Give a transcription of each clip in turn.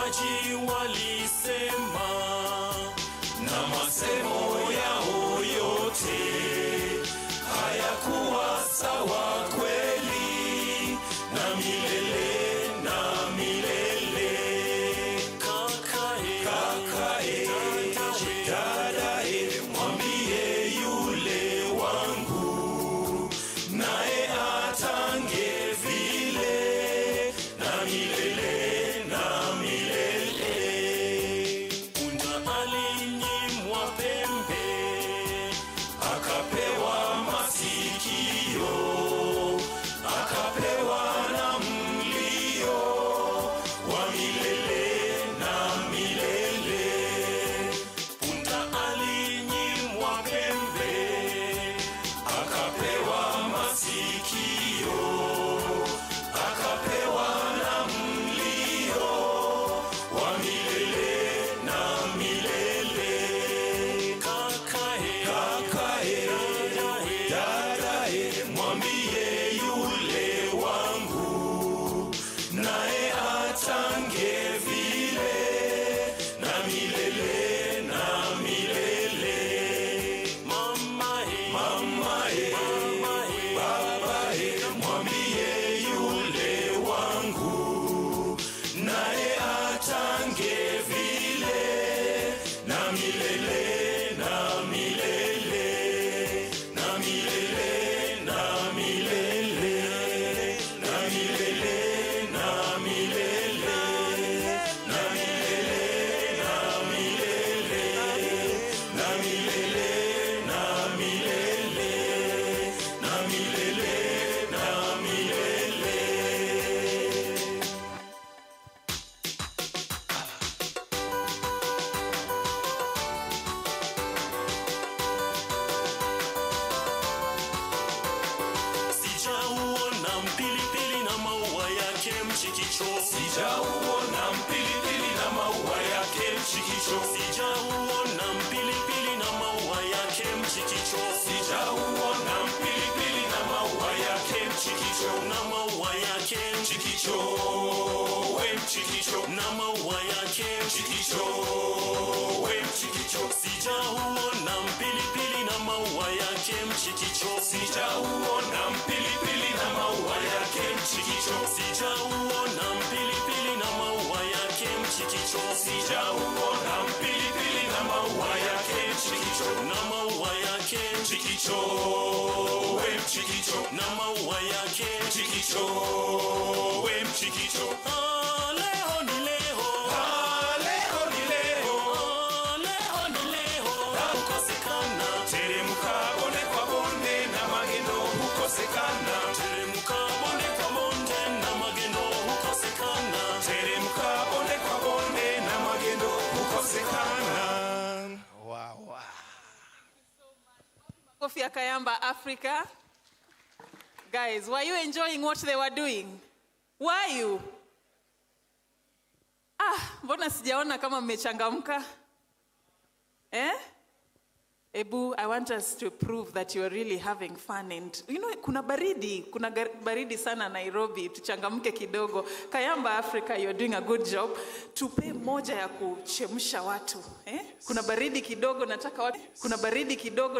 maji walisema, na masemo yao yote hayakuwa sawa kweli, na milele na milele. Kakae, dadae, mwambie yule wangu, nae atange vile, na milele na milele. Punda alinyimwa pembe, akapewa masikio, akapewa na mlio wa milele na milele. Punda alinyimwa pembe, akapewa masikio, akapewa na mlio wa milele na milele. Kakae, dadae, mwambie yule wangu, nae atange vile, na milele na milele. Mamae, babae, mwambie yule wangu, nae atange vile, na milele na milele, na milele na milele, na milele na milele, na milele na milele, na milele na milele, na milele na milele. Sijauona mpilipili na maua yake mchikicho, sijauona mpilipili na maua yake mchikicho, sijauona mpilipili na maua yake mchikicho, sijauona mpilipili na maua yake mchikicho, na maua yake mchikicho, we mchikicho, na maua yake mchikicho, we mchikicho. Sijauona mpilipili na maua yake mchikicho, sijauona mpilipili na maua yake mchikicho, sijauona mpilipili na maua yake mchikicho, sijauona mpilipili na maua yake mchikicho, na maua yake mchikicho, we mchikicho, na maua yake mchikicho, we mchikicho. Leo ni leo, leo ni leo, leo ni leo, hukosekana. Teremka bonde kwa bonde na magendo hukosekana, teremka bonde kwa bonde na magendo hukosekana, teremka bonde kwa bonde na magendo hukosekana. Wow. Kofi ya Kayamba Africa. Guys, were you enjoying what they were doing? Were you? Mbona sijaona kama mmechangamka? Ebu, I want us to prove that you are really having fun. And you know, kuna baridi sana Nairobi, tuchangamke kidogo. Kayamba Africa, you're doing a good job. Tupe moja ya kuchemsha watu. Kuna baridi kidogo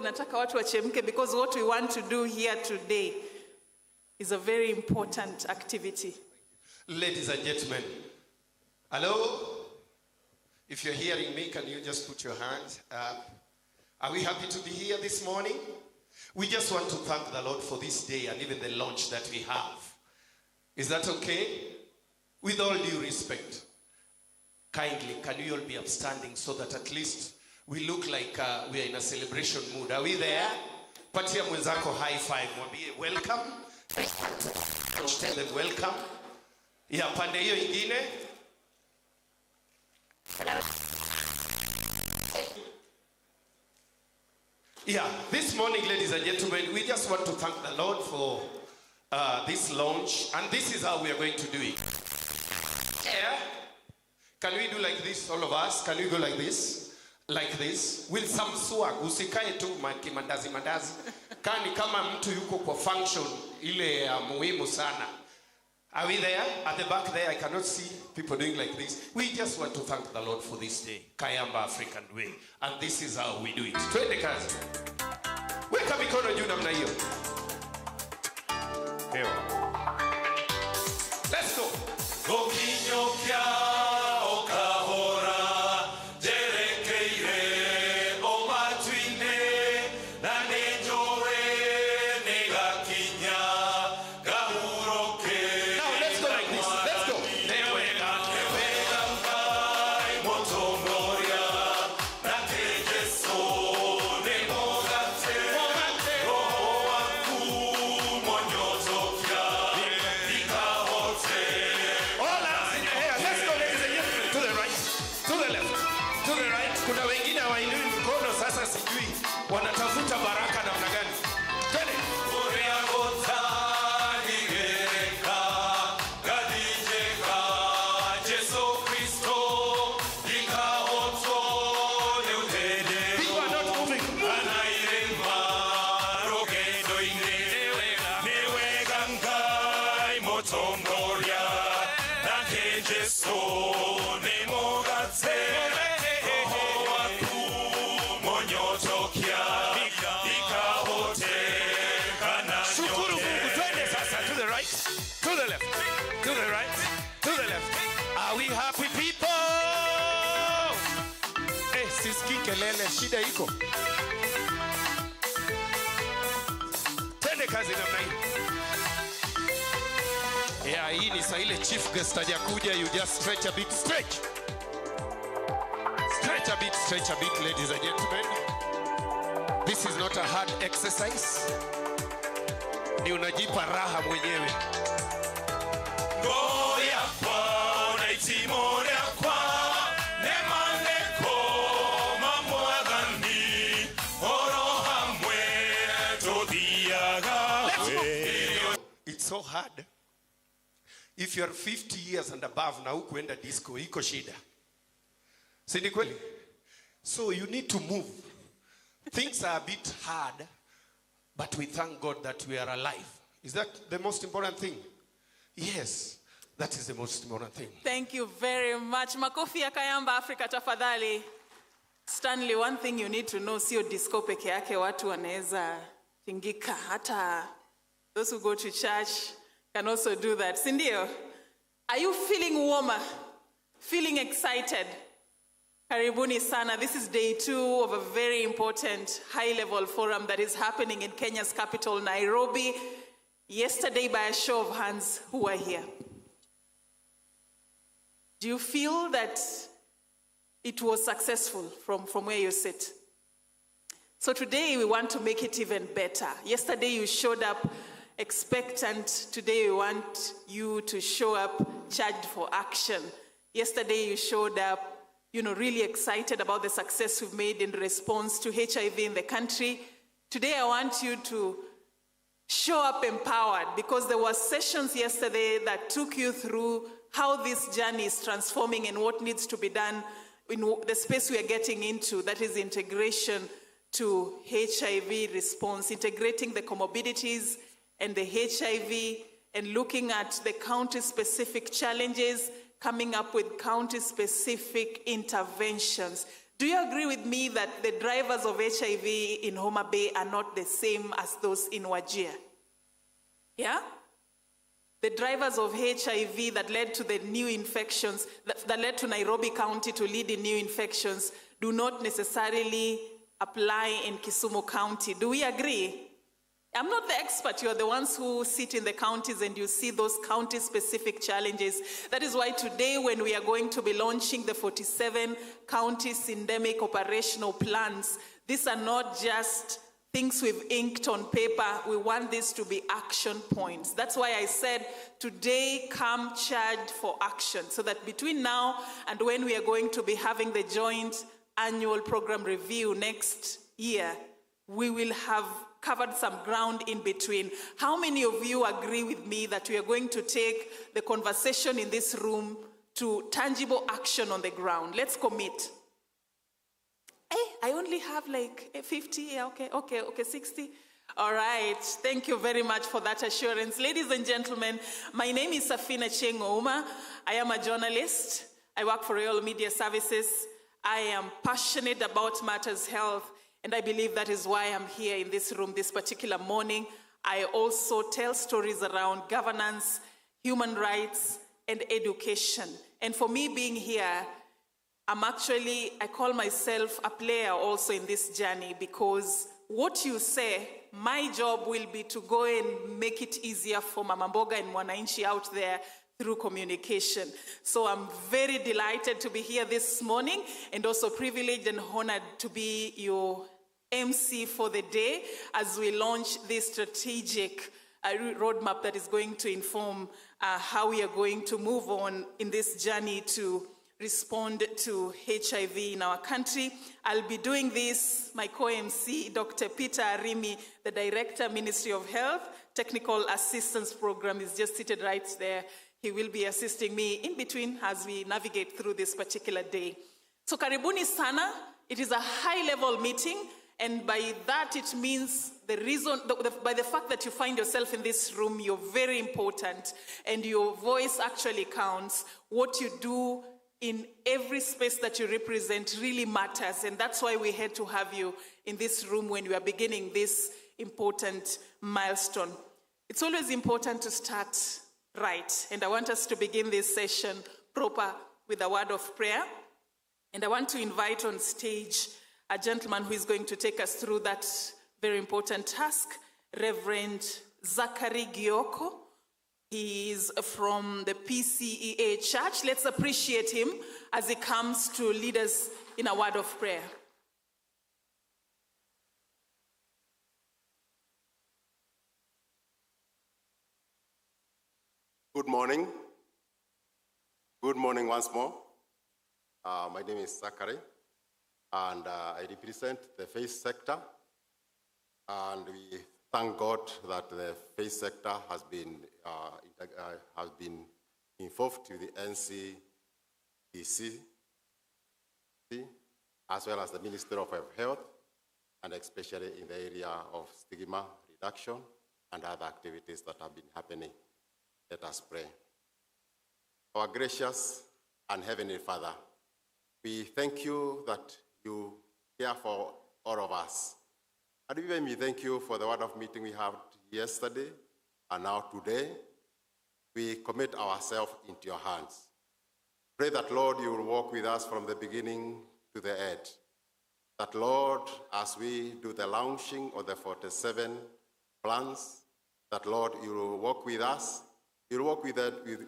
nataka watu wachemke, because what we want to do here today is a very important activity. Ladies and gentlemen, hello? If you're hearing me, can you just put your hands up? Are we happy to be here this morning? We just want to thank the Lord for this day and even the launch that we have. Is that okay? With all due respect, kindly, can you all be upstanding so that at least we look like we are in a celebration mood? Are we there? Patia mwenzako high five. Mwambie welcome. Tell them welcome. Ya pande hiyo ingine. Yeah, this morning, ladies and gentlemen, we just want to thank the Lord for this launch, and this is how we are going to do it. Yeah? Can we do like this, all of us? Can we go like this? Like this? With some swag. Usikae tu mandazi. Kani kama mtu yuko kwa function ile muhimu sana. Are we there? At the back there, I cannot see people doing like this. We just want to thank the Lord for this day. Kayamba African way. And this is how we do it. Twende kazi. Weka mikono juu namna hiyo. Let's go. Wanatafuta baraka namna gani? Twende. People are not moving. To the right, to the left. Are we happy people? Siski kelele, shida iko. Twende kazi namna hii. Hii ni saa ile chief guest hajakuja, you just stretch a bit, stretch. Stretch a bit, ladies and gentlemen. This is not a hard exercise. Ni unajipa raha mwenyewe. It's so hard. If you're 50 years and above na hukuenda disco, iko shida. Si ni kweli? So you need to move. Things are a bit hard, but we thank God that we are alive. Is that the most important thing? Yes, that is the most important thing. Thank you very much. Makofi ya Kayamba Africa tafadhali. Stanley, one thing you need to know, sio disco peke yake watu wanaweza tingika. Hata those who go to church can also do that. Sindio, are you feeling warmer? Feeling excited? Karibuni sana. This is day 2 of a very important high-level forum that is happening in Kenya's capital, Nairobi. Yesterday, by a show of hands, who were here? Do you feel that it was successful from where you sit? So today, we want to make it even better. Yesterday, you showed up expectant. Today, we want you to show up charged for action. Yesterday, you showed up really excited about the success we've made in response to HIV in the country. Today, I want you to show up empowered, because there were sessions yesterday that took you through how this journey is transforming and what needs to be done in the space we are getting into, that is integration to HIV response, integrating the comorbidities and the HIV and looking at the county-specific challenges, coming up with county-specific interventions. Do you agree with me that the drivers of HIV in Homa Bay are not the same as those in Wajir? Yeah? The drivers of HIV that led to the new infections, that led to Nairobi County to lead in new infections, do not necessarily apply in Kisumu County. Do we agree? I'm not the expert. You are the ones who sit in the counties and you see those county-specific challenges. That is why today, when we are going to be launching the 47 county syndemic operational plans, these are not just things we've inked on paper. We want this to be action points. That's why I said today, come charged for action, so that between now and when we are going to be having the joint annual program review next year, we will have covered some ground in between. How many of you agree with me that we are going to take the conversation in this room to tangible action on the ground? Let's commit. Hey, I only have like 50, yeah, okay, 60. All right, thank you very much for that assurance. Ladies and gentlemen, my name is Safina Chengouma. I am a journalist. I work for Royal Media Services. I am passionate about matters health, and I believe that is why I'm here in this room this particular morning. I also tell stories around governance, human rights, and education. And for me being here, I call myself a player also in this journey, because what you say, my job will be to go and make it easier for Mama Mboga and Mwananchi out there through communication. So I'm very delighted to be here this morning, and also privileged and honored to be your MC for the day as we launch this strategic roadmap that is going to inform how we are going to move on in this journey to respond to HIV in our country. I'll be doing this, my co-MC, Dr. Peter Arimi, the Director, Ministry of Health, Technical Assistance Program is just seated right there. He will be assisting me in between as we navigate through this particular day. So karibuni sana, it is a high-level meeting, and by that it means by the fact that you find yourself in this room, you're very important, and your voice actually counts. What you do in every space that you represent really matters, and that's why we had to have you in this room when we are beginning this important milestone. It's always important to start right, and I want us to begin this session proper with a word of prayer, and I want to invite on stage a gentleman who is going to take us through that very important task, Reverend Zachary Gioko. He is from the PCEA Church. Let's appreciate him as he comes to lead us in a word of prayer. Good morning. Good morning once more. My name is Zachary, and I represent the faith sector. And we thank God that the faith sector has been involved with the NCDC, as well as the Ministry of Health, and especially in the area of stigma reduction and other activities that have been happening. Let us pray. Our gracious and heavenly Father, we thank you that you care for all of us. And even we thank you for the word of meeting we had yesterday and now today. We commit ourselves into your hands. Pray that, Lord, you will walk with us from the beginning to the end. That, Lord, as we do the launching of the 47 plans, that, Lord, you will walk with us. You will work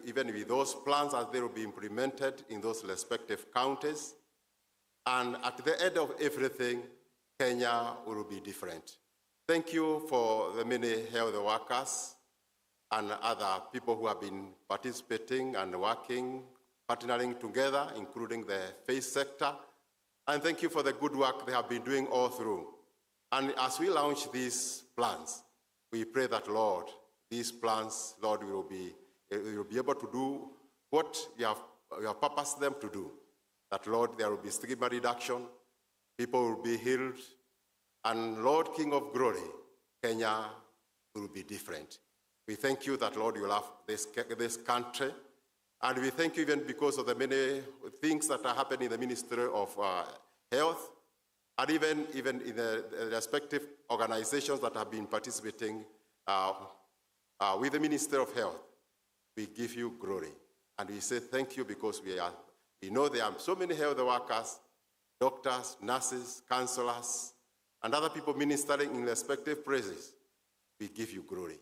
even with those plans as they will be implemented in those respective counties. And at the end of everything, Kenya will be different. Thank you for the many health workers and other people who have been participating and working, partnering together, including the faith sector. And thank you for the good work they have been doing all through. And as we launch these plans, we pray that, Lord, these plans, Lord, will be able to do what you have purposed them to do. That, Lord, there will be stigma reduction, people will be healed, and Lord, King of Glory, Kenya will be different. We thank you that, Lord, you love this country, and we thank you even because of the many things that are happening in the Ministry of Health, and even in the respective organizations that have been participating with the Ministry of Health. We give you glory, and we say thank you because we know there are so many health workers, doctors, nurses, counselors, and other people ministering in respective places. We give you glory,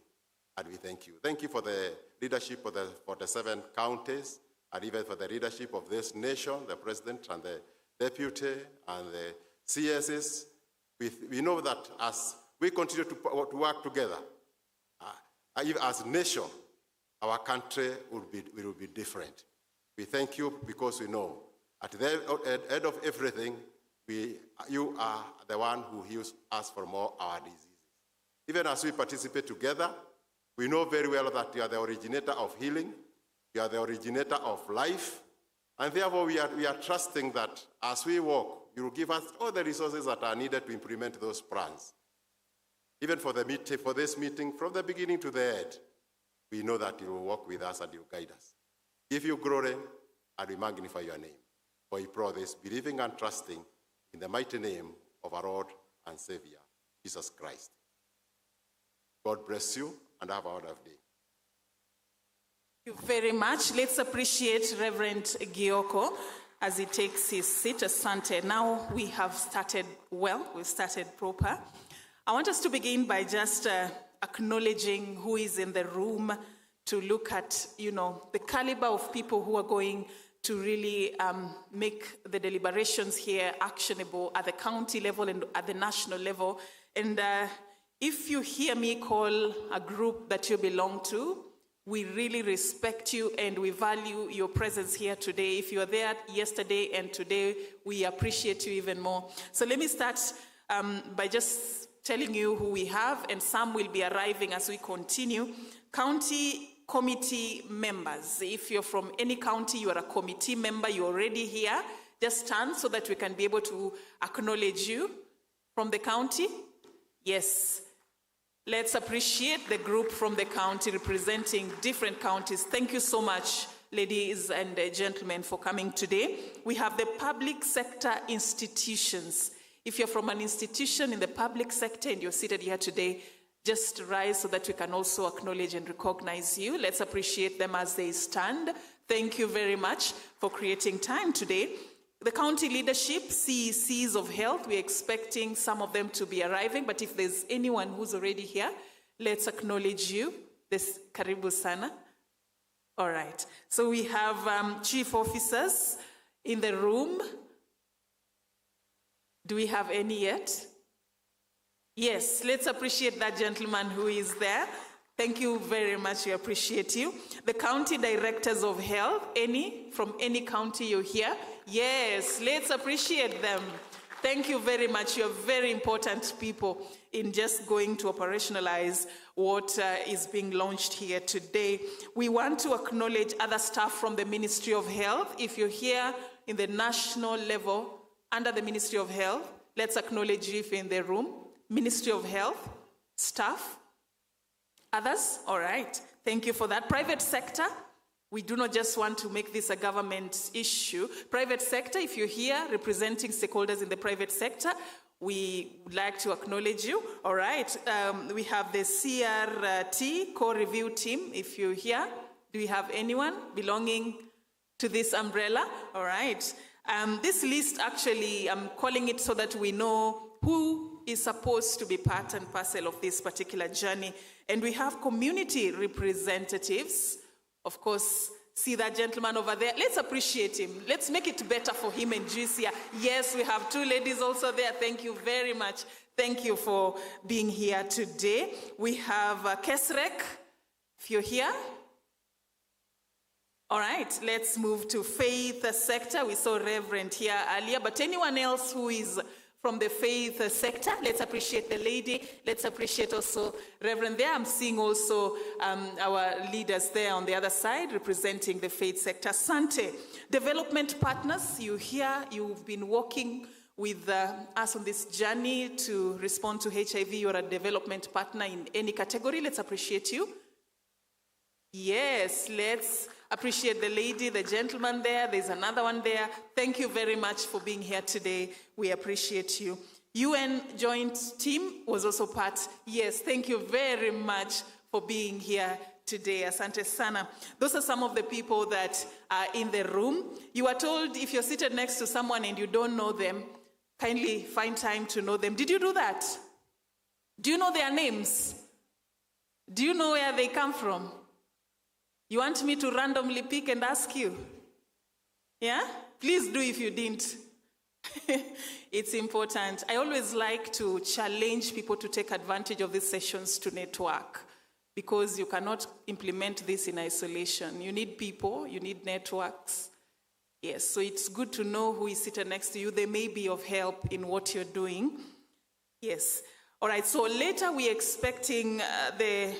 and we thank you. Thank you for the leadership of the 47 counties, and even for the leadership of this nation, the president and the deputy and the CSs. We know that as we continue to work together, as a nation, our country will be different. We thank you because we know at the end of everything, you are the one who heals us from all our diseases. Even as we participate together, we know very well that you are the originator of healing, you are the originator of life, and therefore we are trusting that as we walk, you will give us all the resources that are needed to implement those plans. Even for this meeting, from the beginning to the end, we know that you will walk with us and you will guide us. Give you glory and we magnify your name. For we pray this, believing and trusting in the mighty name of our Lord and Savior, Jesus Christ. God bless you and have a wonderful day. Thank you very much. Let's appreciate Reverend Gioko as he takes his seat. Asante. Now we have started well. We've started proper. I want us to begin by just acknowledging who is in the room, to look at, the caliber of people who are going to really make the deliberations here actionable at the county level and at the national level. And if you hear me call a group that you belong to, we really respect you and we value your presence here today. If you were there yesterday and today, we appreciate you even more. So let me start by just telling you who we have, and some will be arriving as we continue. County committee members. If you're from any county, you are a committee member, you're already here, just stand so that we can be able to acknowledge you. From the county? Yes. Let's appreciate the group from the county representing different counties. Thank you so much, ladies and gentlemen, for coming today. We have the public sector institutions. If you're from an institution in the public sector and you're seated here today, just rise so that we can also acknowledge and recognize you. Let's appreciate them as they stand. Thank you very much for creating time today. The county leadership, CECs of health, we're expecting some of them to be arriving, but if there's anyone who's already here, let's acknowledge you. This Karibu Sana. All right. So we have chief officers in the room. Do we have any yet? Yes, let's appreciate that gentleman who is there. Thank you very much, we appreciate you. The county directors of health, any from any county you're here? Yes, let's appreciate them. Thank you very much, you're very important people in just going to operationalize what is being launched here today. We want to acknowledge other staff from the Ministry of Health. If you're here in the national level, under the Ministry of Health, let's acknowledge you if you're in the room. Ministry of Health, staff, others? All right, thank you for that. Private sector, we do not just want to make this a government issue. Private sector, if you're here representing stakeholders in the private sector, we would like to acknowledge you. All right, we have the CRT, core review team. If you're here, do we have anyone belonging to this umbrella? All right. This list, actually, I'm calling it so that we know who is supposed to be part and parcel of this particular journey. And we have community representatives. Of course, see that gentleman over there? Let's appreciate him. Let's make it better for him and Juicia. Yes, we have two ladies also there. Thank you very much. Thank you for being here today. We have Kesrek, if you're here. All right, let's move to faith sector. We saw Reverend here earlier, but anyone else who is from the faith sector, let's appreciate the lady. Let's appreciate also Reverend there. I'm seeing also our leaders there on the other side representing the faith sector. Sante, development partners, you here, you've been working with us on this journey to respond to HIV. You're a development partner in any category. Let's appreciate you. Yes, let's appreciate the lady, the gentleman there. There's another one there. Thank you very much for being here today. We appreciate you. UN Joint Team was also part. Yes, thank you very much for being here today. Asante sana. Those are some of the people that are in the room. You are told if you're seated next to someone and you don't know them, kindly find time to know them. Did you do that? Do you know their names? Do you know where they come from? You want me to randomly pick and ask you? Yeah? Please do if you didn't. It's important. I always like to challenge people to take advantage of these sessions to network, because you cannot implement this in isolation. You need people, you need networks. Yes, so it's good to know who is seated next to you. They may be of help in what you're doing. Yes. All right, so later we're expecting the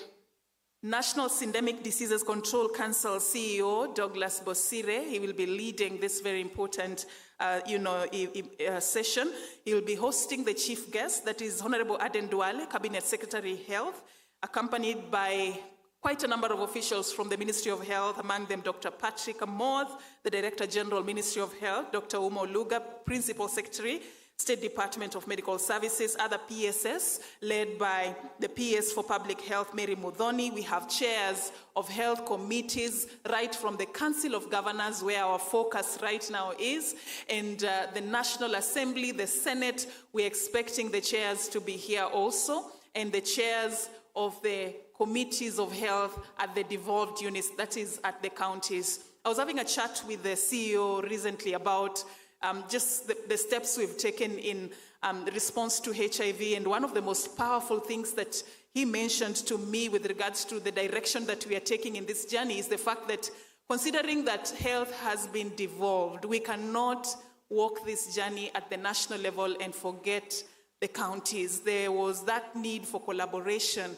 National Syndemic Diseases Control Council CEO, Douglas Bosire. He will be leading this very important session. He will be hosting the chief guest, that is Honorable Aden Duale, Cabinet Secretary Health, accompanied by quite a number of officials from the Ministry of Health, among them Dr. Patrick Amoth, the Director General, Ministry of Health, Dr. Umo Luga, Principal Secretary, State Department of Medical Services, other PSS, led by the PS for Public Health, Mary Mudhoni. We have chairs of health committees, right from the Council of Governors, where our focus right now is, and the National Assembly, the Senate. We're expecting the chairs to be here also, and the chairs of the committees of health at the devolved units, that is at the counties. I was having a chat with the CEO recently about just the steps we've taken in response to HIV, and one of the most powerful things that he mentioned to me with regards to the direction that we are taking in this journey is the fact that, considering that health has been devolved, we cannot walk this journey at the national level and forget the counties. There was that need for collaboration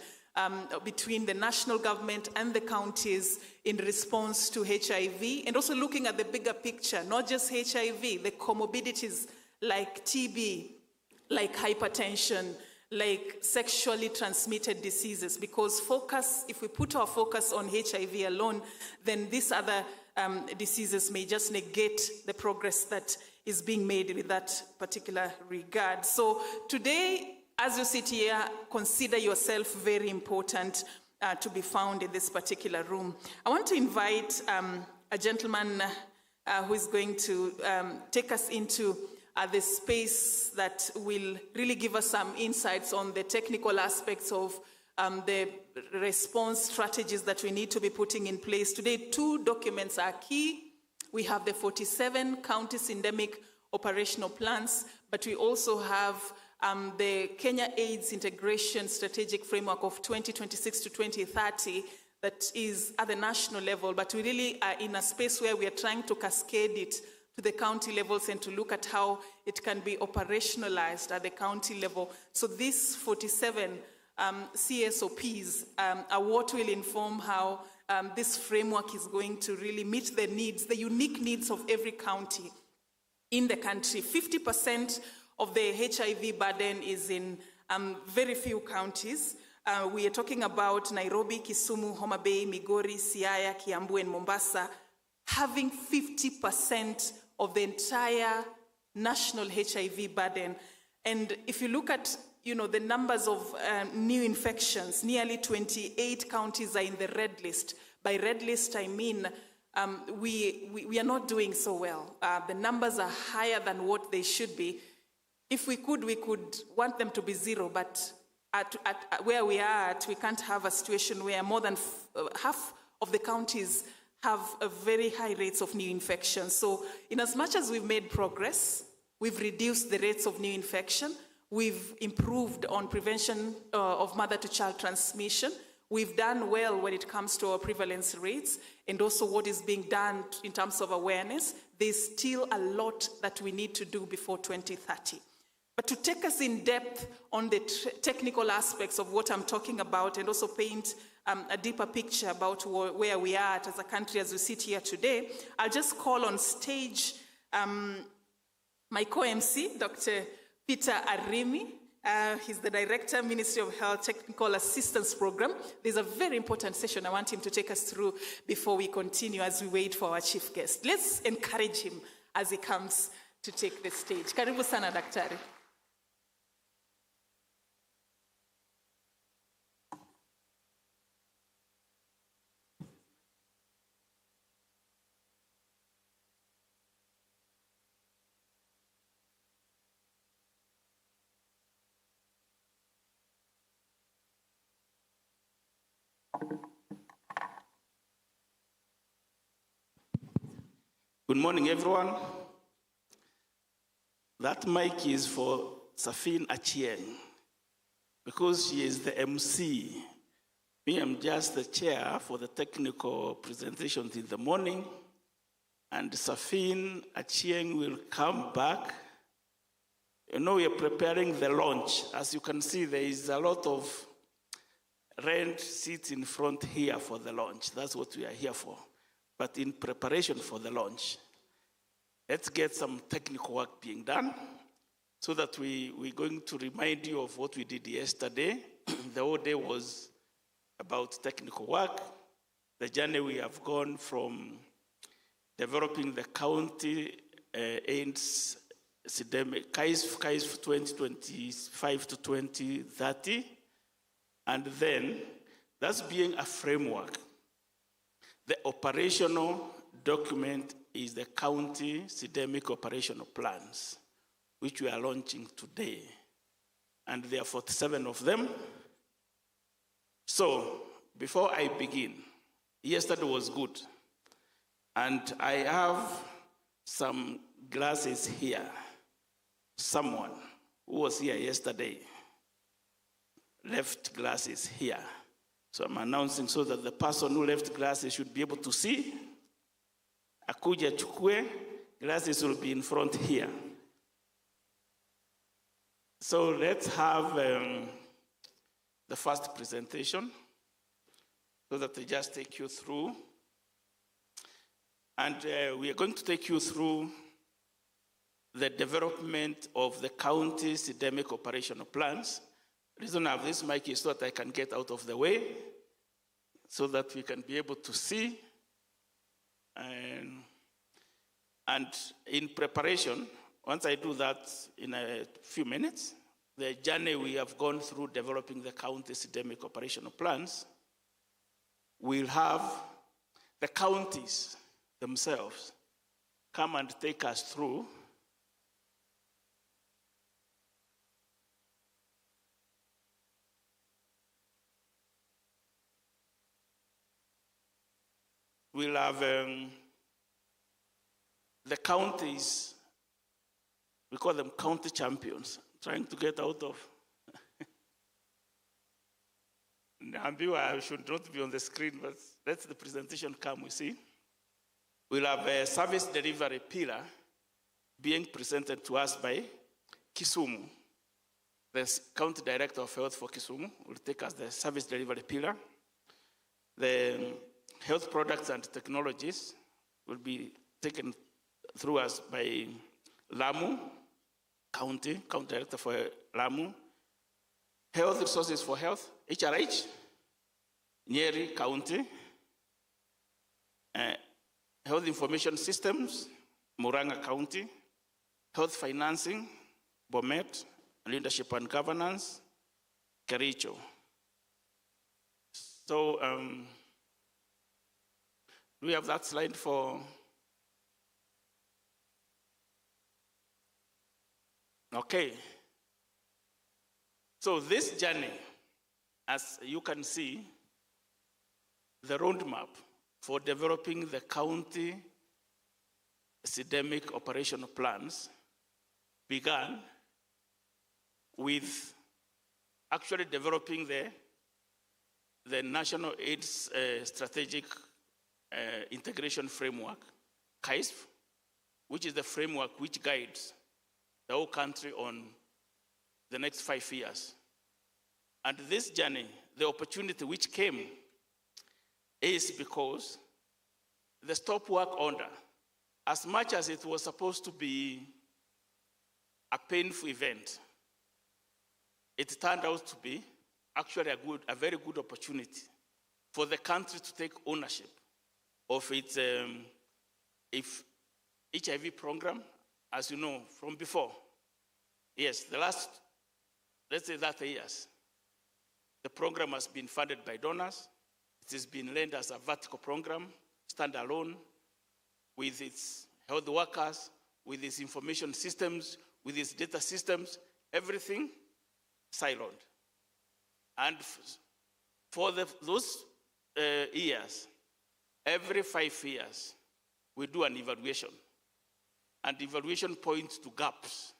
between the national government and the counties in response to HIV, and also looking at the bigger picture, not just HIV, the comorbidities like TB, like hypertension, like sexually transmitted diseases, because if we put our focus on HIV alone, then these other diseases may just negate the progress that is being made with that particular regard. So today, as you sit here, consider yourself very important to be found in this particular room. I want to invite a gentleman who is going to take us into the space that will really give us some insights on the technical aspects of the response strategies that we need to be putting in place. Today, 2 documents are key. We have the 47 county syndemic operational plans, but we also have the Kenya AIDS Integration Strategic Framework of 2026 to 2030 that is at the national level, but we really are in a space where we are trying to cascade it to the county levels and to look at how it can be operationalized at the county level. So these 47 CSOPs are what will inform how this framework is going to really meet the needs, the unique needs of every county in the country. 50% of the HIV burden is in very few counties. We are talking about Nairobi, Kisumu, Homa Bay, Migori, Siaya, Kiambu, and Mombasa having 50% of the entire national HIV burden. And if you look at the numbers of new infections, nearly 28 counties are in the red list. By red list, I mean we are not doing so well. The numbers are higher than what they should be. If we could want them to be 0, but at where we are at, we can't have a situation where more than half of the counties have a very high rates of new infections. So in as much as we've made progress, we've reduced the rates of new infection, we've improved on prevention of mother-to-child transmission, we've done well when it comes to our prevalence rates, and also what is being done in terms of awareness. There's still a lot that we need to do before 2030. But to take us in depth on the technical aspects of what I'm talking about and also paint a deeper picture about where we are at as a country as we sit here today, I'll just call on stage my co-MC, Dr. Peter Arimi. He's the Director, Ministry of Health Technical Assistance Program. There's a very important session I want him to take us through before we continue as we wait for our chief guest. Let's encourage him as he comes to take the stage. Karibu sana, Daktari. Good morning, everyone. That mic is for Safin Achieng, because she is the MC. Me, I'm just the chair for the technical presentations in the morning, and Safin Achieng will come back. We are preparing the launch. As you can see, there is a lot of rent seats in front here for the launch. That's what we are here for. But in preparation for the launch, let's get some technical work being done so that we're going to remind you of what we did yesterday. The whole day was about technical work. The journey we have gone from developing the county aids Syndemic, KAISF 2025 to 2030, and then that's being a framework. The operational document is the county Syndemic operational plans, which we are launching today. And there are 47 of them. So, before I begin, yesterday was good. And I have some glasses here. Someone who was here yesterday left glasses here. So I'm announcing so that the person who left glasses should be able to see. Akuja chukue, glasses will be in front here. So let's have the first presentation so that I just take you through. And we are going to take you through the development of the county Syndemic operational plans. The reason I have this mic is so that I can get out of the way so that we can be able to see. And in preparation, once I do that in a few minutes, the journey we have gone through developing the county Syndemic operational plans, we'll have the counties themselves come and take us through we'll have the counties, we call them county champions, trying to get out of. I should not be on the screen, but let the presentation come, we see. We'll have a service delivery pillar being presented to us by Kisumu. The County Director of Health for Kisumu will take us the service delivery pillar. The health products and technologies will be taken through us by Lamu County Director for Lamu. Health Resources for Health, HRH, Nyeri County. Health Information Systems, Muranga County. Health Financing, Bomet. Leadership and Governance, Kericho. So, do we have that slide for? Okay. So this journey, as you can see, the roadmap for developing the county Syndemic operational plans began with actually developing the National AIDS Strategic Integration Framework, KAISF, which is the framework which guides the whole country on the next 5 years. And this journey, the opportunity which came is because the stop work order, as much as it was supposed to be a painful event, it turned out to be actually a very good opportunity for the country to take ownership of its HIV program, as you know from before. Yes, the last, let's say 30 years, the program has been funded by donors. It has been led as a vertical program, standalone, with its health workers, with its information systems, with its data systems, everything siloed. And for those years, every 5 years, we do an evaluation. And the evaluation points to gaps,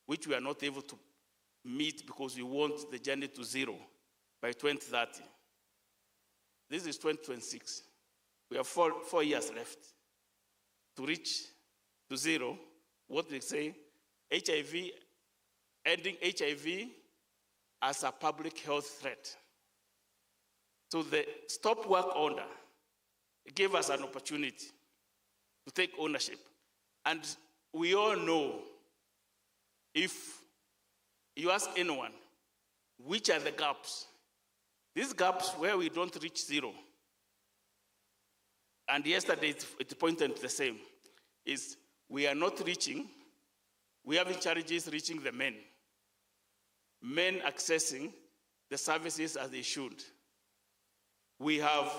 which we are not able to meet because we want the journey to zero by 2030. This is 2026. We have 4 years left to reach to zero. What we say, HIV, ending HIV as a public health threat So the stop work order gave us an opportunity to take ownership. And we all know, if you ask anyone, which are the gaps? These gaps where we don't reach zero, and yesterday it pointed to the same, is we are not reaching, we have challenges reaching the men accessing the services as they should. We have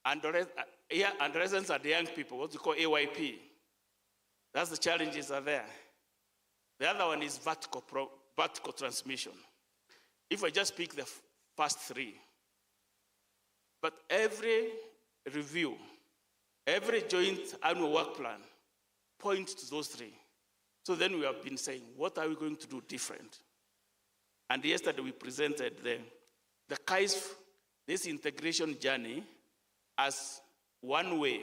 adolescents and young people, what we call AYP. That's the challenges are there. The other one is vertical transmission. If I just pick the first three, but every review, every joint annual work plan points to those three. So then we have been saying, what are we going to do different? And yesterday we presented the KAISF, this integration journey, as one way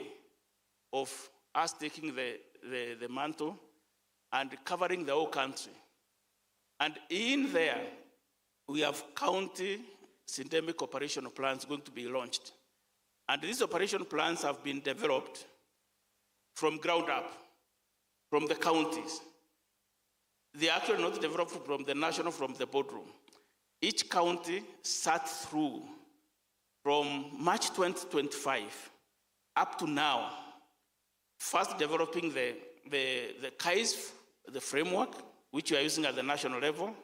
of us taking the mantle and covering the whole country. And in there, we have county syndemic operational plans going to be launched. And these operation plans have been developed from ground up, from the counties. They are actually not developed from the national, from the boardroom. Each county sat through from March 2025 up to now, first developing the KAISF, the framework, which we are using at the national level,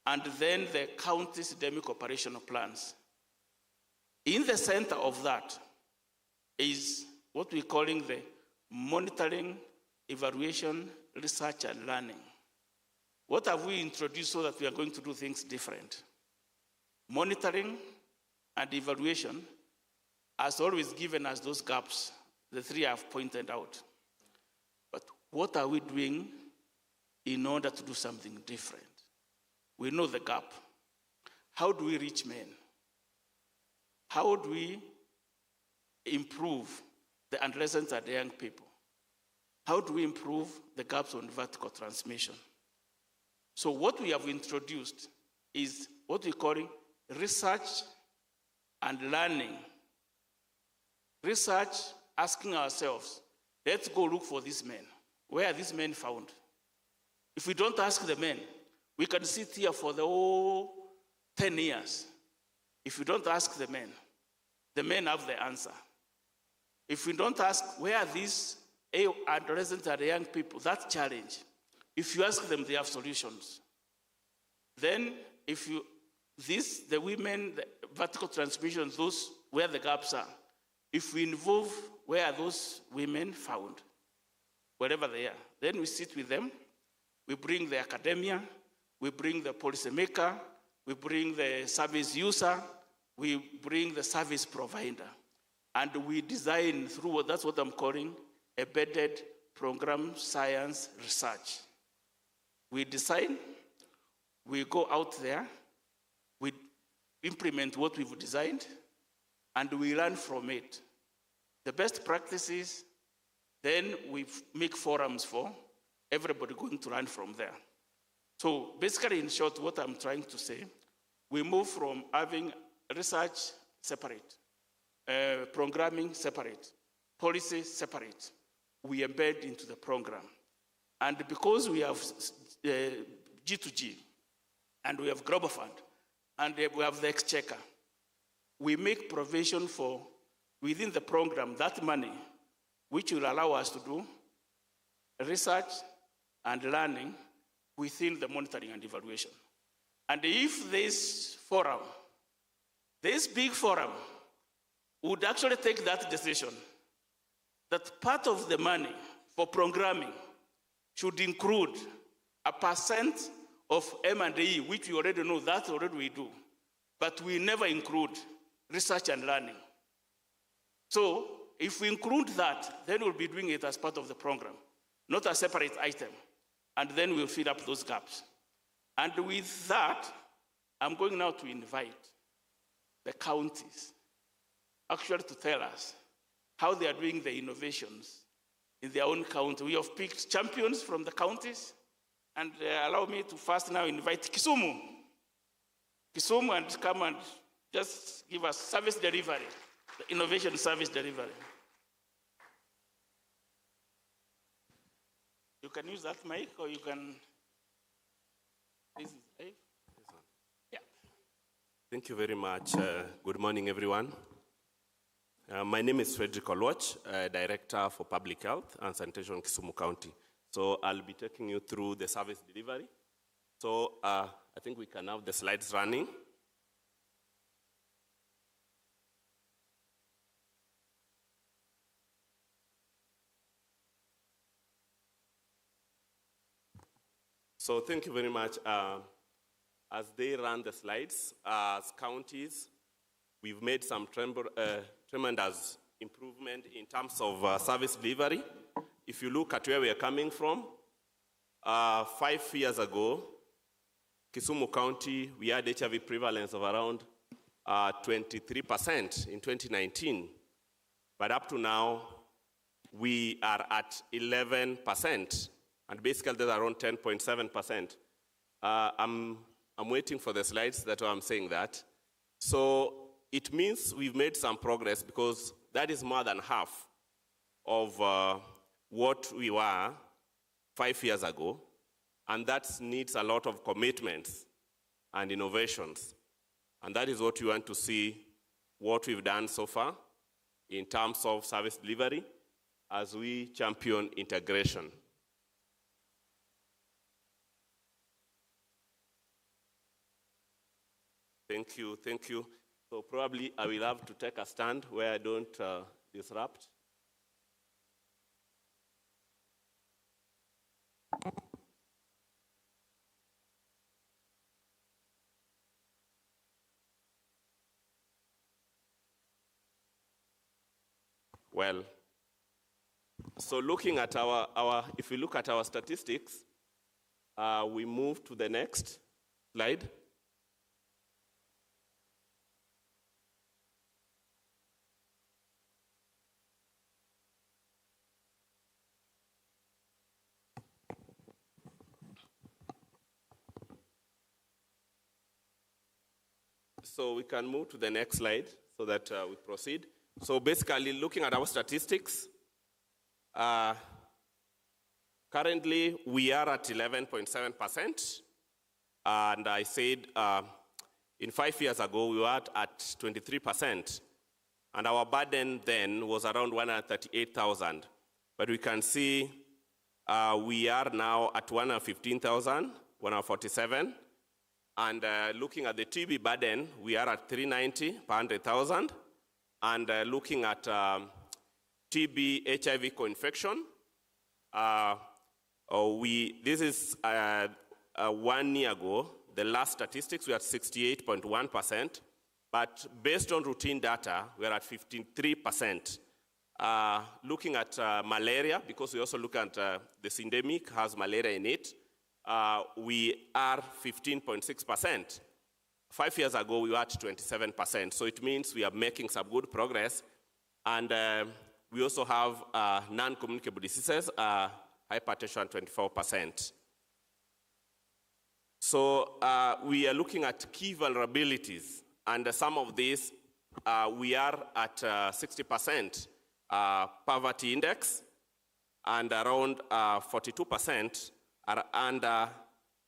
and then the county syndemic operational plans. In the center of that is what we're calling the monitoring, evaluation, research, and learning. What have we introduced so that we are going to do things different? Monitoring and evaluation has always given us those gaps, the three I've pointed out. But what are we doing in order to do something different? We know the gap. How do we reach men? How do we improve the adolescents and the young people? How do we improve the gaps on vertical transmission? So what we have introduced is what we call research and learning. Research, asking ourselves, let's go look for these men. Where are these men found? If we don't ask the men, we can sit here for the whole 10 years. If we don't ask the men have the answer. If we don't ask, where are these adolescents and young people, that challenge. If you ask them, they have solutions. Then, the women, the vertical transmissions, those where the gaps are, if we involve where are those women found, wherever they are, then we sit with them, we bring the academia, we bring the policymaker, we bring the service user, we bring the service provider, and we design through, that's what I'm calling embedded program science research. We design, we go out there, we implement what we've designed, and we learn from it. The best practices, then we make forums for everybody going to learn from there. So basically, in short, what I'm trying to say, we move from having research separate, programming separate, policy separate. We embed into the program. And because we have G2G, and we have Global Fund, and we have the Exchequer, we make provision for, within the program, that money, which will allow us to do research and learning within the monitoring and evaluation. And if this forum, this big forum, would actually take that decision, that part of the money for programming should include a % of M&E, which we already know, that already we do, but we never include research and learning. So if we include that, then we'll be doing it as part of the program, not a separate item, and then we'll fill up those gaps. And with that, I'm going now to invite the counties actually to tell us how they are doing the innovations in their own county. We have picked champions from the counties, and allow me to first now invite Kisumu and come and just give us service delivery, the innovation service delivery. You can use that mic, or you can. This is right? Yeah. Thank you very much. Good morning, everyone. My name is Frederick Olwach, Director for Public Health and Sanitation in Kisumu County. So I'll be taking you through the service delivery. So I think we can have the slides running. So thank you very much. As they run the slides, as counties, we've made some tremendous improvement in terms of service delivery. If you look at where we are coming from, 5 years ago, Kisumu County, we had HIV prevalence of around 23% in 2019. But up to now, we are at 11%, and basically that's around 10.7%. I'm waiting for the slides, that's why I'm saying that. So it means we've made some progress, because that is more than half of what we were 5 years ago, and that needs a lot of commitments and innovations. And that is what we want to see, what we've done so far in terms of service delivery as we champion integration. Thank you, thank you. So probably I will have to take a stand where I don't disrupt. Well, so looking at if we look at our statistics, we move to the next slide. So we can move to the next slide so that we proceed. So basically, looking at our statistics, currently we are at 11.7%. And I said in 5 years ago, we were at 23%. And our burden then was around 138,000. But we can see we are now at 115,000, 147. And looking at the TB burden, we are at 390 per 100,000. And looking at TB HIV co-infection, this is 1 year ago. The last statistics, we are at 68.1%. But based on routine data, we're at 53%. Looking at malaria, because we also look at the Syndemic has malaria in it, we are 15.6%. 5 years ago, we were at 27%. So it means we are making some good progress. And we also have non-communicable diseases, hypertension, 24%. So we are looking at key vulnerabilities. And some of these, we are at 60% poverty index, and around 42% are under,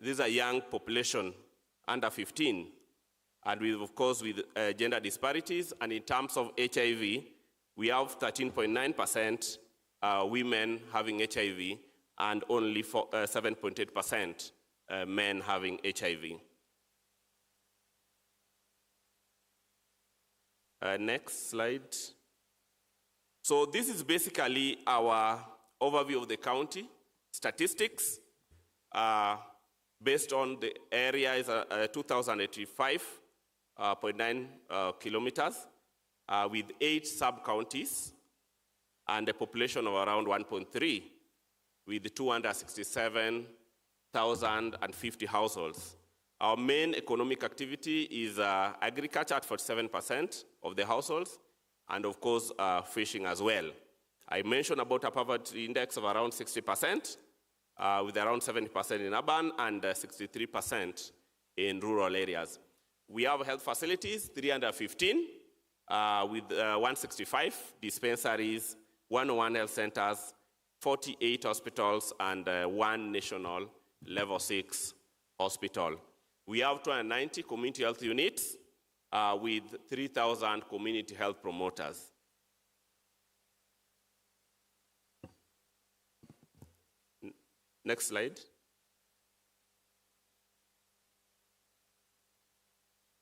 these are young population, under 15. And with, of course, with gender disparities, and in terms of HIV, we have 13.9% women having HIV, and only 7.8% men having HIV. Next slide. So this is basically our overview of the county statistics. Based on the area is 2,085.9 kilometers with 8 sub-counties and a population of around 1.3 with 267,050 households. Our main economic activity is agriculture at 47% of the households, and of course, fishing as well. I mentioned about a poverty index of around 60%, with around 70% in urban and 63% in rural areas. We have health facilities, 315, with 165 dispensaries, 101 health centers, 48 hospitals, and 1 national level 6 hospital. We have 290 community health units with 3,000 community health promoters. Next slide.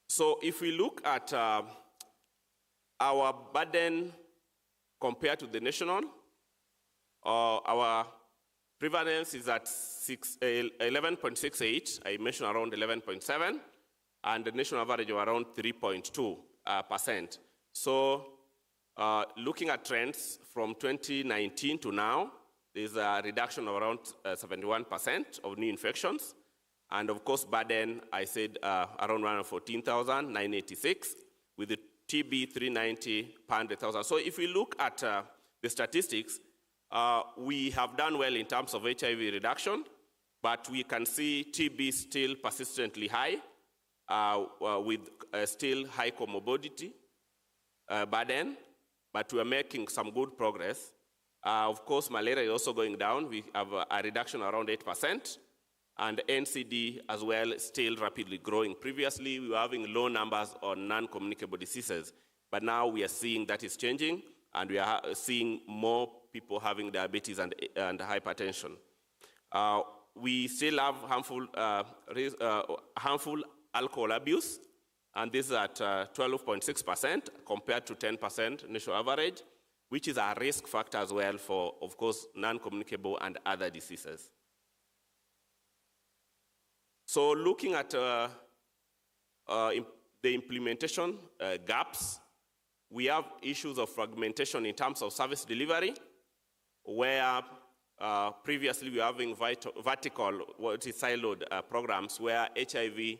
So if we look at our burden compared to the national, our prevalence is at 11.68. I mentioned around 11.7, and the national average of around 3.2%. So looking at trends from 2019 to now, there's a reduction of around 71% of new infections. And of course, burden, I said around 114,986, with the TB 390 per 100,000. So if we look at the statistics, we have done well in terms of HIV reduction, but we can see TB still persistently high, with still high comorbidity burden, but we are making some good progress. Of course, malaria is also going down. We have a reduction around 8%, and NCD as well still rapidly growing. Previously, we were having low numbers on non-communicable diseases, but now we are seeing that is changing, and we are seeing more people having diabetes and hypertension. We still have harmful alcohol abuse, and this is at 12.6% compared to 10% national average, which is a risk factor as well for, of course, non-communicable and other diseases. So looking at the implementation gaps, we have issues of fragmentation in terms of service delivery, where previously we were having vertical, what is siloed programs, where HIV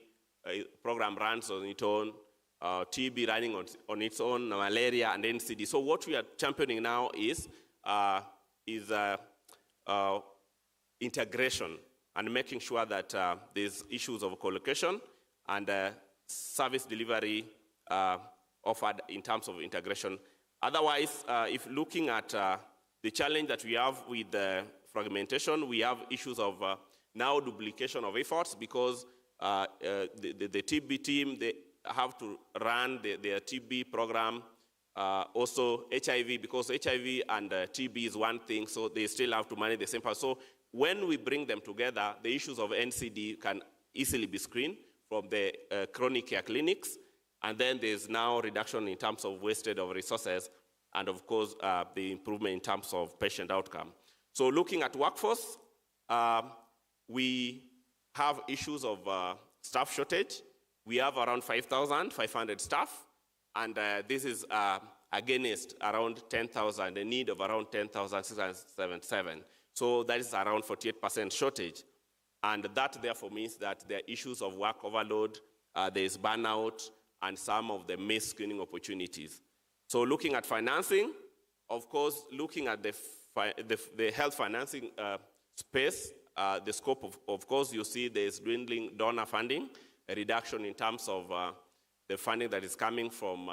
program runs on its own, TB running on its own, malaria and NCD. So what we are championing now is integration and making sure that there's issues of collocation and service delivery offered in terms of integration. Otherwise, if looking at the challenge that we have with fragmentation, we have issues of now duplication of efforts, because the TB team, they have to run their TB program. Also HIV, because HIV and TB is one thing, so they still have to manage the same part. So when we bring them together, the issues of NCD can easily be screened from the chronic care clinics, and then there's now reduction in terms of wasted of resources, and of course, the improvement in terms of patient outcome. So looking at workforce, we have issues of staff shortage. We have around 5,500 staff, and this is against around 10,000, a need of around 10,677. So that is around 48% shortage. And that therefore means that there are issues of work overload, there is burnout, and some of the missed screening opportunities. So looking at financing, of course, looking at the health financing space, the scope of course, you see there's dwindling donor funding, a reduction in terms of the funding that is coming from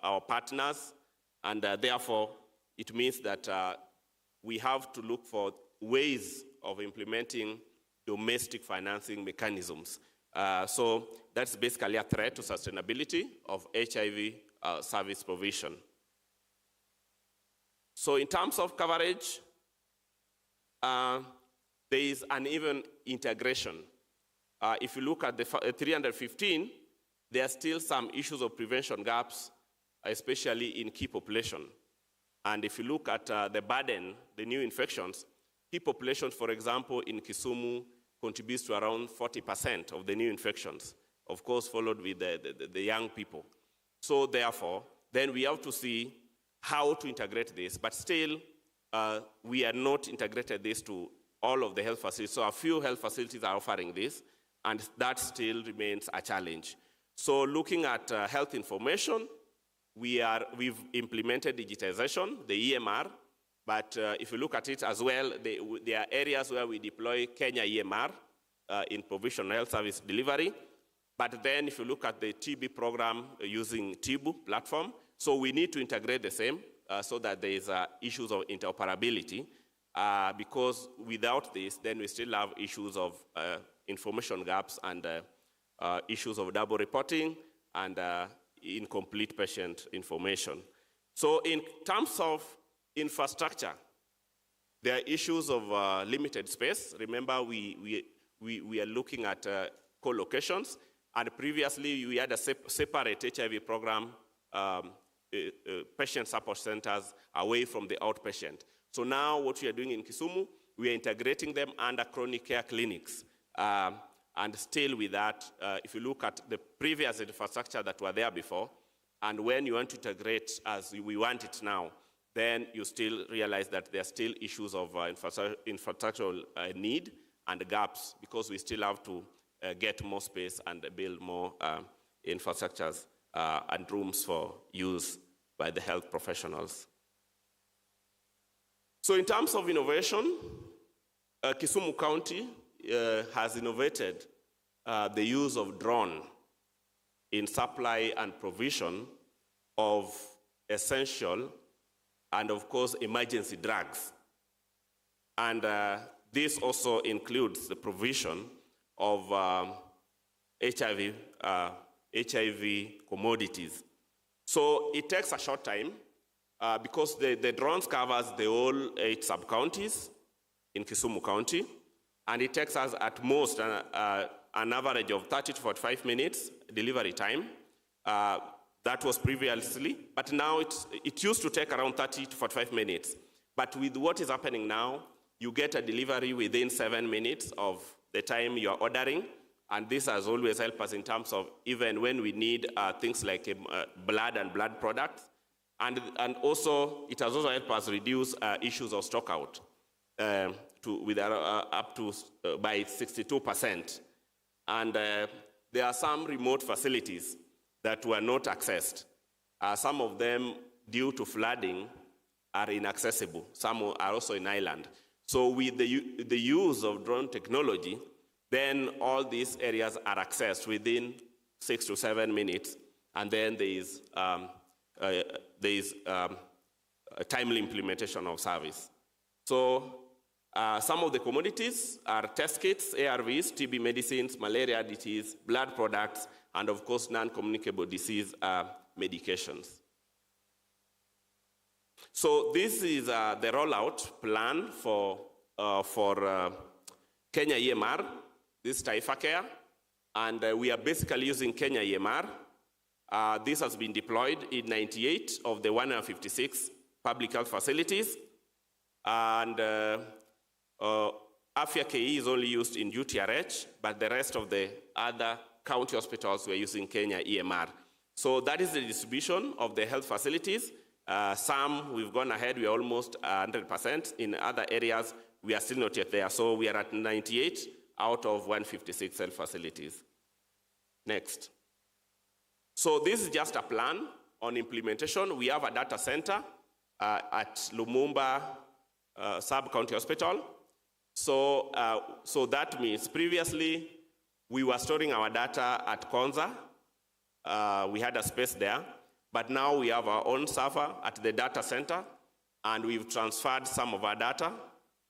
our partners, and therefore it means that we have to look for ways of implementing domestic financing mechanisms. So that's basically a threat to sustainability of HIV service provision. So in terms of coverage, there is uneven integration. If you look at the 315, there are still some issues of prevention gaps, especially in key population. And if you look at the burden, the new infections, key population, for example, in Kisumu contributes to around 40% of the new infections, of course, followed with the young people. So therefore, then we have to see how to integrate this, but still, we are not integrated this to all of the health facilities. So a few health facilities are offering this, and that still remains a challenge. So looking at health information, we've implemented digitization, the EMR, but if you look at it as well, there are areas where we deploy Kenya EMR in provisional health service delivery, But then if you look at the TB program using TB platform, so we need to integrate the same so that there is issues of interoperability, because without this, then we still have issues of information gaps and issues of double reporting and incomplete patient information. So in terms of infrastructure, there are issues of limited space. Remember, we are looking at co-locations, and previously we had a separate HIV program, patient support centers away from the outpatient. So now what we are doing in Kisumu, we are integrating them under chronic care clinics. And still with that, if you look at the previous infrastructure that were there before, and when you want to integrate as we want it now, then you still realize that there are still issues of infrastructural need and gaps, because we still have to get more space and build more infrastructures and rooms for use by the health professionals. So in terms of innovation, Kisumu County has innovated the use of drone in supply and provision of essential and, of course, emergency drugs. And this also includes the provision of HIV commodities. So it takes a short time because the drones covers the whole 8 sub-counties in Kisumu County, and it takes us at most an average of 30 to 45 minutes delivery time. That was previously, but now it used to take around 30 to 45 minutes. But with what is happening now, you get a delivery within 7 minutes of the time you are ordering, and this has always helped us in terms of even when we need things like blood and blood products, and also it has also helped us reduce issues of stock out up to by 62%. And there are some remote facilities that were not accessed. Some of them, due to flooding, are inaccessible. Some are also in island. So with the use of drone technology, then all these areas are accessed within 6 to 7 minutes, and then there is a timely implementation of service. So some of the commodities are test kits, ARVs, TB medicines, malaria DTs, blood products, and of course non-communicable disease medications. So this is the rollout plan for Kenya EMR, this is Taifa Care, and we are basically using Kenya EMR. This has been deployed in 98 of the 156 public health facilities, and Afya KE is only used in UTRH, but the rest of the other county hospitals were using Kenya EMR. So that is the distribution of the health facilities. Some we've gone ahead, we are almost 100%. In other areas, we are still not yet there. So we are at 98 out of 156 health facilities. Next. So this is just a plan on implementation. We have a data center at Lumumba Sub-County Hospital. So that means previously we were storing our data at Konza. We had a space there, but now we have our own server at the data center, and we've transferred some of our data,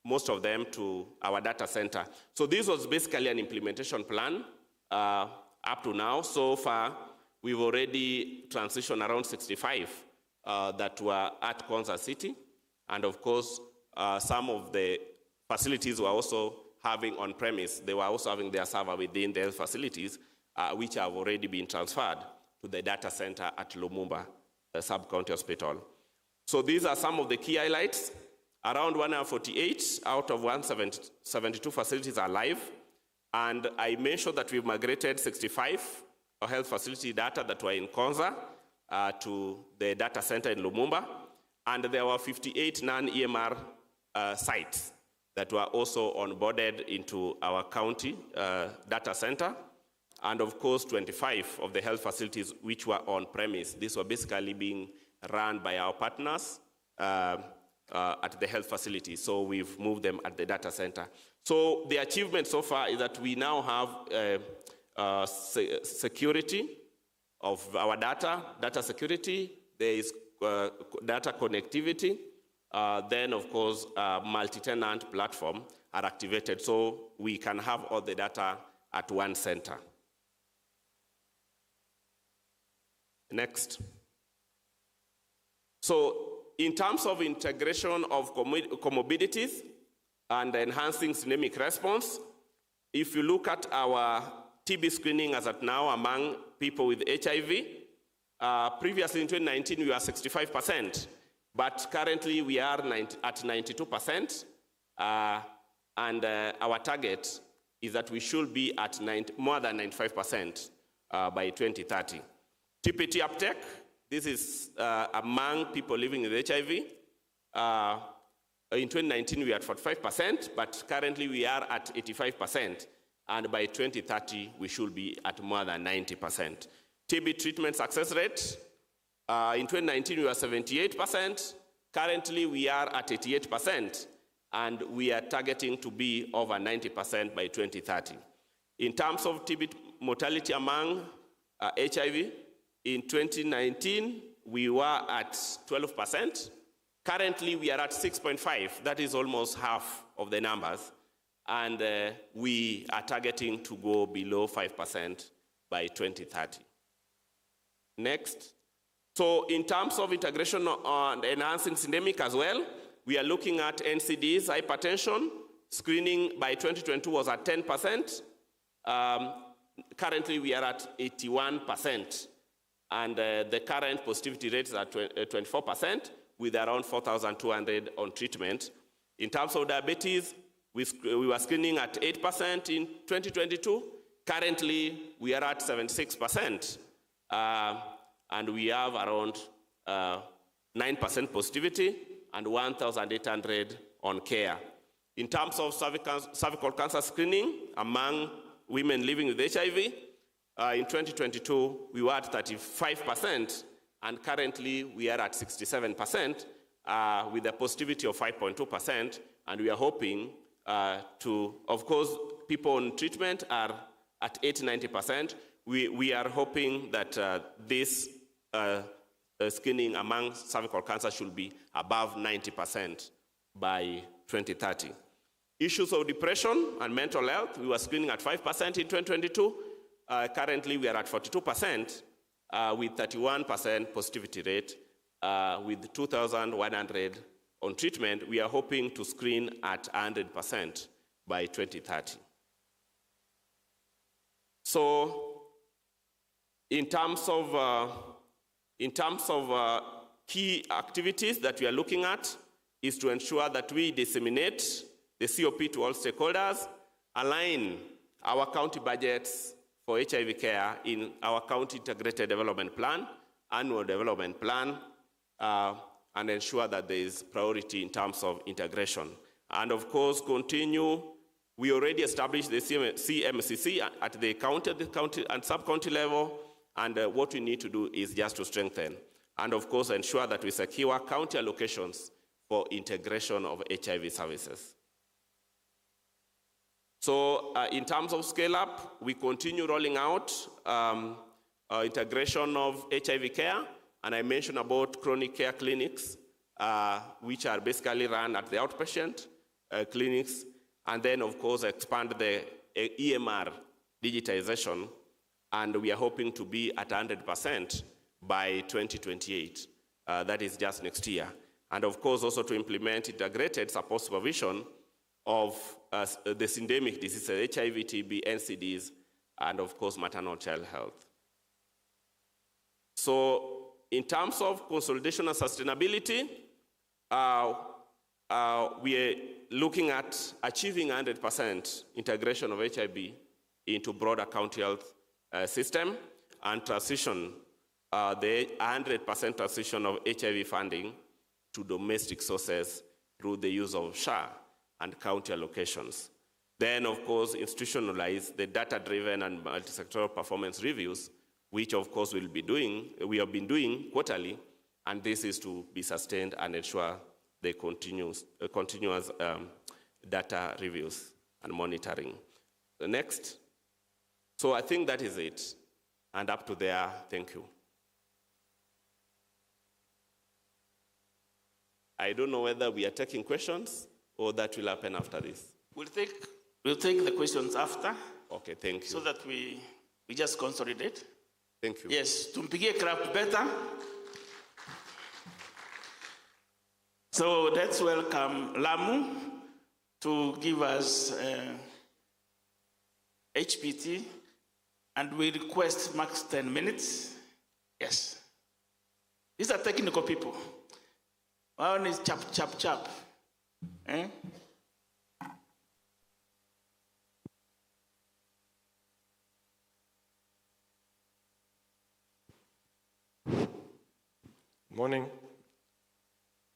most of them, to our data center. So this was basically an implementation plan up to now. So far, we've already transitioned around 65 that were at Konza City, and of course, some of the facilities were also having on-premise. They were also having their server within their facilities, which have already been transferred to the data center at Lumumba Sub-County Hospital. So these are some of the key highlights. Around 148 out of 172 facilities are live. And I mentioned that we've migrated 65 health facility data that were in Konza to the data center in Lumumba. And there were 58 non-EMR sites that were also onboarded into our county data center. And of course, 25 of the health facilities which were on premise. These were basically being run by our partners at the health facility. So we've moved them at the data center. So the achievement so far is that we now have security of our data security, there is data connectivity, then of course multi-tenant platform are activated so we can have all the data at one center. Next. So in terms of integration of comorbidities and enhancing syndemic response, if you look at our TB screening as at now among people with HIV, previously in 2019 we were 65%, but currently we are at 92%, and our target is that we should be at more than 95% by 2030. TPT uptake, this is among people living with HIV. In 2019 we were at 45%, but currently we are at 85%, and by 2030 we should be at more than 90%. TB treatment success rate, in 2019 we were 78%, currently we are at 88%, and we are targeting to be over 90% by 2030. In terms of TB mortality among HIV, in 2019 we were at 12%. Currently we are at 6.5. That is almost half of the numbers, and we are targeting to go below 5% by 2030. Next. So in terms of integration and enhancing syndemic as well, we are looking at NCDs, hypertension. Screening by 2022 was at 10%. Currently we are at 81%. And the current positivity rate is at 24%, with around 4,200 on treatment. In terms of diabetes, we were screening at 8% in 2022. Currently, we are at 76%. And we have around 9% positivity and 1,800 on care. In terms of cervical cancer screening among women living with HIV, in 2022, we were at 35%, and currently we are at 67% with a positivity of 5.2%, and we are hoping to, of course, people on treatment are at 80-90%. We are hoping that this screening among cervical cancer should be above 90% by 2030. Issues of depression and mental health, we were screening at 5% in 2022. Currently, we are at 42% with 31% positivity rate. With 2,100 on treatment, we are hoping to screen at 100% by 2030. So, in terms of key activities that we are looking at is to ensure that we disseminate the COP to all stakeholders, align our county budgets for HIV care in our county integrated development plan, annual development plan, and ensure that there is priority in terms of integration. And of course, continue. We already established the CMCC at the county and sub-county level, and what we need to do is just to strengthen. And of course, ensure that we secure county allocations for integration of HIV services. So in terms of scale up, we continue rolling out integration of HIV care, and I mentioned about chronic care clinics, which are basically run at the outpatient clinics, and then of course expand the EMR digitization, and we are hoping to be at 100% by 2028. That is just next year. And of course also to implement integrated support supervision of the syndemic diseases, HIV, TB, NCDs, and of course maternal child health. So in terms of consolidation and sustainability, we are looking at achieving 100% integration of HIV into broader county health system and transition, the 100% transition of HIV funding to domestic sources through the use of SHA and county allocations. Then, of course, institutionalize the data-driven and multi-sectoral performance reviews, which, of course, we have been doing quarterly, and this is to be sustained and ensure the continuous data reviews and monitoring. The next. So I think that is it. And up to there, thank you. I don't know whether we are taking questions or that will happen after this. We'll take the questions after. Okay, thank you. So that we just consolidate. Thank you. Yes, tumpigie clap better. So let's welcome Lamu to give us HPT, and we request max 10 minutes. Yes. These are technical people. One is chap, chap, chap. Eh? Morning.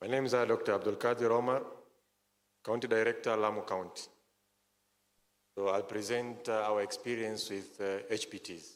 My name is Dr. Abdul Qadir Omar, County Director, Lamu County. So I'll present our experience with HPTs.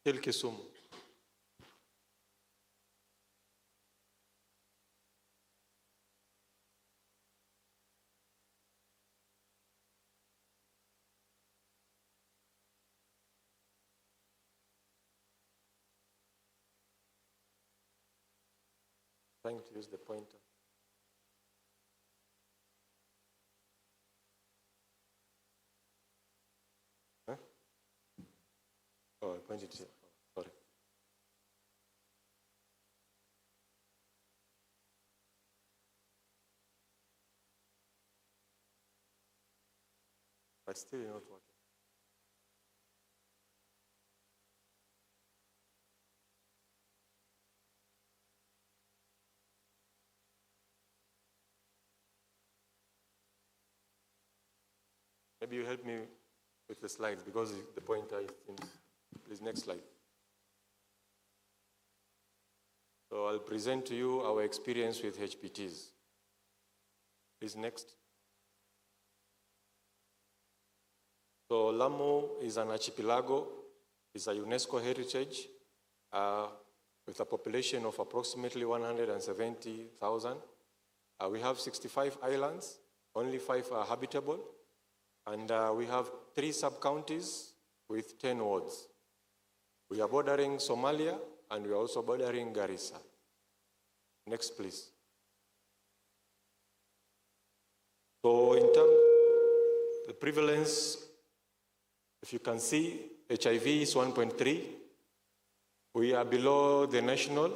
Till Kisumu. Trying to use the pointer. Huh? Oh, I pointed here. Oh, sorry. But still not working. Maybe you help me with the slides because the pointer is in. Please, next slide. So I'll present to you our experience with HPTs. Please, next. So Lamu is an archipelago, is a UNESCO heritage with a population of approximately 170,000. We have 65 islands, only 5 are habitable. And we have 3 sub-counties with 10 wards. We are bordering Somalia, and we are also bordering Garissa. Next, please. So in terms of the prevalence, if you can see, HIV is 1.3. We are below the national.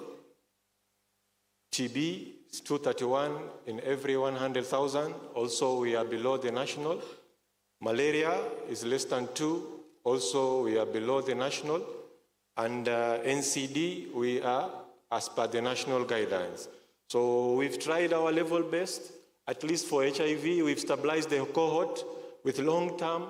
TB is 231 in every 100,000. Also, we are below the national. Malaria is less than 2. Also, we are below the national. And NCD, we are as per the national guidelines. So we've tried our level best. At least for HIV, we've stabilized the cohort with long-term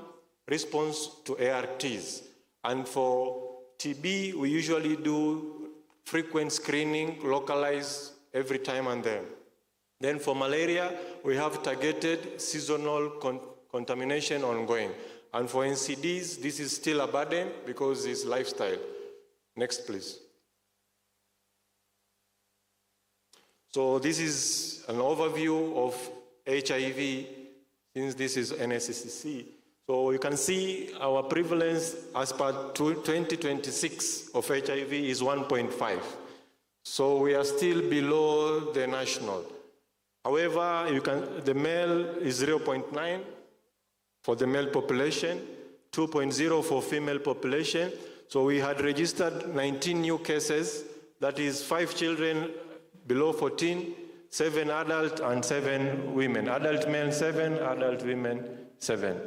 response to ARTs. And for TB, we usually do frequent screening, localized every time and then. Then for malaria, we have targeted seasonal contamination ongoing. And for NCDs, this is still a burden because it's lifestyle. Next, please. So this is an overview of HIV, since this is NSCC. So you can see our prevalence as per 2026 of HIV is 1.5. So we are still below the national. However, the male is 0.9 for the male population, 2.0 for female population. So we had registered 19 new cases, that is 5 children below 14, 7 adult and 7 women. Adult men 7, adult women 7.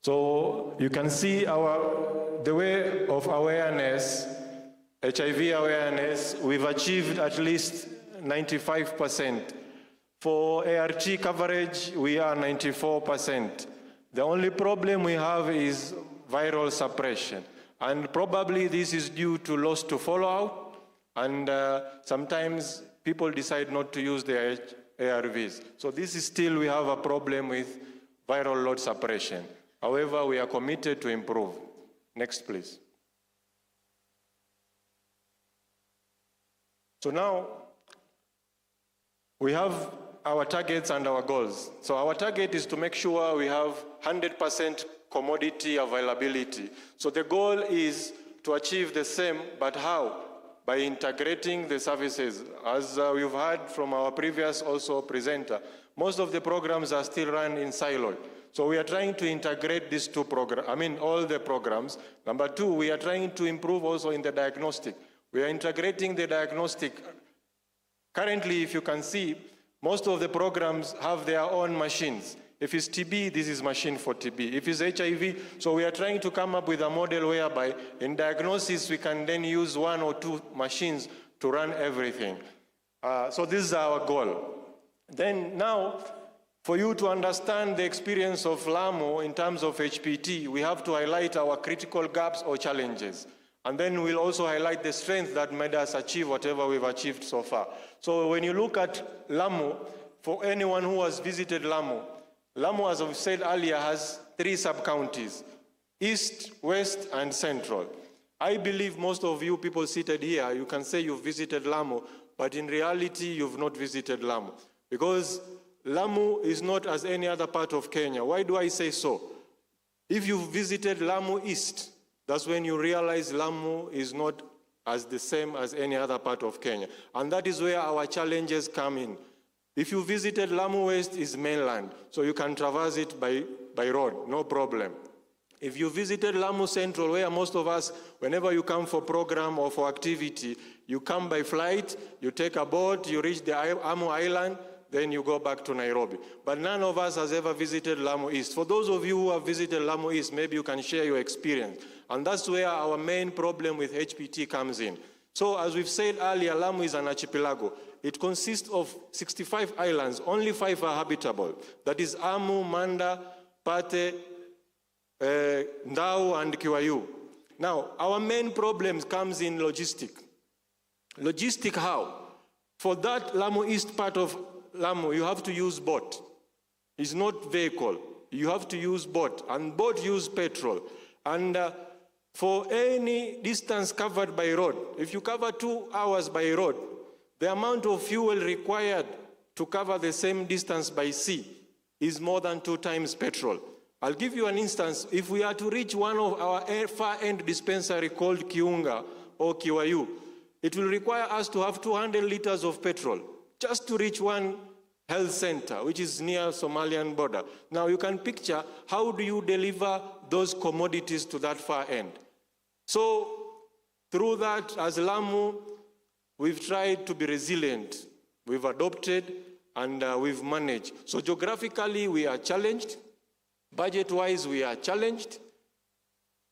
So you can see the way of awareness, HIV awareness, we've achieved at least 95%. For ART coverage, we are 94%. The only problem we have is viral suppression. And probably this is due to loss to follow-up, and sometimes people decide not to use their ARVs. So this is still, we have a problem with viral load suppression. However, we are committed to improve. Next, please. So now, we have our targets and our goals. So our target is to make sure we have 100% commodity availability. So the goal is to achieve the same, but how? By integrating the services. As we've heard from our previous also presenter, most of the programs are still run in silos. So we are trying to integrate these two programs, all the programs. Number two, we are trying to improve also in the diagnostic. We are integrating the diagnostic. Currently, if you can see, most of the programs have their own machines. If it's TB, this is machine for TB. If it's HIV, so we are trying to come up with a model whereby in diagnosis, we can then use 1 or 2 machines to run everything. So this is our goal. Then now, for you to understand the experience of LAMO in terms of HPT, we have to highlight our critical gaps or challenges. And then we'll also highlight the strength that made us achieve whatever we've achieved so far. So when you look at LAMO, for anyone who has visited LAMO, as I've said earlier, has 3 sub-counties: East, West, and Central. I believe most of you people seated here, you can say you've visited LAMO, but in reality, you've not visited LAMO. Because LAMO is not as any other part of Kenya. Why do I say so? If you've visited LAMO East, that's when you realize LAMO is not as the same as any other part of Kenya. And that is where our challenges come in. If you visited LAMO West, is mainland, so you can traverse it by road, no problem. If you visited LAMO Central, where most of us, whenever you come for program or for activity, you come by flight, you take a boat, you reach the Amo Island, then you go back to Nairobi. But none of us has ever visited LAMO East. For those of you who have visited LAMO East, maybe you can share your experience. And that's where our main problem with HPT comes in. So as we've said earlier, LAMO is an archipelago. It consists of 65 islands, only 5 are habitable. That is Amu, Manda, Pate, Ndau, and Kiwayu. Now, our main problems comes in logistic. Logistic how? For that LAMO East part of LAMO, you have to use boat. It's not vehicle. You have to use boat, and boat use petrol. And for any distance covered by road, if you cover 2 hours by road, the amount of fuel required to cover the same distance by sea is more than 2 times petrol. I'll give you an instance. If we are to reach one of our far-end dispensary called Kiunga or Kiwayu, it will require us to have 200 liters of petrol just to reach one health center, which is near Somalian border. Now you can picture, how do you deliver those commodities to that far end? So through that, as LAMO, we've tried to be resilient. We've adopted and we've managed. So geographically, we are challenged. Budget-wise, we are challenged.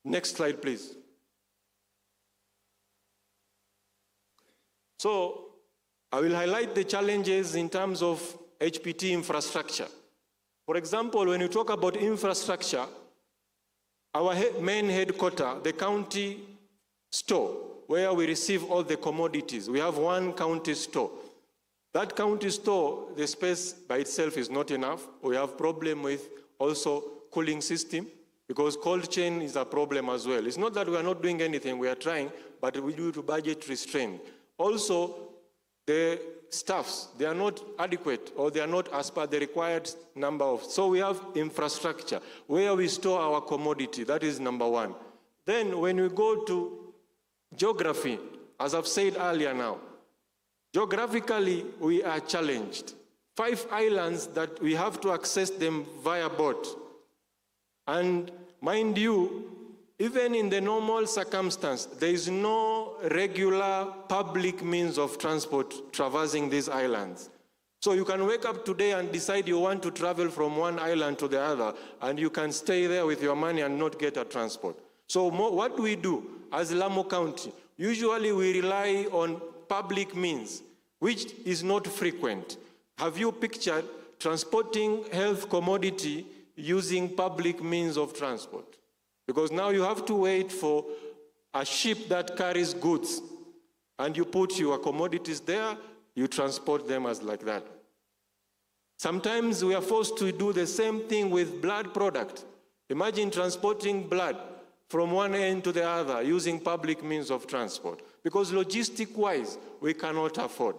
Next slide, please. So I will highlight the challenges in terms of HPT infrastructure. For example, when you talk about infrastructure, our main headquarters, the county store, where we receive all the commodities, we have one county store. That county store, the space by itself is not enough. We have problem with also cooling system, because cold chain is a problem as well. It's not that we are not doing anything, we are trying, but we do to budget restraint. Also, the staffs, they are not adequate, or they are not as per the required number of. So we have infrastructure where we store our commodity. That is number one. Then when we go to geography, as I've said earlier now, geographically we are challenged. 5 islands that we have to access them via boat. And mind you, even in the normal circumstance, there is no regular public means of transport traversing these islands. So you can wake up today and decide you want to travel from one island to the other, and you can stay there with your money and not get a transport. So what do we do as LAMO County? Usually we rely on public means, which is not frequent. Have you pictured transporting health commodity using public means of transport. Because now you have to wait for a ship that carries goods, and you put your commodities there, you transport them as like that. Sometimes we are forced to do the same thing with blood product. Imagine transporting blood from one end to the other using public means of transport. Because logistic-wise, we cannot afford.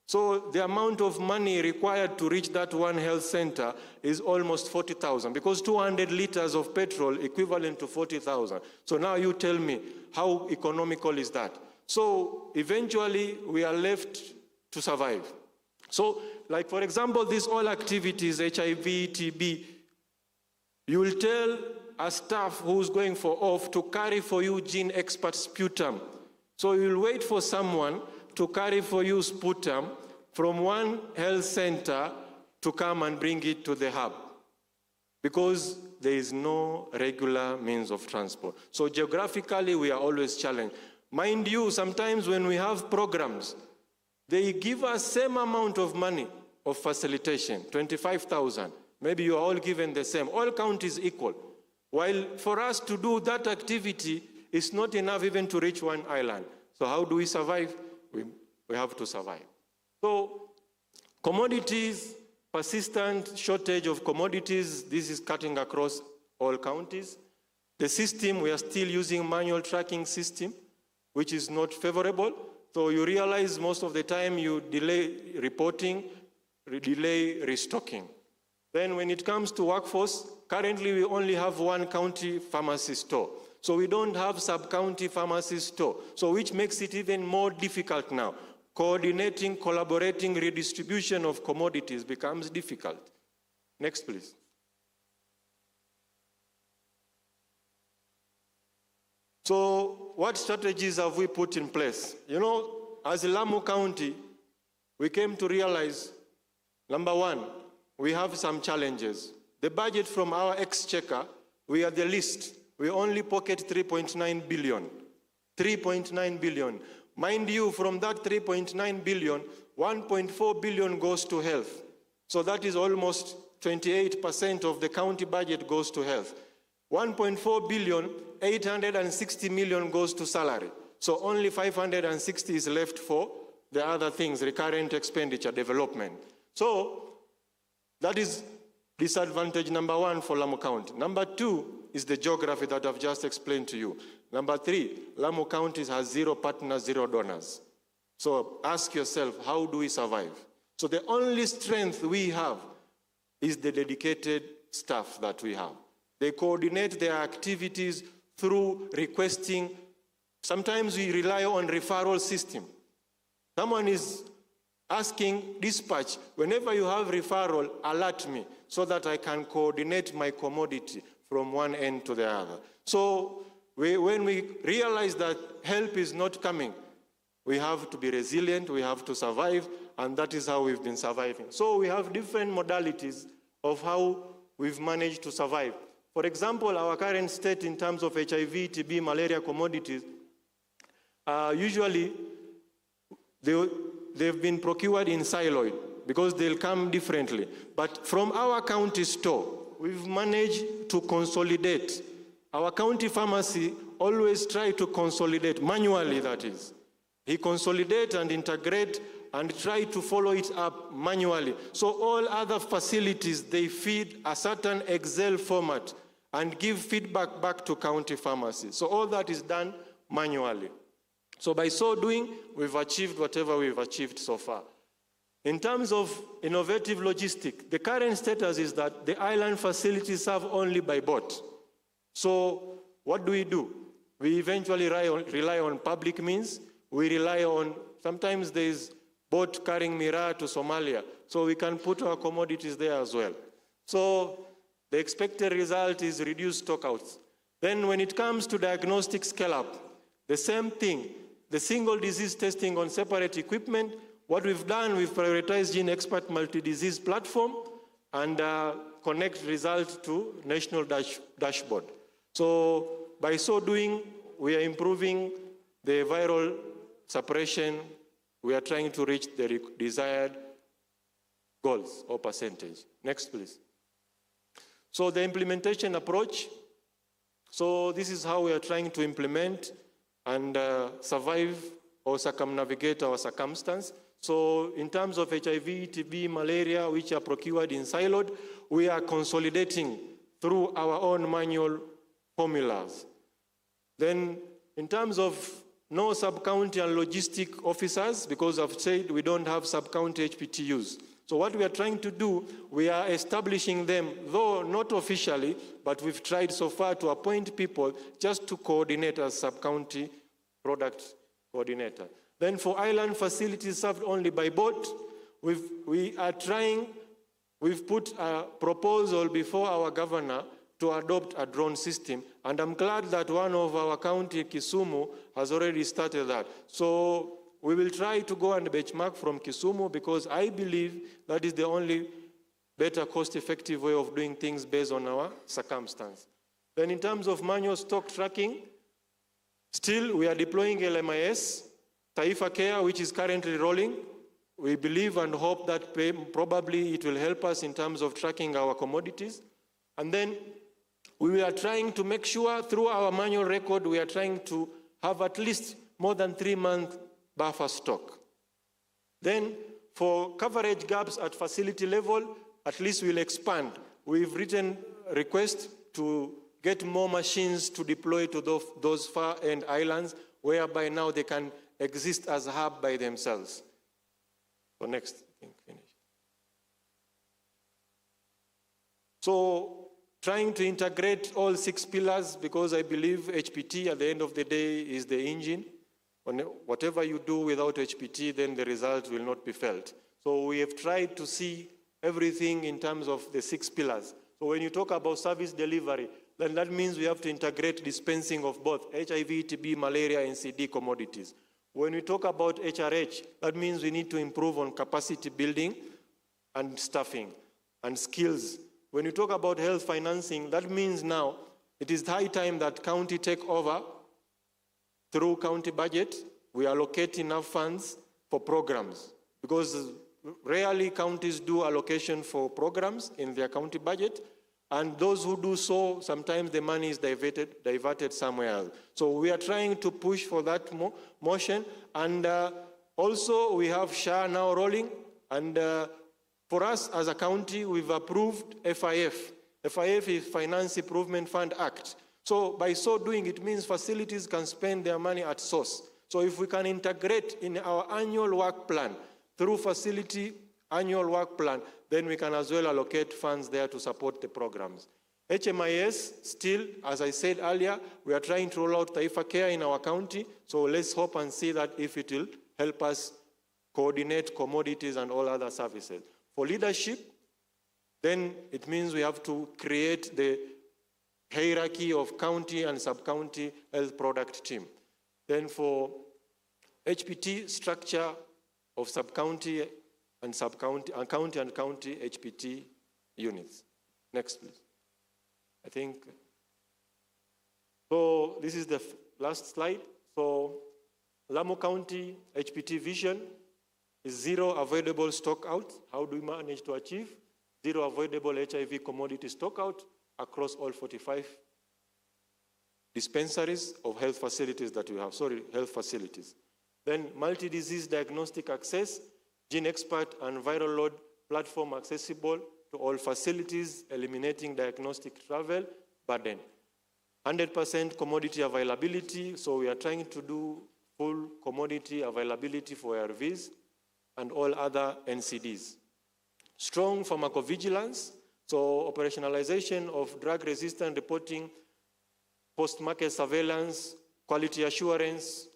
So the amount of money required to reach that one health center is almost 40,000, because 200 liters of petrol equivalent to 40,000. So now you tell me, how economical is that? So eventually, we are left to survive. So, like for example, these all activities, HIV, TB, you will tell a staff who's going for off to carry for you gene expert sputum. So you'll wait for someone to carry for you sputum from one health center to come and bring it to the hub, because there is no regular means of transport. So geographically, we are always challenged. Mind you, sometimes when we have programs, they give us same amount of money of facilitation, 25,000. Maybe you are all given the same. All counties equal. While for us to do that activity, it's not enough even to reach one island. So how do we survive? We have to survive. So commodities, persistent shortage of commodities, this is cutting across all counties. The system, we are still using manual tracking system, which is not favorable. So you realize most of the time you delay reporting, delay restocking. Then when it comes to workforce, currently we only have one county pharmacy store. So we don't have sub-county pharmacy store, so which makes it even more difficult now. Coordinating, collaborating, redistribution of commodities becomes difficult. Next, please. So what strategies have we put in place? You know, as Lamu County, we came to realize, number one, we have some challenges. The budget from our exchequer, we are the least. We only pocket 3.9 billion. 3.9 billion. Mind you, from that 3.9 billion, 1.4 billion goes to health. So that is almost 28% of the county budget goes to health. 1.4 billion, 860 million goes to salary. So only 560 is left for the other things, recurrent expenditure, development. So that is disadvantage number one for Lamu County. Number two is the geography that I've just explained to you. Number three, Lamu County has 0 partners, 0 donors. So ask yourself, how do we survive? So the only strength we have is the dedicated staff that we have. They coordinate their activities through requesting. Sometimes we rely on referral system. Someone is asking dispatch, whenever you have referral, alert me so that I can coordinate my commodity from one end to the other. So when we realize that help is not coming, we have to be resilient, we have to survive, and that is how we've been surviving. So we have different modalities of how we've managed to survive. For example, our current state in terms of HIV, TB, malaria commodities, usually they've been procured in siloed because they'll come differently. But from our county store, we've managed to consolidate. Our county pharmacy always try to consolidate, manually that is. He consolidate and integrate and try to follow it up manually. So all other facilities, they feed a certain Excel format and give feedback back to county pharmacy. So all that is done manually. So by so doing, we've achieved whatever we've achieved so far. In terms of innovative logistics, the current status is that the island facilities serve only by boat. So what do? We eventually rely on public means. We rely on, sometimes there is boat carrying miraa to Somalia, so we can put our commodities there as well. So the expected result is reduced stockouts. Then when it comes to diagnostic scale-up, the same thing. The single disease testing on separate equipment, what we've done, we've prioritized Gene Expert multi-disease platform and connect results to national dashboard. So by so doing, we are improving the viral suppression. We are trying to reach the desired goals or percentage. Next, please. So the implementation approach, so this is how we are trying to implement and survive or circumnavigate our circumstance. So in terms of HIV, TB, malaria, which are procured in siloed, we are consolidating through our own manual formulas. Then in terms of no sub-county and logistic officers, because I've said we don't have sub-county HPTUs. So what we are trying to do, we are establishing them, though not officially, but we've tried so far to appoint people just to coordinate as sub-county product coordinator. Then for island facilities served only by boat, we've put a proposal before our governor to adopt a drone system. And I'm glad that one of our county, Kisumu, has already started that. So we will try to go and benchmark from Kisumu because I believe that is the only better cost-effective way of doing things based on our circumstance. Then in terms of manual stock tracking, still we are deploying LMIS, Taifa Care, which is currently rolling. We believe and hope that probably it will help us in terms of tracking our commodities. And then we are trying to make sure through our manual record, we are trying to have at least more than 3-month buffer stock. Then for coverage gaps at facility level, at least we'll expand. We've written a request to get more machines to deploy to those far-end islands, whereby now they can exist as a hub by themselves. So next, I think, finish. So trying to integrate all 6 pillars, because I believe HPT at the end of the day is the engine. Whatever you do without HPT, then the result will not be felt. So we have tried to see everything in terms of the 6 pillars. So when you talk about service delivery, then that means we have to integrate dispensing of both HIV, TB, malaria, and CD commodities. When we talk about HRH, that means we need to improve on capacity building and staffing and skills. When you talk about health financing, that means now it is high time that county take over through county budget. We allocate enough funds for programs because rarely counties do allocation for programs in their county budget. And those who do so, sometimes the money is diverted somewhere else. So we are trying to push for that motion. And also we have SHA now rolling. And for us as a county, we've approved FIF. FIF is Finance Improvement Fund Act. So by so doing, it means facilities can spend their money at source. So if we can integrate in our annual work plan through facility annual work plan, then we can as well allocate funds there to support the programs. HMIS, still, as I said earlier, we are trying to roll out Taifa Care in our county, so let's hope and see that if it will help us coordinate commodities and all other services. For leadership, then it means we have to create the hierarchy of county and sub-county health product team. Then for HPT structure of sub-county and sub-county, and county HPT units. Next, please. I think, so this is the last slide. So Lamu County HPT vision is 0 avoidable stock out. How do we manage to achieve 0 avoidable HIV commodity stock out across all 45 dispensaries of health facilities that we have, health facilities. Then multi-disease diagnostic access, Gene Expert and Viral Load platform accessible to all facilities, eliminating diagnostic travel burden. 100% commodity availability, so we are trying to do full commodity availability for ARVs and all other NCDs. Strong pharmacovigilance, so operationalization of drug-resistant reporting, post-market surveillance, quality assurance,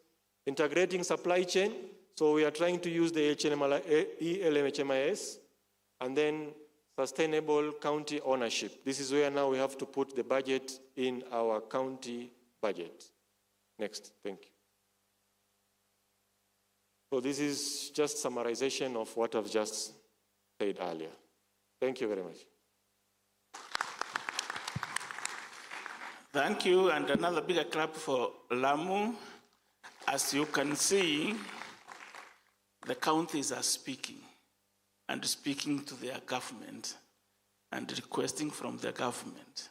integrating supply chain. So we are trying to use the ELMHMIS, and then sustainable county ownership. This is where now we have to put the budget in our county budget. Next, thank you. So this is just summarization of what I've just said earlier. Thank you very much. Thank you, and another bigger clap for Lamu. As you can see, the counties are speaking and speaking to their government. and requesting from the government.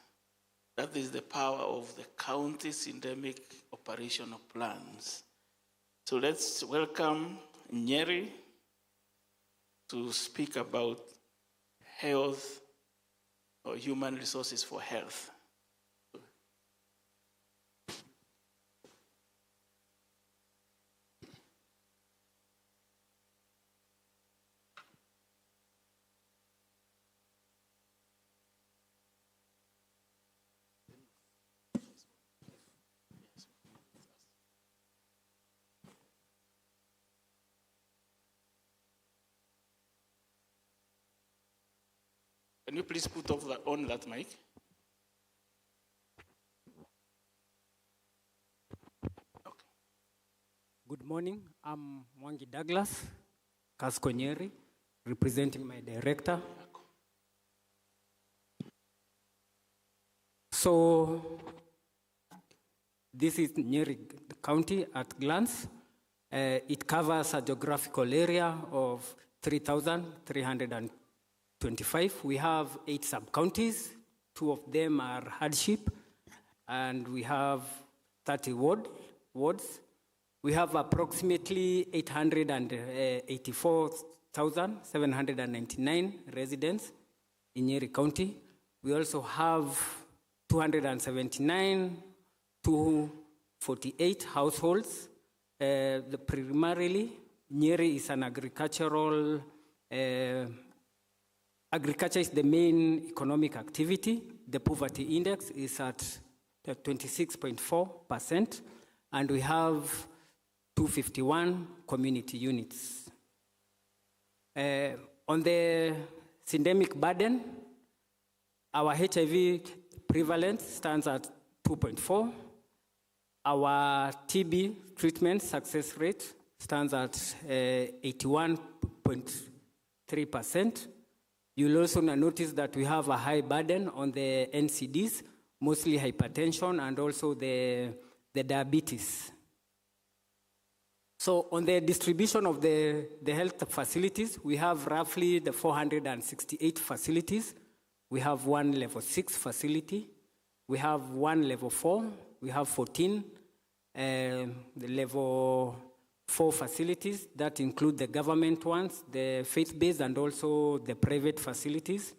That is the power of the county syndemic operational plans. So let's welcome Nyeri to speak about health or human resources for health. Can you please put on that mic? Okay. Good morning. I'm Mwangi Douglas Kaskonyeri, representing my director. So this is Nyeri County at glance. It covers a geographical area of 3,325. We have 8 sub-counties. 2 of them are hardship, and we have 30 wards. We have approximately 884,799 residents in Nyeri County. We also have 248 households. Primarily, Nyeri is an agricultural. Agriculture is the main economic activity. The poverty index is at 26.4%, and we have 251 community units. On the syndemic burden, our HIV prevalence stands at 2.4. Our TB treatment success rate stands at 81.3%. You'll also notice that we have a high burden on the NCDs, mostly hypertension and also the diabetes. So on the distribution of the health facilities, we have roughly the 468 facilities. We have 1 level 6 facility. We have 1 level 4. We have 14 the level 4 facilities that include the government ones, the faith-based, and also the private facilities.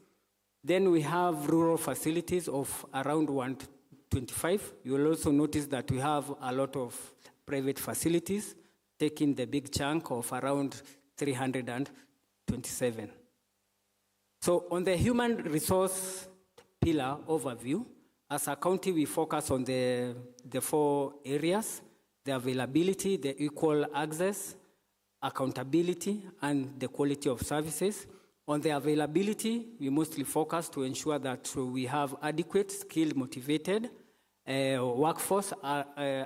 Then we have rural facilities of around 125. You will also notice that we have a lot of private facilities, taking the big chunk of around 327. So on the human resource pillar overview, as a county, we focus on the 4 areas: the availability, the equal access, accountability, and the quality of services. On the availability, we mostly focus to ensure that we have adequate, skilled, motivated workforce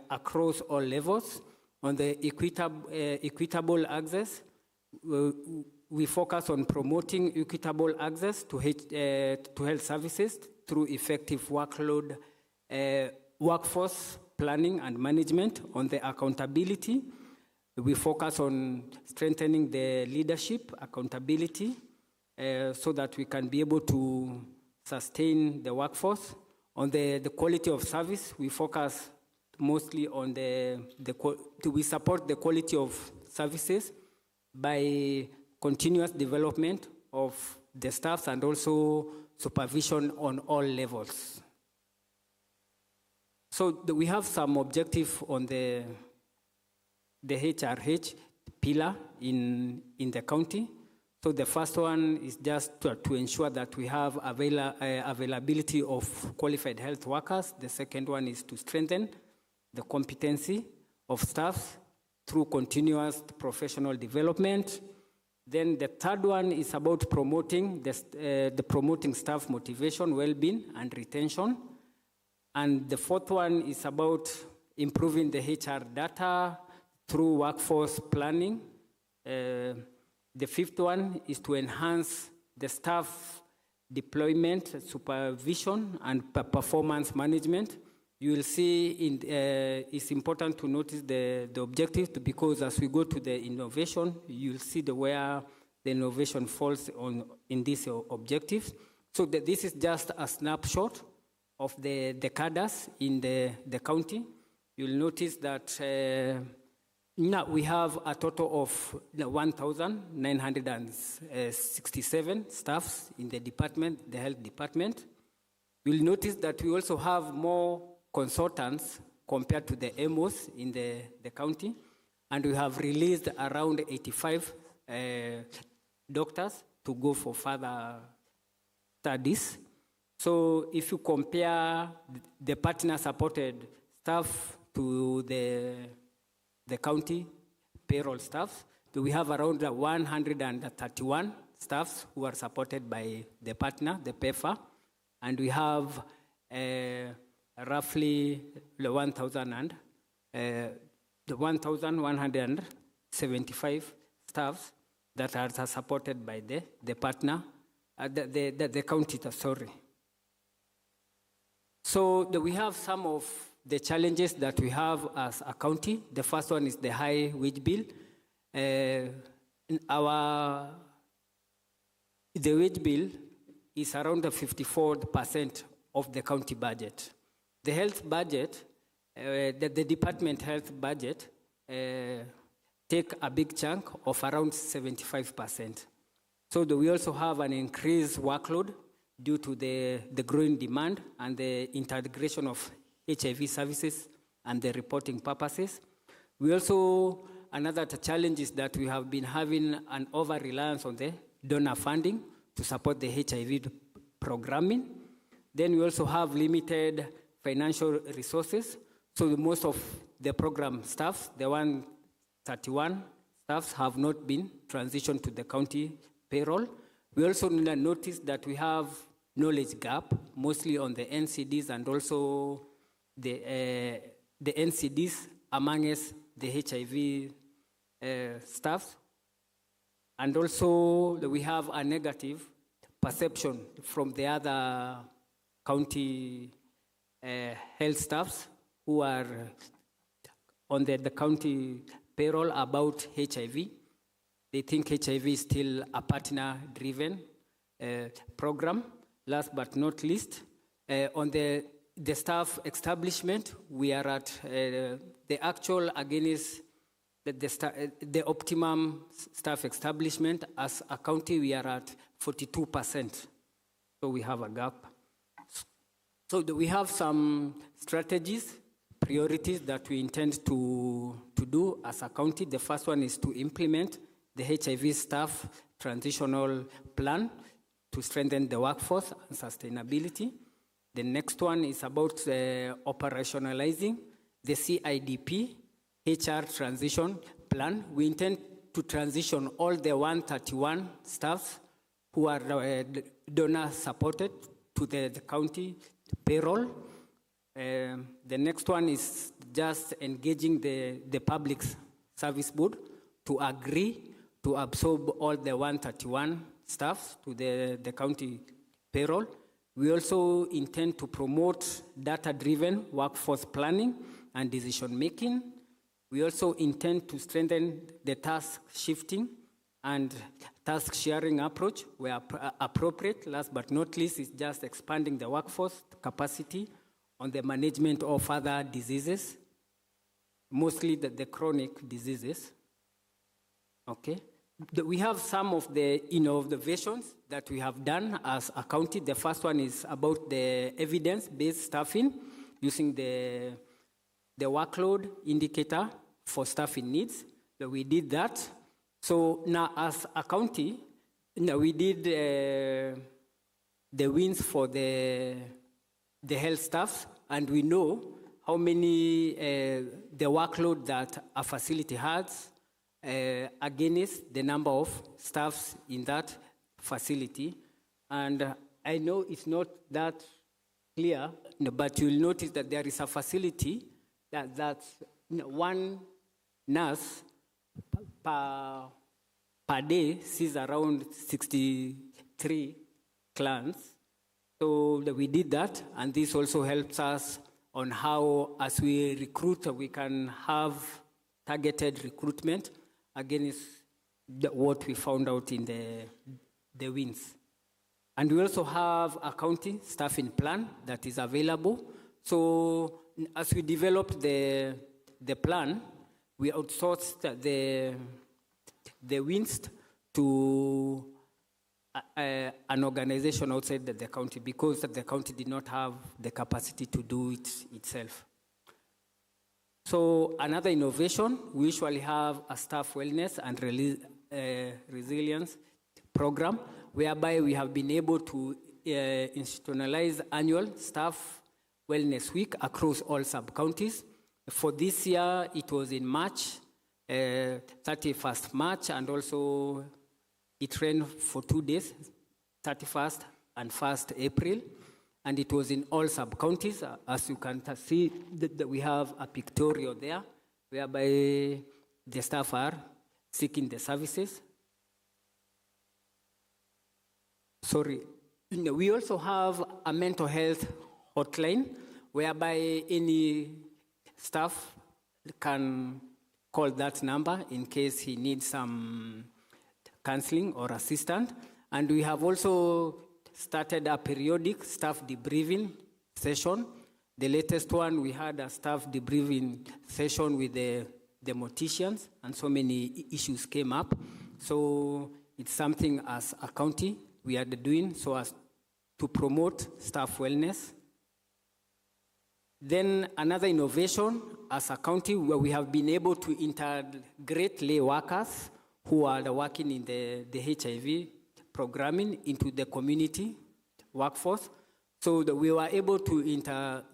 across all levels. On the equitable access, we focus on promoting equitable access to health services through effective workforce planning and management. On the accountability, we focus on strengthening the leadership accountability so that we can be able to sustain the workforce. On the quality of service, we focus mostly on we support the quality of services by continuous development of the staffs and also supervision on all levels. So we have some objective on the HRH pillar in the county. So the first one is just to ensure that we have availability of qualified health workers. The second one is to strengthen the competency of staff through continuous professional development. Then the third one is about promoting promoting staff motivation, well-being, and retention. And the fourth one is about improving the HR data through workforce planning. The fifth one is to enhance the staff deployment, supervision, and performance management. You will see it's important to notice the objectives, because as we go to the innovation, you'll see where the innovation falls in these objectives. So this is just a snapshot of the cadres in the county. You'll notice that now we have a total of 1,967 staffs in the department, the health department. You'll notice that we also have more consultants compared to the MOs in the county, and we have released around 85 doctors to go for further studies. So if you compare the partner-supported staff to the county payroll staff, we have around 131 staffs who are supported by the partner, the PEFA, and we have roughly 1,175 staffs that are supported by the partner, the county, sorry. So we have some of the challenges that we have as a county. The first one is the high wage bill. The wage bill is around 54% of the county budget. The health budget, the department health budget, take a big chunk of around 75%. So we also have an increased workload due to the growing demand and the integration of HIV services and the reporting purposes. We also, another challenge is that we have been having an over-reliance on the donor funding to support the HIV programming. Then we also have limited financial resources. So most of the program staff, the 131 staffs, have not been transitioned to the county payroll. We also noticed that we have knowledge gap, mostly on the NCDs and also the NCDs amongst the HIV staff. And also we have a negative perception from the other county health staffs who are on the county payroll about HIV. They think HIV is still a partner-driven program. Last but not least, on the staff establishment, we are at the actual against the optimum staff establishment. As a county, we are at 42%. So we have a gap. So we have some strategies, priorities that we intend to do as a county. The first one is to implement the HIV staff transitional plan to strengthen the workforce and sustainability. The next one is about operationalizing the CIDP HR transition plan. We intend to transition all the 131 staffs who are donor supported to the county payroll. The next one is just engaging the public service board to agree to absorb all the 131 staff to the county payroll. We also intend to promote data-driven workforce planning and decision-making. We also intend to strengthen the task shifting and task sharing approach where appropriate. Last but not least is just expanding the workforce capacity on the management of other diseases, mostly the chronic diseases. Okay. We have some of the innovations that we have done as a county. The first one is about the evidence-based staffing using the workload indicator for staffing needs. So we did that. So now as a county, we did the wins for the health staff, and we know how many the workload that a facility has against the number of staffs in that facility. And I know it's not that clear, but you'll notice that there is a facility that's one nurse per day sees around 63 clients. So we did that, and this also helps us on how, as we recruit, we can have targeted recruitment against what we found out in the wins. And we also have a county staffing plan that is available. So as we developed the plan, we outsourced the WINST to an organization outside the county because the county did not have the capacity to do it itself. So another innovation, we usually have a staff wellness and resilience program whereby we have been able to institutionalize annual staff wellness week across all sub-counties. For this year, it was in March, 31st March, and also it ran for 2 days, 31st and 1st April, and it was in all sub-counties. As you can see, we have a pictorial there, whereby the staff are seeking the services. Sorry. We also have a mental health hotline, whereby any staff can call that number in case he needs some counseling or assistance. And we have also started a periodic staff debriefing session. The latest one, we had a staff debriefing session with the morticians, and so many issues came up. So it's something as a county we are doing so as to promote staff wellness. Then another innovation as a county where we have been able to integrate lay workers who are working in the HIV programming into the community workforce, so that we were able to integrate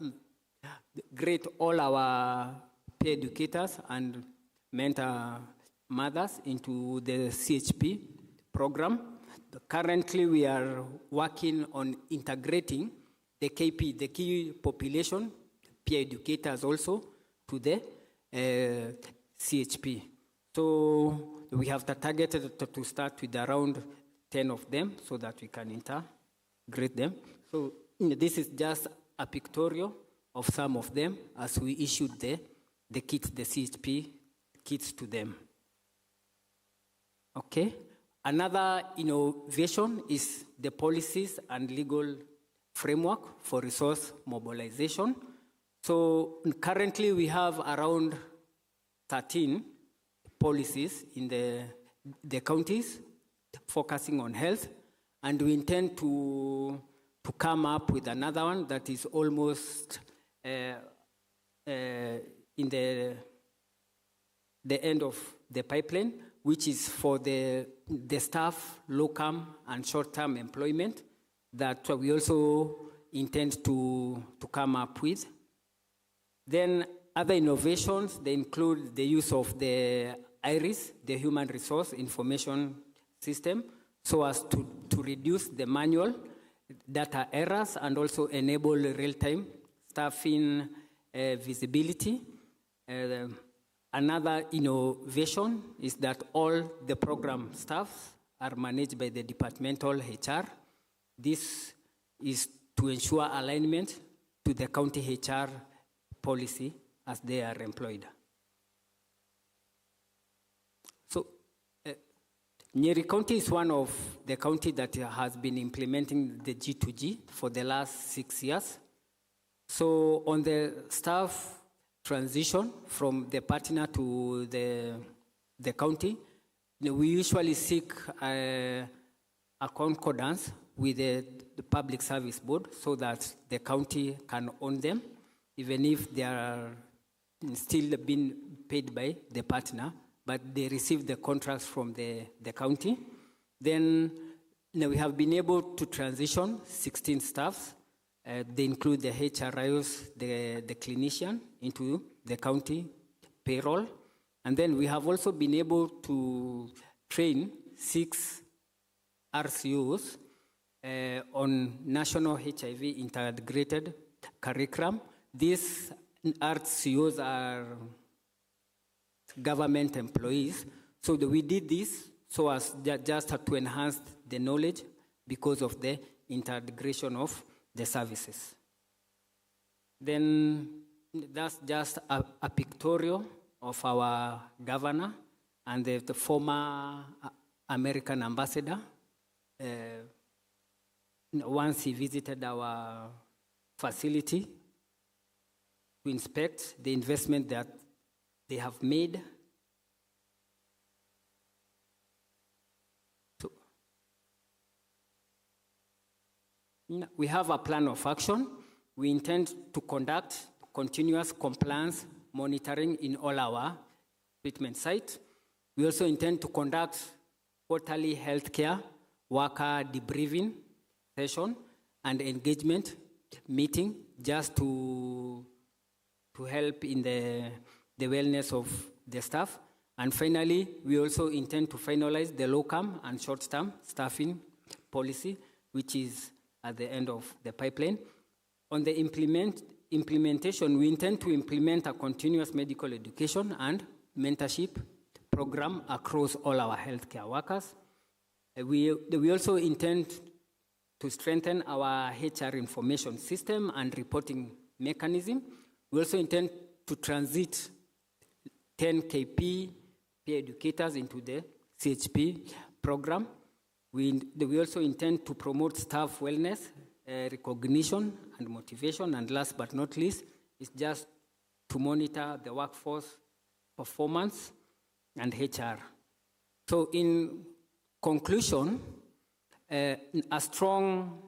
all our peer educators and mentor mothers into the CHP program. Currently, we are working on integrating the KP, the key population peer educators also to the CHP. So we have targeted to start with around 10 of them so that we can integrate them. So this is just a pictorial of some of them as we issued the kits, the CHP kits to them. Okay. Another innovation is the policies and legal framework for resource mobilization. So currently we have around 13 policies in the counties focusing on health, and we intend to come up with another one that is almost in the end of the pipeline, which is for the staff, locum, and short-term employment that we also intend to come up with. Then other innovations, they include the use of the IRIS, the Human Resource Information System, so as to reduce the manual data errors and also enable real-time staffing visibility. Another innovation is that all the program staffs are managed by the departmental HR. This is to ensure alignment to the county HR policy as they are employed. So, Nyeri County is one of the counties that has been implementing the G2G for the last 6 years. So, on the staff transition from the partner to the county, we usually seek a concordance with the Public Service Board so that the county can own them, even if they are still being paid by the partner, but they receive the contracts from the county. Then we have been able to transition 16 staffs. They include the HRIOs, the clinician, into the county payroll. And then we have also been able to train 6 RCOs on national HIV integrated curriculum. These RCOs are government employees. So we did this so as just to enhance the knowledge because of the integration of the services. Then that's just a pictorial of our governor and the former American ambassador once he visited our facility to inspect the investment that they have made. So, we have a plan of action. We intend to conduct continuous compliance monitoring in all our treatment sites. We also intend to conduct quarterly healthcare worker debriefing session and engagement meeting just to help in the wellness of the staff. And finally, we also intend to finalize the low-term and short-term staffing policy, which is at the end of the pipeline. On the implementation, we intend to implement a continuous medical education and mentorship program across all our healthcare workers. We also intend to strengthen our HR information system and reporting mechanism. We also intend to transit 10 KP peer educators into the CHP program. We also intend to promote staff wellness, recognition and motivation. And last but not least, is just to monitor the workforce performance and HR. So in conclusion, a strong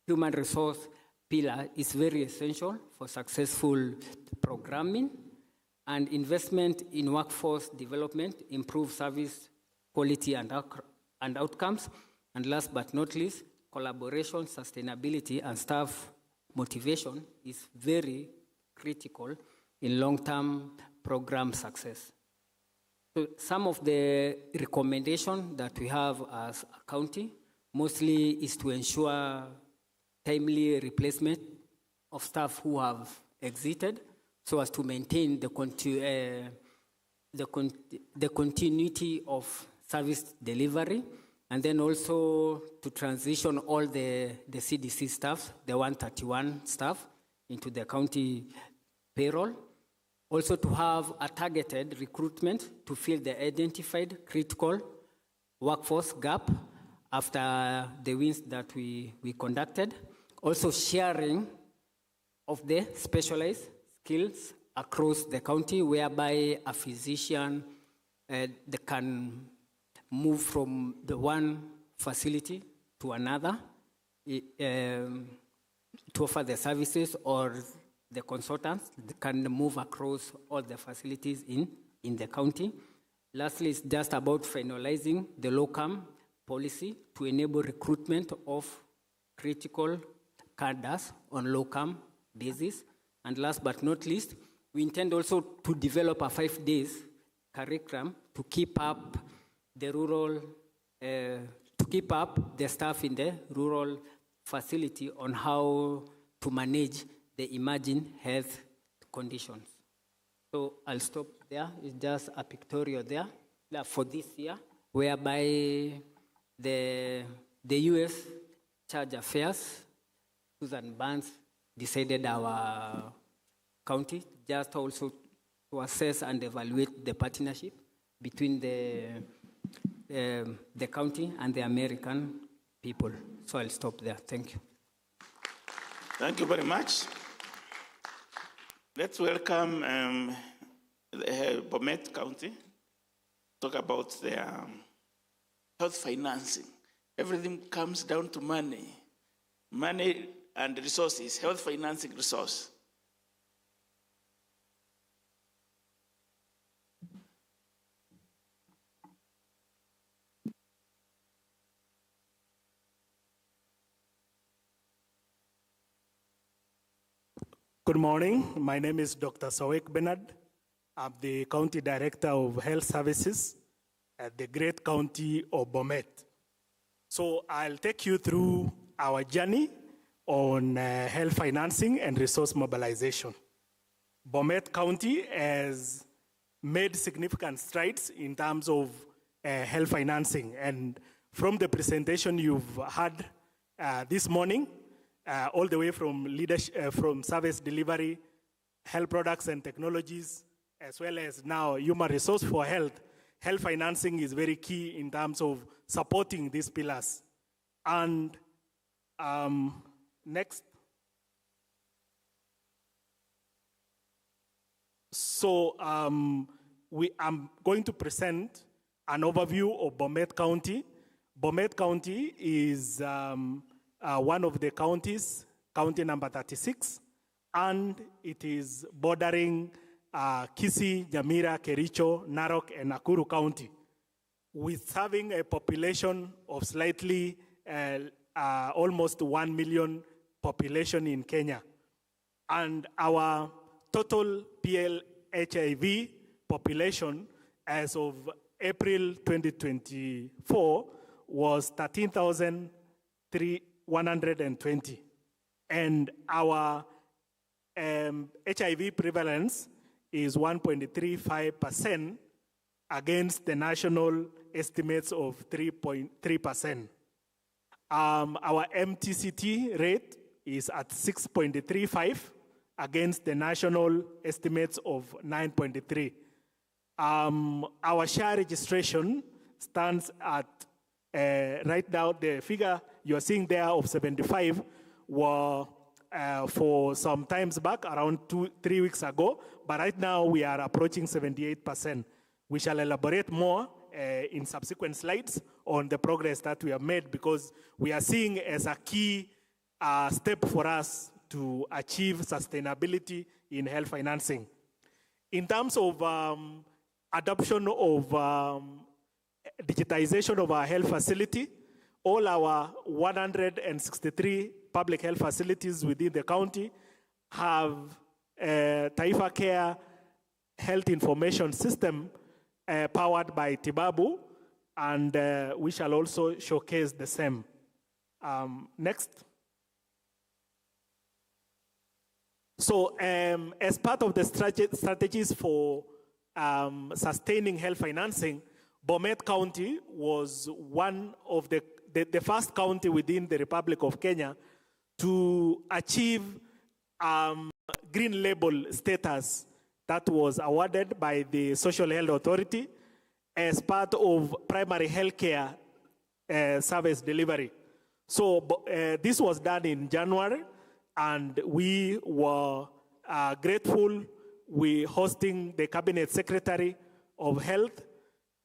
human resource pillar is very essential for successful programming, and investment in workforce development improves service quality and outcomes. And last but not least, collaboration, sustainability, and staff motivation is very critical in long-term program success. So some of the recommendations that we have as a county mostly is to ensure timely replacement of staff who have exited so as to maintain the continuity of service delivery, and then also to transition all the CDC staff, the 131 staff, into the county payroll. Also to have a targeted recruitment to fill the identified critical workforce gap after the wins that we conducted. Also sharing of the specialized skills across the county, whereby a physician they can move from the one facility to another to offer the services, or the consultants can move across all the facilities in the county. Lastly, it's just about finalizing the locum policy to enable recruitment of critical cadres on locum basis. And last but not least, we intend also to develop a 5-day curriculum to keep up the rural, to keep up the staff in the rural facility on how to manage the emerging health conditions. So I'll stop there. It's just a pictorial there for this year, whereby the U.S. Charge Affairs, Susan Burns, decided our county just also to assess and evaluate the partnership between the county and the American people. So I'll stop there. Thank you. Thank you very much. Let's welcome Bomet County, talk about their health financing. Everything comes down to money. Money and resources, health financing resource. Good morning. My name is Dr. Sawek Bernard. I'm the County Director of Health Services at the great county of Bomet. So I'll take you through our journey on health financing and resource mobilization. Bomet County has made significant strides in terms of health financing. And from the presentation you've had this morning, all the way from leadership, from service delivery, health products and technologies, as well as now human resource for health, health financing is very key in terms of supporting these pillars. And Next. So I'm going to present an overview of Bomet County. Bomet County is one of the counties, county number 36, and it is bordering Kisii, Nyamira, Kericho, Narok, and Nakuru County, with having a population of slightly almost 1 million population in Kenya. And our total PLHIV population as of April 2024 was 13,120. And our HIV prevalence is 1.35% against the national estimates of 3.3%. Our MTCT rate is at 6.35 against the national estimates of 9.3. Our share registration stands at, right now, the figure you're seeing there of 75 were for some times back, around 2-3 weeks ago, but right now we are approaching 78%. We shall elaborate more in subsequent slides on the progress that we have made, because we are seeing as a key step for us to achieve sustainability in health financing. In terms of adoption of digitization of our health facility, all our 163 public health facilities within the county have Taifa Care Health Information System powered by Tibabu, and we shall also showcase the same. Next. So as part of the strategies for sustaining health financing, Bomet County was one of the first county within the Republic of Kenya to achieve green label status that was awarded by the Social Health Authority as part of primary healthcare service delivery. So this was done in January, and we were grateful. We hosting the Cabinet Secretary of Health,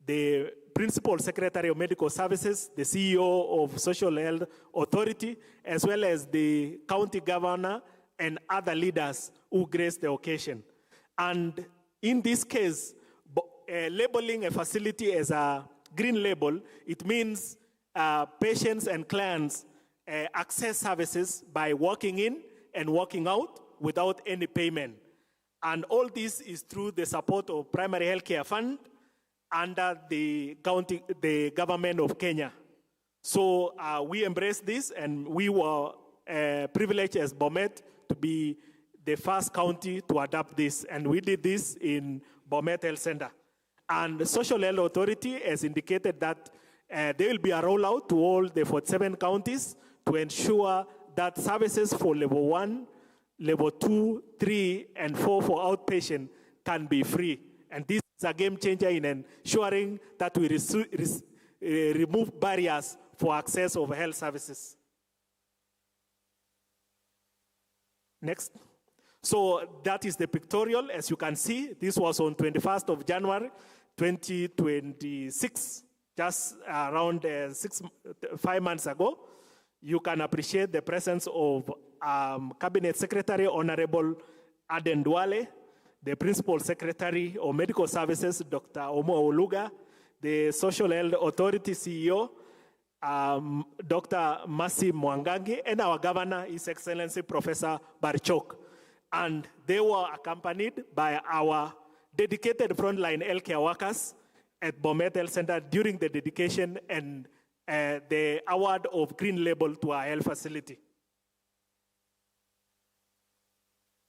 the Principal Secretary of Medical Services, the CEO of Social Health Authority, as well as the county governor and other leaders who graced the occasion. And in this case, labeling a facility as a green label, it means patients and clients access services by walking in and walking out without any payment. And all this is through the support of Primary Healthcare Fund under the government of Kenya. So we embraced this, and we were privileged as Bomet to be the first county to adopt this. And we did this in Bomet Health Center. And the Social Health Authority has indicated that there will be a rollout to all the 47 counties to ensure that services for level 1, level 2, 3, and 4 for outpatient can be free. And this is a game changer in ensuring that we remove barriers for access of health services. Next. So that is the pictorial. As you can see, this was on 21st of January, 2026, just around 5 months ago. You can appreciate the presence of Cabinet Secretary Honorable Aden Duale, the Principal Secretary of Medical Services, Dr. Omo Oluga, the Social Health Authority CEO, Dr. Masi Mwangangi, and our Governor, His Excellency Professor Barchok. And they were accompanied by our dedicated frontline healthcare workers at Bomet Health Center during the dedication and the award of green label to our health facility.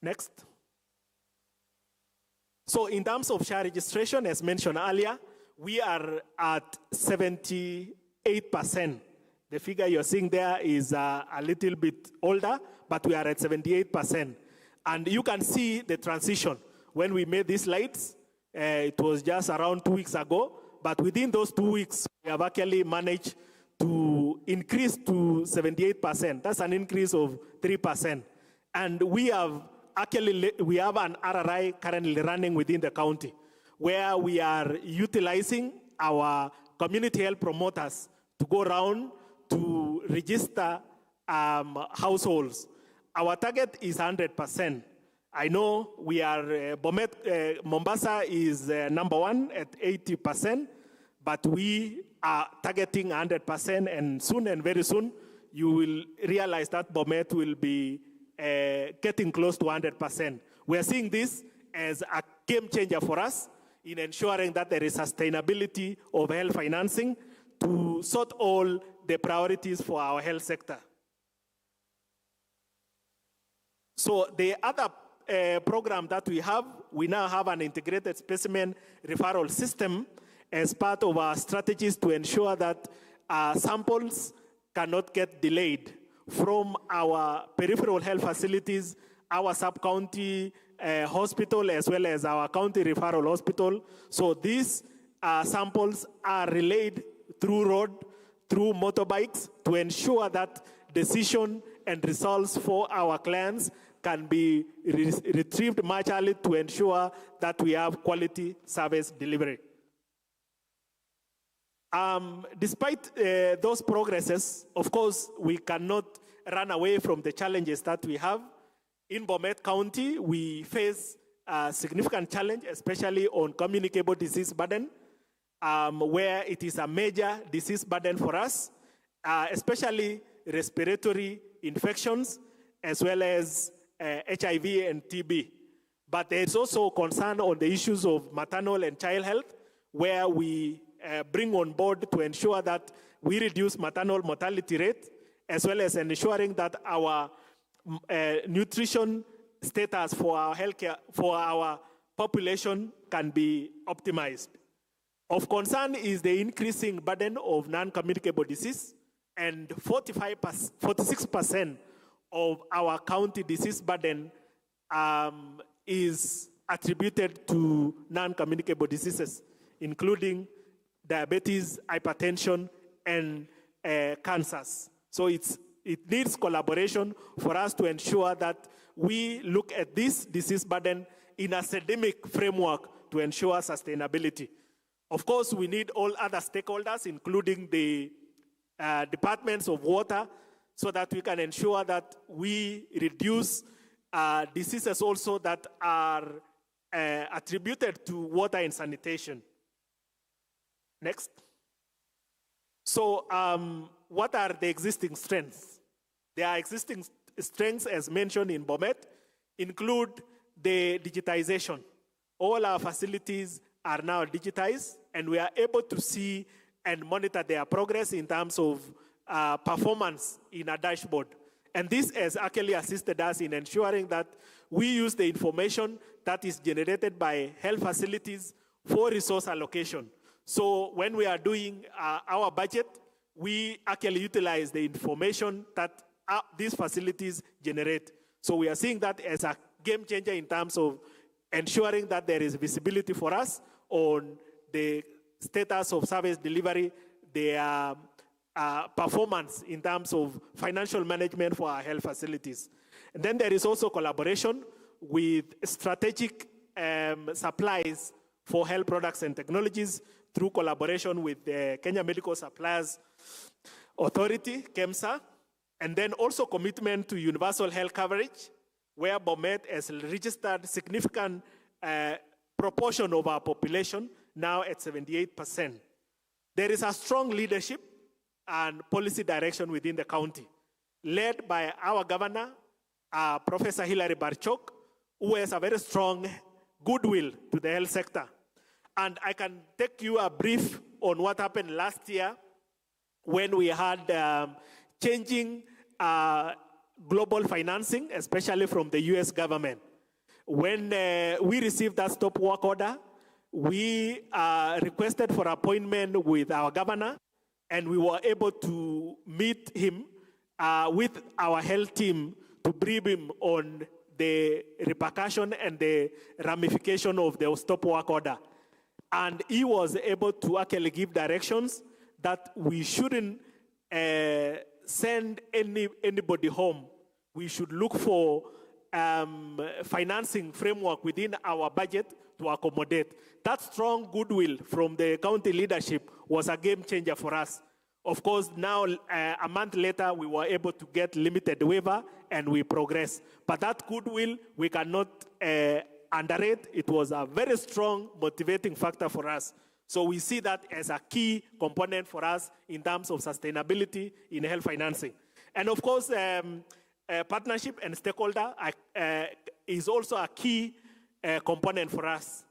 Next. So in terms of share registration, as mentioned earlier, we are at 78%. The figure you're seeing there is a little bit older, but we are at 78%. And you can see the transition. When we made these slides, it was just around 2 weeks ago, but within those 2 weeks, we have actually managed to increase to 78%. That's an increase of 3%. And we have an RRI currently running within the county where we are utilizing our community health promoters to go around to register households. Our target is 100%. I know we are, Mombasa is number one at 80%, but we are targeting 100%, and soon and very soon, you will realize that Bomet will be getting close to 100%. We are seeing this as a game changer for us in ensuring that there is sustainability of health financing to sort all the priorities for our health sector. So the other program that we now have an integrated specimen referral system as part of our strategies to ensure that samples cannot get delayed from our peripheral health facilities, our sub-county hospital, as well as our county referral hospital. So these samples are relayed through road, through motorbikes, to ensure that decision and results for our clients can be retrieved much earlier to ensure that we have quality service delivery. Despite those progresses, of course, we cannot run away from the challenges that we have. In Bomet County, we face a significant challenge, especially on communicable disease burden, where it is a major disease burden for us, especially respiratory infections, as well as HIV and TB. But there's also concern on the issues of maternal and child health, where we bring on board to ensure that we reduce maternal mortality rate, as well as ensuring that our nutrition status for our healthcare, for our population can be optimized. Of concern is the increasing burden of non-communicable disease, and 46% of our county disease burden is attributed to non-communicable diseases, including diabetes, hypertension, and cancers. So it needs collaboration for us to ensure that we look at this disease burden in a syndemic framework to ensure sustainability. Of course, we need all other stakeholders, including the departments of water, so that we can ensure that we reduce diseases also that are attributed to water and sanitation. Next. So what are the existing strengths? The existing strengths, as mentioned in Bomet, include the digitization. All our facilities are now digitized, and we are able to see and monitor their progress in terms of performance in a dashboard. And this has actually assisted us in ensuring that we use the information that is generated by health facilities for resource allocation. So when we are doing our budget, we actually utilize the information that these facilities generate. So we are seeing that as a game changer in terms of ensuring that there is visibility for us on the status of service delivery, their performance in terms of financial management for our health facilities. And then there is also collaboration with strategic supplies for health products and technologies through collaboration with the Kenya Medical Suppliers Authority, KEMSA, and then also commitment to universal health coverage, where Bomet has registered significant proportion of our population, now at 78%. There is a strong leadership and policy direction within the county, led by our governor, Professor Hilary Barchok, who has a very strong goodwill to the health sector. And I can take you a brief on what happened last year when we had changing global financing, especially from the US government. When we received that stop work order, we requested for appointment with our governor, and we were able to meet him with our health team to brief him on the repercussion and the ramification of the stop work order. And he was able to actually give directions that we shouldn't send anybody home. We should look for financing framework within our budget to accommodate. That strong goodwill from the county leadership was a game changer for us. Of course, now a month later, we were able to get limited waiver and we progress. But that goodwill, we cannot underrate. It was a very strong motivating factor for us. So we see that as a key component for us in terms of sustainability in health financing. And of course, partnership and stakeholder is also a key component for us.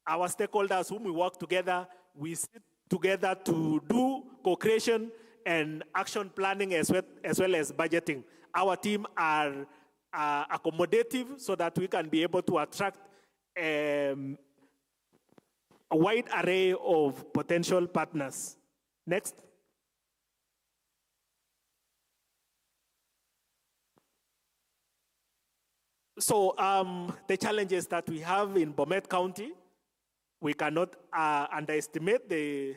Our stakeholders whom we work together, we sit together to do co-creation and action planning as well as budgeting. Our team are accommodative so that we can be able to attract a wide array of potential partners. Next. So the challenges that we have in Bomet County, we cannot underestimate the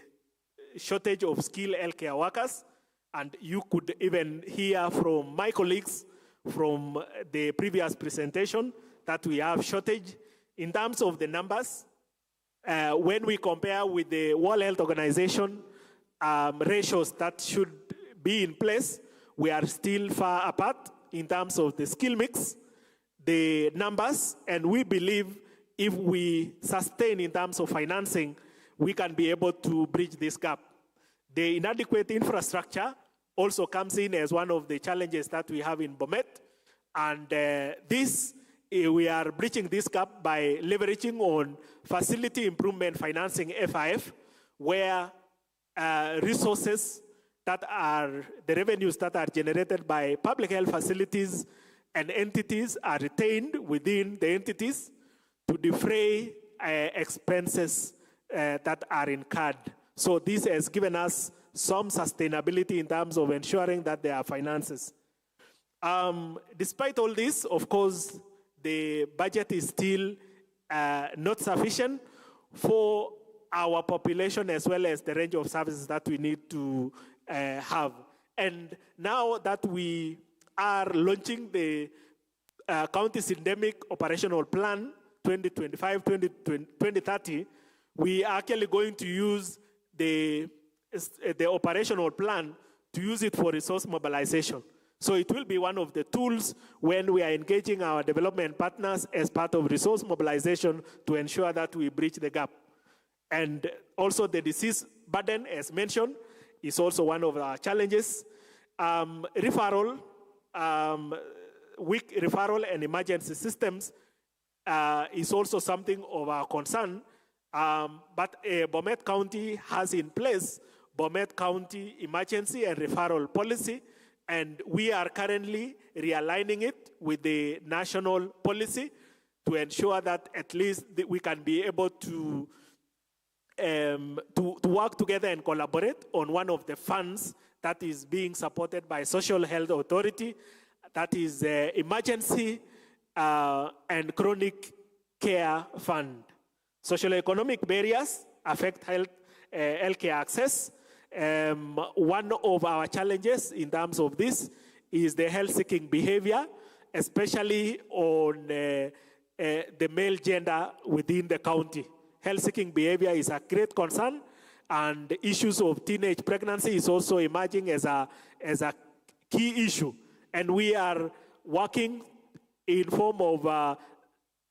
shortage of skilled healthcare workers. And you could even hear from my colleagues from the previous presentation that we have shortage. In terms of the numbers, when we compare with the World Health Organization ratios that should be in place, we are still far apart in terms of the skill mix, the numbers, and we believe if we sustain in terms of financing, we can be able to bridge this gap. The inadequate infrastructure also comes in as one of the challenges that we have in Bomet, and we are bridging this gap by leveraging on facility improvement financing, FIF, where resources that are, the revenues that are generated by public health facilities and entities are retained within the entities to defray expenses that are incurred. So this has given us some sustainability in terms of ensuring that there are finances. Despite all this, of course, the budget is still not sufficient for our population as well as the range of services that we need to have. And now that we are launching the County Syndemic Operational Plan 2025-2030, we are actually going to use the operational plan to use it for resource mobilization. So it will be one of the tools when we are engaging our development partners as part of resource mobilization to ensure that we bridge the gap. And also the disease burden, as mentioned, is also one of our challenges. Weak referral and emergency systems is also something of our concern. But Bomet County has in place Bomet County Emergency and Referral Policy, and we are currently realigning it with the national policy to ensure that at least we can be able to work together and collaborate on one of the funds that is being supported by Social Health Authority, that is Emergency and Chronic Care Fund. Socioeconomic barriers affect healthcare access. One of our challenges in terms of this is the health-seeking behavior, especially on the male gender within the county. Health-seeking behavior is a great concern, and the issues of teenage pregnancy is also emerging as a key issue. And we are working in form of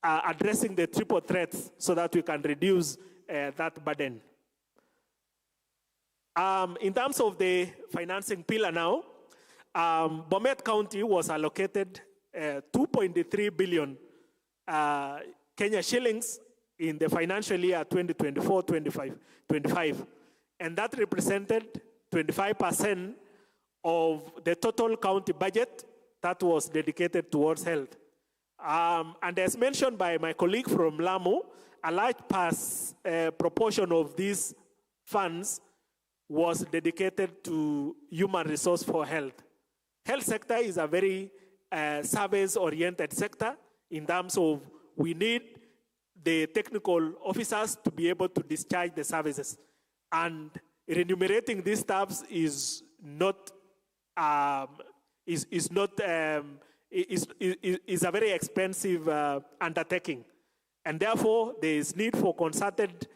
addressing the triple threats so that we can reduce that burden. In terms of the financing pillar now, Bomet County was allocated 2.3 billion Kenya shillings in the financial year 2024-25, and that represented 25% of the total county budget that was dedicated towards health. And as mentioned by my colleague from Lamu, a large proportion of these funds was dedicated to human resource for health. Health sector is a very service-oriented sector in terms of we need the technical officers to be able to discharge the services. And remunerating these staffs is not is not is a very expensive undertaking, and therefore there is need for concerted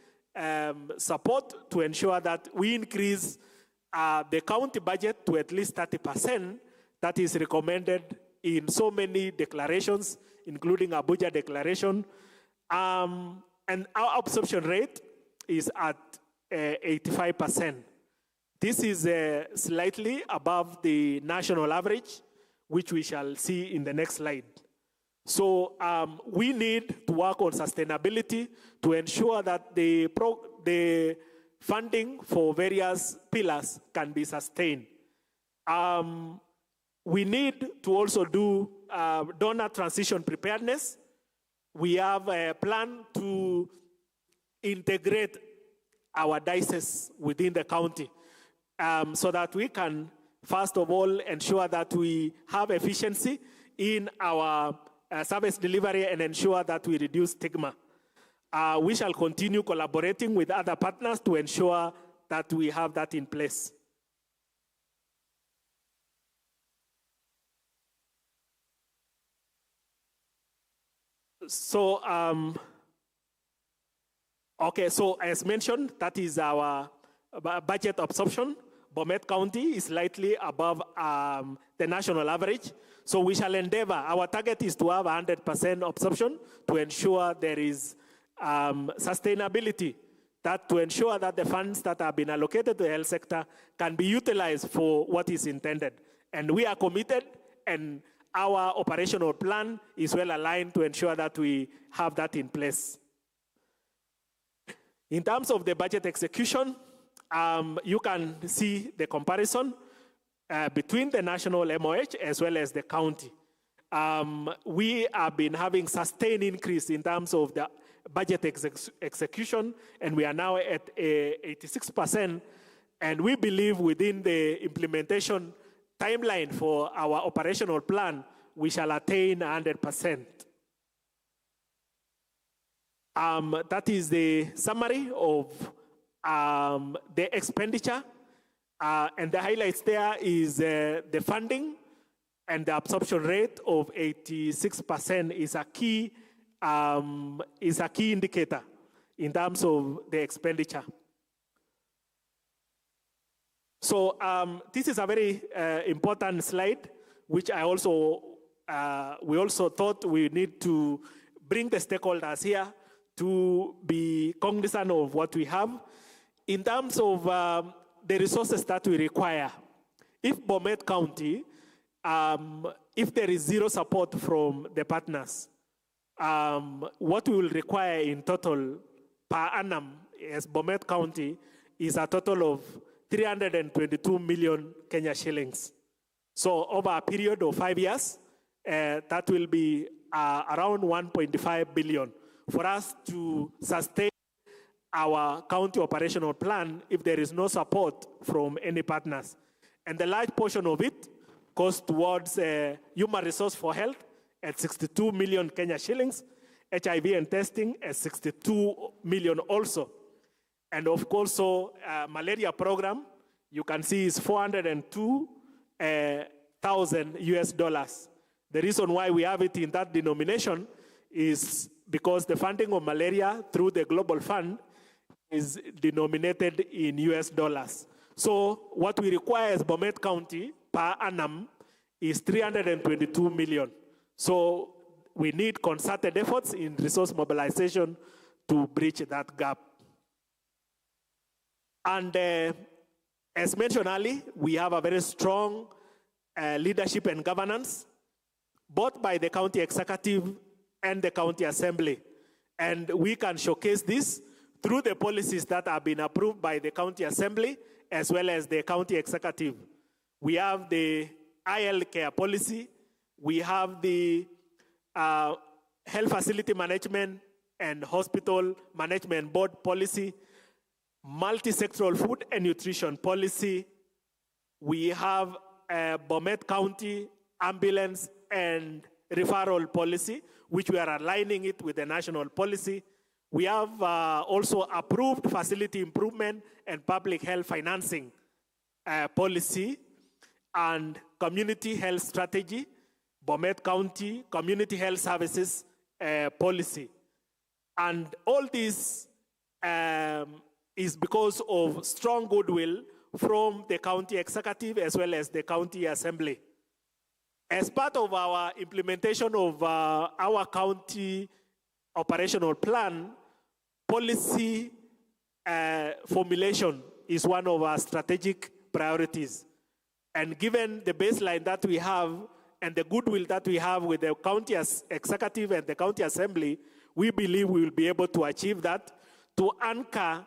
support to ensure that we increase the county budget to at least 30%. That is recommended in so many declarations, including Abuja Declaration, and our absorption rate is at 85%. This is slightly above the national average, which we shall see in the next slide. So we need to work on sustainability to ensure that the funding for various pillars can be sustained. We need to also do donor transition preparedness. We have a plan to integrate our diocese within the county so that we can, first of all, ensure that we have efficiency in our service delivery and ensure that we reduce stigma. We shall continue collaborating with other partners to ensure that we have that in place. So, okay, so as mentioned, that is our budget absorption. Bomet County is slightly above the national average. So we shall endeavor, our target is to have 100% absorption to ensure there is sustainability, that to ensure that the funds that have been allocated to the health sector can be utilized for what is intended. And we are committed, and our operational plan is well aligned to ensure that we have that in place. In terms of the budget execution, you can see the comparison between the national MOH as well as the county. We have been having sustained increase in terms of the budget execution, and we are now at 86%. And we believe within the implementation timeline for our operational plan, we shall attain 100%. That is the summary of the expenditure. And the highlights there is the funding and the absorption rate of 86% is a key indicator in terms of the expenditure. So this is a very important slide, which I also we also thought we need to bring the stakeholders here to be cognizant of what we have in terms of the resources that we require. If Bomet County, if there is zero support from the partners, what we will require in total per annum as Bomet County is a total of 322 million Kenya shillings. So over a period of 5 years, that will be around 1.5 billion for us to sustain our county operational plan if there is no support from any partners. And the large portion of it goes towards human resource for health at 62 million Kenya shillings, HIV and testing at 62 million also. And of course, so malaria program, you can see is $402,000 US. The reason why we have it in that denomination is because the funding of malaria through the Global Fund is denominated in US dollars. So what we require as Bomet County per annum is 322 million. So we need concerted efforts in resource mobilization to bridge that gap. And as mentioned earlier, we have a very strong leadership and governance, both by the county executive and the county assembly. And we can showcase this through the policies that have been approved by the county assembly as well as the county executive. We have the IL care policy, we have the health facility management and hospital management board policy, multi-sectoral food and nutrition policy. We have a Bomet County ambulance and referral policy, which we are aligning it with the national policy. We have also approved facility improvement and public health financing policy. and community health strategy, Bomet County Community Health Services policy. And all this is because of strong goodwill from the county executive as well as the county assembly. As part of our implementation of our county operational plan, policy formulation is one of our strategic priorities. And given the baseline that we have and the goodwill that we have with the county executive and the county assembly, we believe we will be able to achieve that, to anchor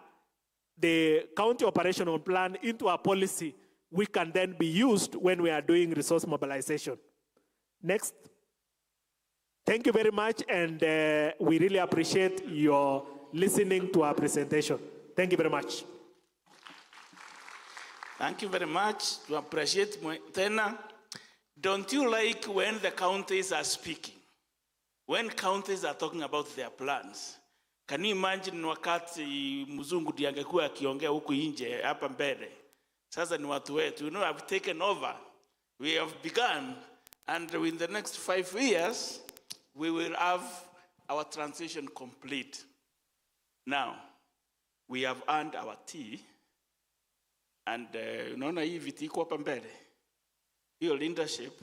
the county operational plan into a policy which can then be used when we are doing resource mobilization. Next. Thank you very much, and we really appreciate your listening to our presentation. Thank you very much. Thank you very much. To appreciate Tena. Don't you like when the counties are speaking? When counties are talking about their plans? Can you imagine wakati mzungu ndiye angekuwa akiongea huku nje hapa mbele? Sasa ni watu wetu. You know, I've taken over. We have begun, and in the next 5 years, we will have our transition complete. Now, we have earned our tea, and unaona hii viti iko hapa mbele. Your leadership,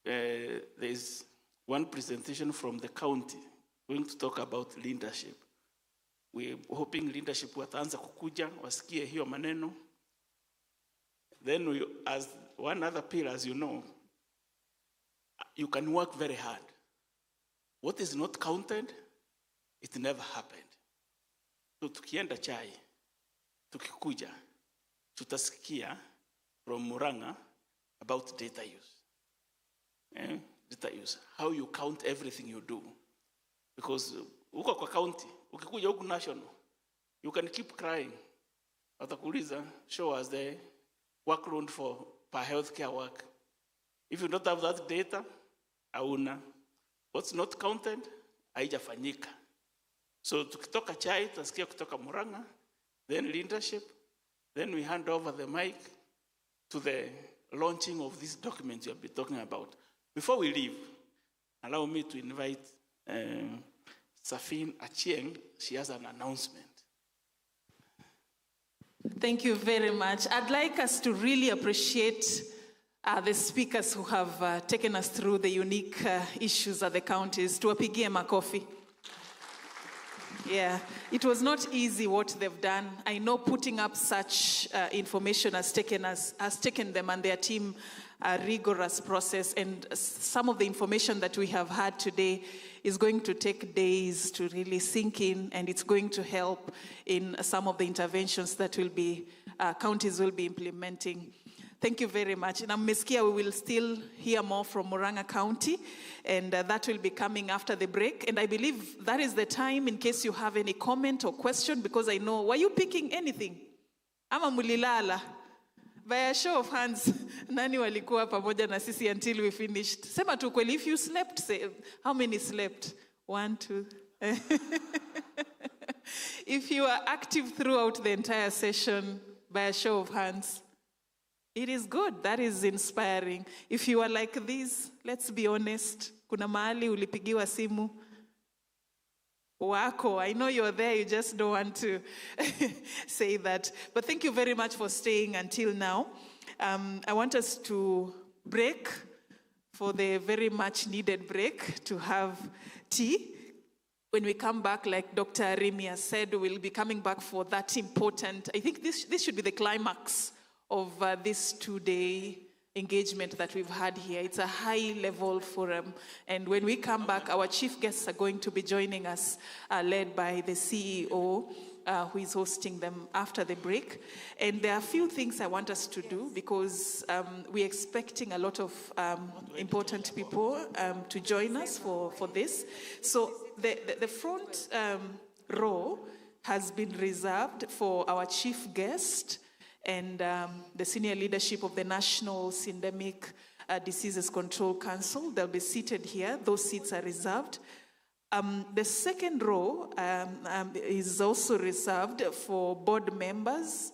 there's one presentation from the county going to talk about leadership. We're hoping leadership wataanza kukuja, wasikie hiyo maneno. Then we, as one other pillar, as you know, you can work very hard. What is not counted, it never happened. So tukienda chai, tukikuja, tutasikia from Muranga about data use. Data use, how you count everything you do. Because uko kwa county, ukikuja huku national, you can keep crying. Watakuuliza, show us the workload for per healthcare work. If you don't have that data, hauna. What's not counted, haijafanyika. So tukitoka chai, tutasikia kutoka Muranga, then leadership, then we hand over the mic to the launching of these documents you have been talking about. Before we leave, allow me to invite Safin Achieng. She has an announcement. Thank you very much. I'd like us to really appreciate the speakers who have taken us through the unique issues at the counties. Tuwapigie makofi. Yeah, it was not easy what they've done. I know putting up such information has taken them and their team a rigorous process, and some of the information that we have had today is going to take days to really sink in, and it's going to help in some of the interventions that will be counties will be implementing. Thank you very much. And mmesikia, we will still hear more from Muranga County, and that will be coming after the break. And I believe that is the time in case you have any comment or question, because I know, were you picking anything? Ama mulilala? By a show of hands, nani walikuwa pamoja na sisi until we finished? Sema tu kweli, if you slept, say, how many slept? 1, 2. If you are active throughout the entire session, by a show of hands, it is good. That is inspiring. If you are like this, let's be honest. Kuna mahali ulipigiwa simu wako. I know you're there, you just don't want to say that. But thank you very much for staying until now. I want us to break for the very much needed break to have tea. When we come back, like Dr. Arimi has said, we'll be coming back for that important, I think this should be the climax of this 2-day engagement that we've had here. It's a high-level forum. And when we come back, our chief guests are going to be joining us, led by the CEO, who is hosting them after the break. And there are a few things I want us to do, because we're expecting a lot of important people to join us for this. So the front row has been reserved for our chief guest and the senior leadership of the National Syndemic Diseases Control Council. They'll be seated here. Those seats are reserved. The second row is also reserved for board members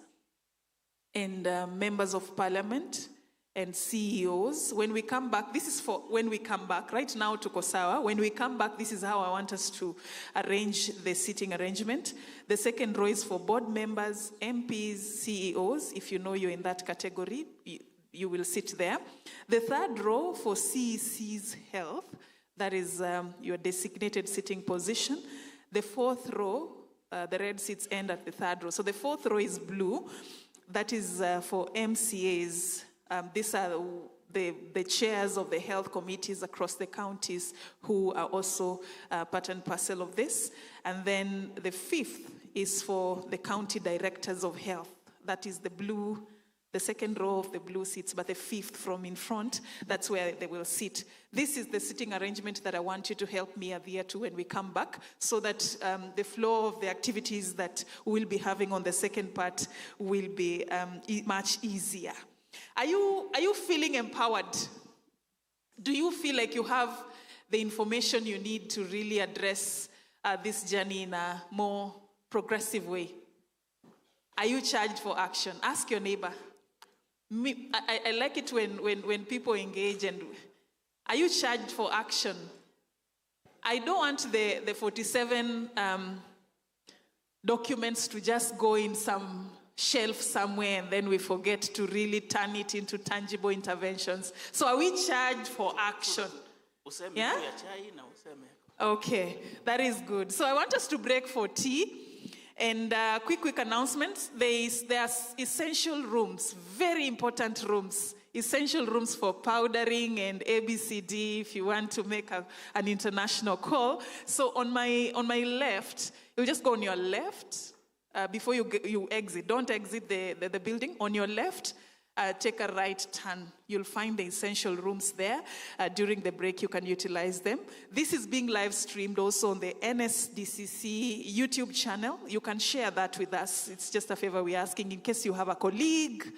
and members of parliament and CEOs. When we come back, this is for when we come back. Right now, to Kosawa. When we come back, this is how I want us to arrange the seating arrangement. The second row is for board members, MPs, CEOs. If you know you're in that category, you will sit there. The third row for CEC's health, that is your designated sitting position. The fourth row, the red seats end at the third row. So the fourth row is blue. That is for MCAs. These are the chairs of the health committees across the counties who are also part and parcel of this. And then the fifth is for the county directors of health. That is the blue, the second row of the blue seats, but the fifth from in front, that's where they will sit. This is the sitting arrangement that I want you to help me adhere to when we come back, so that the flow of the activities that we'll be having on the second part will be much easier. Are you feeling empowered? Do you feel like you have the information you need to really address this journey in a more progressive way? Are you charged for action? Ask your neighbor. I like it when people engage. And are you charged for action? I don't want the 47 documents to just go in some shelf somewhere and then we forget to really turn it into tangible interventions. So are we charged for action? Yeah? Okay, that is good. So I want us to break for tea. And quick announcements. There's essential rooms, very important rooms, essential rooms for powdering and ABCD if you want to make an international call. So on my left, you just go on your left before you exit. Don't exit the building. On your left, take a right turn. You'll find the essential rooms there. During the break, you can utilize them. This is being live streamed also on the NSDCC YouTube channel. You can share that with us. It's just a favor we're asking. In case you have a colleague,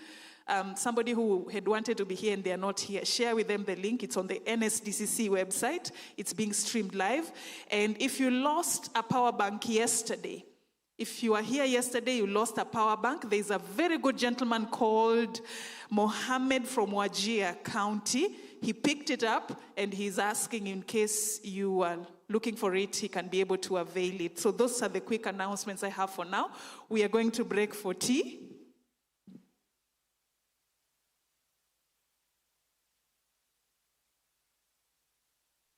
somebody who had wanted to be here and they're not here, share with them the link. It's on the NSDCC website. It's being streamed live. And if you lost a power bank yesterday, if you are here yesterday, you lost a power bank, there's a very good gentleman called Mohammed from Wajir County. He picked it up and he's asking in case you are looking for it, he can be able to avail it. So those are the quick announcements I have for now. We are going to break for tea.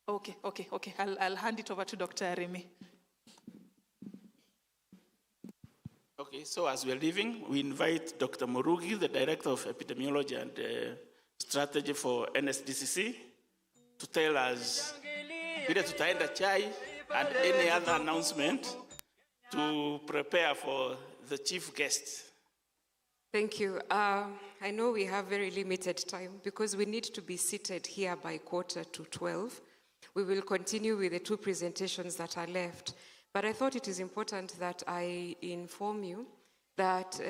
Okay. I'll hand it over to Dr. Remy. Okay, so as we're leaving, we invite Dr. Murugi, the Director of Epidemiology and Strategy for NSDCC, to tell us vile tutaenda chai and any other announcement to prepare for the chief guest. Thank you. I know we have very limited time because we need to be seated here by 11:45. We will continue with the two presentations that are left. But I thought it is important that I inform you that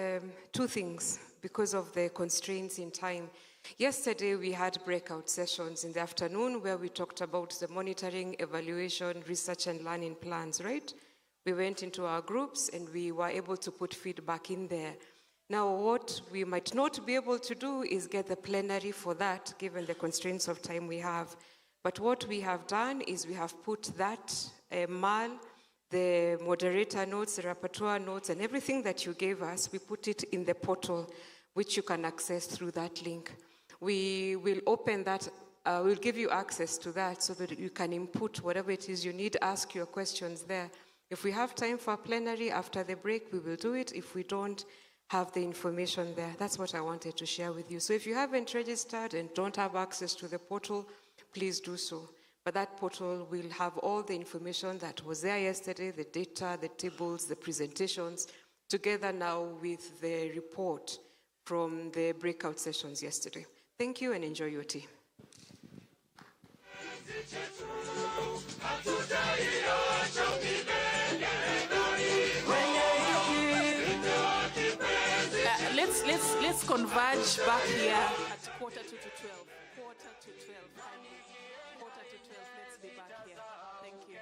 two things, because of the constraints in time. Yesterday, we had breakout sessions in the afternoon where we talked about the monitoring, evaluation, research, and learning plans, right? We went into our groups and we were able to put feedback in there. Now, what we might not be able to do is get the plenary for that, given the constraints of time we have. But what we have done is we have put that MAL, the moderator notes, the rapporteur notes, and everything that you gave us, we put it in the portal, which you can access through that link. We will open that, we'll give you access to that so that you can input whatever it is you need, ask your questions there. If we have time for plenary after the break, we will do it. If we don't have the information there, that's what I wanted to share with you. So if you haven't registered and don't have access to the portal, please do so. But that portal will have all the information that was there yesterday, the data, the tables, the presentations, together now with the report from the breakout sessions yesterday. Thank you and enjoy your tea. Let's converge back here at 11:45. 11:45. Let's be back here. Thank you.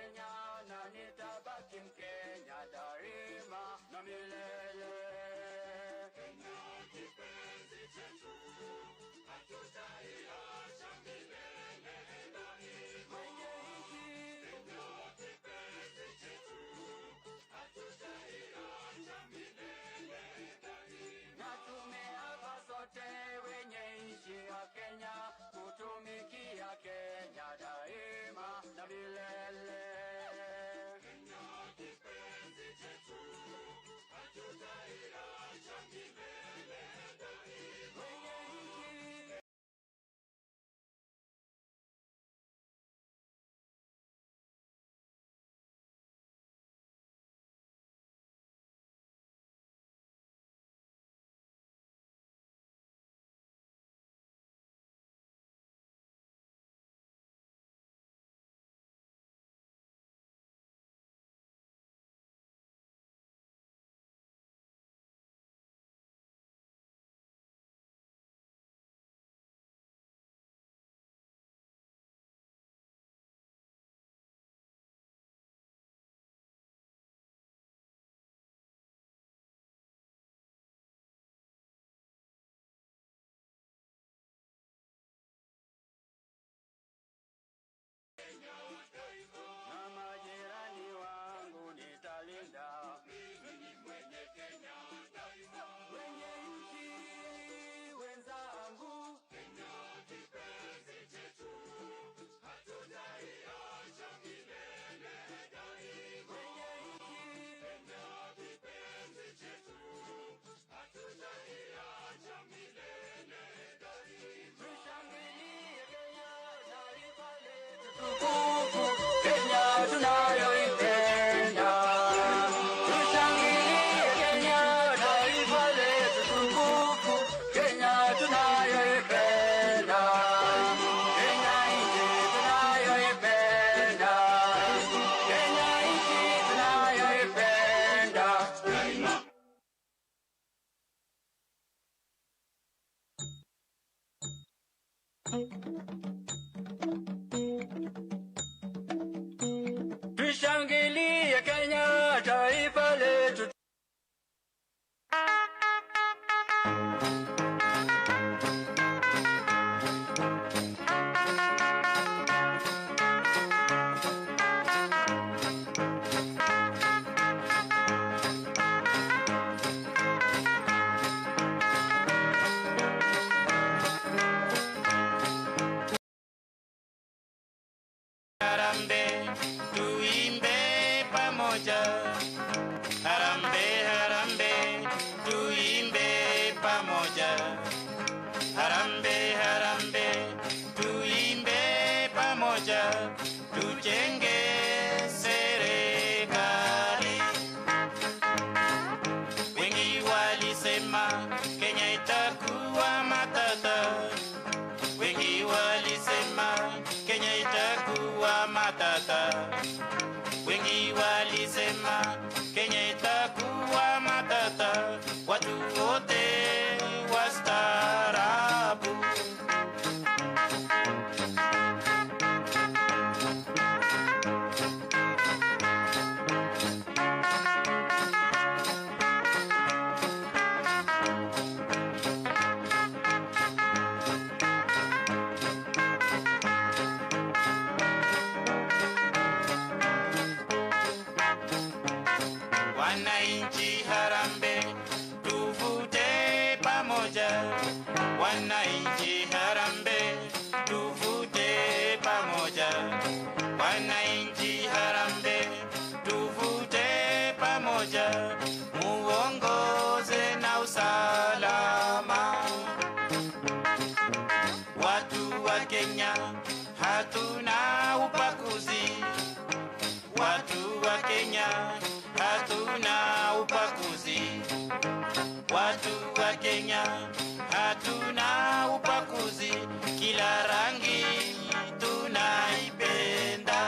Tushangilie Kenya, taifa letu. Harambe, tuimbe pamoja. Harambe, harambe, tuimbe pamoja. Harambe, harambe, tuimbe pamoja. Tujenge serikali. Wengi walisema Kenya itakuwa matata. Wengi walisema Kenya itakuwa matata. Wengi walisema Kenya itakuwa matata. Watu wote wastaarabu. Wananchi harambe, tuvute pamoja. Wananchi harambe, tuvute pamoja. Wananchi harambe, tuvute pamoja. Muongoze na usalama. Watu wa Kenya hatuna ubaguzi. Watu wa Kenya hatuna ubaguzi. Watu wa Kenya hatuna ubaguzi. Kila rangi tunaipenda.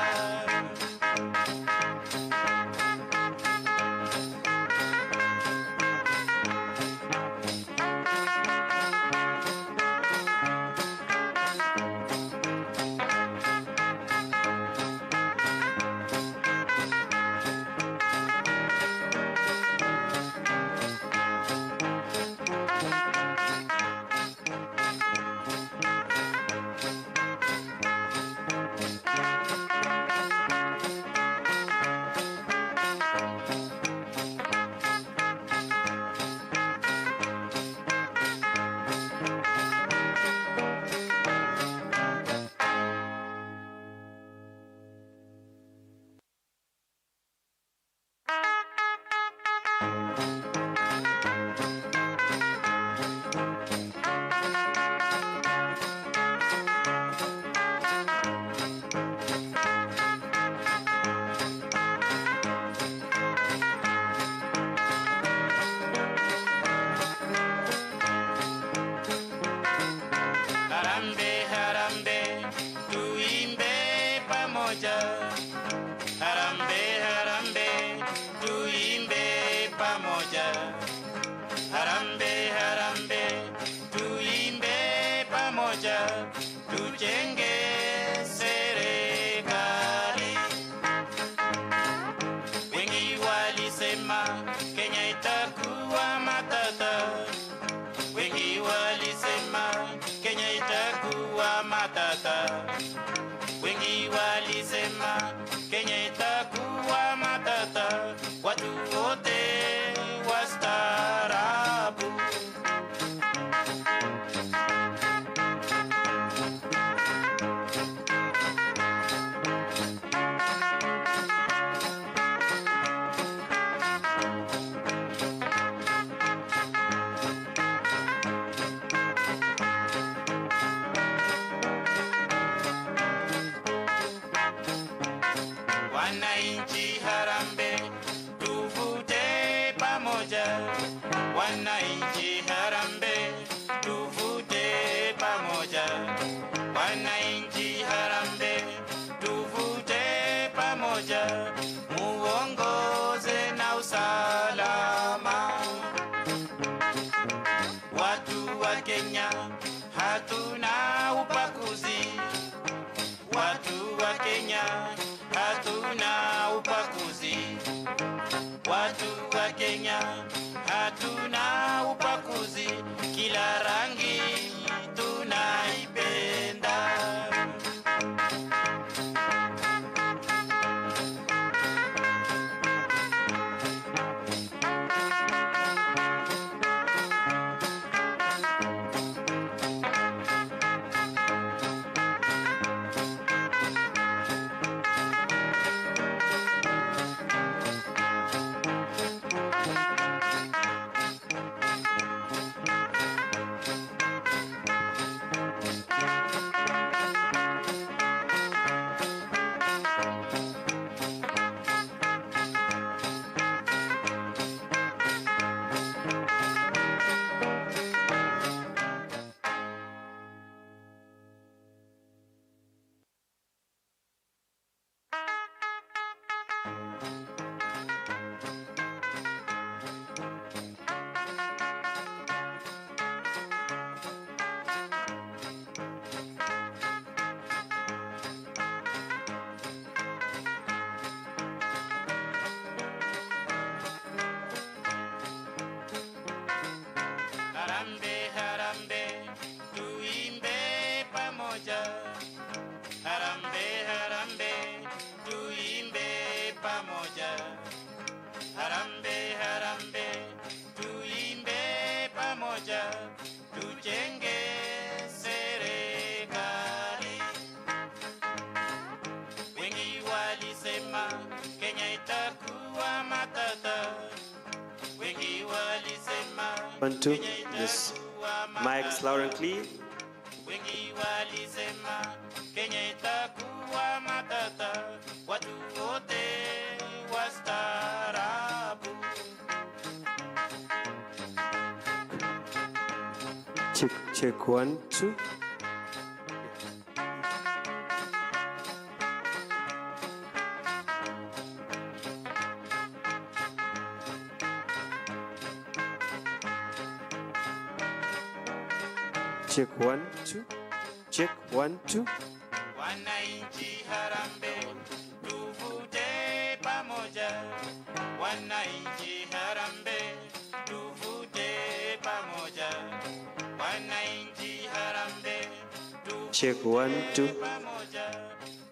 Harambe, harambe, tuimbe pamoja. Harambe, harambe, tuimbe pamoja. Harambe, harambe, tuimbe pamoja. Tujenge serikali. Wengi walisema Kenya itakuwa matata. Wengi walisema Kenya itakuwa matata. Wengi walisema Kenya itakuwa matata. Watu wote wastaarabu. Wananchi harambe, tuvute pamoja. Wananchi harambe, tuvute pamoja. Wananchi harambe, tuvute pamoja. Muongoze na usalama. Watu wa Kenya hatuna ubaguzi. Harambe, harambe, tuimbe pamoja. Harambe, harambe, tuimbe pamoja. Harambe, harambe, tuimbe pamoja. Tujenge serikali. Wengi walisema Kenya itakuwa matata. Wengi walisema 1, 2, yes. Mics loud and clear. wengi walisema Kenya itakuwa matata, watu wote wastaarabu. Check 1, 2. Check 1, 2. Check 1, 2. Wananchi harambe, tuvute pamoja. Wananchi harambe, tuvute pamoja. Wananchi harambe, Check 1, 2. pamoja.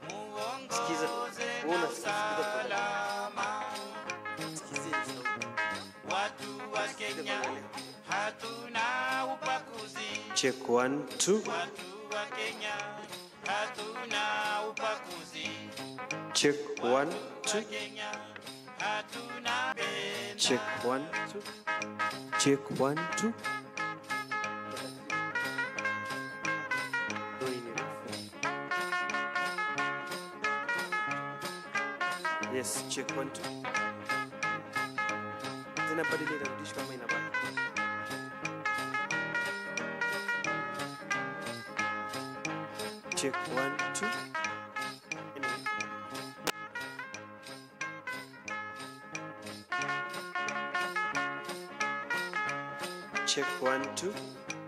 Muongoze na usalama. Watu wa Kenya hatuna ubaguzi. Check 1, 2. Watu wa Kenya hatuna ubaguzi. Check 1, 2. Kenya hatuna Check 1, 2. Check 1, 2. Yes, check 1, 2. Zinabadilika inarudishwa kama inabaki. Check 1, 2. Check 1, 2.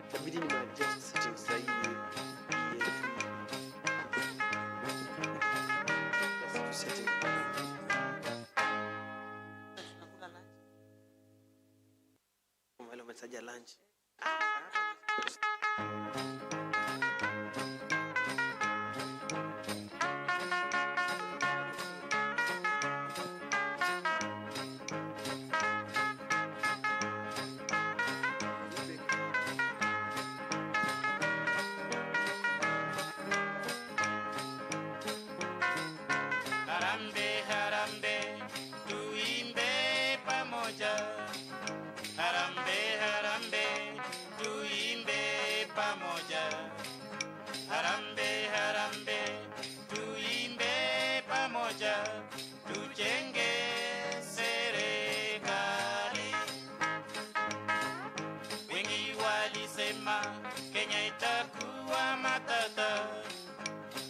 Itabidi ni adjust settings za hii. Yes, setting. Wale wametaja lunch. Harambe, harambe, tuimbe pamoja. Harambe, harambe, tuimbe pamoja. Harambe, harambe, tuimbe pamoja. Tujenge serikali. Wengi walisema Kenya itakuwa matata.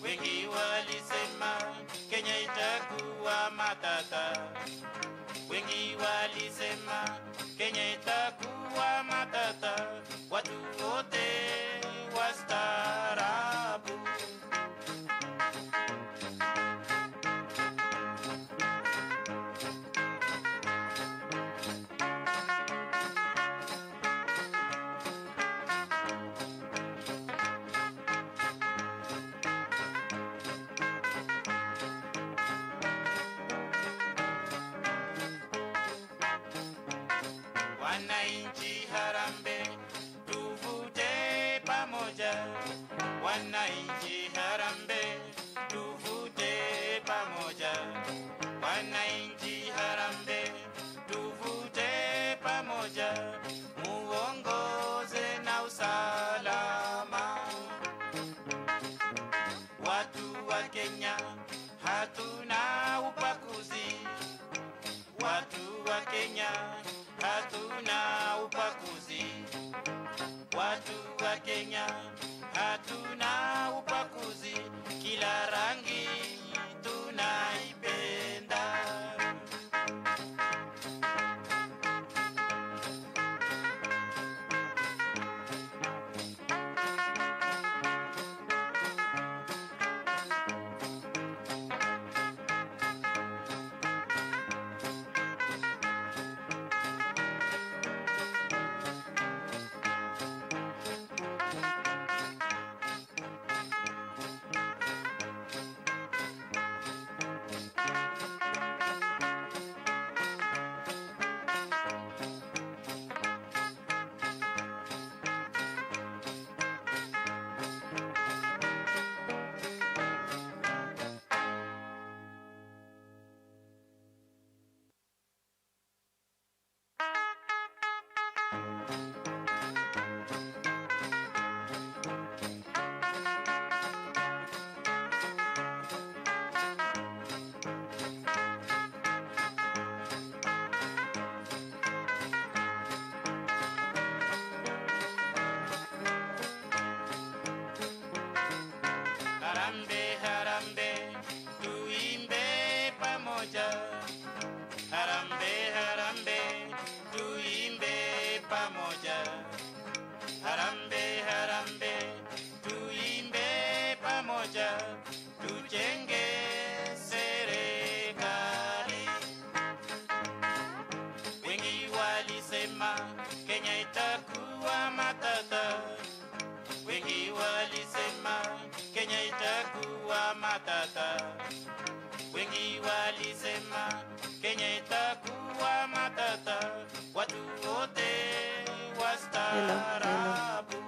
Wengi walisema Kenya itakuwa matata. Wengi walisema Kenya itakuwa matata. Watu wote wastaarabu. Wananchi harambe, tuvute pamoja. Wananchi harambe, tuvute pamoja. Wananchi harambe, tuvute pamoja. Muongoze na usalama. Watu wa Kenya hatuna ubaguzi. Watu wa Kenya hatuna ubaguzi. Watu wa Kenya hatuna ubaguzi. Kila rangi tunaipenda. Harambe, harambe, tuimbe pamoja. Harambe, harambe, tuimbe pamoja. Harambe, harambe, tuimbe pamoja. Tujenge serikali. Wengi walisema Kenya itakuwa matata. Wengi walisema Kenya itakuwa matata. Wengi walisema Kenya itakuwa matata. Watu wote wastaarabu.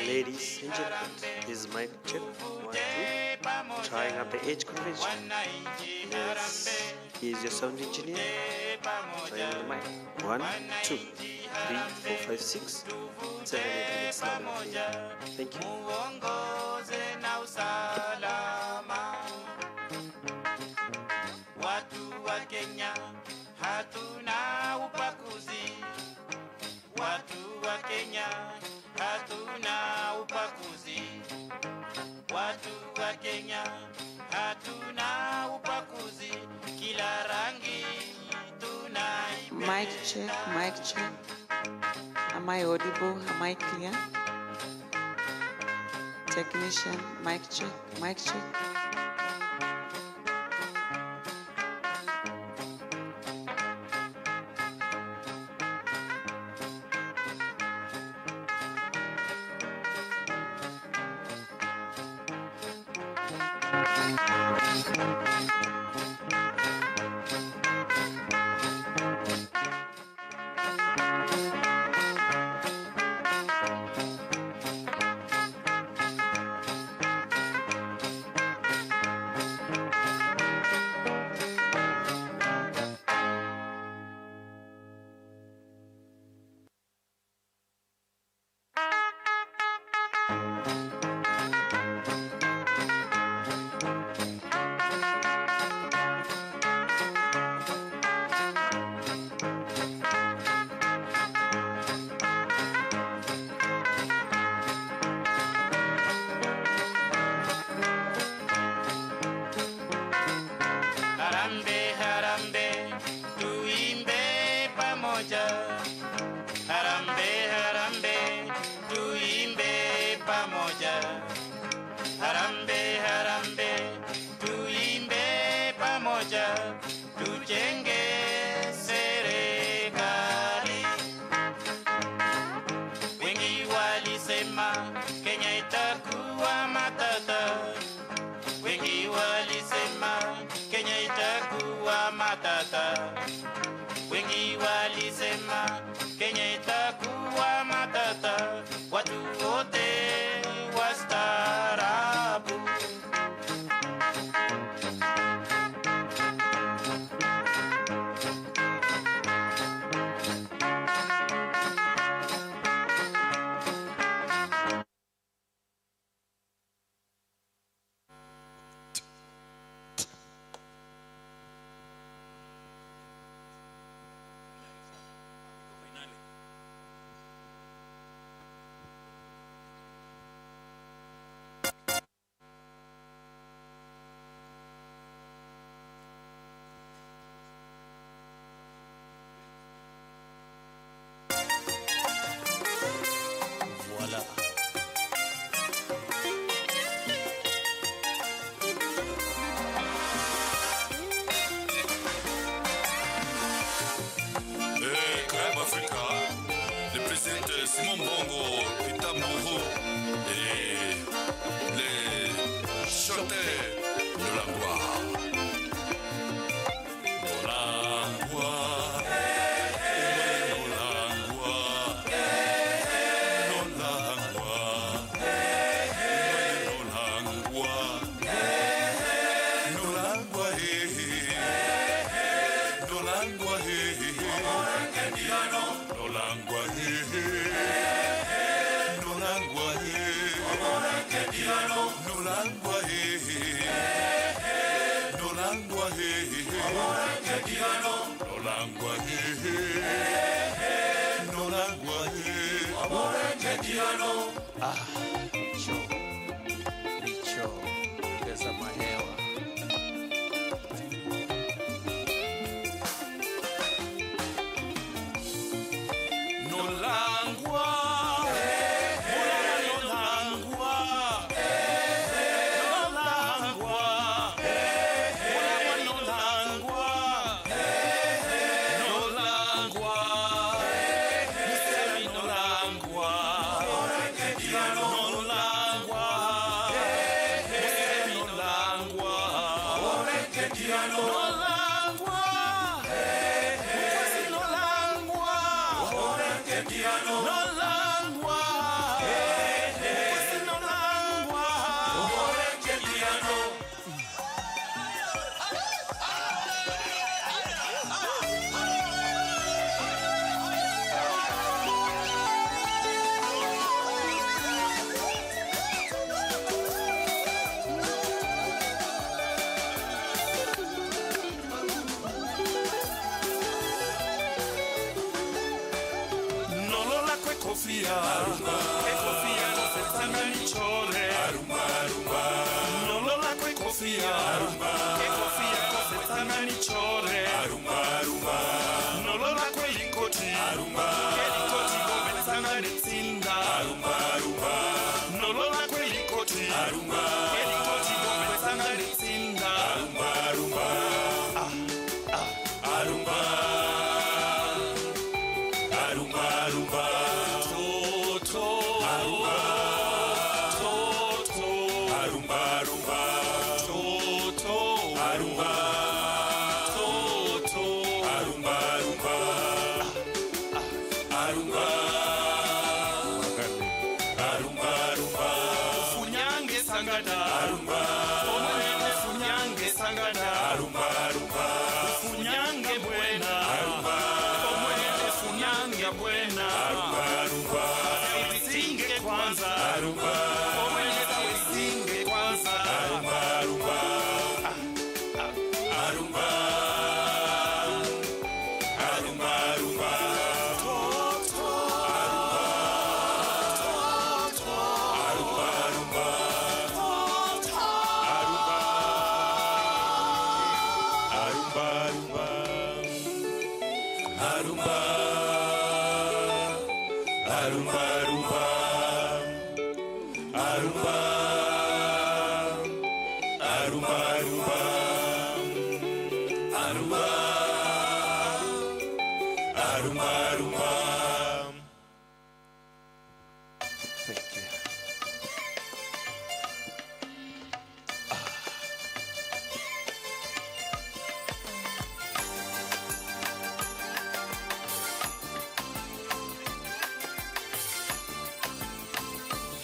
Ladies and gentlemen, this is mic check 1, 2. Trying out the age convention. Yes, he is your sound engineer. Trying the mic 1, 2, 3, 4, 5, 6, 7, 8, 9, 10. Thank you. Muongoze na usalama. Watu wa Kenya hatuna ubaguzi. Watu wa Kenya hatuna ubaguzi. Watu wa Kenya hatuna ubaguzi. Kila rangi tunaipenda. Mic check, mic check. Am I audible? Am I clear? Technician, mic check, mic check. Harambe, harambe, tuimbe pamoja. Harambe, harambe, tuimbe pamoja. Nolangwa Nolangwa Nolangwa Licho ongeza mahewa. Nolangwa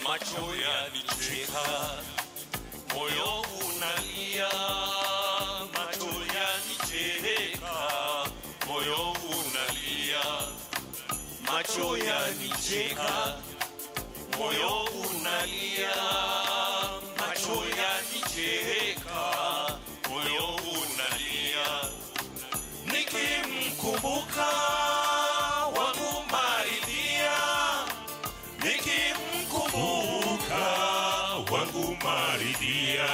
macho yanicheka, moyo unalia, macho yanicheka, moyo unalia, macho yanicheka, moyo unalia, macho yanicheka, moyo unalia, nikimkumbuka wangu maridhia, nikimkumbuka wangu maridhia,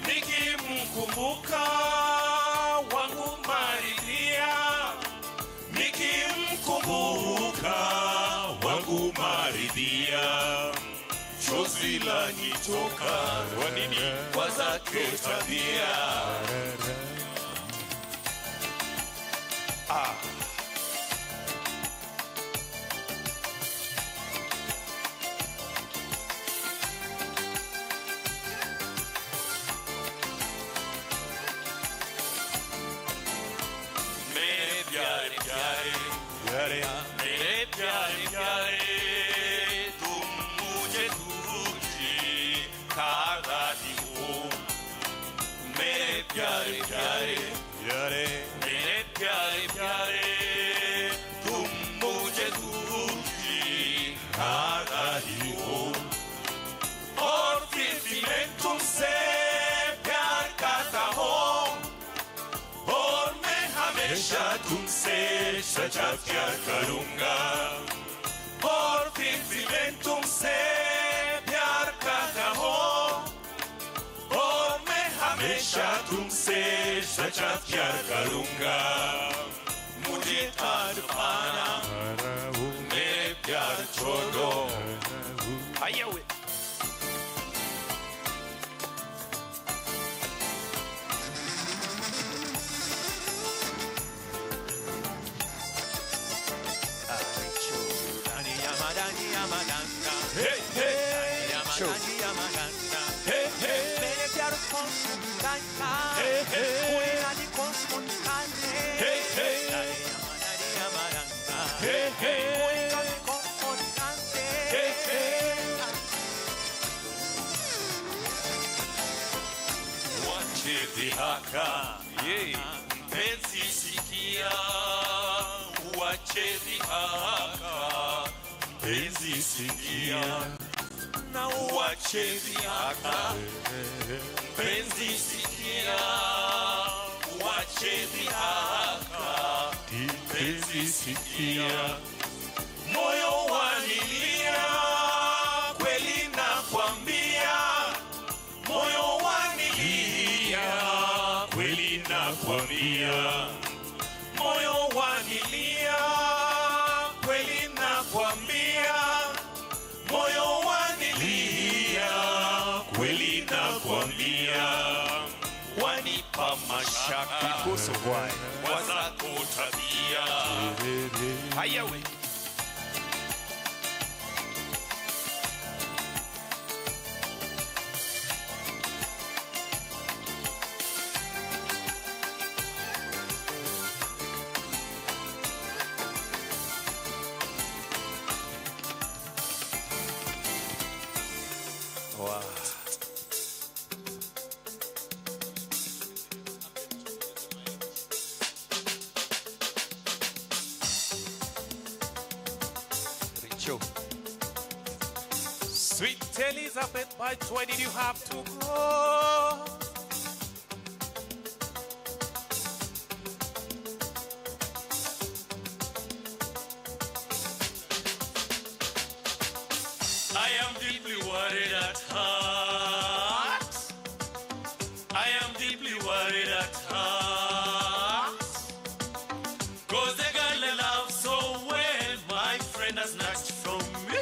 nikimkumbuka wangu maridhia, nikimkumbuka wangu maridhia, chozi lanitoka kwa nini? Kwa zake tabia. मेरे प्यारे प्यारे तुम मुझे दूजी खागा दियो, मेरे प्यारे प्यारे मेरे प्यारे प्यारे तुम मुझे दूजी खागा दियो, और फिर तुमसे सच्चा प्यार करूंगा और फिर भी मैं तुमसे प्यार करता हूँ और मैं हमेशा तुमसे सच्चा प्यार करूंगा मुझे तार पाना मेरे प्यार छोड़ो आइए Hey, hey, show. Hey, hey, hey, hey, hey, hey, hey, wache dhihaka, penzi sikia, wache dhihaka, penzi sikia, na wache dhihaka, penzi sikia, wache dhihaka, penzi sikia, moyo wanilia, kweli nakwambia, moyo wanilia, kweli nakwambia, moyo wanilia, kweli nakwambia, moyo wanilia, kweli nakwambia, wanipa mashaka wazako tabia. Haya we. Wow. Richo. Sweet Elizabeth, by 20 you have to go. I am deeply worried at heart. I am deeply worried at heart. Cause the girl I love so well, my friend has snatched from me.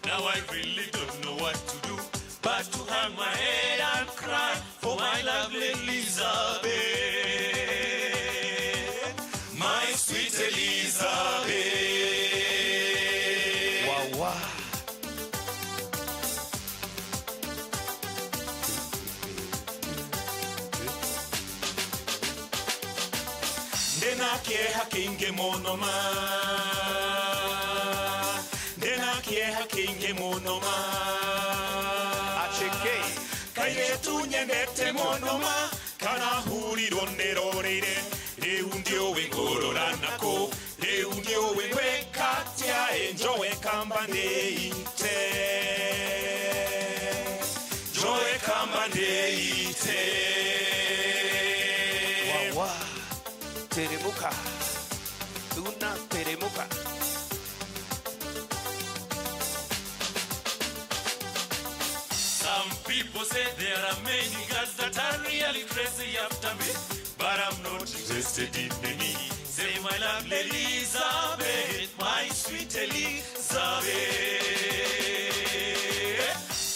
Now I really don't know what to do, but to hang my head and cry for my lovely Elizabeth. My sweet Elizabeth. Wow, wow. Dena kieha kinge monoma. Dena kieha kinge monoma. Acheke. Kaye tu nyendete monoma. Kana huri ronerorere. Le undio wengorora nako. Le undio wengwekatia enjoy kambande ite. Joy kambande ite. Wow, wow. Teremuka, Luna Teremuka. Some people say there are many girls that are really crazy after me, but I'm not interested in any. Say my lovely Elizabeth, my sweet Elizabeth.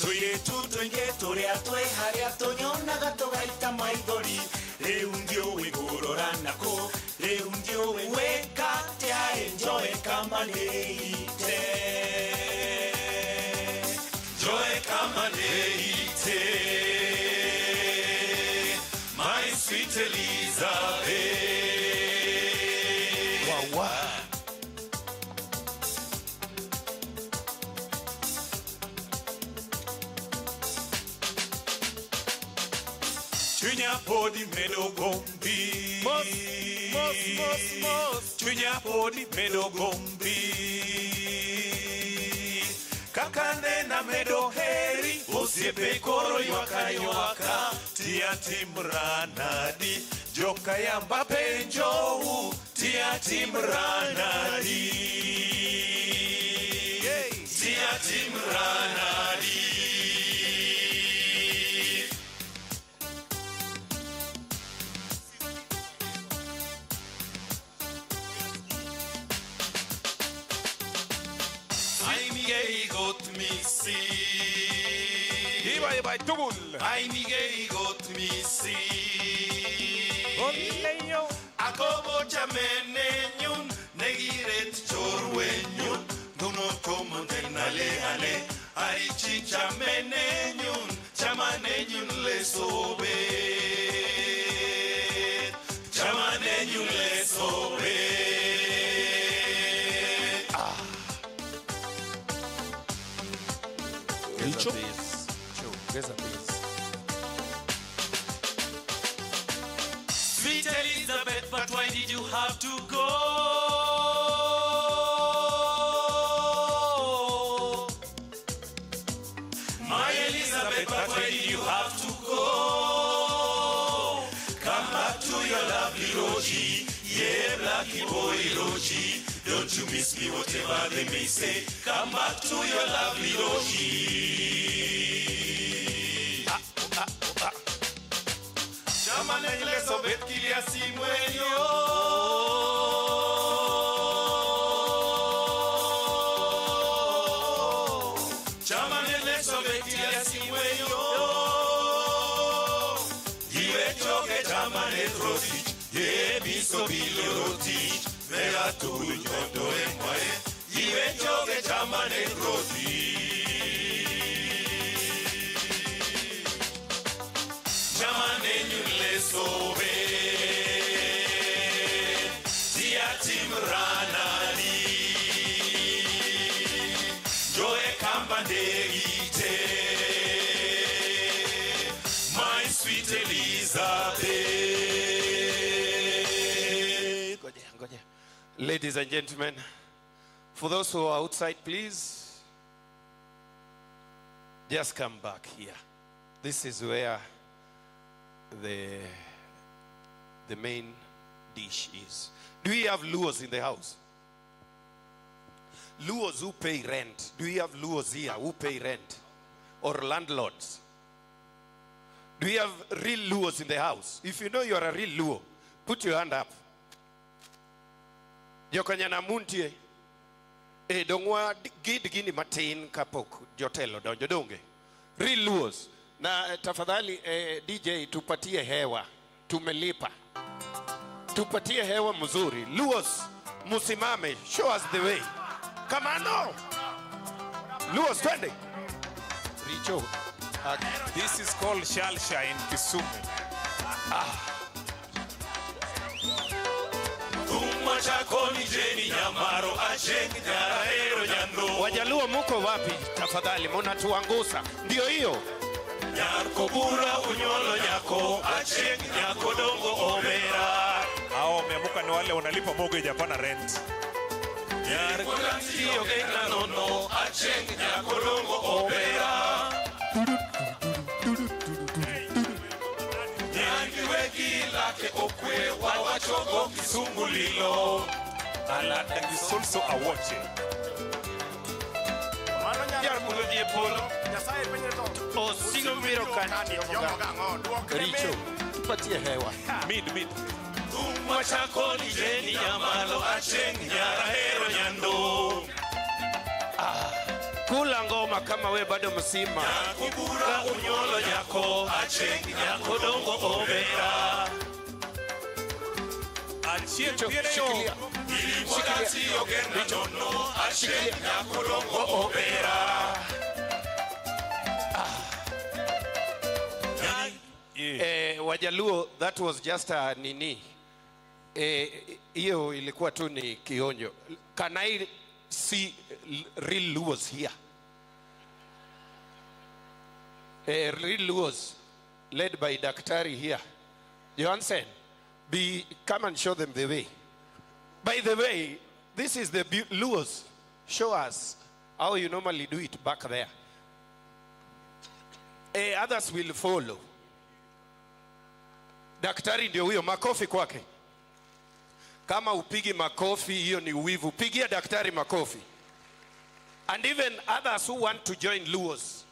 Toye tu toye torea toe haria toño nagato gaita maidori. Le undio wegorora nako, le undio wekatia enjoy kamaneite. Joy kamaneite. My sweet Elizabeth. Wow, wow. Chunya podi medogombi. Chunya podi medogombi. Kakane na medoheri. Osiepe koro ywaka. Tia timranadi. Joka yamba penjo. Tia Timranadi. Tia Timranadi. I'm gay got missy. Iba tubul. I'm gay got missy. Akobo chamene nyun negiret chorwe nyun duno tomo denale ale arichi chamene nyun chamane nyun le sobe chamane nyun le sobe Geza bass. Geza bass. Sweet Elizabeth, but why did you have to go? My Elizabeth, but why did you have to go? Come back to your lovely Roji, yeah, Blacky boy Roji. Don't you miss me, whatever they may say. Come back to your lovely Roji. Chamane Elizabeth kilia simwenyo. Chamane Elizabeth kilia simwenyo. Iwe choke chamane trotich. Ye biso bilorotich. Vea tu nyondo emwae. Iwe choke chamane trotich. Chamane nyule sobe. Tia Timranadi. Joe Kambandegite. My sweet Elizabeth. Ladies and gentlemen, for those who are outside, please just come back here. This is where the main dish is. Do we have Luos in the house? Luos who pay rent. Do we have Luos here who pay rent? Or landlords? Do we have real Luos in the house? If you know you are a real Luo, put your hand up. Jokanyana muntie. Dongwa gini matin kapok jotelo donjo donge. Real Luos. Na tafadhali DJ tupatie hewa. Tumelipa. Tupatie hewa mzuri. Luos musimame. Show us the way. Come on now. Luos twende. Richo. This is called Shalsha in Kisumu. Wajaluo muko wapi? Tafadhali mnatuangusa. Ndio hiyo. Nyako bura unyolo nyako acheng nyako dongo omera. Hao wameamuka ni wale wanalipa mortgage hapana rent. Nyako ndio gena nono acheng nyako dongo omera. Nyangiweki lake okwe wawachogo kisungulilo. And is also a watching. Richo, tupatie hewa. Mid. Mwachakoni jeni nyamalo acheng nyara hero nyando. Kula ngoma kama we bado msima. Kubura unyolo nyako acheng nyako dongo obera. Shikilia. Wajaluo, that was just a nini. Hiyo ilikuwa tu ni kionjo. Can I see real Luos here? Real Luos led by Daktari here. Johansen, come and show them the way. By the way, this is the Luos. Show us how you normally do it back there. Others will follow. Daktari ndio huyo, makofi kwake. Kama upigi makofi, hiyo ni uwivu. Pigia daktari makofi. And even others who want to join Luos.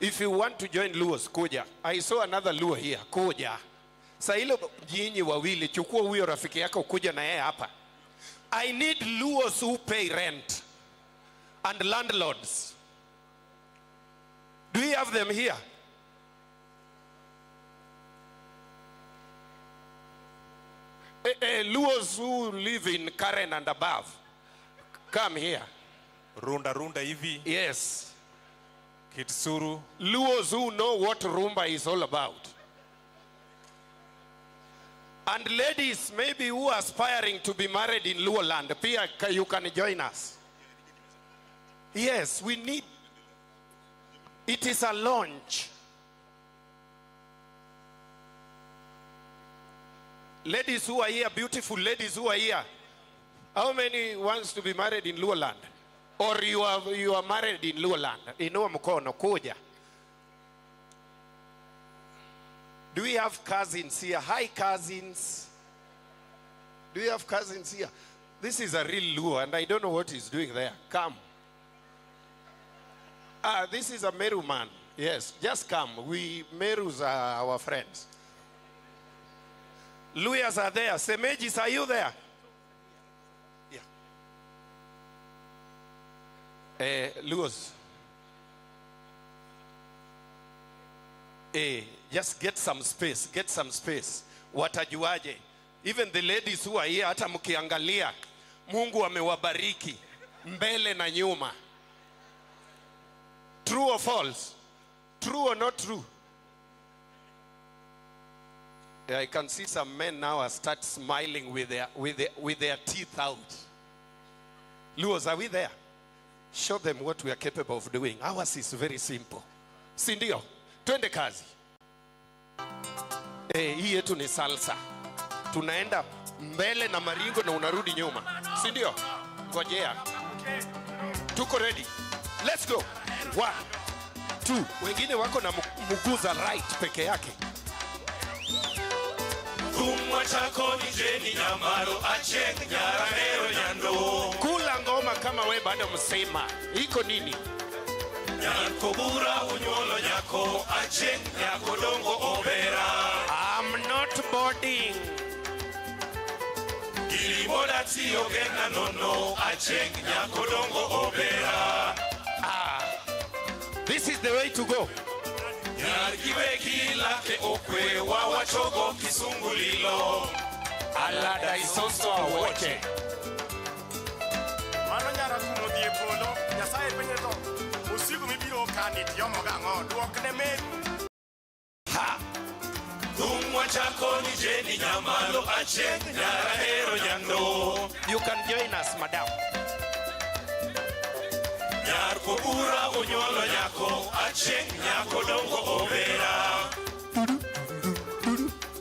If you want to join Luos, kuja. I saw another Luo here, kuja. Sa hilo jinyi wawili, chukua huyo rafiki yako kuja na yeye hapa. I need Luos who pay rent and landlords. Do we have them here? Luos who live in Karen and above, come here. Runda hivi. Yes. Kitsuru. Luos who know what rumba is all about. And ladies, maybe who are aspiring to be married in Luo land, Pia, you can join us. Yes, we need. It is a launch. Ladies who are here, beautiful ladies who are here. How many wants to be married in Luo land? Or you are married in Luo land? Inua mkono kuja. Do we have cousins here? Hi cousins. Do we have cousins here? This is a real Luo and I don't know what he's doing there. Come. This is a Meru man. Yes, just come. We Merus are our friends. Luyas are there. Semejis, are you there? Yeah. Luos. Just get some space. Get some space. Watajuaje. Even the ladies who are here, hata mkiangalia, Mungu amewabariki mbele na nyuma. True or false? True or not true? I can see some men now start smiling with their teeth out. Luos, are we there? Show them what we are capable of doing. Ours is very simple. Sindio, twende kazi. Hii yetu ni salsa. Tunaenda mbele na maringo na unarudi nyuma. Sindio? Ngojea. Tuko ready. Let's go. 1, 2. Wengine wako na muguza right peke yake. Kumwa chako ni jeni nyamalo acheng nyaranero nyando. Kula ngoma kama we bado msema. Iko nini? Nyakobura unyolo nyako acheng nyakodongo obera. I'm not boarding. Gilimoda tiyo gena nono acheng nyakodongo obera. This is the way to go. Nyarkiweki lake okwe wawachogo kisungulilo. Alada isoso awoche. Mano nyara kumodhie polo, Nyasaye penye to, usiku mibiro kanit yomo gango, duokne meru. Ha! Kumwa chako ni jeni nyamalo acheng nyarahero nyando. You can join us, madam. Nyarkobura unyolo nyako acheng nyakodongo obera.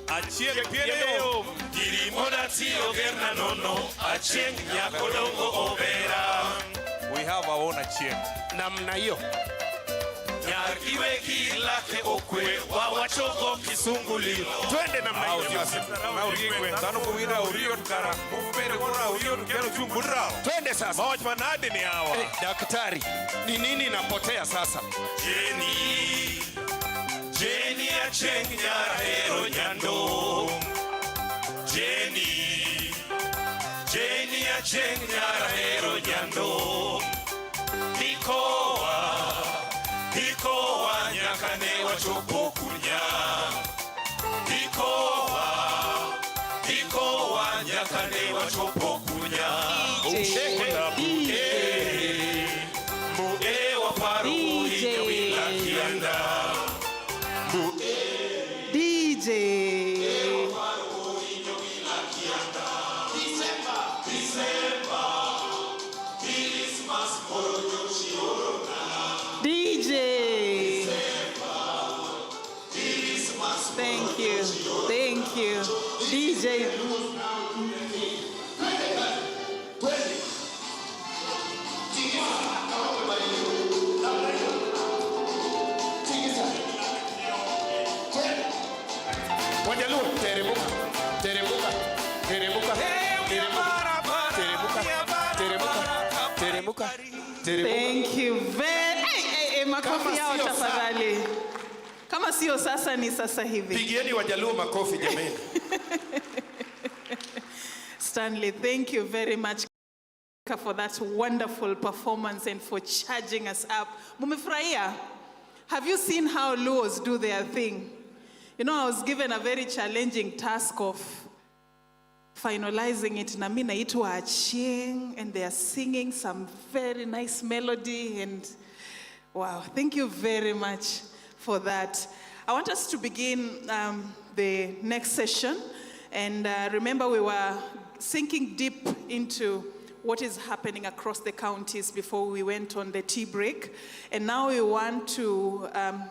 Achiel piero. Gilimoda tiyo gerna nono acheng nyakodongo obera. We have our own achiel. Namna hiyo. Nyarkiweki lake okwe wawachogo kisungulilo. Twende namna hiyo. Tano kuwira uriyo tukara. Mufupere kura uriyo tukero chungudra. Twende sasa. Mawach manadi ni hawa. Daktari, ni nini napotea sasa? Jenny acheng nyarahero nyando. Jenny acheng nyarahero nyando. Hikowa nyakane wachopo kunya. Hikowa nyakane wachopo kunya. Muge waparu hinya wila kianda. DJ. DJ. Thank you. Thank you. DJ. makofi yao tafadhali. Kama sio sasa ni sasa hivi. Pigieni Wajaluo makofi jameni. Stanley, thank you very much for that wonderful performance and for charging us up. Mumefurahia? Have you seen how Luos do their thing? You know, I was given a very challenging task of finalizing it. Na mimi naitwa Achieng, and they are singing some very nice melody, and wow, thank you very much for that. I want us to begin the next session, and remember we were sinking deep into what is happening across the counties before we went on the tea break. And now we want to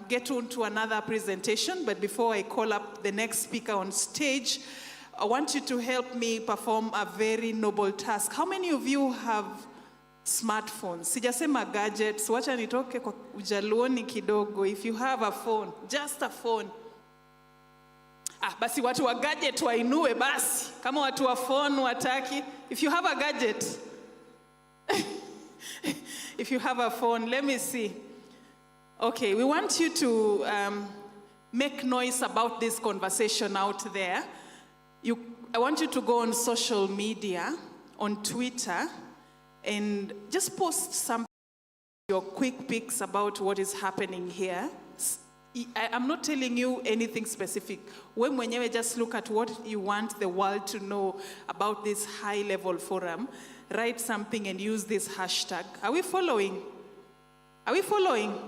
get on to another presentation, but before I call up the next speaker on stage, I want you to help me perform a very noble task. How many of you have smartphones? Sijasema gadgets, wacha nitoke kwa ujaluoni kidogo. If you have a phone, just a phone. Basi watu wa gadget wainue basi. Kama watu wa phone wataki. If you have a gadget. If you have a phone, let me see. Okay, we want you to make noise about this conversation out there. I want you to go on social media, on Twitter, and just post some your quick pics about what is happening here. I'm not telling you anything specific. We mwenyewe just look at what you want the world to know about this high-level forum. Write something and use this hashtag. Are we following? Are we following?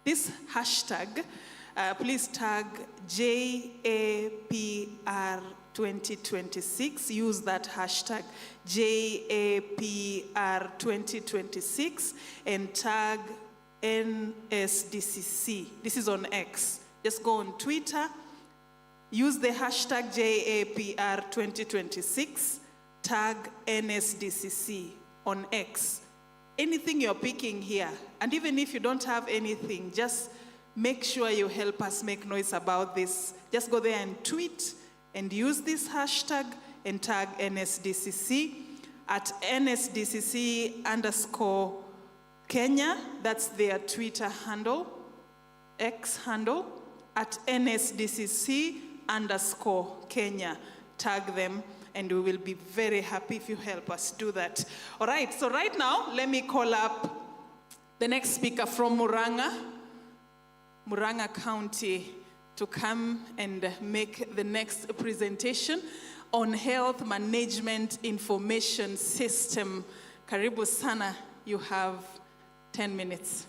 This hashtag, please tag JAPR 2026. Use that hashtag JAPR 2026 and tag NSDCC. This is on X. Just go on Twitter, use the hashtag JAPR 2026, tag NSDCC on X. Anything you're picking here, and even if you don't have anything, just make sure you help us make noise about this. Just go there and tweet and use this hashtag and tag NSDCC at NSDCC_Kenya. That's their Twitter handle, X handle, at NSDCC_Kenya. Tag them, and we will be very happy if you help us do that. All right, so right now, let me call up the next speaker from Murang'a County, to come and make the next presentation on health management information system. Karibu sana, you have 10 minutes.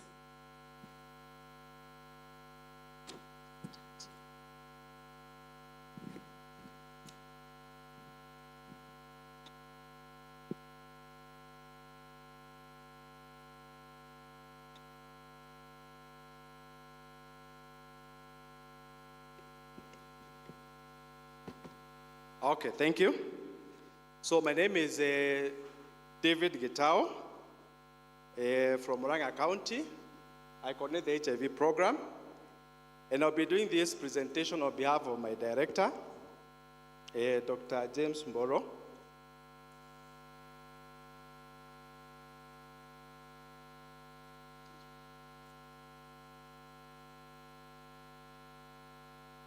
Okay, thank you. So my name is David Gitao from Murang'a County. I coordinate the HIV program, and I'll be doing this presentation on behalf of my director, Dr. James Mboro.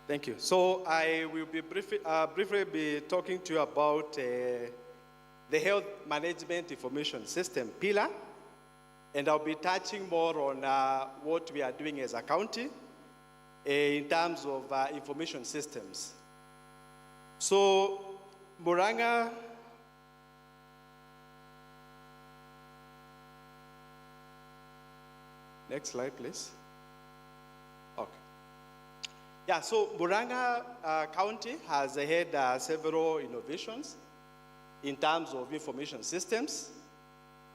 Thank you. So I will be briefly be talking to you about the health management information system pillar, and I'll be touching more on what we are doing as a county in terms of information systems. So Murang'a, next slide, please. Okay. Yeah, so Murang'a County has had several innovations in terms of information systems.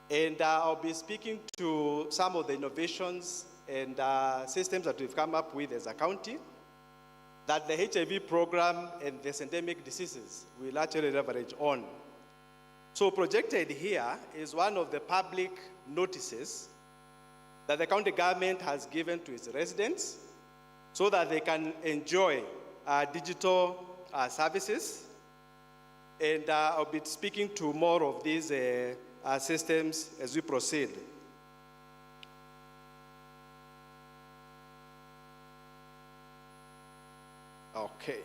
And I'll be speaking to some of the innovations and systems that we've come up with as a county that the HIV program and the syndemic diseases will actually leverage on. So projected here is one of the public notices that the county government has given to its residents so that they can enjoy digital services. And I'll be speaking to more of these systems as we proceed. Okay.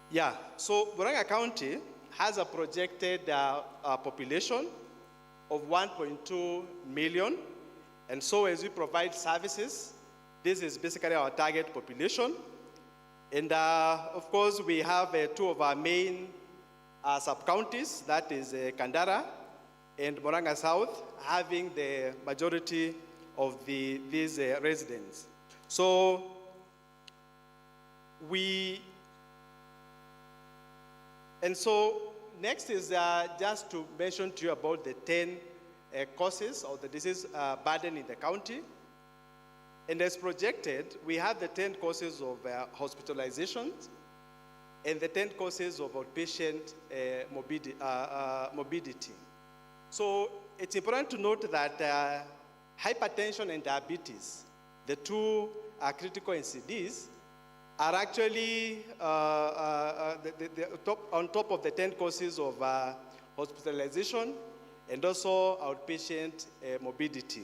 Yeah, so Murang'a County has a projected population of 1.2 million. And so as we provide services, this is basically our target population. And of course, we have two of our main sub-counties, that is Kandara and Murang'a South, having the majority of these residents. So next is just to mention to you about the 10 causes of the disease burden in the county. And as projected, we have the 10 causes of hospitalizations and the 10 causes of outpatient morbidity. So it's important to note that hypertension and diabetes, the two critical NCDs, are actually on top of the 10 causes of hospitalization and also outpatient morbidity.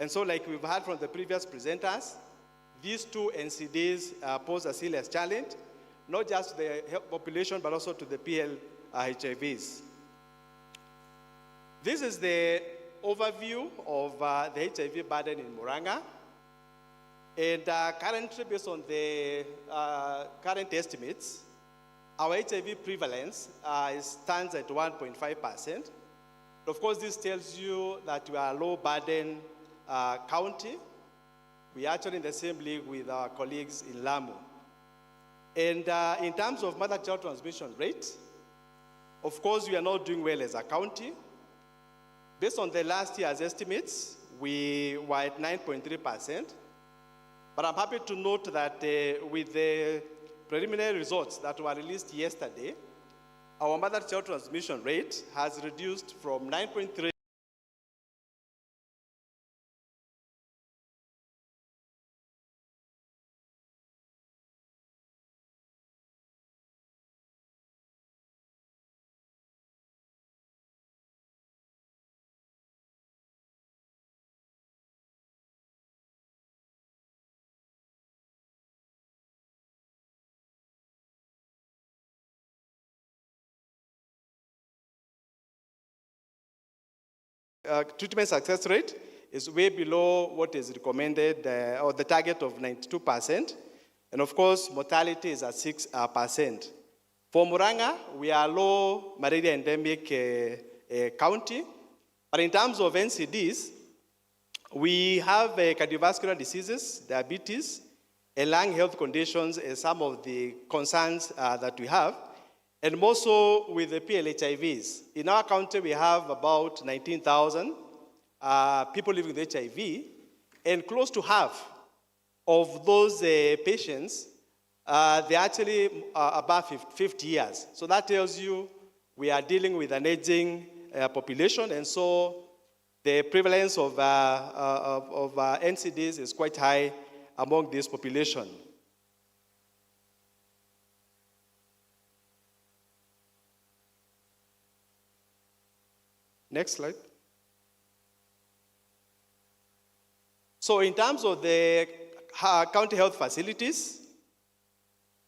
And so like we've heard from the previous presenters, these two NCDs pose a serious challenge, not just to the health population, but also to the HIVs. This is the overview of the HIV burden in Murang'a. And currently, based on the current estimates, our HIV prevalence stands at 1.5%. Of course, this tells you that we are a low burden county. We are actually in the same league with our colleagues in Lamu. And in terms of mother-child transmission rate, of course, we are not doing well as a county. Based on the last year's estimates, we were at 9.3%. But I'm happy to note that with the preliminary results that were released yesterday, our mother-child transmission rate has reduced from 9.3 treatment success rate is way below what is recommended, or the target of 92%. And of course, mortality is at 6%. For Murang'a, we are low malaria endemic county. But in terms of NCDs, we have cardiovascular diseases, diabetes, and lung health conditions as some of the concerns that we have. And more so with the PLHIVs. In our county, we have about 19,000 people living with HIV, and close to half of those patients, they're actually above 50 years. So that tells you we are dealing with an aging population, and so the prevalence of NCDs is quite high among this population. Next slide. So in terms of the county health facilities,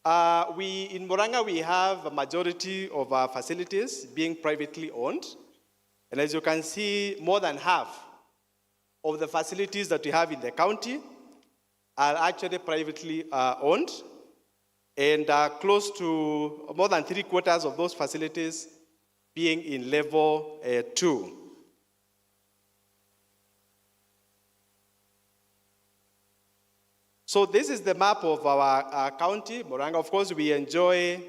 in Murang'a, we have a majority of our facilities being privately owned. And as you can see, more than half of the facilities that we have in the county are actually privately owned. And close to more than 3/4 of those facilities being in level 2. So this is the map of our county, Murang'a. Of course, we enjoy,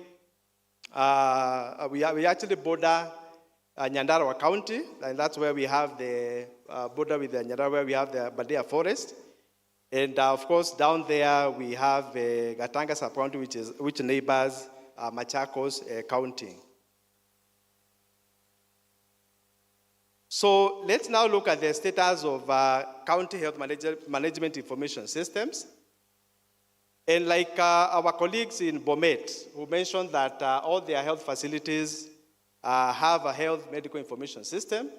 we actually border Nyandarua County, and that's where we have the border with the Nyandarua, where we have the Badea Forest. And of course, down there we have Gatanga Sub-County, which neighbors Machakos County. So let's now look at the status of county health management information systems. And like our colleagues in Bomet, who mentioned that all their health facilities have a health medical information system,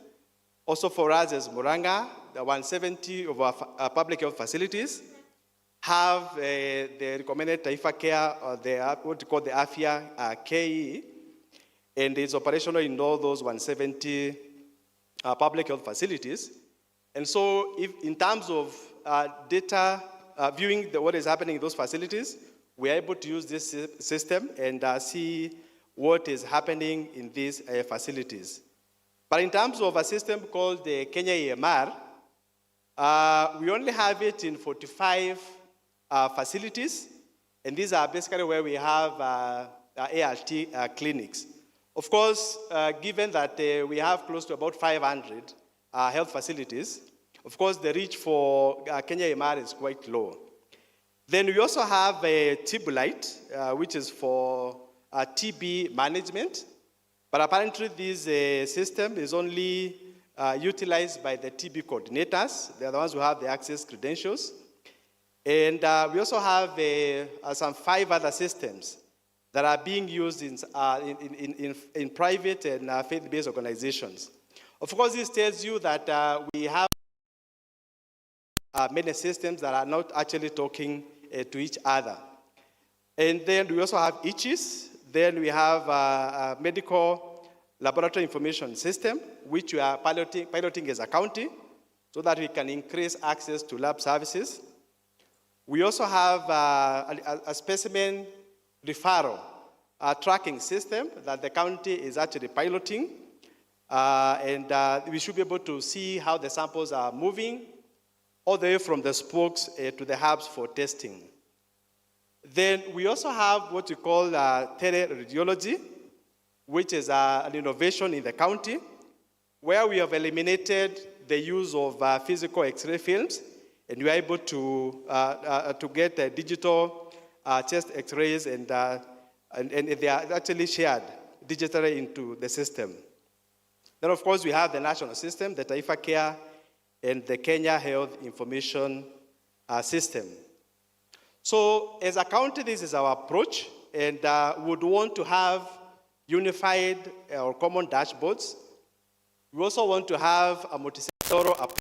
Also for us as Muranga, the 170 of our public health facilities have the recommended Taifa Care, or what we call the AFIA KE, and it's operational in all those 170 public health facilities. And so if in terms of data, viewing what is happening in those facilities, we are able to use this system and see what is happening in these facilities. But in terms of a system called the Kenya EMR, we only have it in 45 facilities, and these are basically where we have ART clinics. Of course, given that we have close to about 500 health facilities, of course, the reach for Kenya EMR is quite low. Then we also have a TB-Lite, which is for TB management, but apparently this system is only utilized by the TB coordinators. They're the ones who have the access credentials. And we also have some 5 other systems that are being used in private and faith-based organizations. Of course, this tells you that we have many systems that are not actually talking to each other. And then we also have ICHIS. Then we have a medical laboratory information system, which we are piloting as a county so that we can increase access to lab services. We also have a specimen referral tracking system that the county is actually piloting. And we should be able to see how the samples are moving all the way from the spokes to the hubs for testing. Then we also have what we call teleradiology, which is an innovation in the county, where we have eliminated the use of physical X-ray films, and we are able to get digital chest X-rays, and they are actually shared digitally into the system. Then, of course, we have the national system, the Taifa Care, and the Kenya Health Information System. So, as a county, this is our approach, and would want to have unified or common dashboards. We also want to have a multi-sectoral approach.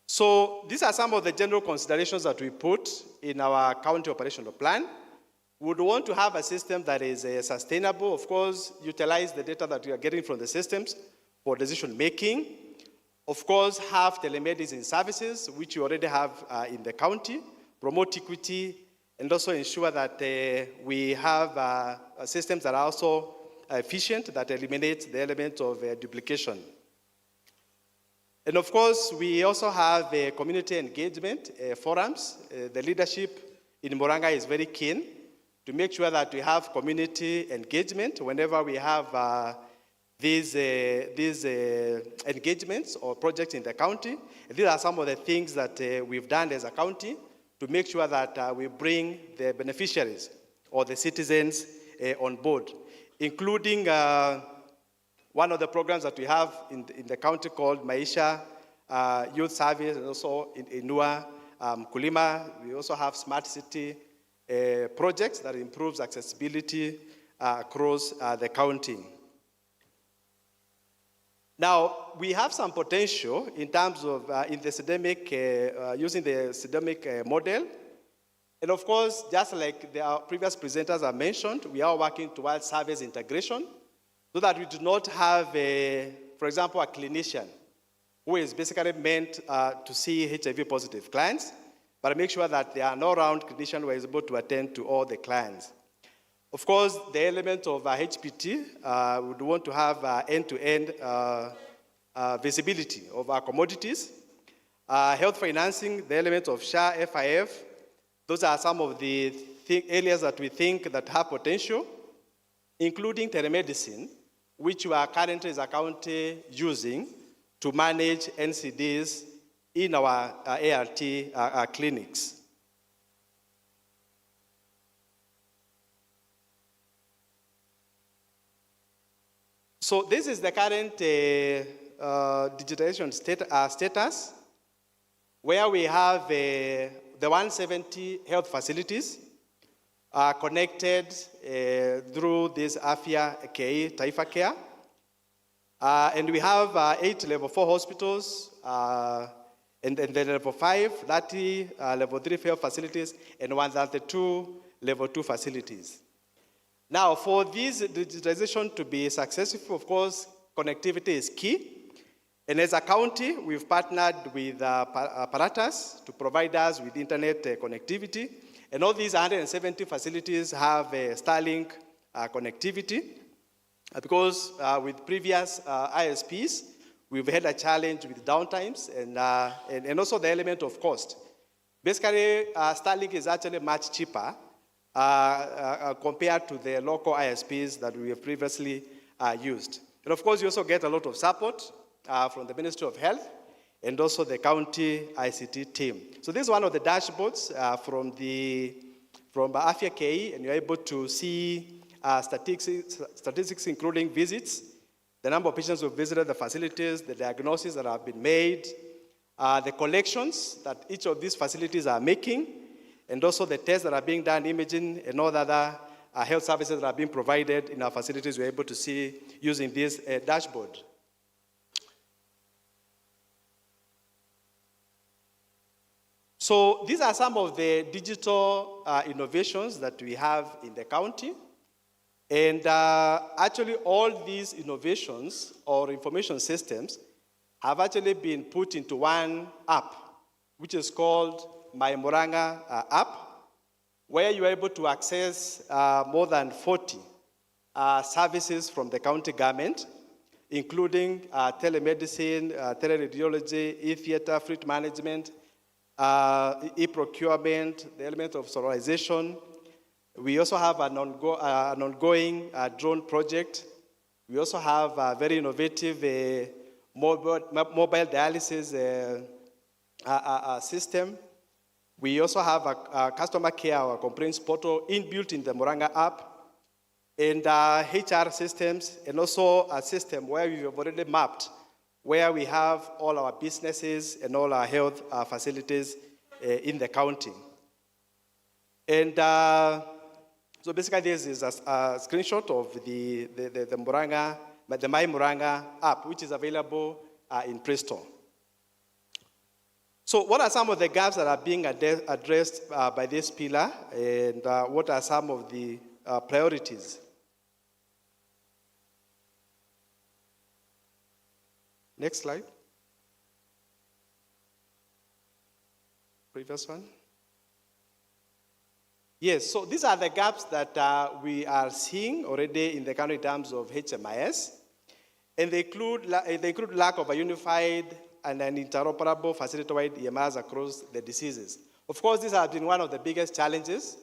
So these are some of the general considerations that we put in our county operational plan. We would want to have a system that is sustainable, of course, utilize the data that we are getting from the systems for decision making. Of course, have telemedicine services, which we already have in the county, promote equity, and also ensure that we have systems that are also efficient, that eliminate the element of duplication. And of course, we also have community engagement forums. The leadership in Muranga is very keen to make sure that we have community engagement whenever we have these engagements or projects in the county. And these are some of the things that we've done as a county to make sure that we bring the beneficiaries or the citizens on board, including one of the programs that we have in the county called Maisha Youth Service, and also in Inua Kulima. We also have smart city projects that improves accessibility across the county. Now, we have some potential in terms of in the Syndemic, using the Syndemic model. And of course, just like our previous presenters have mentioned, we are working towards service integration, so that we do not have, for example, a clinician who is basically meant to see HIV positive clients, but make sure that there are no round clinician who is able to attend to all the clients. Of course, the element of HPT, we would want to have end-to-end visibility of our commodities. Health financing, the element of SHA, FIF, those are some of the areas that we think that have potential. including telemedicine, which we are currently as a county using to manage NCDs in our ART clinics. So this is the current digitization status, where we have the 170 health facilities connected through this AFIA KE, Taifa Care. And we have 8 level 4 hospitals, and then level 5, 30 level 3 health facilities, and 132 level 2 facilities. Now, for this digitization to be successful, of course, connectivity is key. And as a county, we've partnered with Operatonal to provide us with internet connectivity. And all these 170 facilities have Starlink connectivity. Because with previous ISPs, we've had a challenge with downtimes and also the element of cost. Basically, Starlink is actually much cheaper compared to the local ISPs that we have previously used. And of course, you also get a lot of support from the Ministry of Health and also the county ICT team. So this is one of the dashboards from AFIA KE, and you're able to see statistics including visits, the number of patients who visited the facilities, the diagnoses that have been made, the collections that each of these facilities are making, and also the tests that are being done, imaging, and all the other health services that are being provided in our facilities, we're able to see using this dashboard. So these are some of the digital innovations that we have in the county. And actually all these innovations or information systems have actually been put into one app, which is called My Muranga app, where you are able to access more than 40 services from the county government, including telemedicine, teleradiology, e-theater, fleet management, e-procurement, the element of solarization. We also have an ongoing drone project. We also have a very innovative mobile dialysis system. We also have a customer care or complaints portal inbuilt in the Muranga app, and HR systems, and also a system where we have already mapped where we have all our businesses and all our health facilities in the county. And so basically this is a screenshot of the My Muranga app, which is available in Play Store. So what are some of the gaps that are being addressed by this pillar, and what are some of the priorities? Next slide. Previous one. Yes, so these are the gaps that we are seeing already in the country in terms of HMIS, and they include lack of a unified and an interoperable facility-wide EMRs across the diseases. Of course, this has been one of the biggest challenges,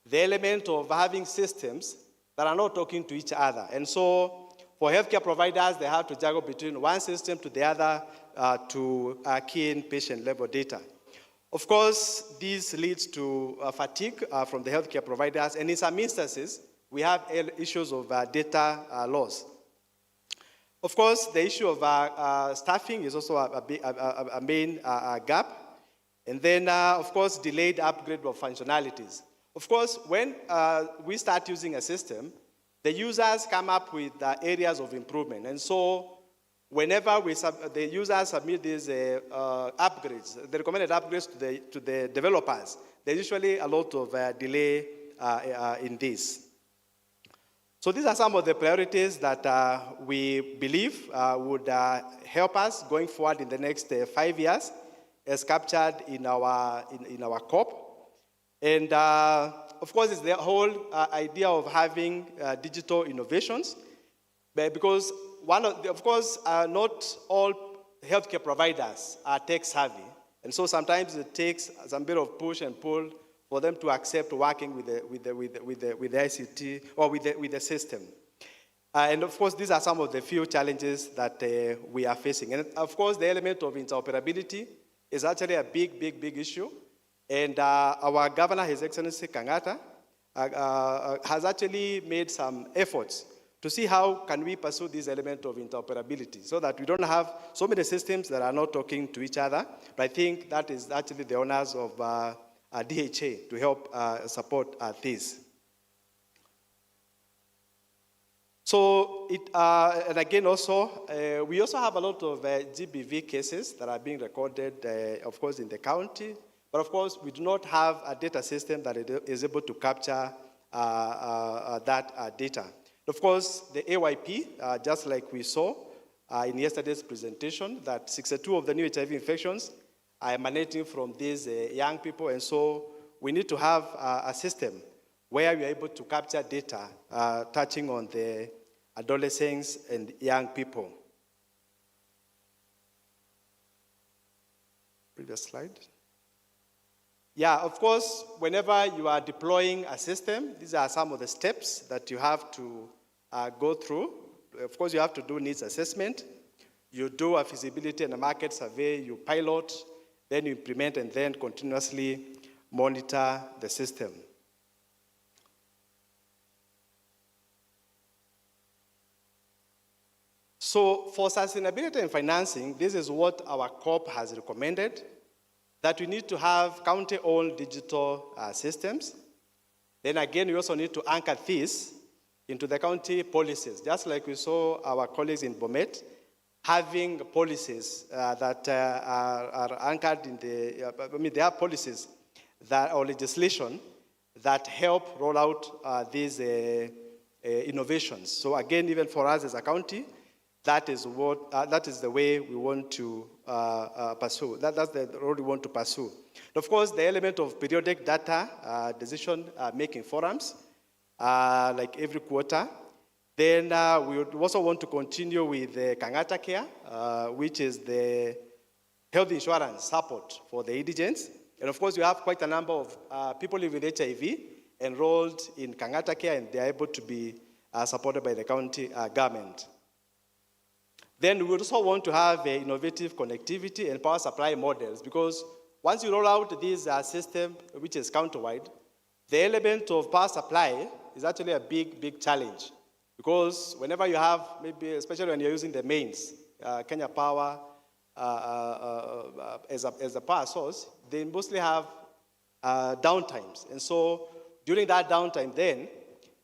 the element of having systems that are not talking to each other. And so for healthcare providers, they have to juggle between one system to the other to key in patient-level data. Of course, this leads to fatigue from the healthcare providers, and in some instances, we have issues of data loss. Of course, the issue of staffing is also a main gap. And then, of course, delayed upgrade of functionalities. Of course, when we start using a system, the users come up with areas of improvement. And so whenever the users submit these upgrades, the recommended upgrades to the developers, there's usually a lot of delay in this. So these are some of the priorities that we believe would help us going forward in the next 5 years, as captured in our COP. And of course, it's the whole idea of having digital innovations, because of course, not all healthcare providers are tech savvy. And so sometimes it takes some bit of push and pull for them to accept working with the ICT or with the system. And of course, these are some of the few challenges that we are facing. And of course, the element of interoperability is actually a big issue. And our governor, His Excellency Kangata, has actually made some efforts to see how can we pursue this element of interoperability so that we don't have so many systems that are not talking to each other. But I think that is actually the honors of DHA to help support this. So, and again also, we also have a lot of GBV cases that are being recorded, of course, in the county. But of course, we do not have a data system that is able to capture that data. Of course, the AYP, just like we saw in yesterday's presentation, that 62 of the new HIV infections are emanating from these young people. And so we need to have a system where we are able to capture data touching on the adolescents and young people. Previous slide. Yeah, of course, whenever you are deploying a system, these are some of the steps that you have to go through. Of course, you have to do needs assessment. You do a feasibility and a market survey. You pilot, then you implement, and then continuously monitor the system. So for sustainability and financing, this is what our COP has recommended, that we need to have county-owned digital systems. Then again, we also need to anchor this into the county policies, just like we saw our colleagues in Bomet having policies that are anchored in the, there are policies that, or legislation that help roll out these innovations. So again, even for us as a county, that is the way we want to pursue. That's the road we want to pursue. And of course, the element of periodic data decision-making forums, like every quarter. Then we would also want to continue with the Kangata Care, which is the health insurance support for the indigents. And of course, we have quite a number of people living with HIV enrolled in Kangata Care, and they are able to be supported by the county government. Then we also want to have innovative connectivity and power supply models, because once you roll out this system, which is county-wide, the element of power supply is actually a big challenge. Because whenever you have, maybe especially when you're using the mains, Kenya Power as a power source, they mostly have downtimes. And so during that downtime then,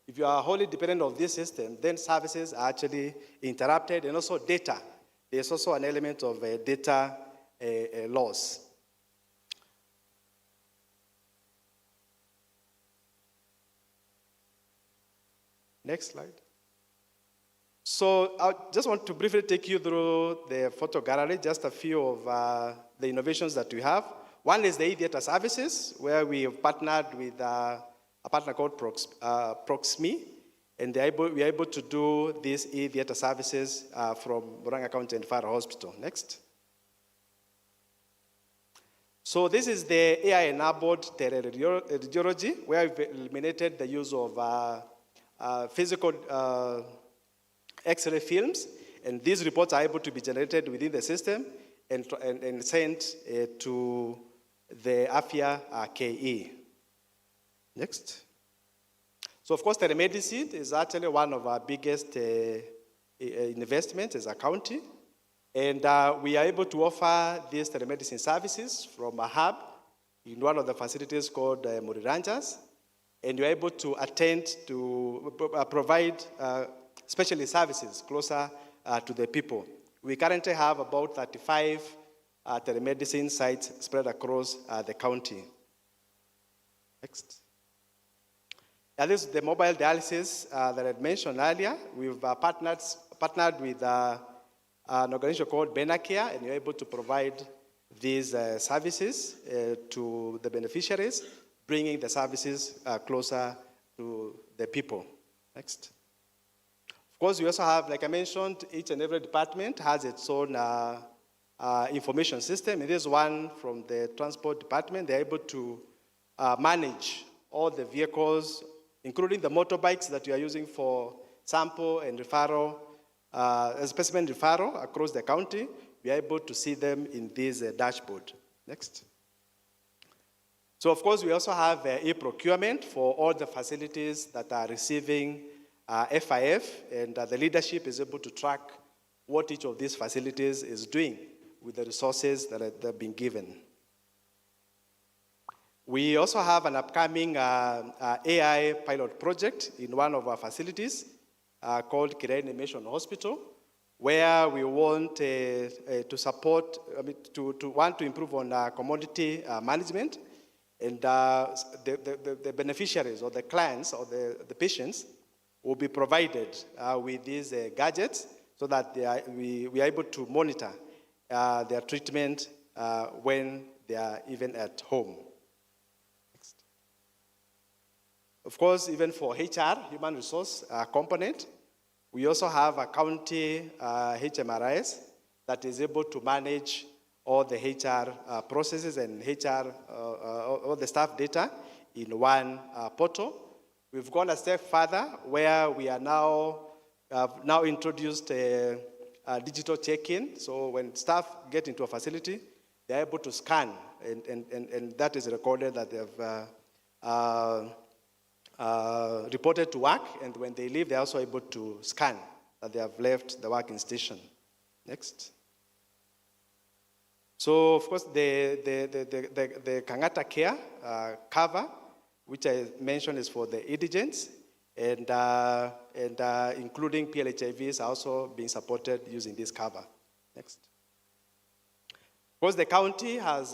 if you are wholly dependent on this system, then services are actually interrupted, and also data. There's also an element of data loss. Next slide. So I just want to briefly take you through the photo gallery, just a few of the innovations that we have. One is the e-theater services, where we have partnered with a partner called Proxmi, and we are able to do these e-theater services from Murang'a County and Faro Hospital. Next. So this is the AI-enabled teleradiology, where we've eliminated the use of physical X-ray films, and these reports are able to be generated within the system and sent to the AFIA KE. Next. So of course, telemedicine is actually one of our biggest investments as a county. And we are able to offer these telemedicine services from a hub in one of the facilities called Muriranjas. And you're able to provide specialist services closer to the people. We currently have about 35 telemedicine sites spread across the county. Next. And this is the mobile dialysis that I mentioned earlier. We've partnered with an organization called Benacare, and you're able to provide these services to the beneficiaries, bringing the services closer to the people. Next. Of course, we also have, like I mentioned, each and every department has its own information system. And there's one from the transport department. They're able to manage all the vehicles, including the motorbikes that you are using for sample and referral, specimen referral across the county. We are able to see them in this dashboard. Next. So of course, we also have e-procurement for all the facilities that are receiving FIF, and the leadership is able to track what each of these facilities is doing with the resources that have been given. We also have an upcoming AI pilot project in one of our facilities called Kirei Animation Hospital, where we want to support, to improve on commodity management, and the beneficiaries or the clients or the patients will be provided with these gadgets so that we are able to monitor their treatment when they are even at home. Next. Of course, even for HR, human resource component, we also have a county HMRIS that is able to manage all the HR processes and HR, all the staff data in one portal. We've gone a step further where we are now introduced a digital check-in. So when staff get into a facility, they're able to scan, and that is recorded that they've reported to work, and when they leave, they're also able to scan that they have left the working station. Next. So, of course, the Kangata Care cover, which I mentioned, is for the indigents, and including PLHIVs are also being supported using this cover. Next. Of course, the county has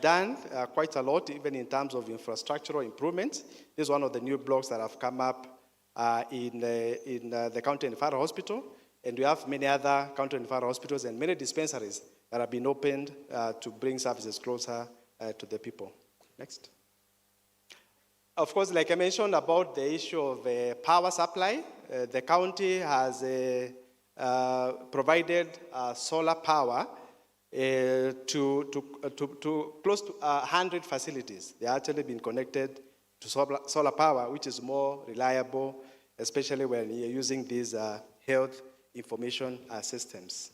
done quite a lot, even in terms of infrastructural improvements. This is one of the new blocks that have come up in the county referral hospital, and we have many other county referral hospitals and many dispensaries that have been opened to bring services closer to the people. Next. Of course, like I mentioned about the issue of power supply, the county has provided solar power to close to 100 facilities. They have actually been connected to solar power, which is more reliable, especially when you're using these health information systems.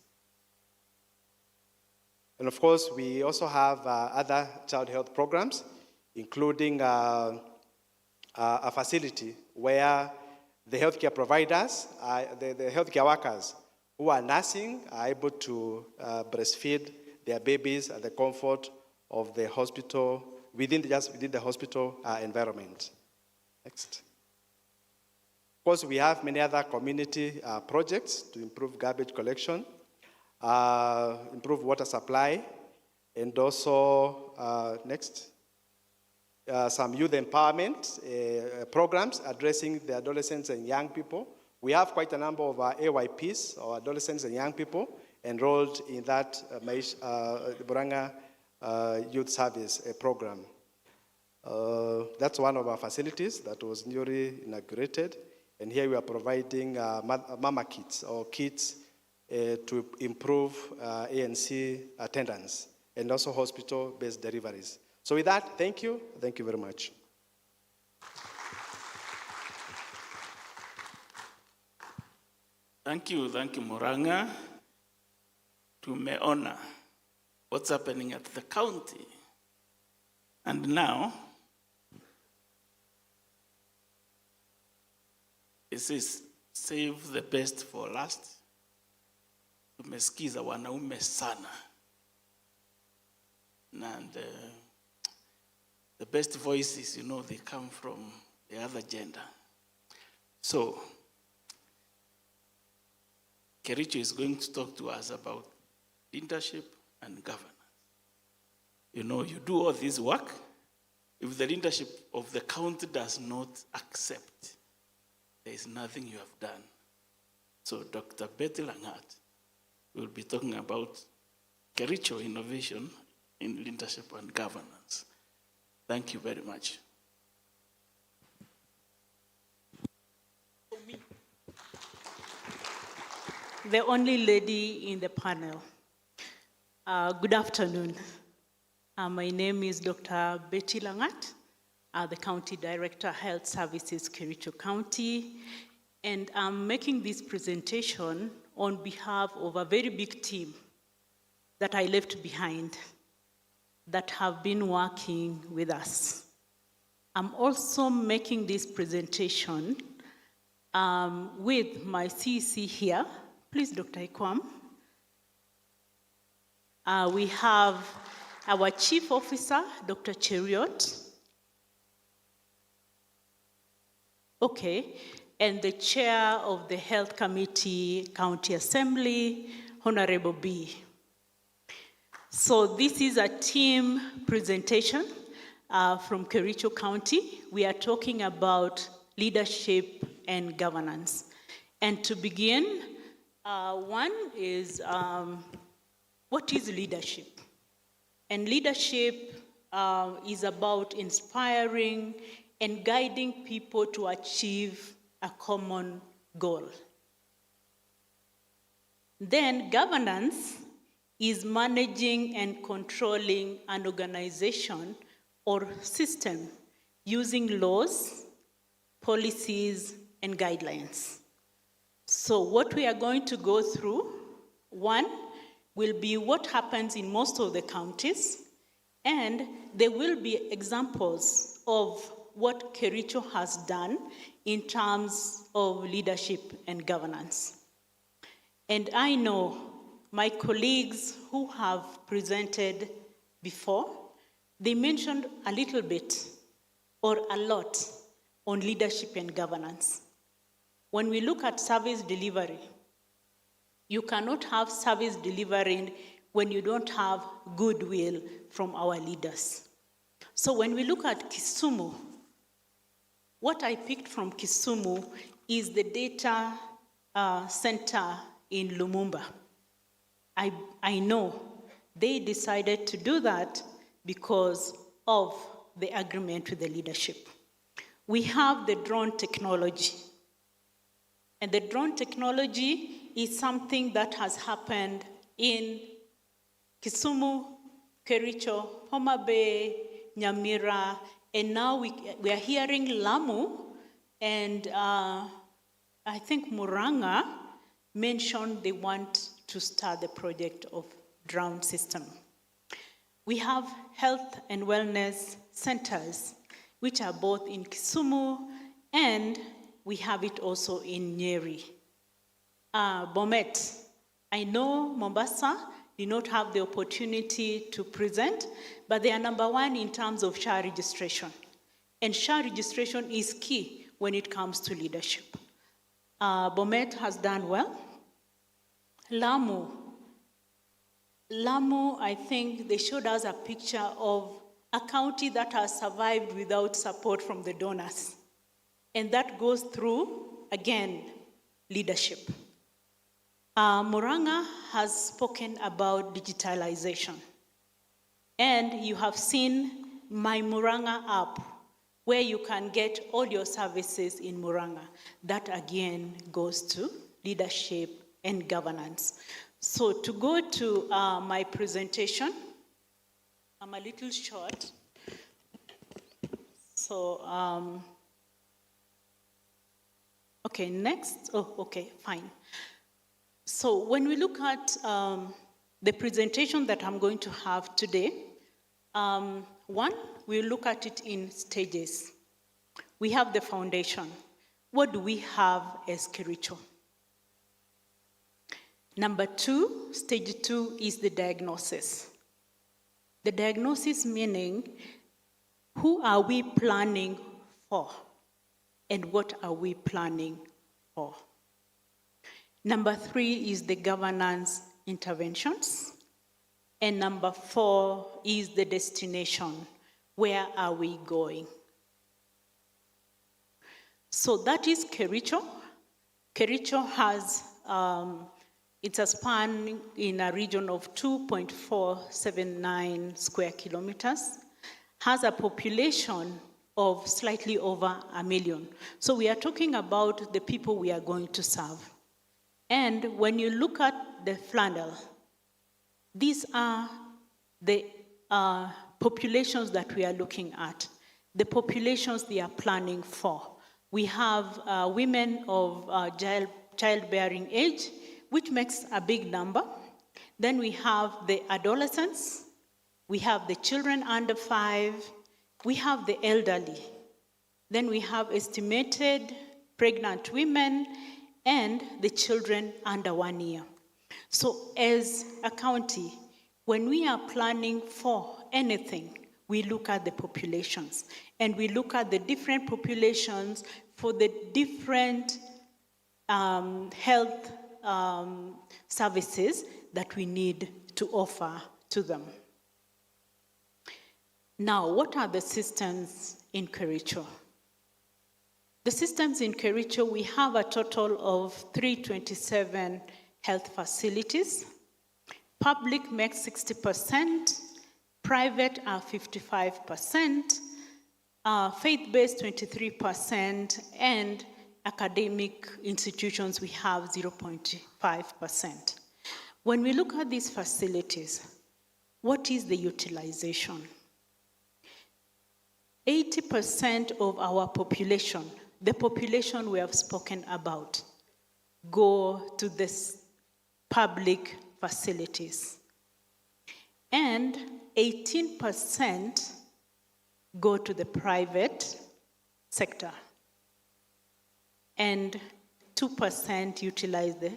And of course, we also have other child health programs, including a facility where the healthcare providers, the healthcare workers who are nursing are able to breastfeed their babies at the comfort of the hospital, within the hospital environment. Next. Of course, we have many other community projects to improve garbage collection, improve water supply, and also, next, some youth empowerment programs addressing the adolescents and young people. We have quite a number of AYPs, or adolescents and young people, enrolled in that Buranga Youth Service program. That's one of our facilities that was newly inaugurated, and here we are providing mama kits, or kits to improve ANC attendance, and also hospital-based deliveries. So with that, thank you very much. Thank you, Muranga. Tumeona what's happening at the county. And now, this is save the best for last. Tumesikiza wanaume sana. And the best voices, they come from the other gender. So, Kericho is going to talk to us about leadership and governance. You do all this work. If the leadership of the county does not accept, there is nothing you have done. So Dr. Betty Langat will be talking about Kericho innovation in leadership and governance. Thank you very much. The only lady in the panel. Good afternoon. My name is Dr. Betty Langat, the County Director, Health Services, Kericho County, and I'm making this presentation on behalf of a very big team that I left behind that have been working with us. I'm also making this presentation with my CEC here. Please, Dr. Ikwam. We have our Chief Officer, Dr. Cheriot. Okay, and the Chair of the Health Committee, County Assembly, Honorable B. So this is a team presentation from Kericho County. We are talking about leadership and governance. And to begin, one is, what is leadership? And leadership is about inspiring and guiding people to achieve a common goal. Then governance is managing and controlling an organization or system using laws, policies, and guidelines. So what we are going to go through, one, will be what happens in most of the counties, and there will be examples of what Kericho has done in terms of leadership and governance. And I know my colleagues who have presented before, they mentioned a little bit or a lot on leadership and governance. When we look at service delivery, you cannot have service delivery when you don't have goodwill from our leaders. So when we look at Kisumu, what I picked from Kisumu is the data center in Lumumba. I know they decided to do that because of the agreement with the leadership. We have the drone technology. And the drone technology is something that has happened in Kisumu, Kericho, Homa Bay, Nyamira, and now we are hearing Lamu, and I think Muranga mentioned they want to start the project of drone system. We have health and wellness centers, which are both in Kisumu, and we have it also in Nyeri. Bomet, I know Mombasa did not have the opportunity to present, but they are number one in terms of SHA registration. And SHA registration is key when it comes to leadership. Bomet has done well. Lamu, I think they showed us a picture of a county that has survived without support from the donors. And that goes through, again, leadership. Muranga has spoken about digitalization. And you have seen My Muranga app, where you can get all your services in Muranga. That, again, goes to leadership and governance. So to go to my presentation, I'm a little short. So, okay, next. Oh, okay, fine. So when we look at the presentation that I'm going to have today, one, we'll look at it in stages. We have the foundation. What do we have as Kericho? Number two, stage two, is the diagnosis. The diagnosis meaning, who are we planning for? And what are we planning for? Number three is the governance interventions. And number four is the destination. Where are we going? So that is Kericho. Kericho has, it's a span in a region of 2.479 square kilometers, has a population of slightly over 1 million. So we are talking about the people we are going to serve. And when you look at the flannel, these are the populations that we are looking at, the populations they are planning for. We have women of childbearing age, which makes a big number. Then we have the adolescents, we have the children under 5, we have the elderly. Then we have estimated pregnant women and the children under 1 year. So as a county, when we are planning for anything, we look at the populations, and we look at the different populations for the different health services that we need to offer to them. Now, what are the systems in Kericho? The systems in Kericho, we have a total of 327 health facilities. Public makes 60%, private are 55%, faith-based 23%, and academic institutions we have 0.5%. When we look at these facilities, what is the utilization? 80% of our population, the population we have spoken about, go to this public facilities. And 18% go to the private sector. And 2% utilize the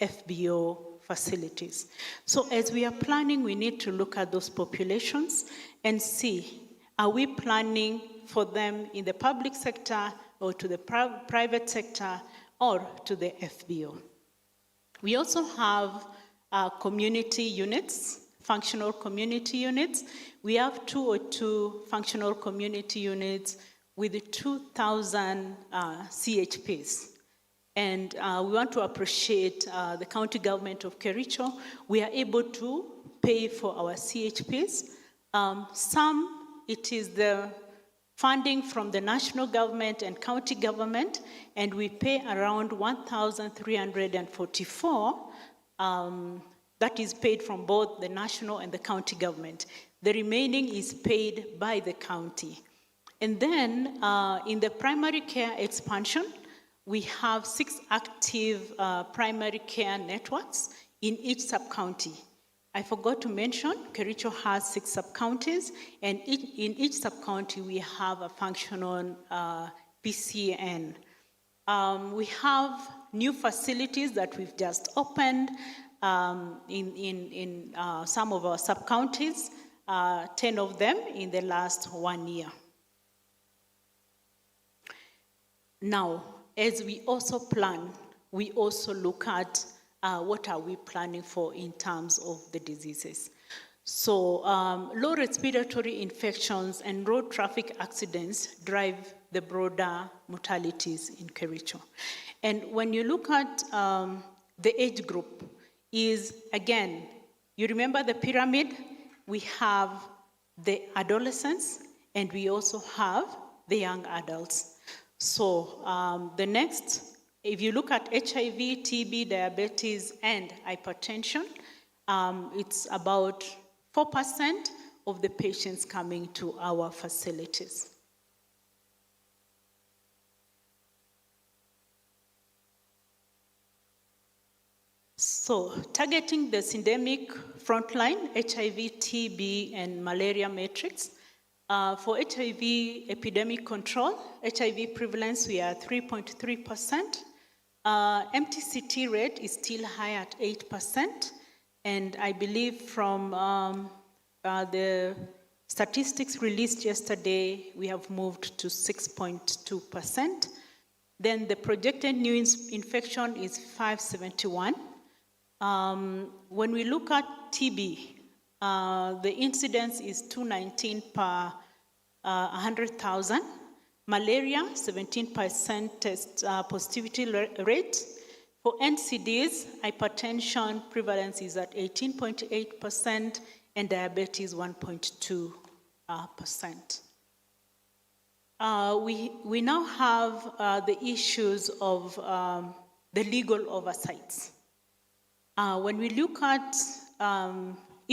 FBO facilities. So as we are planning, we need to look at those populations and see, are we planning for them in the public sector or to the private sector or to the FBO? We also have community units, functional community units. We have 202 functional community units with 2,000 CHPs. And we want to appreciate the county government of Kericho. We are able to pay for our CHPs. Some, it is the funding from the national government and county government, and we pay around 1,344. That is paid from both the national and the county government. The remaining is paid by the county. And then in the primary care expansion, we have 6 active primary care networks in each sub-county. I forgot to mention, Kericho has 6 sub-counties, and in each sub-county we have a functional PCN. We have new facilities that we've just opened in some of our sub-counties, 10 of them in the last 1 year. Now, as we also plan, we also look at what are we planning for in terms of the diseases. So low respiratory infections and road traffic accidents drive the broader mortalities in Kericho. And when you look at the age group is, again, you remember the pyramid? We have the adolescents and we also have the young adults. So the next, if you look at HIV, TB, diabetes, and hypertension, it's about 4% of the patients coming to our facilities. So targeting the syndemic frontline, HIV, TB, and malaria matrix. For HIV epidemic control, HIV prevalence, we are 3.3%. MTCT rate is still high at 8%. And I believe from the statistics released yesterday, we have moved to 6.2%. Then the projected new infection is 571. When we look at TB, the incidence is 219 per 100,000. Malaria, 17% test positivity rate. For NCDs, hypertension prevalence is at 18.8% and diabetes 1.2%. We now have the issues of the legal oversights. When we look at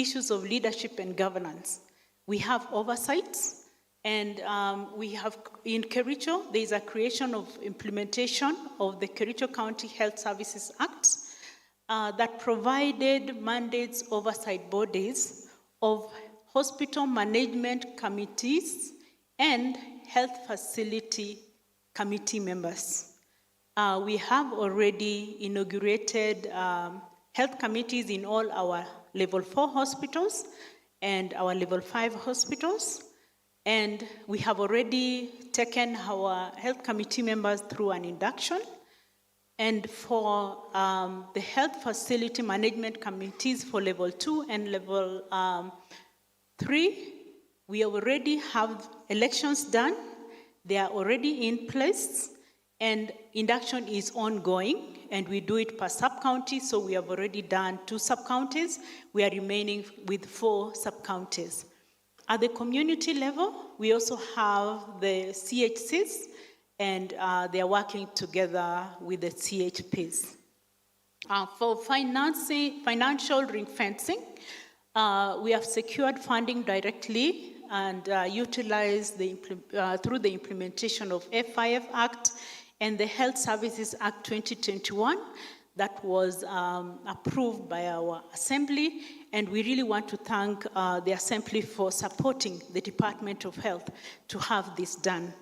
issues of leadership and governance. We have oversights, and we have in Kericho, there is a creation of implementation of the Kericho County Health Services Act that provided mandates oversight bodies of hospital management committees and health facility committee members. We have already inaugurated health committees in all our level 4 hospitals and our level 5 hospitals. And we have already taken our health committee members through an induction. And for the health facility management committees for level 2 and level 3, we already have elections done. They are already in place, and induction is ongoing, and we do it per sub-county, so we have already done 2 sub-counties. We are remaining with 4 sub-counties. At the community level, we also have the CHCs, and they are working together with the CHPs. For financial ring fencing, we have secured funding directly and utilized through the implementation of FIF Act and the Health Services Act 2021 that was approved by our Assembly, and we really want to thank the Assembly for supporting the Department of Health to have this done.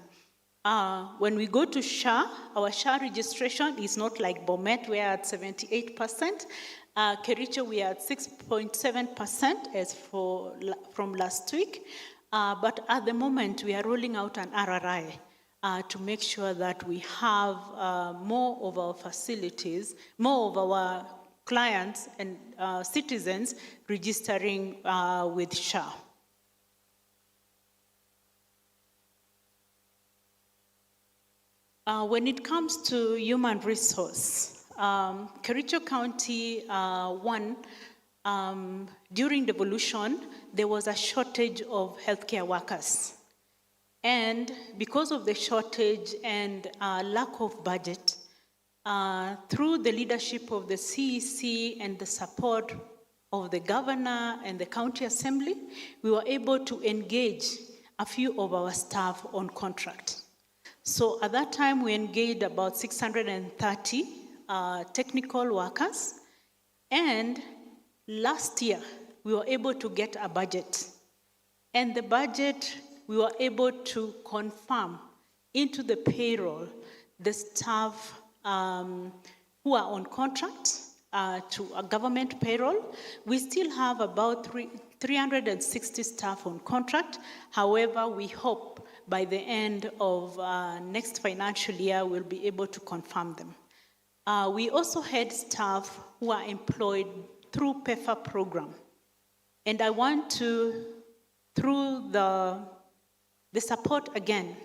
When we go to SHA, our SHA registration is not like Bomet, we are at 78%. Kericho, we are at 6.7% as from last week. But at the moment, we are rolling out an RRI to make sure that we have more of our facilities, more of our clients and citizens registering with SHA. When it comes to human resource, Kericho County, during devolution, there was a shortage of healthcare workers. And because of the shortage and lack of budget, through the leadership of the CEC and the support of the governor and the county assembly, we were able to engage a few of our staff on contract. So at that time, we engaged about 630 technical workers. And last year, we were able to get a budget. And the budget, we were able to confirm into the payroll the staff who are on contract to a government payroll. We still have about 360 staff on contract. However, we hope by the end of next financial year, we'll be able to confirm them. We also had staff who are employed through PEFA program. And I want to, through the support again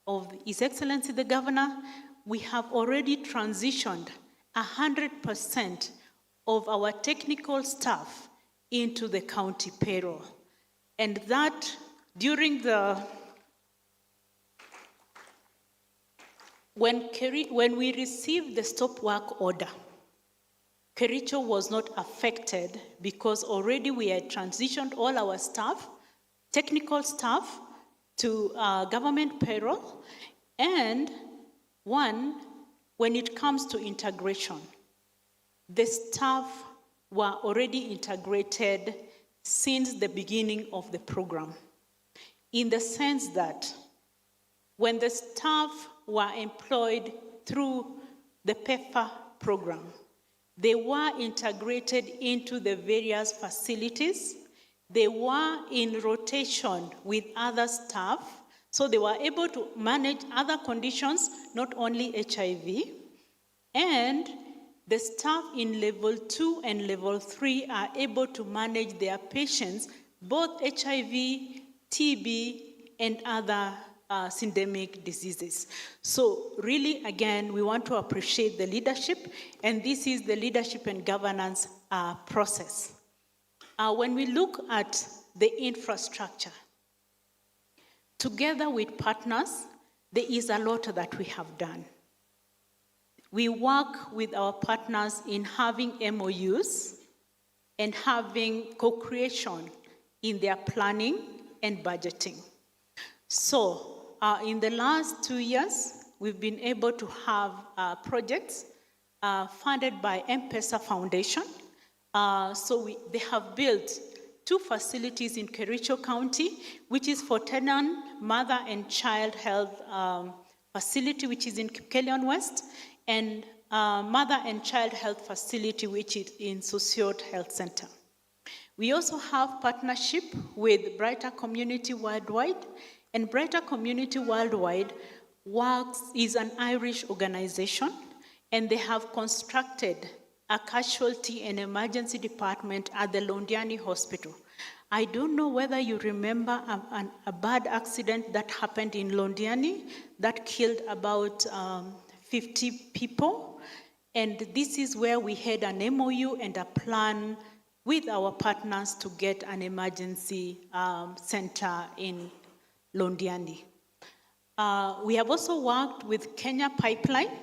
of His Excellency the Governor, we have already transitioned 100% of our technical staff into the county payroll. And that during when we received the stop work order, Kericho was not affected because already we had transitioned all our staff, technical staff, to government payroll. And when it comes to integration, the staff were already integrated since the beginning of the program, in the sense that when the staff were employed through the PEFA program, they were integrated into the various facilities. They were in rotation with other staff, so they were able to manage other conditions, not only HIV. And the staff in level 2 and level 3 are able to manage their patients, both HIV, TB, and other syndemic diseases. So really, again, we want to appreciate the leadership, and this is the leadership and governance process. When we look at the infrastructure, together with partners, there is a lot that we have done. We work with our partners in having MOUs and having co-creation in their planning and budgeting. So in the last 2 years, we've been able to have projects funded by M-Pesa Foundation. They have built 2 facilities in Kericho County, which is for Tenan Mother and Child Health Facility, which is in Kipkelion West, and Mother and Child Health Facility, which is in Susiot Health Center. We also have partnership with Brighter Community Worldwide, and Brighter Community Worldwide is an Irish organization, and they have constructed a casualty and emergency department at the Londiani Hospital. I don't know whether you remember a bad accident that happened in Londiani that killed about 50 people. And this is where we had an MOU and a plan with our partners to get an emergency center in Londiani. We have also worked with Kenya Pipeline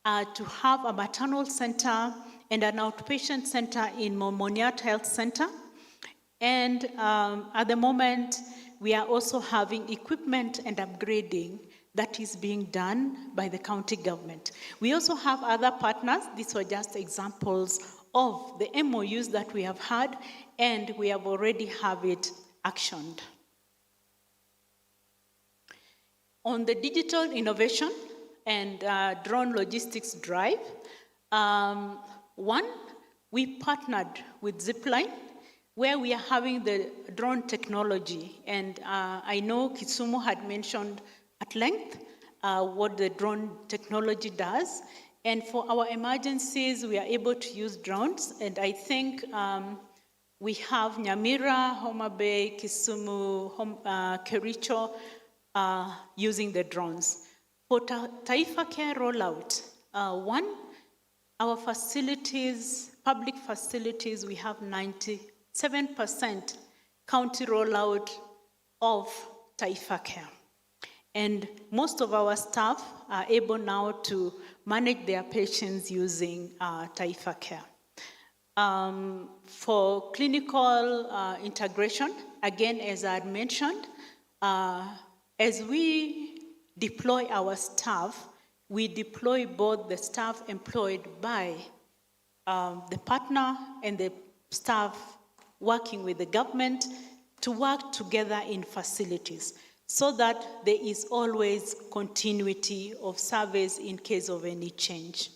to have a maternal center and an outpatient center in Momoniat Health Center. And at the moment, we are also having equipment and upgrading that is being done by the county government. We also have other partners. These were just examples of the MOUs that we have had, and we have already have it actioned. On the digital innovation and drone logistics drive, we partnered with Zipline, where we are having the drone technology. And I know Kisumu had mentioned at length what the drone technology does. And for our emergencies, we are able to use drones. And I think we have Nyamira, Homa Bay, Kisumu, Kericho using the drones. For Taifa Care rollout, our facilities, public facilities, we have 97% county rollout of Taifa Care. And most of our staff are able now to manage their patients using Taifa Care. For clinical integration, again, as I had mentioned, as we deploy our staff, we deploy both the staff employed by the partner and the staff working with the government to work together in facilities so that there is always continuity of service in case of any change.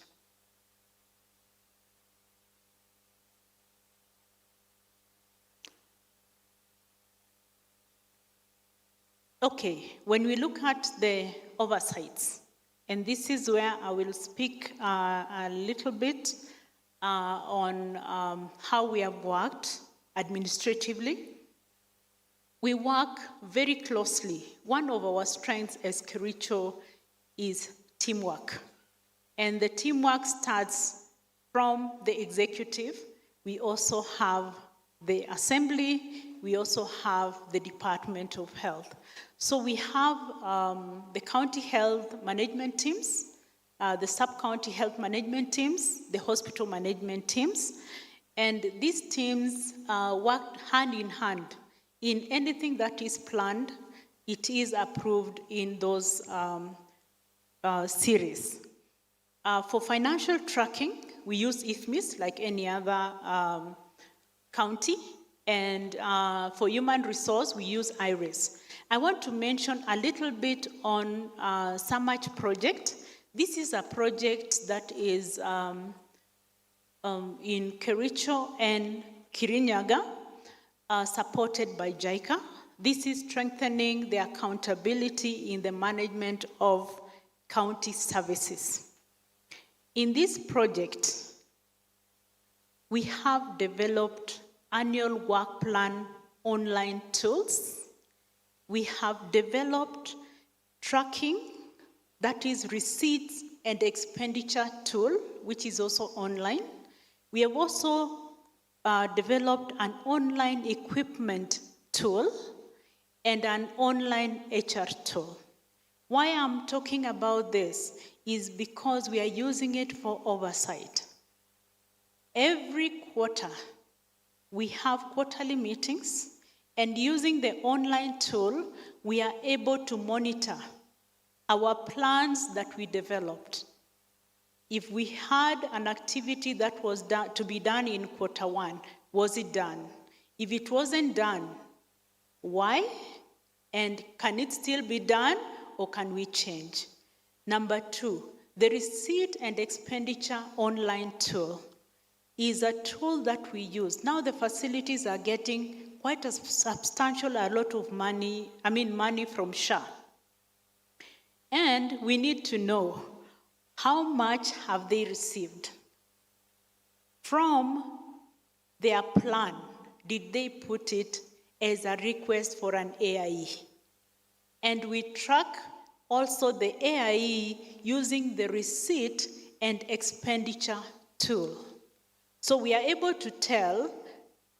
Okay, when we look at the oversights, and this is where I will speak a little bit on how we have worked administratively. We work very closely. One of our strengths as Kericho is teamwork. And the teamwork starts from the executive. We also have the assembly. We also have the Department of Health. So we have the county health management teams, the sub-county health management teams, the hospital management teams, and these teams work hand in hand. In anything that is planned, it is approved in those series. For financial tracking, we use IFMIS like any other county, and for human resource, we use IRIS. I want to mention a little bit on Samach project. This is a project that is in Kericho and Kirinyaga, supported by JICA. This is strengthening the accountability in the management of county services. In this project, we have developed annual work plan online tools. We have developed tracking, that is receipts and expenditure tool, which is also online. We have also developed an online equipment tool and an online HR tool. Why I'm talking about this is because we are using it for oversight. Every quarter, we have quarterly meetings, and using the online tool, we are able to monitor our plans that we developed. If we had an activity that was to be done in quarter one, was it done? If it wasn't done, why? And can it still be done, or can we change? Number two, the receipt and expenditure online tool is a tool that we use. Now the facilities are getting quite a substantial a lot of money from SHA. And we need to know how much have they received from their plan. Did they put it as a request for an AIE? And we track also the AIE using the receipt and expenditure tool. So we are able to tell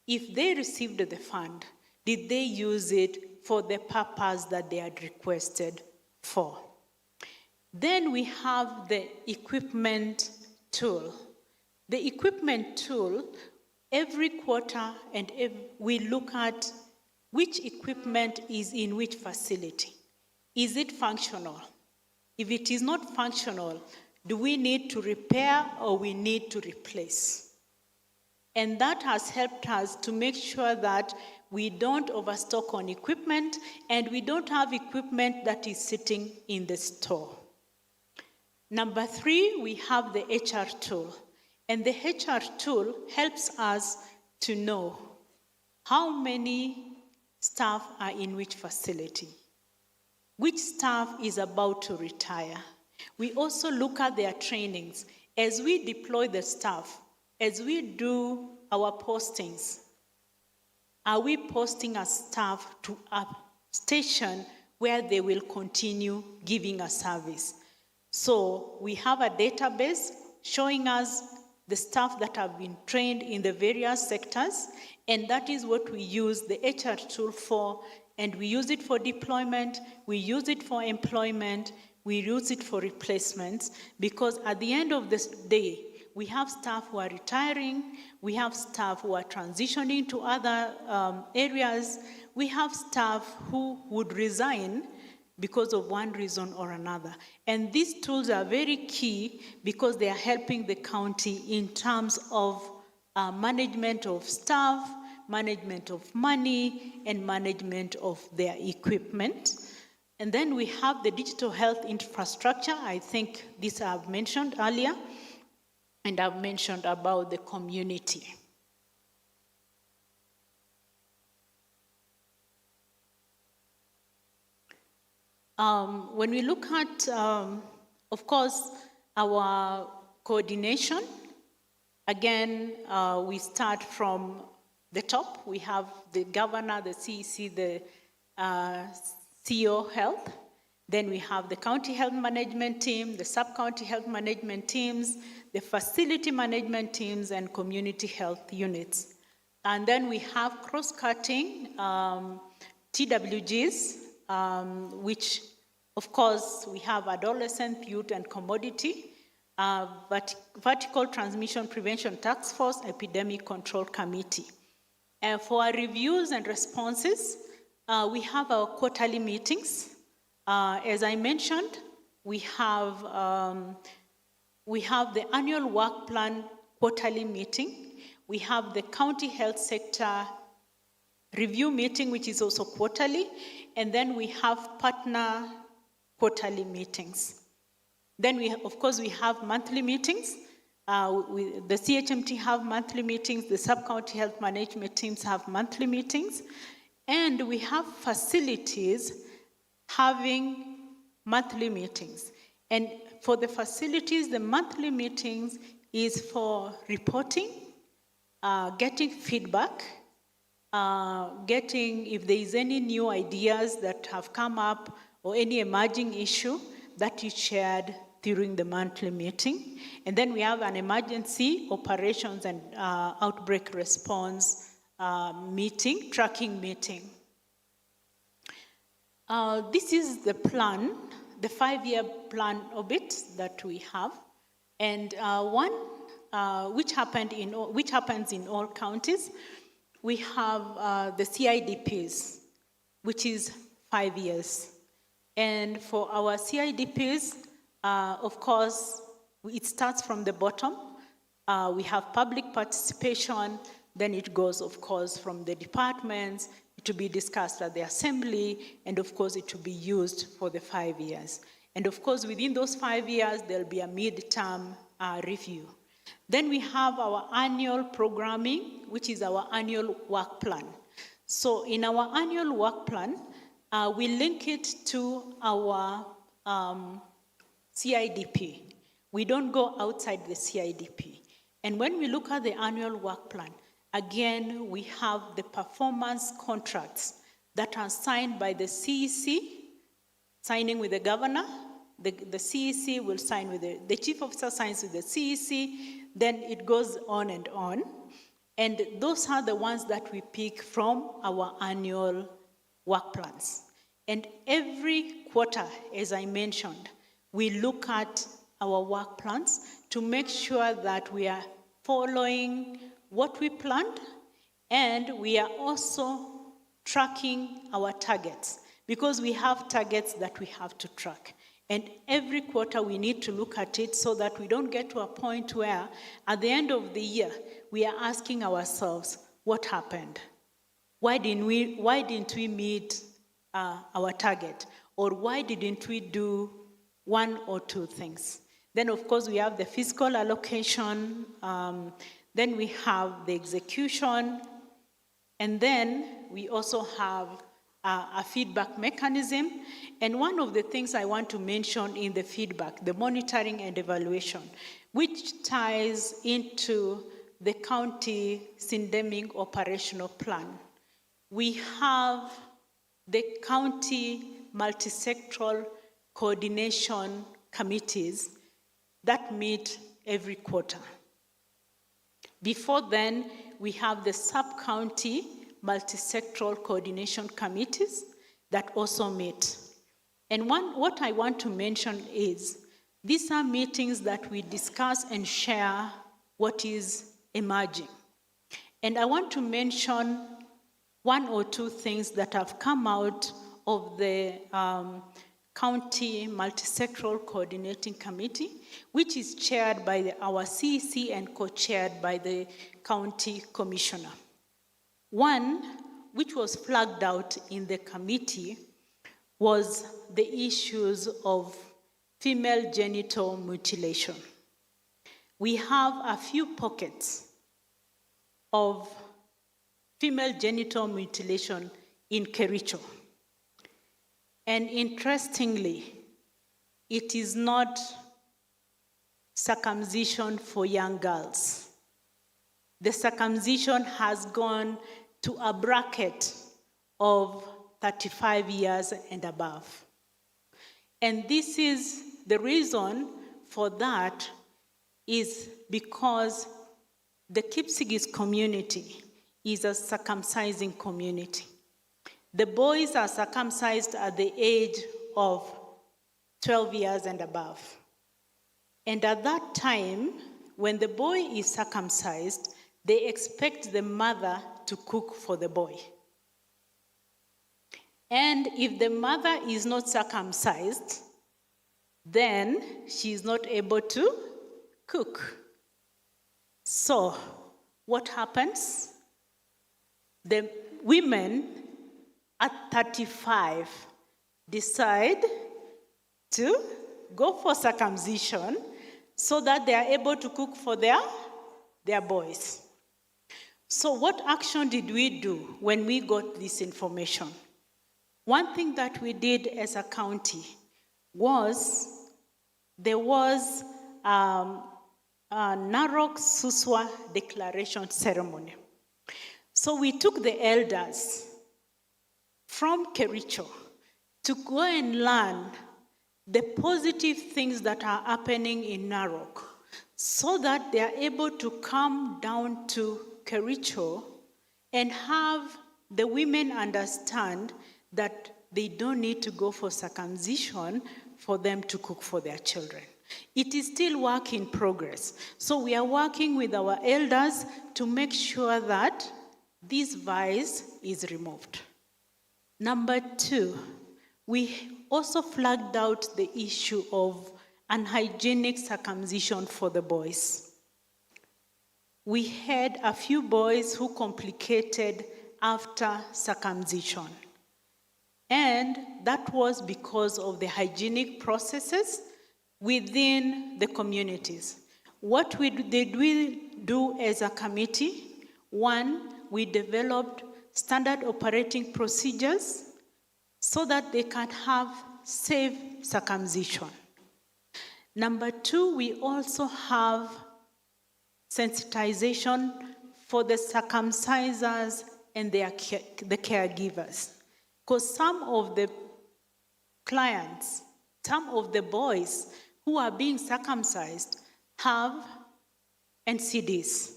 if they received the fund, did they use it for the purpose that they had requested for? Then we have the equipment tool. The equipment tool, every quarter we look at which equipment is in which facility. Is it functional? If it is not functional, do we need to repair or we need to replace? And that has helped us to make sure that we don't overstock on equipment and we don't have equipment that is sitting in the store. Number three, we have the HR tool. And the HR tool helps us to know how many staff are in which facility, which staff is about to retire. We also look at their trainings. As we deploy the staff, as we do our postings, are we posting our staff to a station where they will continue giving us service? So we have a database showing us the staff that have been trained in the various sectors, and that is what we use the HR tool for, and we use it for deployment, we use it for employment, we use it for replacements, because at the end of this day, we have staff who are retiring, we have staff who are transitioning to other areas, we have staff who would resign because of one reason or another. And these tools are very key because they are helping the county in terms of management of staff, management of money, and management of their equipment. And then we have the digital health infrastructure. I think this I've mentioned earlier, and I've mentioned about the community. When we look at, of course, our coordination, again, we start from the top. We have the governor, the CEC, the CEO health. Then we have the county health management team, the sub-county health management teams, the facility management teams, and community health units. And then we have cross-cutting TWGs, which, of course, we have adolescent, youth, and commodity, but vertical transmission prevention task force, epidemic control committee. And for our reviews and responses, we have our quarterly meetings. As I mentioned, we have the annual work plan quarterly meeting. We have the county health sector review meeting, which is also quarterly. And then we have partner quarterly meetings. Then we, of course, we have monthly meetings. The CHMT have monthly meetings. The sub-county health management teams have monthly meetings. And we have facilities having monthly meetings. And for the facilities, the monthly meetings is for reporting, getting feedback, getting if there is any new ideas that have come up or any emerging issue that is shared during the monthly meeting. And then we have an emergency operations and outbreak response meeting, tracking meeting. This is the plan, the 5-year plan orbit that we have. And one which happens in all counties. we have the CIDPs, which is 5 years. And for our CIDPs, of course, it starts from the bottom. We have public participation, then it goes, of course, from the departments to be discussed at the assembly, and of course, it will be used for the 5 years. And of course, within those 5 years, there'll be a mid-term review. Then we have our annual programming, which is our annual work plan. So in our annual work plan, we link it to our CIDP. We don't go outside the CIDP. And when we look at the annual work plan, again, we have the performance contracts that are signed by the CEC, signing with the governor. The CEC will sign with the chief officer signs with the CEC, then it goes on and on. And those are the ones that we pick from our annual work plans. And every quarter, as I mentioned, we look at our work plans to make sure that we are following what we planned, and we are also tracking our targets, because we have targets that we have to track. And every quarter we need to look at it so that we don't get to a point where at the end of the year we are asking ourselves, what happened? Why didn't we meet our target? Or why didn't we do one or two things? Then of course we have the fiscal allocation, then we have the execution, and then we also have a feedback mechanism. And one of the things I want to mention in the feedback, the monitoring and evaluation, which ties into the county Syndemic operational plan. We have the county multisectoral coordination committees that meet every quarter. Before then, we have the sub-county multisectoral coordination committees that also meet. And what I want to mention is, these are meetings that we discuss and share what is emerging. And I want to mention one or two things that have come out of the County Multisectoral Coordinating Committee, which is chaired by our CEC and co-chaired by the County Commissioner. One, which was flagged out in the committee, was the issues of female genital mutilation. We have a few pockets of female genital mutilation in Kericho. And interestingly, it is not circumcision for young girls. The circumcision has gone to a bracket of 35 years and above. And this is the reason for that is because the Kipsigis community is a circumcising community. The boys are circumcised at the age of 12 years and above. And at that time, when the boy is circumcised, they expect the mother to cook for the boy. And if the mother is not circumcised, then she is not able to cook. So, what happens? The women at 35 decide to go for circumcision so that they are able to cook for their boys. So what action did we do when we got this information? One thing that we did as a county was there was a Narok Suswa declaration ceremony. So we took the elders from Kericho to go and learn the positive things that are happening in Narok so that they are able to come down to Kericho and have the women understand that they don't need to go for circumcision for them to cook for their children. It is still work in progress. So we are working with our elders to make sure that this vice is removed. Number 2, we also flagged out the issue of unhygienic circumcision for the boys. We had a few boys who complicated after circumcision. And that was because of the hygienic processes within the communities. What did we do as a committee? 1, we developed standard operating procedures so that they can have safe circumcision. Number 2, we also have sensitization for the circumcisers and the caregivers. Because some of the clients, some of the boys who are being circumcised have NCDs.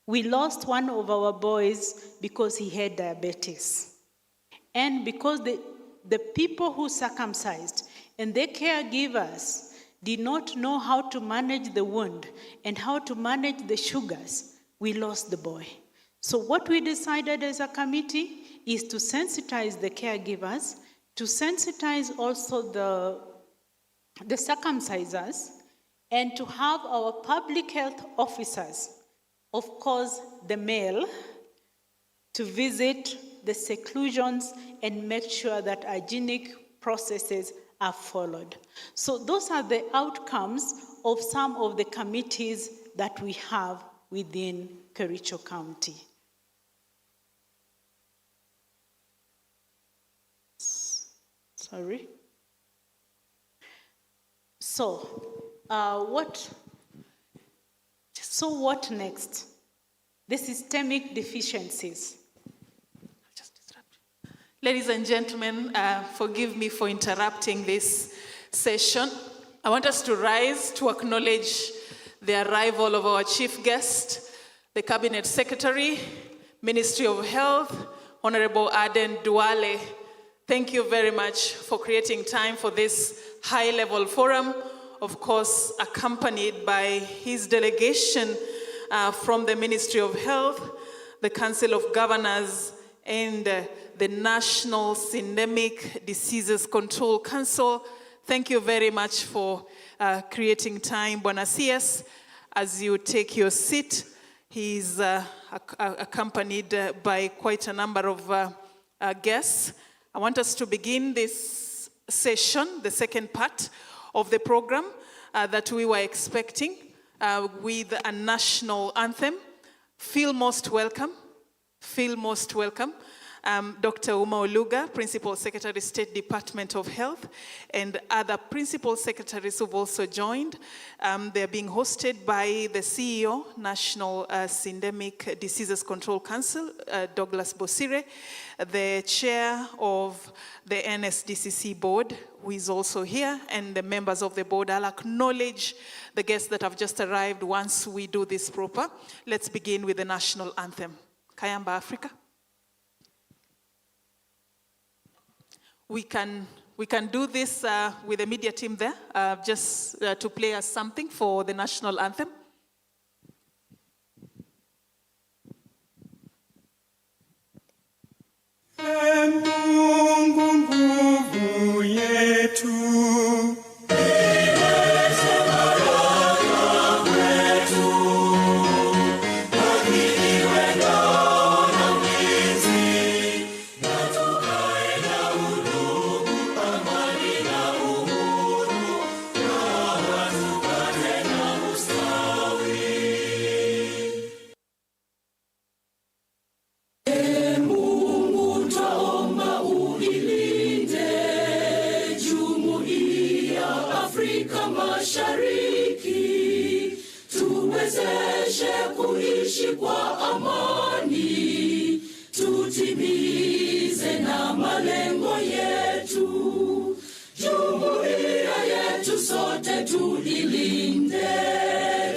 We lost one of our boys because he had diabetes. And because the people who circumcised and their caregivers did not know how to manage the wound and how to manage the sugars, we lost the boy. So what we decided as a committee is to sensitize the caregivers, to sensitize also the circumcisers, and to have our public health officers, of course the male, to visit the seclusions and make sure that hygienic processes are followed. So those are the outcomes of some of the committees that we have within Kericho County. Sorry. So, what next? The systemic deficiencies. Ladies and gentlemen, forgive me for interrupting this session. I want us to rise to acknowledge the arrival of our chief guest, the Cabinet Secretary, Ministry of Health, Honorable Aden Duale. Thank you very much for creating time for this high-level forum, of course, accompanied by his delegation from the Ministry of Health, the Council of Governors, and the National Syndemic Diseases Control Council. Thank you very much for creating time, Bwana CS. As you take your seat, he's accompanied by quite a number of guests. I want us to begin this session, the second part of the program that we were expecting with a national anthem. Feel most welcome. Feel most welcome. Dr. Uma Oluga, Principal Secretary, State Department of Health, and other Principal Secretaries who've also joined. They're being hosted by the CEO, National Syndemic Diseases Control Council, Douglas Bosire, the Chair of the NSDCC Board, who is also here, and the members of the board. I'll acknowledge the guests that have just arrived once we do this proper. Let's begin with the national anthem. Kayamba Africa. We can do this with the media team there, just to play us something for the national anthem. Mungu nguvu yetu. Kuishi kwa amani, tutimize na malengo yetu. Jumuiya yetu sote tuilinde,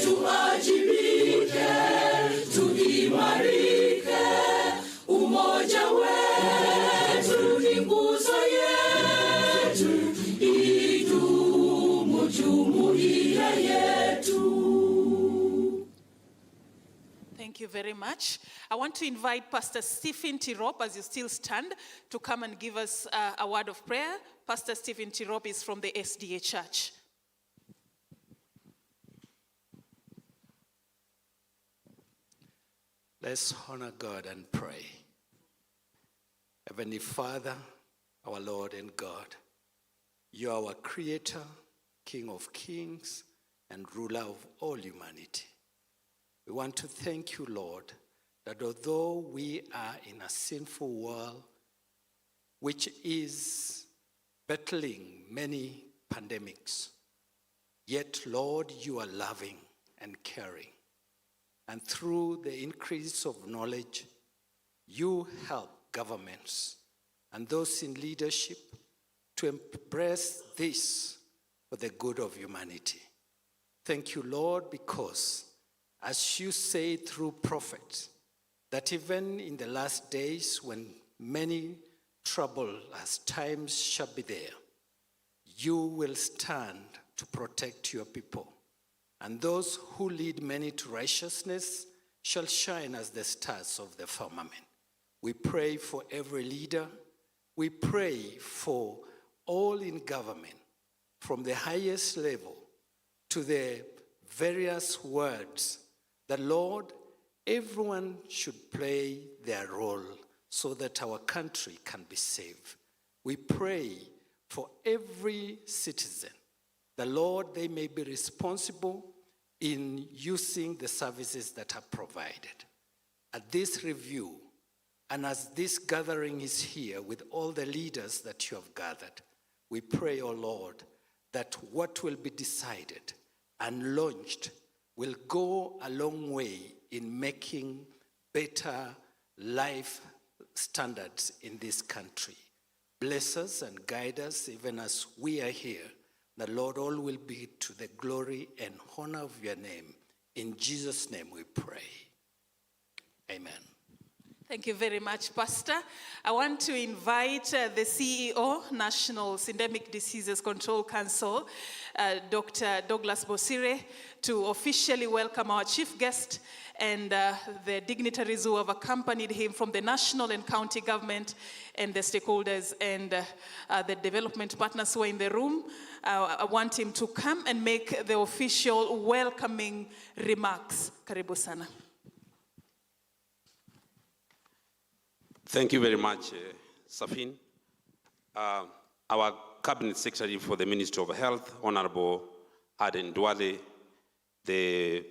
tuajibike, tuimarike. Umoja wetu ni nguzo yetu, idumu jumuiya yetu. Thank you very much. I want to invite Pastor Stephen Tirop, as you still stand, to come and give us a word of prayer. Pastor Stephen Tirop is from the SDA Church. Let's honor God and pray. Heavenly Father, our Lord and God, you are our Creator, King of kings, and ruler of all humanity. We want to thank you, Lord, that although we are in a sinful world, which is battling many pandemics, yet, Lord, you are loving and caring. And through the increase of knowledge, you help governments and those in leadership to embrace this for the good of humanity. Thank you, Lord, because as you say through prophets, that even in the last days when many troublous times shall be there, you will stand to protect your people. And those who lead many to righteousness shall shine as the stars of the firmament. We pray for every leader. We pray for all in government, from the highest level to the various words, that, Lord, everyone should play their role so that our country can be saved. We pray for every citizen, the Lord, they may be responsible in using the services that are provided. At this review, and as this gathering is here with all the leaders that you have gathered, we pray, O Lord, that what will be decided and launched will go a long way in making better life standards in this country. Bless us and guide us even as we are here. The Lord, all will be to the glory and honor of your name. In Jesus' name we pray. Amen. Thank you very much, Pastor. I want to invite the CEO, National Syndemic Diseases Control Council, Dr. Douglas Bosire, to officially welcome our chief guest and the dignitaries who have accompanied him from the national and county government and the stakeholders and the development partners who are in the room. I want him to come and make the official welcoming remarks. Karibu sana. Thank you very much, Safin. Our Cabinet Secretary for the Ministry of Health, Honorable Aden Duale, the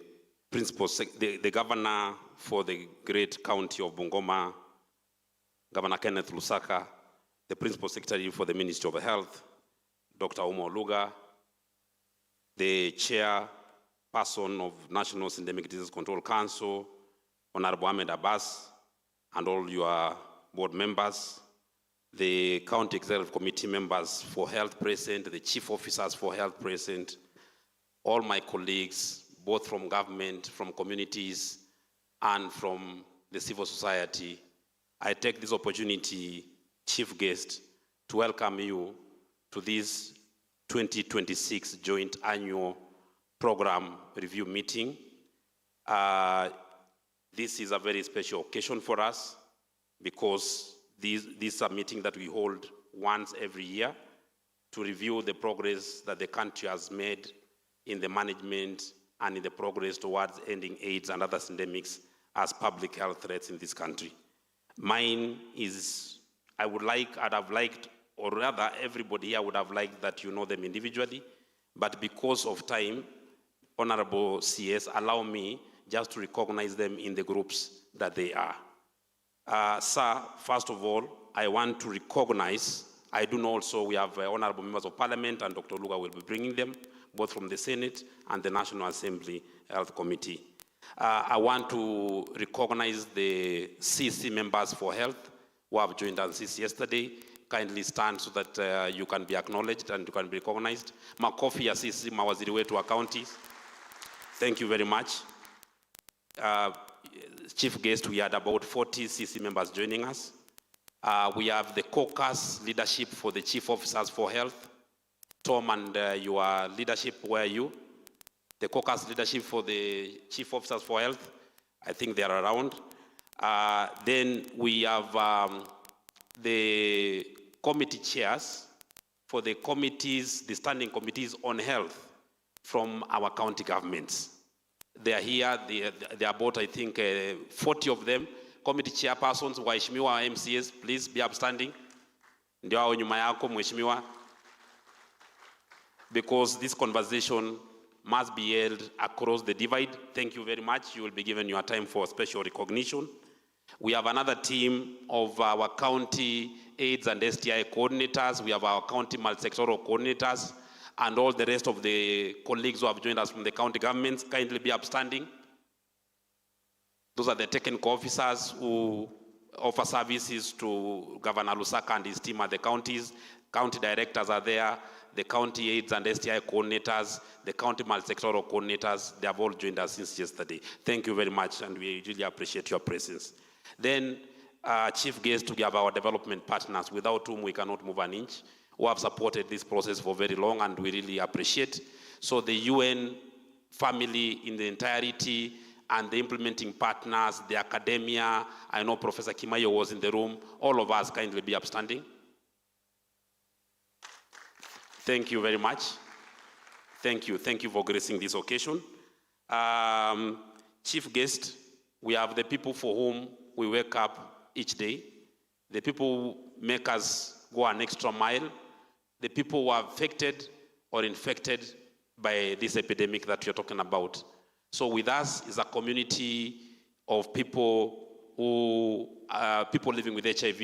the Governor for the great county of Bungoma, Governor Kenneth Lusaka, the Principal Secretary for the Ministry of Health, Dr. Umo Luga, the Chairperson of National Syndemic Disease Control Council, Honorable Ahmed Abbas, and all your board members, the County Executive Committee members for health present, the chief officers for health present, all my colleagues, both from government, from communities, and from the civil society. I take this opportunity, chief guest, to welcome you to this 2026 joint annual program review meeting. This is a very special occasion for us because this is a meeting that we hold once every year to review the progress that the country has made in the management and in the progress towards ending AIDS and other syndemics as public health threats in this country. Mine is, I'd have liked, or rather everybody here would have liked that you know them individually, but because of time, Honorable CS, allow me just to recognize them in the groups that they are. Sir, first of all, I want to recognize, I do know also we have honorable members of parliament and Dr. Luga will be bringing them, both from the Senate and the National Assembly Health Committee. I want to recognize the CC members for health who have joined us since yesterday. Kindly stand so that you can be acknowledged and you can be recognized. Makofi ya CC mawaziri wetu wa counties. Thank you very much. Chief guest, we had about 40 CC members joining us. We have the caucus leadership for the chief officers for health. Tom and your leadership, where are you? The caucus leadership for the chief officers for health. I think they are around. Then we have the committee chairs for the committees, the standing committees on health from our county governments. They are here, they are about, I think, 40 of them. Committee chairpersons, waheshimiwa MCAs, please be upstanding. Ndio hao nyuma yako, mheshimiwa. Because this conversation must be held across the divide. Thank you very much. You will be given your time for special recognition. We have another team of our county AIDS and STI coordinators. We have our county multi-sectoral coordinators and all the rest of the colleagues who have joined us from the county governments. Kindly be upstanding. Those are the technical officers who offer services to Governor Lusaka and his team at the counties. County directors are there, the county AIDS and STI coordinators, the county multi-sectoral coordinators. They have all joined us since yesterday. Thank you very much, and we really appreciate your presence. Then, chief guest, we have our development partners, without whom we cannot move an inch, who have supported this process for very long, and we really appreciate. So the UN family in the entirety, and the implementing partners, the academia, I know Professor Kimayo was in the room, all of us kindly be upstanding. Thank you very much. Thank you for gracing this occasion. Chief guest, we have the people for whom we wake up each day, the people who make us go an extra mile, the people who are affected or infected by this epidemic that you're talking about. So with us is a community of people who people living with HIV,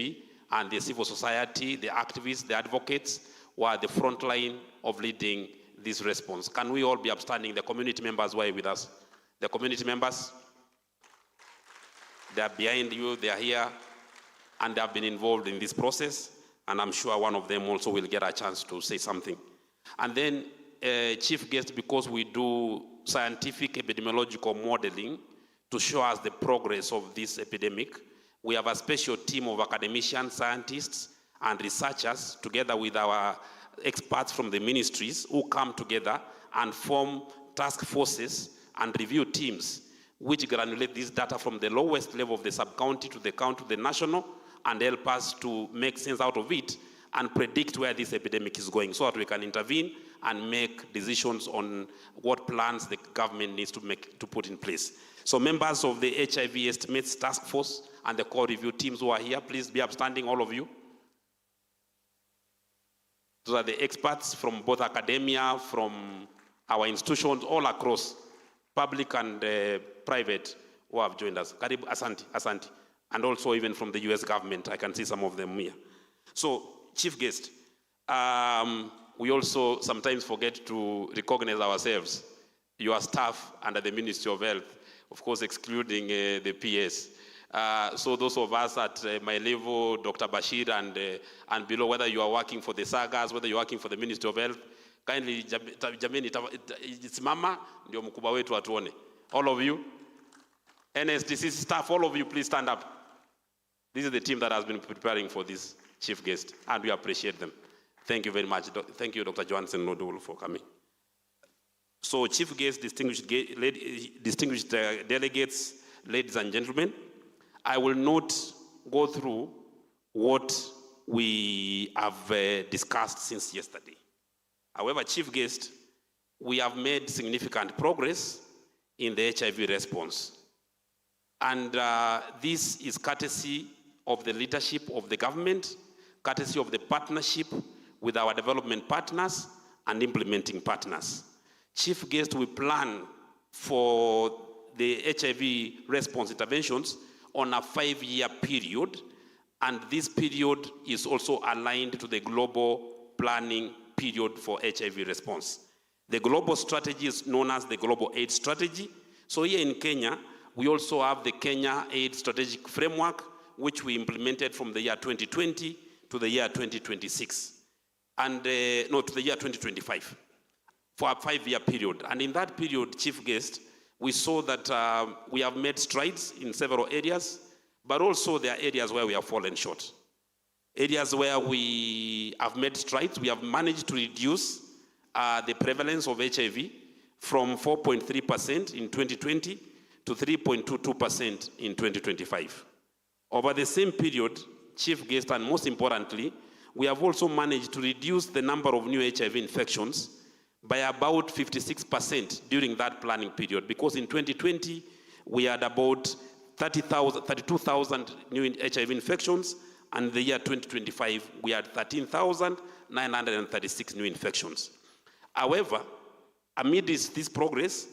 and the civil society, the activists, the advocates, who are the front line of leading this response. Can we all be upstanding? The community members who are with us. The community members, they are behind you, they are here, and they have been involved in this process, and I'm sure one of them also will get a chance to say something. And then, chief guest, because we do scientific epidemiological modeling to show us the progress of this epidemic, we have a special team of academicians, scientists, and researchers, together with our experts from the ministries, who come together and form task forces and review teams, which granulate this data from the lowest level of the sub-county to the county to the national, and help us to make sense out of it and predict where this epidemic is going, so that we can intervene and make decisions on what plans the government needs to put in place. So members of the HIV Estimates Task Force and the core review teams who are here, please be upstanding, all of you. Those are the experts from both academia, from our institutions all across, public and private, who have joined us. Karibu, Asante. And also even from the US government, I can see some of them here. So, chief guest, we also sometimes forget to recognize ourselves, your staff under the Ministry of Health, of course excluding the PS. So those of us at my level, Dr. Bashir and below, whether you are working for the SAGAs, whether you're working for the Ministry of Health, kindly, jameni, simama, ndio mkubwa wetu atuone. All of you, NSDC staff, all of you, please stand up. This is the team that has been preparing for this chief guest, and we appreciate them. Thank you very much. Thank you, Dr. Johnson Nodul, for coming. So, chief guest, distinguished delegates, ladies and gentlemen, I will not go through what we have discussed since yesterday. However, chief guest, we have made significant progress in the HIV response. And this is courtesy of the leadership of the government, courtesy of the partnership with our development partners and implementing partners. Chief guest, we plan for the HIV response interventions on a 5-year period, and this period is also aligned to the global planning period for HIV response. The global strategy is known as the Global AIDS Strategy. So here in Kenya, we also have the Kenya AIDS Strategic Framework, which we implemented from the year 2020 to the year 2026, and to the year 2025, for a 5-year period. And in that period, chief guest, we saw that we have made strides in several areas, but also there are areas where we have fallen short. Areas where we have made strides, we have managed to reduce the prevalence of HIV from 4.3% in 2020 to 3.22% in 2025. Over the same period, Chief Guest, and most importantly, we have also managed to reduce the number of new HIV infections by about 56% during that planning period, because in 2020, we had about 32,000 new HIV infections, and in the year 2025, we had 13,936 new infections. However, amidst this progress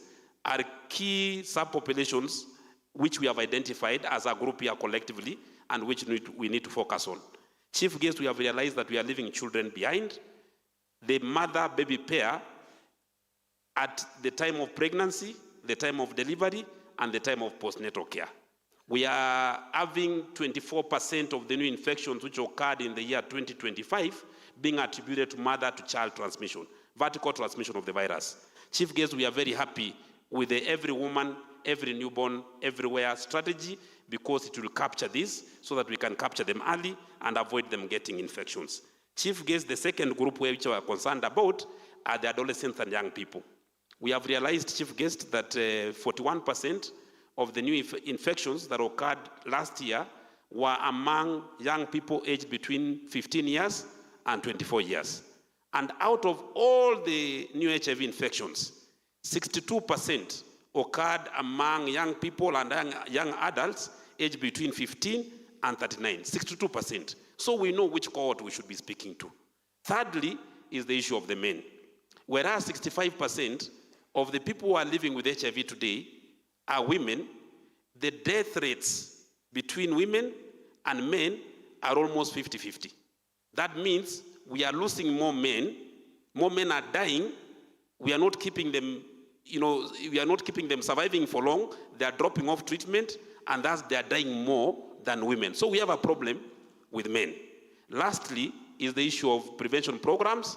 are key subpopulations which we have identified as a group here collectively and which we need to focus on. Chief Guest, we have realized that we are leaving children behind. The mother-baby pair at the time of pregnancy, the time of delivery, and the time of postnatal care. We are having 24% of the new infections which occurred in the year 2025 being attributed to mother-to-child transmission, vertical transmission of the virus. Chief Guest, we are very happy with the every woman, every newborn, everywhere strategy, because it will capture this so that we can capture them early and avoid them getting infections. Chief Guest, the second group which we are concerned about are the adolescents and young people. We have realized, Chief Guest, that 41% of the new infections that occurred last year were among young people aged between 15 years and 24 years. And out of all the new HIV infections, 62% occurred among young people and young adults aged between 15 and 39, 62%. So we know which cohort we should be speaking to. Thirdly is the issue of the men. Whereas 65% of the people who are living with HIV today are women, the death rates between women and men are almost 50-50. That means we are losing more men are dying, we are not keeping them, we are not keeping them surviving for long, they are dropping off treatment, and thus they are dying more than women. So we have a problem with men. Lastly is the issue of prevention programs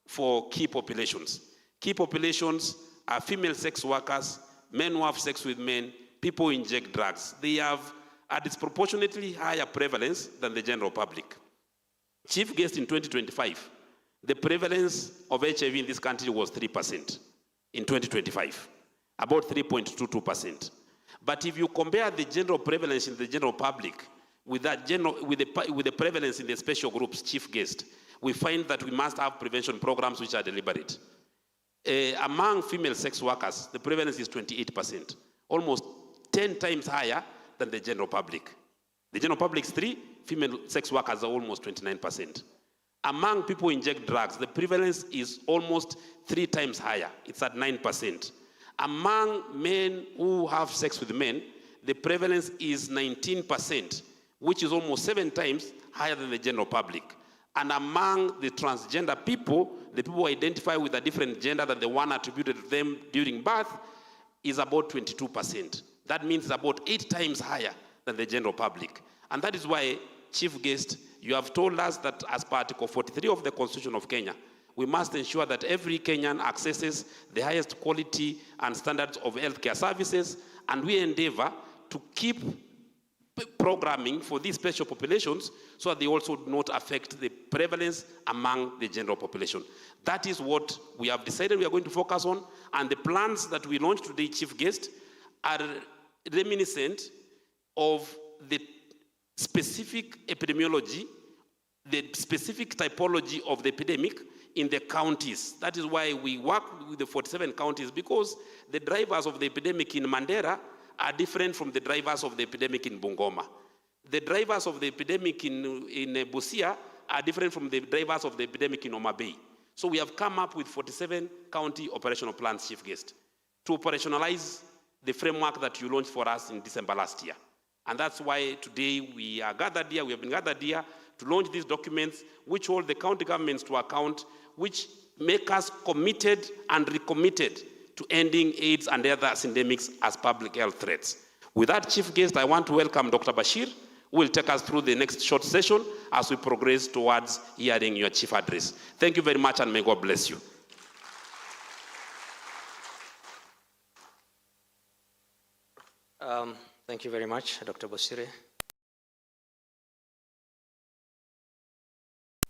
for key populations. Key populations are female sex workers, men who have sex with men, people who inject drugs. They have a disproportionately higher prevalence than the general public. Chief Guest, in 2025, the prevalence of HIV in this country was 3% in 2025, about 3.22%. But if you compare the general prevalence in the general public with the prevalence in the special groups, Chief Guest, we find that we must have prevention programs which are deliberate. Among female sex workers, the prevalence is 28%, almost 10 times higher than the general public. The general public is 3, female sex workers are almost 29%. Among people who inject drugs, the prevalence is almost 3 times higher. It's at 9%. Among men who have sex with men, the prevalence is 19%, which is almost 7 times higher than the general public. And among the transgender people, the people who identify with a different gender than the one attributed to them during birth, is about 22%. That means it's about 8 times higher than the general public. And that is why, Chief Guest, you have told us that as per Article 43 of the Constitution of Kenya, we must ensure that every Kenyan accesses the highest quality and standards of healthcare services, and we endeavor to keep programming for these special populations so that they also do not affect the prevalence among the general population. That is what we have decided we are going to focus on, and the plans that we launched today, Chief Guest, are reminiscent of the specific epidemiology, the specific typology of the epidemic in the counties. That is why we work with the 47 counties, because the drivers of the epidemic in Mandera are different from the drivers of the epidemic in Bungoma. The drivers of the epidemic in Busia are different from the drivers of the epidemic in Homa Bay. So we have come up with 47 county operational plans, Chief Guest, to operationalize the framework that you launched for us in December last year. And that's why today we are gathered here, we have been gathered here to launch these documents which hold the county governments to account, which make us committed and recommitted to ending AIDS and other syndemics as public health threats. With that, Chief Guest, I want to welcome Dr. Bashir, who will take us through the next short session as we progress towards hearing your chief address. Thank you very much, and may God bless you. Thank you very much, Dr. Bosire.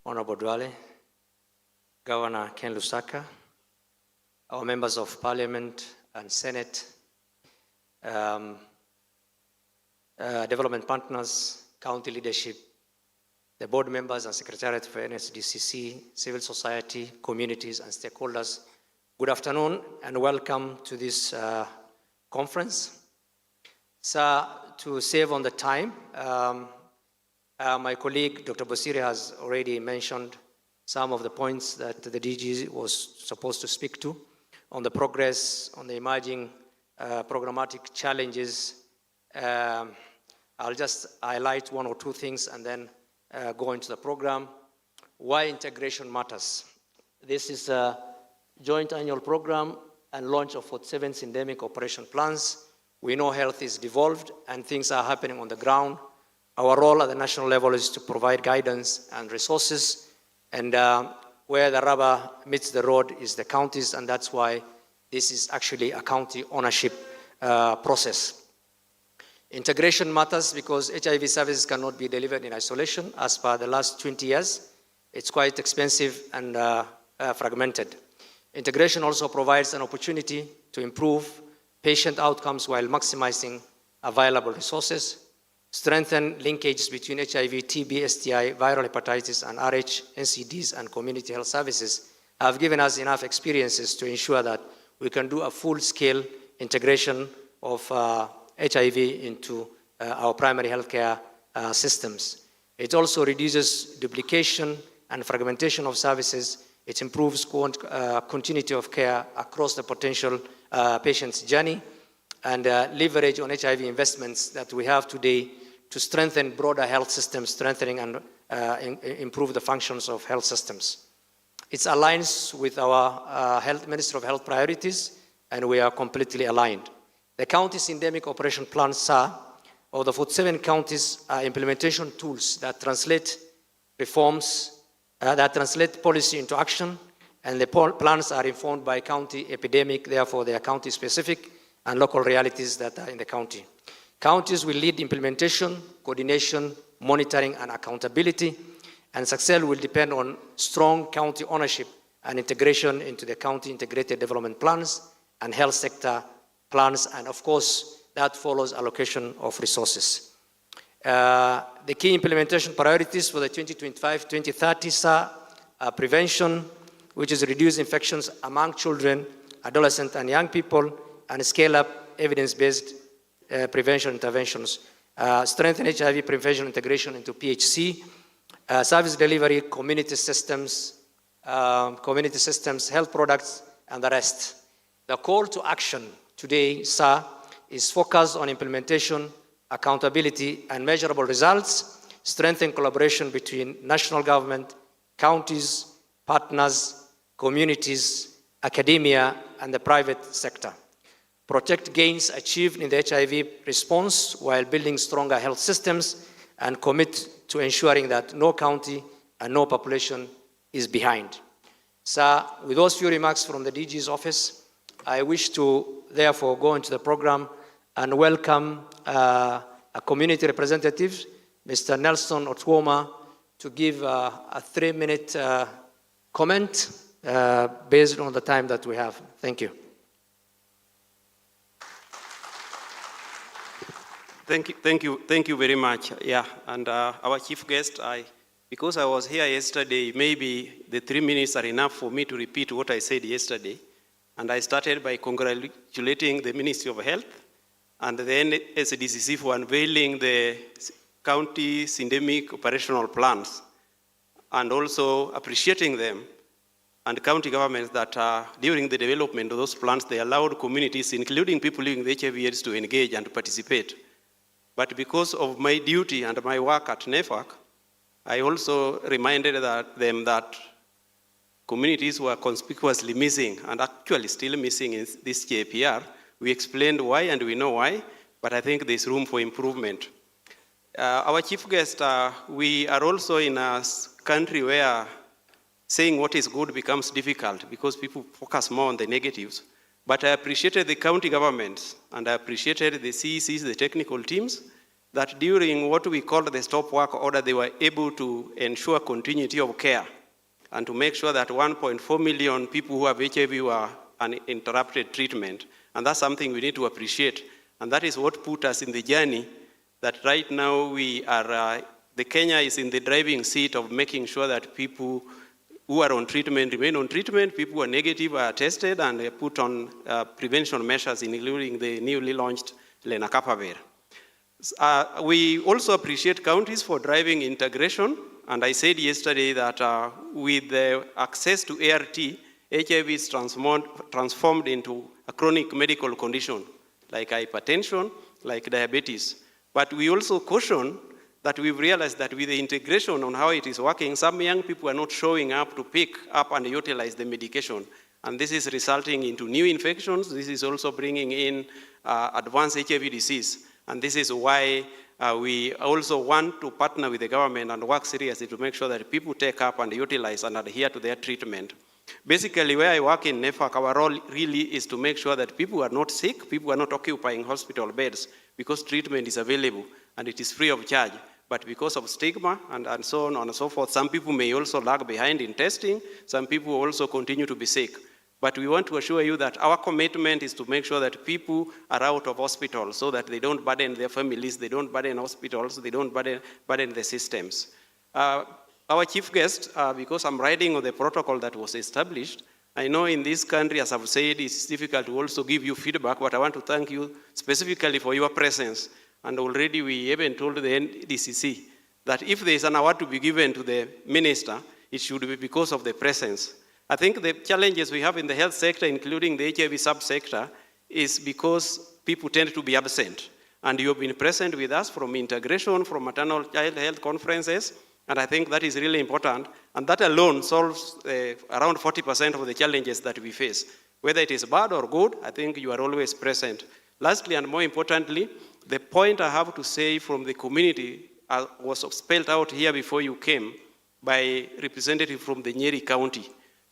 Honorable Dwale, Governor Ken Lusaka, our members of Parliament and Senate, development partners, county leadership, the board members and secretariat for NSDCC, civil society, communities, and stakeholders. Good afternoon and welcome to this conference. So, to save on the time, my colleague, Dr. Bosire, has already mentioned some of the points that the DG was supposed to speak to on the progress, on the emerging programmatic challenges. I'll just highlight one or two things and then go into the program. Why integration matters. This is a joint annual program and launch of 47 syndemic operation plans. We know health is devolved and things are happening on the ground. Our role at the national level is to provide guidance and resources, and where the rubber meets the road is the counties, and that's why this is actually a county ownership process. Integration matters because HIV services cannot be delivered in isolation. As per the last 20 years, it's quite expensive and fragmented. Integration also provides an opportunity to improve patient outcomes while maximizing available resources, strengthen linkages between HIV, TB, STI, viral hepatitis, and RH, NCDs, and community health services have given us enough experiences to ensure that we can do a full-scale integration of HIV into our primary healthcare systems. It also reduces duplication and fragmentation of services. It improves continuity of care across the potential patient's journey, and leverage on HIV investments that we have today to strengthen broader health systems, strengthening and improve the functions of health systems. It aligns with our Minister of Health priorities, and we are completely aligned. The county syndemic operation plans, of the 47 counties, are implementation tools that translate reforms, that translate policy into action, and the plans are informed by county epidemic, therefore they are county specific and local realities that are in the county. Counties will lead implementation, coordination, monitoring, and accountability, and success will depend on strong county ownership and integration into the county integrated development plans and health sector plans, and of course, that follows allocation of resources. The key implementation priorities for the 2025-2030 are prevention, which is reduce infections among children, adolescents, and young people, and scale up evidence-based prevention interventions. Strengthen HIV prevention integration into PHC, service delivery, community systems, health products, and the rest. The call to action today, sir, is focused on implementation, accountability, and measurable results, strengthen collaboration between national government, counties, partners, communities, academia, and the private sector. Protect gains achieved in the HIV response while building stronger health systems, and commit to ensuring that no county and no population is behind. Sir, with those few remarks from the DG's office, I wish to therefore go into the program and welcome a community representative, Mr. Nelson Otwoma, to give a 3-minute comment based on the time that we have. Thank you. Thank you very much. Yeah, and our chief guest, because I was here yesterday, maybe the 3 minutes are enough for me to repeat what I said yesterday. And I started by congratulating the Ministry of Health and then SDCC for unveiling the county syndemic operational plans, and also appreciating them and county governments that during the development of those plans, they allowed communities, including people living with HIV/AIDS, to engage and to participate. But because of my duty and my work at NEFAC, I also reminded them that communities were conspicuously missing, and actually still missing in this JPR. We explained why, and we know why, but I think there's room for improvement. Our chief guest, we are also in a country where saying what is good becomes difficult because people focus more on the negatives. But I appreciated the county governments, and I appreciated the CECs, the technical teams, that during what we call the stop work order, they were able to ensure continuity of care and to make sure that 1.4 million people who have HIV were uninterrupted treatment. And that's something we need to appreciate. And that is what put us in the journey that right now we are, the Kenya is in the driving seat of making sure that people who are on treatment remain on treatment, people who are negative are tested and put on prevention measures, including the newly launched lenacapavir. We also appreciate counties for driving integration, and I said yesterday that with the access to ART, HIV is transformed into a chronic medical condition, like hypertension, like diabetes. But we also caution that we've realized that with the integration on how it is working, some young people are not showing up to pick up and utilize the medication. And this is resulting into new infections. This is also bringing in advanced HIV disease. And this is why we also want to partner with the government and work seriously to make sure that people take up and utilize and adhere to their treatment. Basically, where I work in NEFAC, our role really is to make sure that people are not sick, people are not occupying hospital beds, because treatment is available and it is free of charge. But because of stigma and so on and so forth, some people may also lag behind in testing, some people also continue to be sick. But we want to assure you that our commitment is to make sure that people are out of hospital so that they don't burden their families, they don't burden hospitals, they don't burden the systems. Our chief guest, because I'm riding on the protocol that was established, I know in this country, as I've said, it's difficult to also give you feedback, but I want to thank you specifically for your presence. And already we even told the NDCC that if there is an award to be given to the minister, it should be because of the presence. I think the challenges we have in the health sector, including the HIV subsector, is because people tend to be absent. And you have been present with us from integration, from maternal child health conferences, and I think that is really important. And that alone solves around 40% of the challenges that we face. Whether it is bad or good, I think you are always present. Lastly, and more importantly, the point I have to say from the community was spelled out here before you came by representative from the Nyeri County.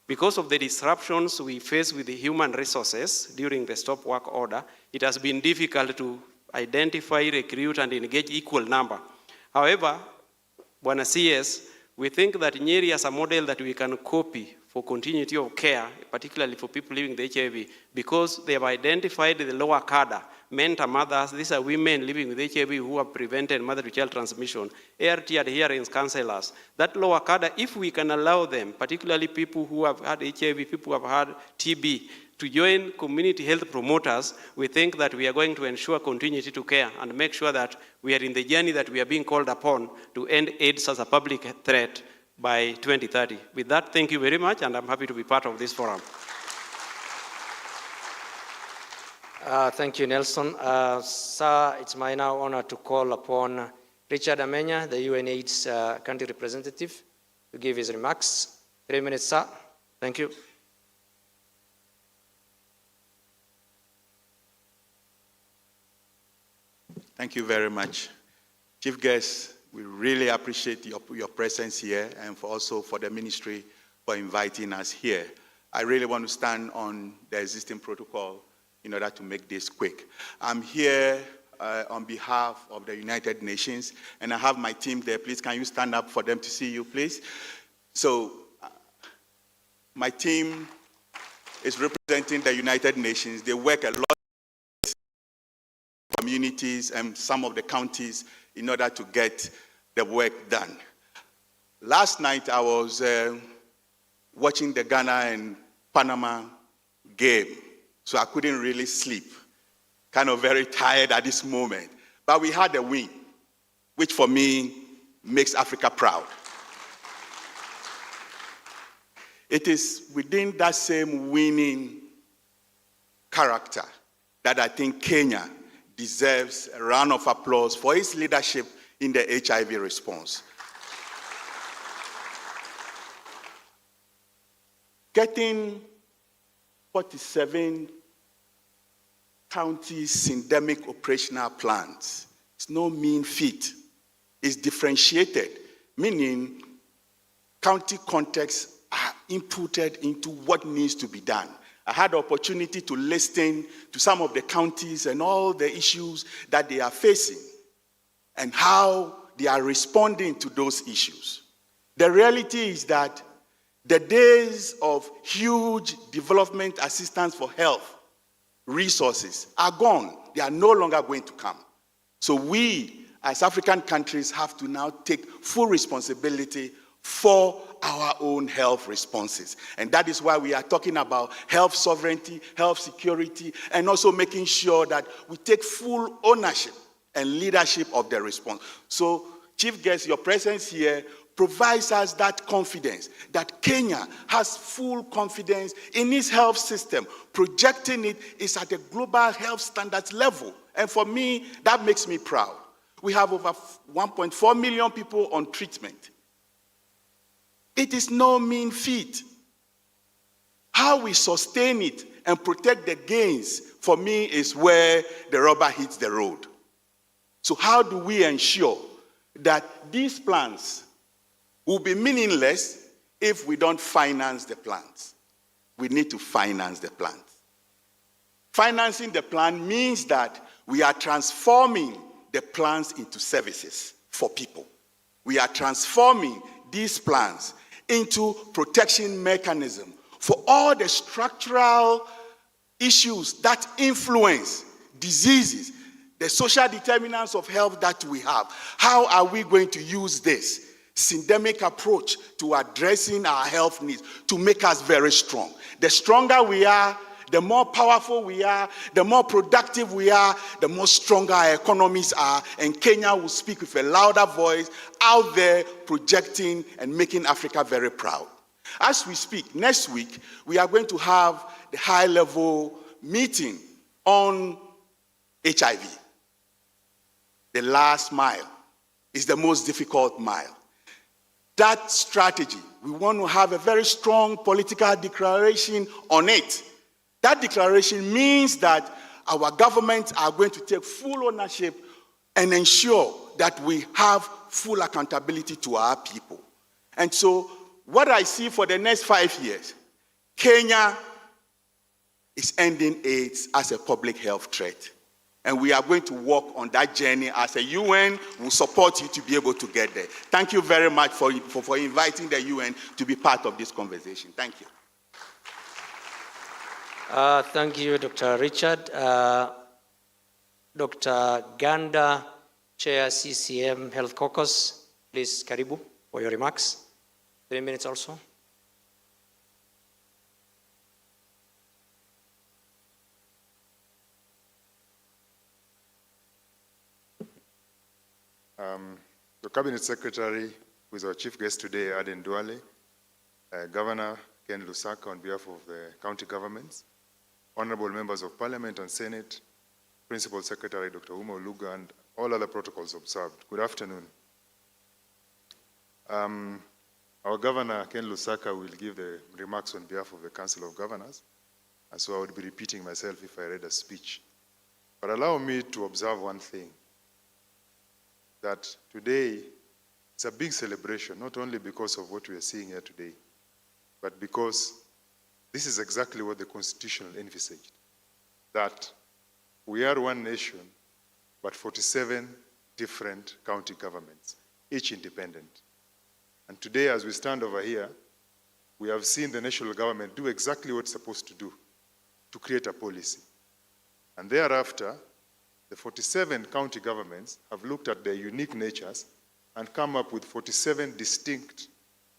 Because of the disruptions we face with the human resources during the stop work order, it has been difficult to identify, recruit, and engage equal number. However, Bwana CS, we think that Nyeri is a model that we can copy for continuity of care, particularly for people living with HIV, because they have identified the lower cadre, men and mothers. These are women living with HIV who have prevented mother-to-child transmission, ART adherence counselors. That lower cadre, if we can allow them, particularly people who have had HIV, people who have had TB, to join community health promoters, we think that we are going to ensure continuity to care and make sure that we are in the journey that we are being called upon to end AIDS as a public threat by 2030. With that, thank you very much, and I'm happy to be part of this forum. Thank you, Nelson. Sir, it's my now honor to call upon Richard Amenya, the UNAIDS country representative, to give his remarks. 3 minutes, sir. Thank you. Thank you very much. Chief guest, we really appreciate your presence here, and also for the ministry for inviting us here. I really want to stand on the existing protocol in order to make this quick. I'm here on behalf of the United Nations, and I have my team there. Please, can you stand up for them to see you, please? So, my team is representing the United Nations. They work a lot with communities and some of the counties in order to get the work done. Last night, I was watching the Ghana and Panama game, so I couldn't really sleep. Kind of very tired at this moment. But we had a win, which for me makes Africa proud. It is within that same winning character that I think Kenya deserves a round of applause for its leadership in the HIV response. Getting 47 county syndemic operational plans is no mean feat. It's differentiated, meaning county contexts are inputted into what needs to be done. I had the opportunity to listen to some of the counties and all the issues that they are facing and how they are responding to those issues. The reality is that the days of huge development assistance for health resources are gone. they are no longer going to come. So we, as African countries, have to now take full responsibility for our own health responses. And that is why we are talking about health sovereignty, health security, and also making sure that we take full ownership and leadership of the response. So, Chief Guest, your presence here provides us that confidence that Kenya has full confidence in its health system. Projecting it is at a global health standards level. And for me, that makes me proud. We have over 1.4 million people on treatment. It is no mean feat. How we sustain it and protect the gains, for me, is where the rubber hits the road. So how do we ensure that these plans will be meaningless if we don't finance the plans? We need to finance the plans. Financing the plan means that we are transforming the plans into services for people. We are transforming these plans into protection mechanism for all the structural issues that influence diseases, the social determinants of health that we have. How are we going to use this syndemic approach to addressing our health needs to make us very strong? The stronger we are, the more powerful we are, the more productive we are, the more stronger our economies are, and Kenya will speak with a louder voice out there, projecting and making Africa very proud. As we speak, next week, we are going to have the high-level meeting on HIV. The last mile is the most difficult mile. That strategy, we want to have a very strong political declaration on it. That declaration means that our governments are going to take full ownership and ensure that we have full accountability to our people. And so, what I see for the next 5 years, Kenya is ending AIDS as a public health threat. And we are going to work on that journey as a UN. Will support you to be able to get there. Thank you very much for inviting the UN to be part of this conversation. Thank you. Thank you, Dr. Richard. Dr. Ganda, Chair CCM Health Caucus, please, karibu for your remarks. 3 minutes also. The Cabinet Secretary, who is our chief guest today, Aden Duale, Governor Ken Lusaka on behalf of the county governments, honorable members of Parliament and Senate, Principal Secretary Dr. Uma Oluga, and all other protocols observed. Good afternoon. Our Governor Ken Lusaka will give the remarks on behalf of the Council of Governors, and so I would be repeating myself if I read a speech. But allow me to observe one thing, that today it's a big celebration, not only because of what we are seeing here today, but because this is exactly what the Constitution envisaged, that we are one nation, but 47 different county governments, each independent. And today, as we stand over here, we have seen the national government do exactly what it's supposed to do, to create a policy. And thereafter, the 47 county governments have looked at their unique natures and come up with 47 distinct,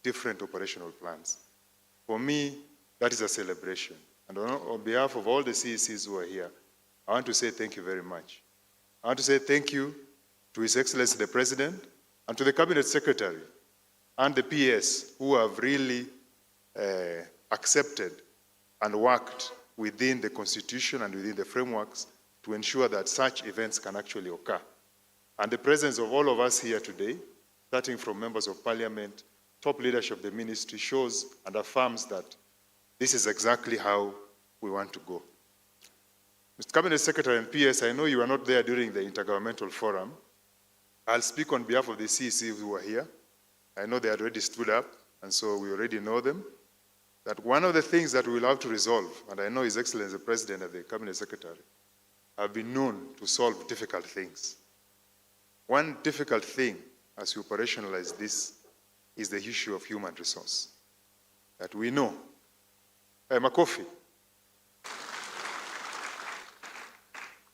different operational plans. For me, that is a celebration. And on behalf of all the CECs who are here, I want to say thank you very much. I want to say thank you to His Excellency the President and to the Cabinet Secretary and the PS who have really accepted and worked within the Constitution and within the frameworks to ensure that such events can actually occur. And the presence of all of us here today, starting from members of Parliament, top leadership of the ministry, shows and affirms that this is exactly how we want to go. Mr. Cabinet Secretary and PS, I know you were not there during the Intergovernmental Forum. I'll speak on behalf of the CECs who are here. I know they had already stood up, and so we already know them, that one of the things that we will have to resolve, and I know His Excellency the President and the Cabinet Secretary have been known to solve difficult things. One difficult thing as we operationalize this is the issue of human resource. That we know. Makofi.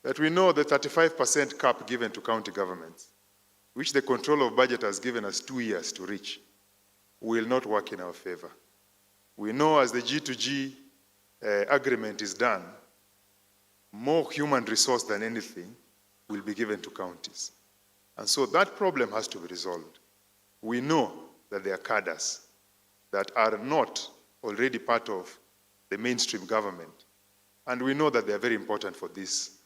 that we know the 35% cap given to county governments, which the control of budget has given us 2 years to reach, will not work in our favor. We know as the G2G agreement is done, more human resource than anything will be given to counties. And so that problem has to be resolved. We know that there are cadres that are not already part of the mainstream government. And we know that they are very important for this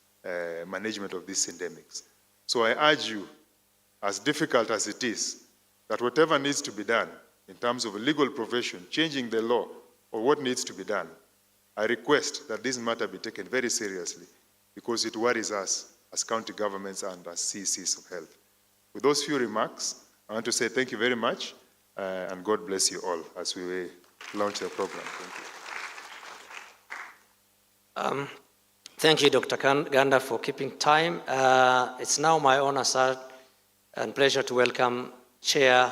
management of these syndemics. So I urge you, as difficult as it is, that whatever needs to be done in terms of a legal profession, changing the law, or what needs to be done, I request that this matter be taken very seriously because it worries us as county governments and as CECs of health. With those few remarks, I want to say thank you very much and God bless you all as we launch the program. Thank you. Thank you, Dr. Ganda, for keeping time. It's now my honor, sir, and pleasure to welcome Chair,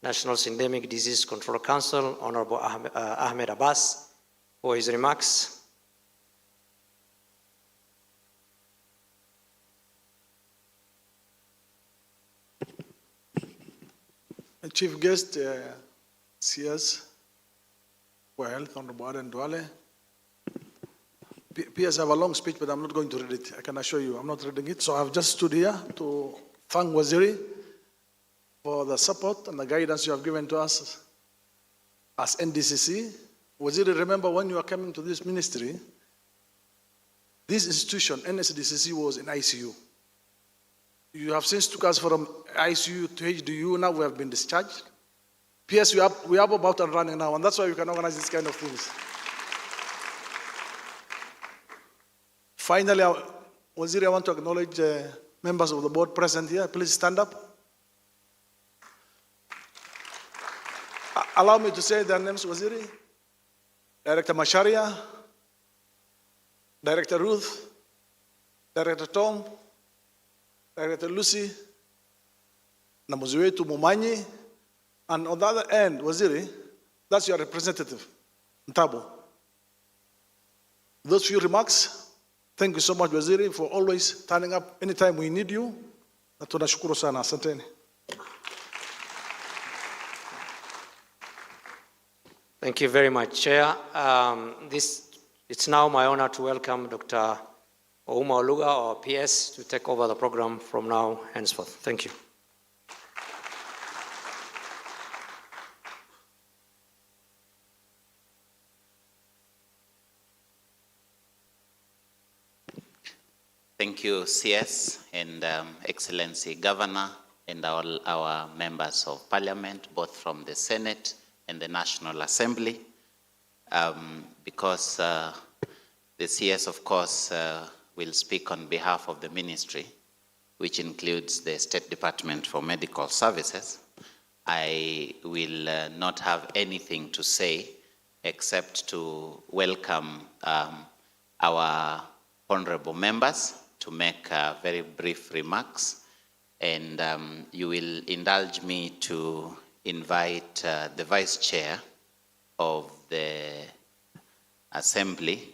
National Syndemic Disease Control Council, Honorable Ahmed Abbas, for his remarks. Chief Guest, CS for Health, Honorable Aden Duale. PS, I have a long speech, but I'm not going to read it. I can assure you, I'm not reading it. So I've just stood here to thank Waziri for the support and the guidance you have given to us as NDCC. Waziri, remember when you are coming to this ministry, this institution, NSDCC, was in ICU. You have since took us from ICU to HDU, now we have been discharged. PS, we have about and running now, and that's why we can organize this kind of things. Finally, Waziri, I want to acknowledge members of the board present here. Please stand up. Allow me to say their names, Waziri. Director Masharia, Director Ruth, Director Tom, Director Lucy, Namuziwetu Mumanyi, and on the other end, Waziri, that's your representative, Ntabo. Those few remarks. Thank you so much, Waziri, for always turning up anytime we need you. Na tunashukuru sana. Asanteni. Thank you very much, Chair. It's now my honor to welcome Dr. Ouma Oluga, or PS, to take over the program from now henceforth. Thank you. Thank you, CS and Excellency Governor and all our members of Parliament, both from the Senate and the National Assembly. Because the CS, of course, will speak on behalf of the ministry, which includes the State Department for Medical Services. I will not have anything to say except to welcome our honorable members to make very brief remarks. And you will indulge me to invite the Vice Chair of the Assembly,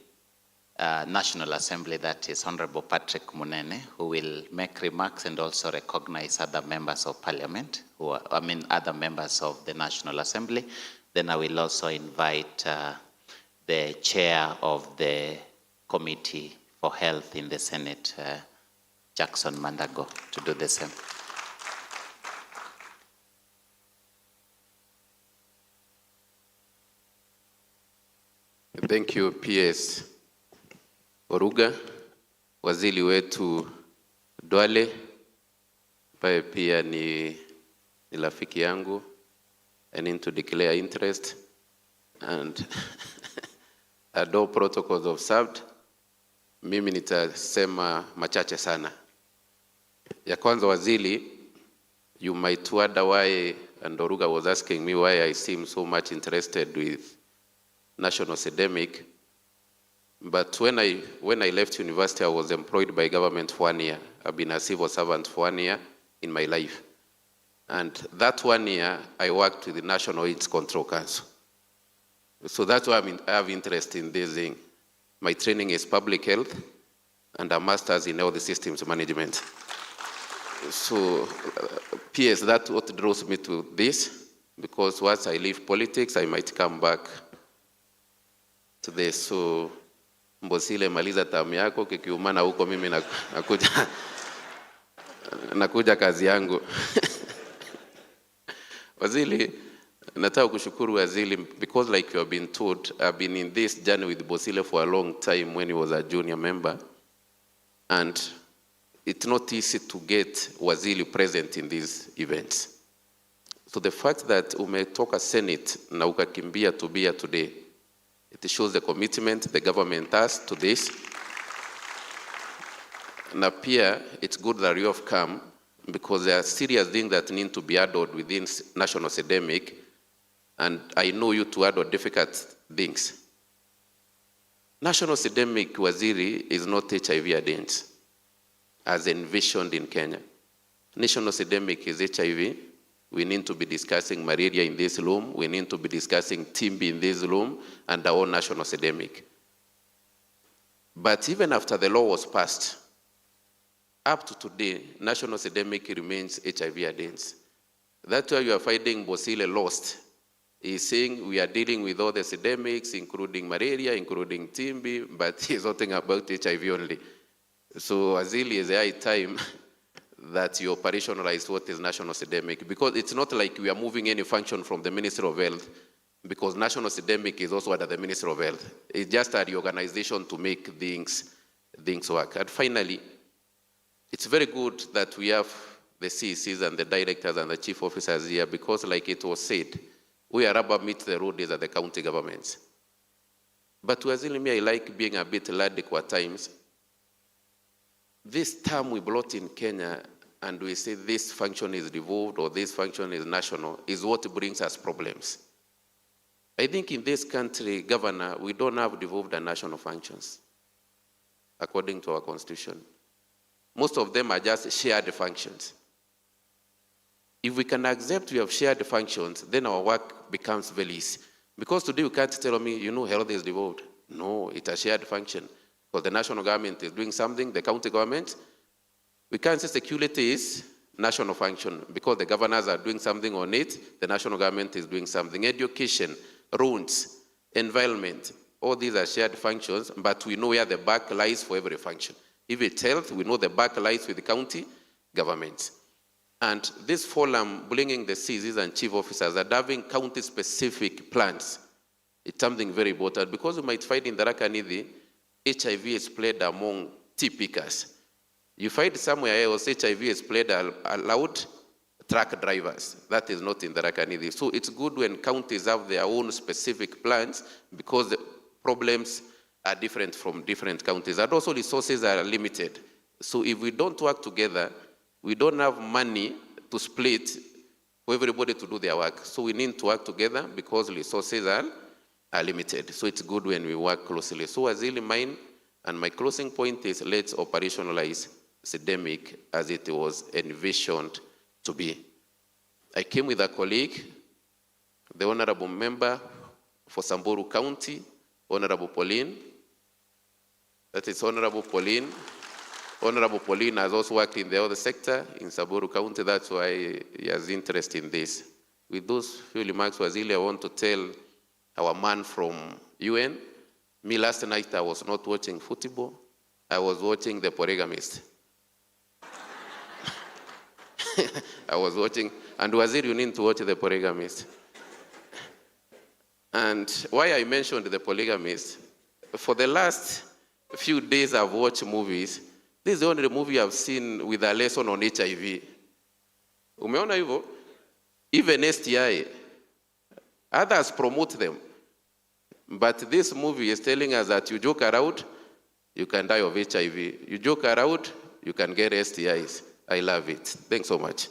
National Assembly, that is Honorable Patrick Munene, who will make remarks and also recognize other members of Parliament, other members of the National Assembly. Then I will also invite the Chair of the Committee for Health in the Senate, Jackson Mandago, to do the same. Thank you, PS Oruga, waziri wetu Duale, ambaye pia ni rafiki yangu. I need to declare interest and all protocols observed. Mimi nitasema machache sana. Ya kwanza, waziri, you might wonder why, and Oruga was asking me why I seem so much interested with National Syndemic. But when I left university, I was employed by government for 1 year. I've been a civil servant for 1 year in my life. And that 1 year, I worked with the National AIDS Control Council. So that's why I have interest in this thing. My training is public health, and a master's in health systems management. So, PS, that's what draws me to this, because once I leave politics, I might come back to this. So, Mbosile, maliza tamu yako, kikiumana huko mimi nakuja kazi yangu. Waziri, nataka kushukuru Waziri, because like you have been told, I've been in this journey with Bosile for a long time when he was a junior member, and it's not easy to get Waziri present in these events. So the fact that umetoka Senate na ukakimbia to be here today, it shows the commitment the government has to this. Na pia, it's good that you have come, because there are serious things that need to be added within national Syndemic, and I know you to add difficult things. National Syndemic, Waziri, is not HIV AIDS, as envisioned in Kenya. National Syndemic is HIV. We need to be discussing malaria in this room. We need to be discussing TB in this room, and our own national Syndemic. But even after the law was passed, up to today, national Syndemic remains HIV AIDS. That's why you are finding Bosile lost. He's saying we are dealing with all the Syndemics, including malaria, including TB, but he's talking about HIV only. So Azili is a high time that you operationalize what is national Syndemic, because it's not like we are moving any function from the Ministry of Health, because national Syndemic is also under the Ministry of Health. It's just a reorganization to make things work. And finally, it's very good that we have the CECs and the directors and the chief officers here, because like it was said, we are rubber meet the road is at the county governments. But Wazili, me, I like being a bit radical at times. This term we brought in Kenya, and we say this function is devolved or this function is national, is what brings us problems. I think in this country, Governor, we don't have devolved and national functions, according to our constitution. Most of them are just shared functions. If we can accept we have shared functions, then our work becomes very easy. Because today you can't tell me, health is devolved. No, it's a shared function. Because the national government is doing something, the county government. We can't say security is national function, because the governors are doing something on it, the national government is doing something. Education, roads, environment, all these are shared functions, but we know where the buck lies for every function. If it's health, we know the buck lies with the county government. And this forum, bringing the CCs and chief officers and having county-specific plans, it's something very important, because you might find in the Rakanidi, HIV is played among tea pickers. You find somewhere else HIV is played allowed truck drivers. That is not in the Rakanidi. So it's good when counties have their own specific plans, because the problems are different from different counties. And also resources are limited. So if we don't work together, we don't have money to split for everybody to do their work. So we need to work together, because resources are limited. So it's good when we work closely. So Waziri, mine and my closing point is, let's operationalize Syndemic as it was envisioned to be. I came with a colleague, the Honorable Member for Samburu County, Honorable Pauline. That is Honorable Pauline. Honorable Pauline has also worked in the other sector in Samburu County. That's why he has interest in this. With those few remarks, Wazili, I want to tell our man from UN, me last night I was not watching football. I was watching The Polygamist. I was watching, and Waziri, you need to watch The Polygamist. And why I mentioned The Polygamist, for the last few days I've watched movies. This is the only movie I've seen with a lesson on HIV. Umeona hivyo? Even STI. Others promote them. But this movie is telling us that you joke around, you can die of HIV. You joke around, you can get STIs. I love it. Thanks so much.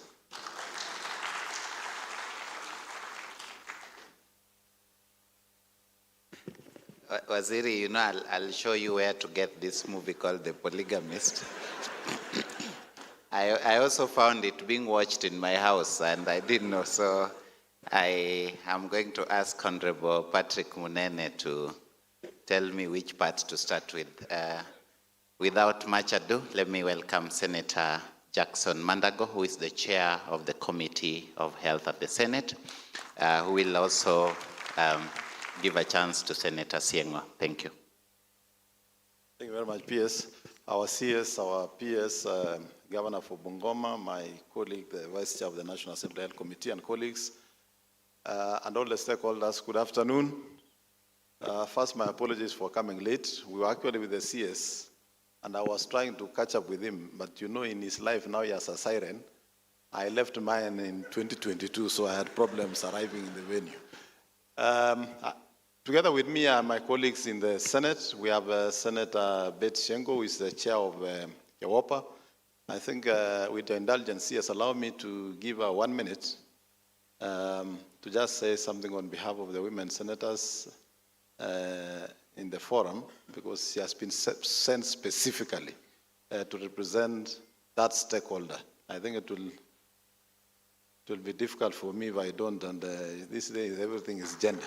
Waziri, I'll show you where to get this movie called The Polygamist. I also found it being watched in my house, and I didn't know, so I am going to ask Honorable Patrick Munene to tell me which part to start with. Without much ado, let me welcome Senator Jackson Mandago, who is the chair of the Committee of Health at the Senate, who will also give a chance to Senator Siengwa. Thank you. Thank you very much, PS. Our CS, our PS, Governor for Bungoma, my colleague, the Vice Chair of the National Assembly Health Committee, and colleagues, and all the stakeholders, good afternoon. First, my apologies for coming late. We were actually with the CS, and I was trying to catch up with him, but you know, in his life now he has a siren. I left mine in 2022, so I had problems arriving in the venue. Together with me and my colleagues in the Senate, we have Senator Bet Shengo, who is the chair of Kewopa. I think with the indulgence, yes, allow me to give her 1 minute to just say something on behalf of the women senators in the forum, because she has been sent specifically to represent that stakeholder. I think it will be difficult for me if I don't, and these days everything is gender.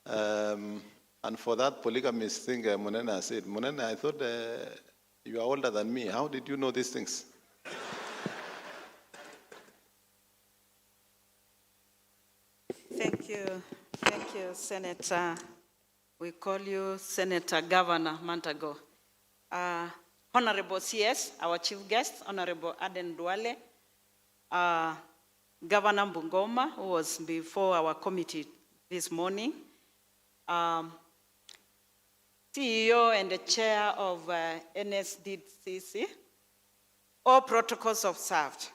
And for that polygamist thing, Monena said, Monena, I thought you are older than me. How did you know these things? Thank you, Senator. We call you Senator Governor Mandago. Honorable CS, our chief guest, Honorable Aden Duale, Governor Bungoma, who was before our committee this morning, CEO and the chair of NSDCC, all protocols observed.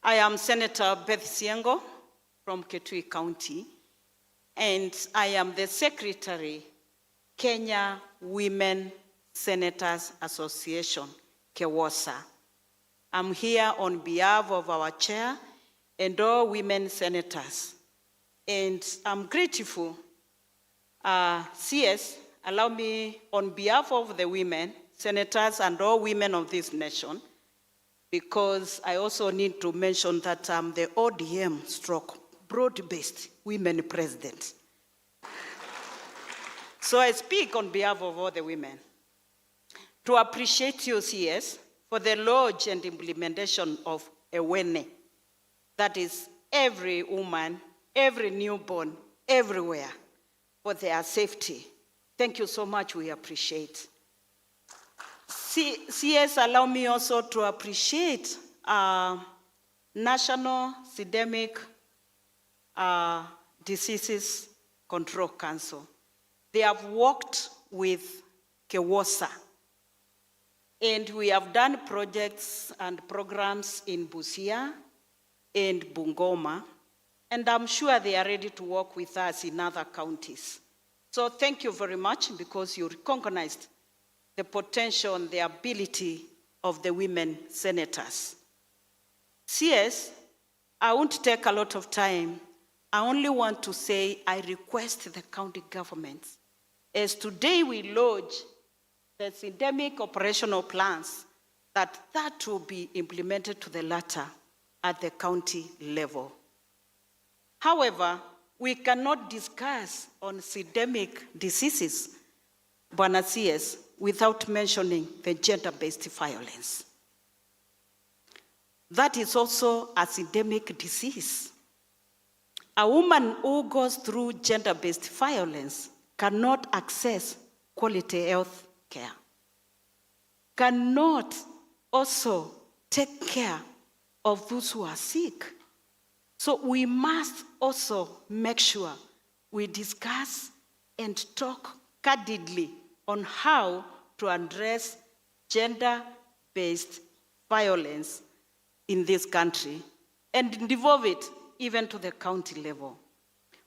I am Senator Beth Siengo from Kitui County, and I am the secretary, Kenya Women Senators Association, KEWOSA. I'm here on behalf of our chair and all women senators, and I'm grateful. CS, allow me, on behalf of the women senators and all women of this nation, because I also need to mention that I'm the ODM stroke, broad-based women president. So I speak on behalf of all the women to appreciate you, CS, for the launch and implementation of Ewene. That is every woman, every newborn, everywhere, for their safety. Thank you so much, we appreciate. CS, allow me also to appreciate National Syndemic Diseases Control Council. They have worked with KEWOSA, and we have done projects and programs in Busia and Bungoma, and I'm sure they are ready to work with us in other counties. So thank you very much, because you recognized the potential and the ability of the women senators. CS, I won't take a lot of time. I only want to say I request the county governments, as today we launch the syndemic operational plans, that will be implemented to the latter at the county level. However, we cannot discuss on syndemic diseases, Bwana CS, without mentioning the gender-based violence. That is also a syndemic disease. A woman who goes through gender-based violence cannot access quality health care, cannot also take care of those who are sick. So we must also make sure we discuss and talk candidly on how to address gender-based violence in this country and devolve it even to the county level.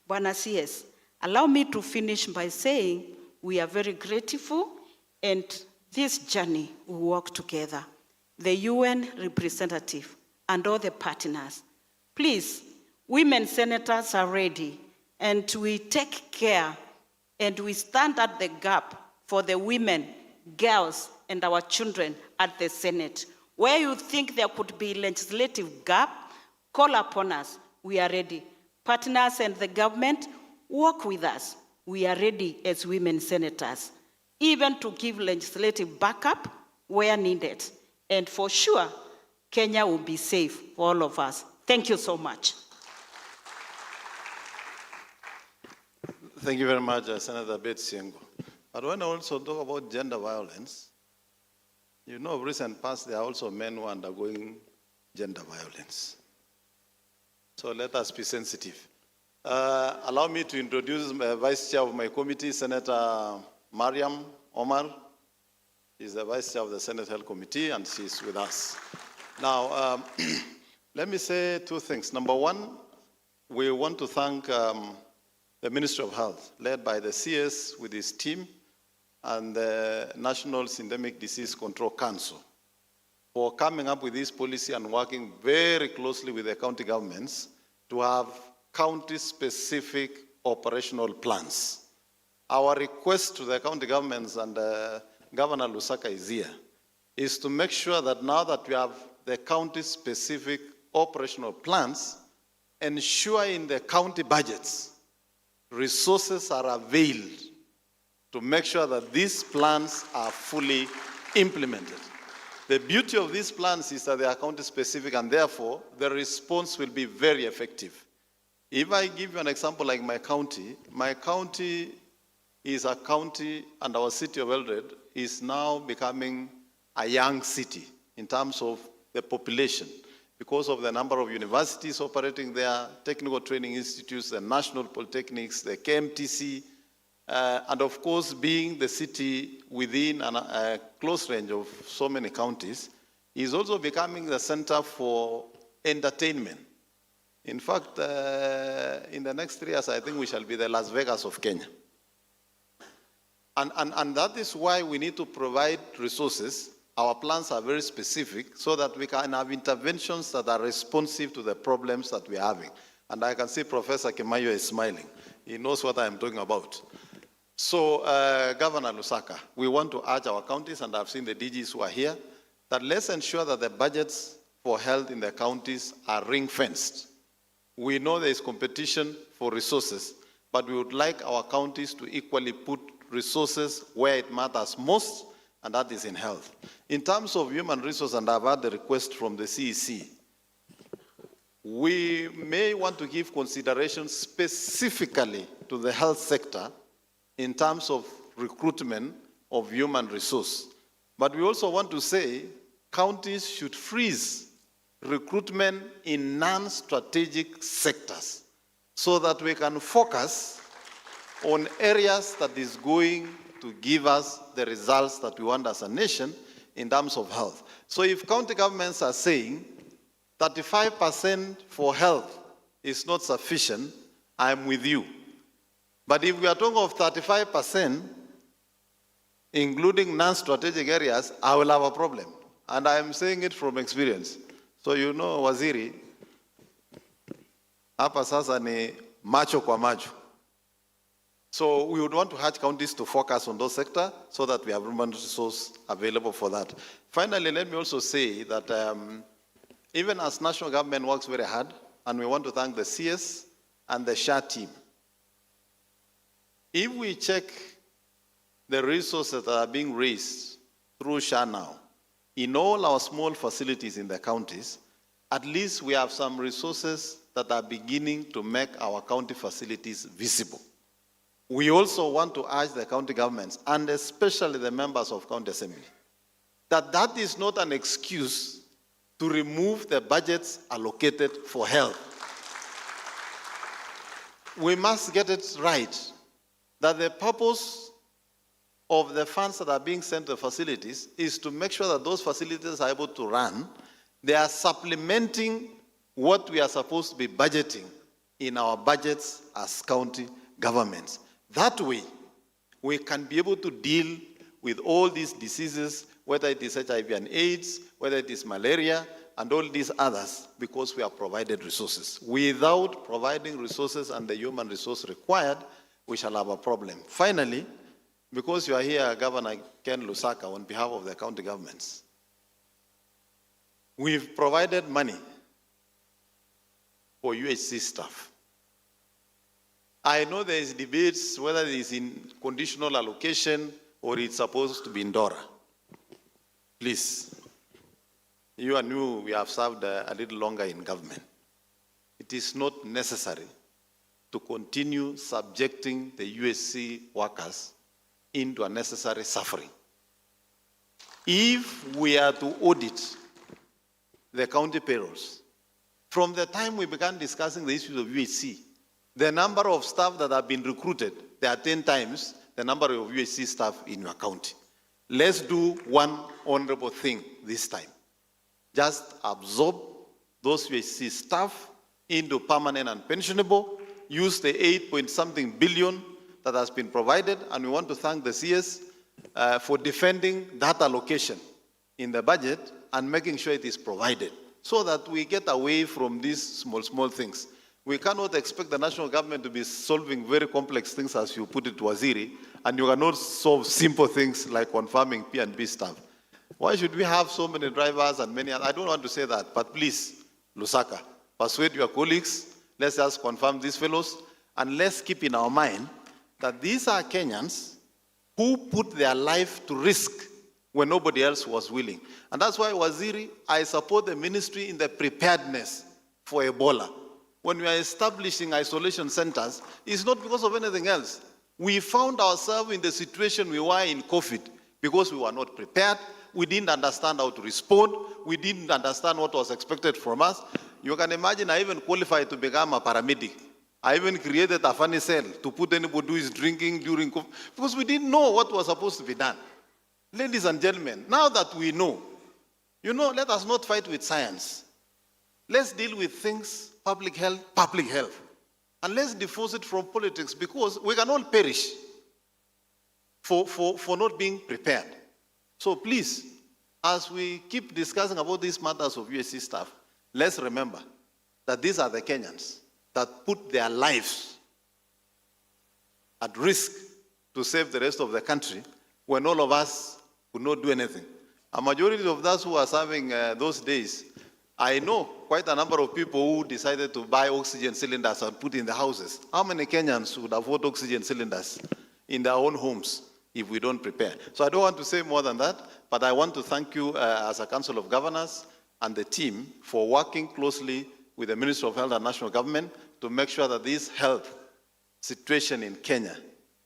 Bwana CS, allow me to finish by saying we are very grateful, and this journey will work together. The UN representative and all the partners. Please, women senators are ready, and we take care and we stand at the gap for the women, girls, and our children at the Senate. Where you think there could be legislative gap, call upon us. We are ready. Partners and the government, work with us. We are ready as women senators. even to give legislative backup where needed. And for sure, Kenya will be safe for all of us. Thank you so much. Thank you very much, Senator Beth Siengo. But when I also talk about gender violence, you know, recent past, there are also men who are undergoing gender violence. So let us be sensitive. Allow me to introduce the Vice Chair of my committee, Senator Mariam Omar. She's the Vice Chair of the Senate Health Committee, and she's with us. Now, let me say two things. Number one, we want to thank the Ministry of Health, led by the CS with his team, and the National Syndemic Disease Control Council, for coming up with this policy and working very closely with the county governments to have county-specific operational plans. Our request to the county governments, and Governor Lusaka is here, is to make sure that now that we have the county-specific operational plans, ensure in the county budgets, resources are availed to make sure that these plans are fully implemented. The beauty of these plans is that they are county-specific, and therefore the response will be very effective. If I give you an example like my county is a county, and our city of Eldoret is now becoming a young city in terms of the population, because of the number of universities operating there, technical training institutes, the national polytechnics, the KMTC, and of course, being the city within a close range of so many counties, is also becoming the center for entertainment. In fact, in the next 3 years, I think we shall be the Las Vegas of Kenya. And that is why we need to provide resources. Our plans are very specific so that we can have interventions that are responsive to the problems that we're having. And I can see Professor Kimayo is smiling. He knows what I'm talking about. So, Governor Lusaka, we want to urge our counties, and I've seen the DGs who are here, that let's ensure that the budgets for health in the counties are ring-fenced. We know there is competition for resources, but we would like our counties to equally put resources where it matters most, and that is in health. In terms of human resources, and I've had the request from the CEC, we may want to give consideration specifically to the health sector in terms of recruitment of human resource. But we also want to say counties should freeze recruitment in non-strategic sectors so that we can focus on areas that is going to give us the results that we want as a nation in terms of health. So if county governments are saying 35% for health is not sufficient, I'm with you. But if we are talking of 35%, including non-strategic areas, I will have a problem. And I am saying it from experience. So you know, Waziri, hapa sasa ni macho kwa macho. So we would want to urge counties to focus on those sectors so that we have human resource available for that. Finally, let me also say that even as national government works very hard, and we want to thank the CS and the SHA team, if we check the resources that are being raised through SHA now, in all our small facilities in the counties, at least we have some resources that are beginning to make our county facilities visible. We also want to urge the county governments, and especially the members of county assembly, that that is not an excuse to remove the budgets allocated for health. We must get it right, that the purpose of the funds that are being sent to facilities is to make sure that those facilities are able to run. They are supplementing what we are supposed to be budgeting in our budgets as county governments. That way, we can be able to deal with all these diseases, whether it is HIV and AIDS, whether it is malaria, and all these others, because we have provided resources. Without providing resources and the human resource required, we shall have a problem. Finally, because you are here, Governor Ken Lusaka, on behalf of the county governments, we've provided money for UHC staff. I know there is debates whether it is in conditional allocation, or it's supposed to be in Dora. Please, you and you, we have served a little longer in government. It is not necessary to continue subjecting the USC workers into unnecessary suffering. If we are to audit the county payrolls, from the time we began discussing the issues of UHC, the number of staff that have been recruited, they are 10 times the number of UHC staff in your county. Let's do one honorable thing this time. Just absorb those UHC staff into permanent and pensionable, use the 8-point-something billion that has been provided, and we want to thank the CS for defending that allocation in the budget and making sure it is provided so that we get away from these small things. We cannot expect the national government to be solving very complex things, as you put it, Waziri, and you cannot solve simple things like confirming P&B staff. Why should we have so many drivers and many others? I don't want to say that, but please, Lusaka, persuade your colleagues. Let's just confirm these fellows, and let's keep in our mind that these are Kenyans who put their life to risk when nobody else was willing. And that's why, Waziri, I support the ministry in the preparedness for Ebola. When we are establishing isolation centers, it's not because of anything else. We found ourselves in the situation we were in COVID because we were not prepared. We didn't understand how to respond. We didn't understand what was expected from us. You can imagine I even qualified to become a paramedic. I even created a funny cell to put anybody who is drinking during COVID because we didn't know what was supposed to be done. Ladies and gentlemen, now that we know, let us not fight with science. Let's deal with things, public health. And let's divorce it from politics because we can all perish for not being prepared. So please, as we keep discussing about these matters of USC staff, let's remember that these are the Kenyans that put their lives at risk to save the rest of the country when all of us could not do anything. A majority of those who are serving those days, I know quite a number of people who decided to buy oxygen cylinders and put in the houses. How many Kenyans would afford oxygen cylinders in their own homes if we don't prepare? So I don't want to say more than that, but I want to thank you as a Council of Governors and the team for working closely with the Ministry of Health and National Government to make sure that this health situation in Kenya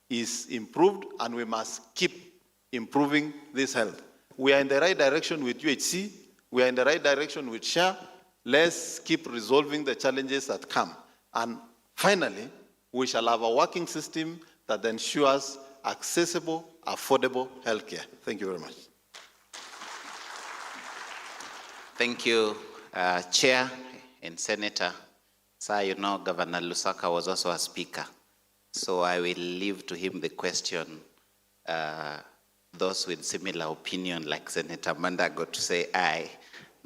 is improved, and we must keep improving this health. We are in the right direction with UHC. We are in the right direction with SHA. Let's keep resolving the challenges that come. And finally, we shall have a working system that ensures accessible, affordable healthcare. Thank you very much. Thank you, Chair and Senator. Sir, Governor Lusaka was also a speaker. So I will leave to him the question. Those with similar opinion, like Senator Manda, got to say aye,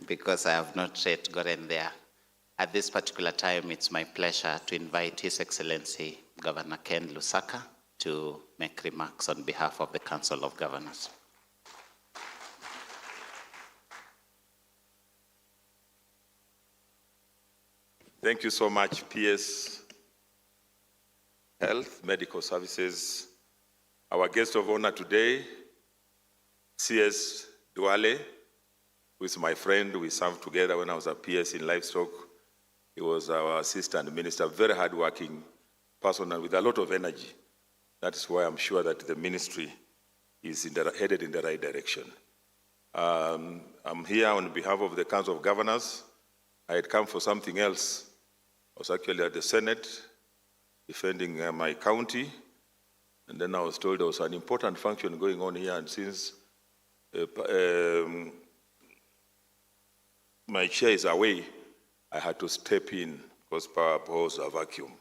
because I have not yet gotten there. At this particular time, it's my pleasure to invite His Excellency Governor Ken Lusaka to make remarks on behalf of the Council of Governors. Thank you so much, PS Health, Medical Services. Our guest of honor today, CS Duale, who is my friend. We served together when I was a PS in livestock. He was our assistant minister, very hardworking person and with a lot of energy. That is why I'm sure that the ministry is headed in the right direction. I'm here on behalf of the Council of Governors. I had come for something else. I was actually at the Senate defending my county, and then I was told there was an important function going on here, and since my chair is away, I had to step in because power was a vacuum.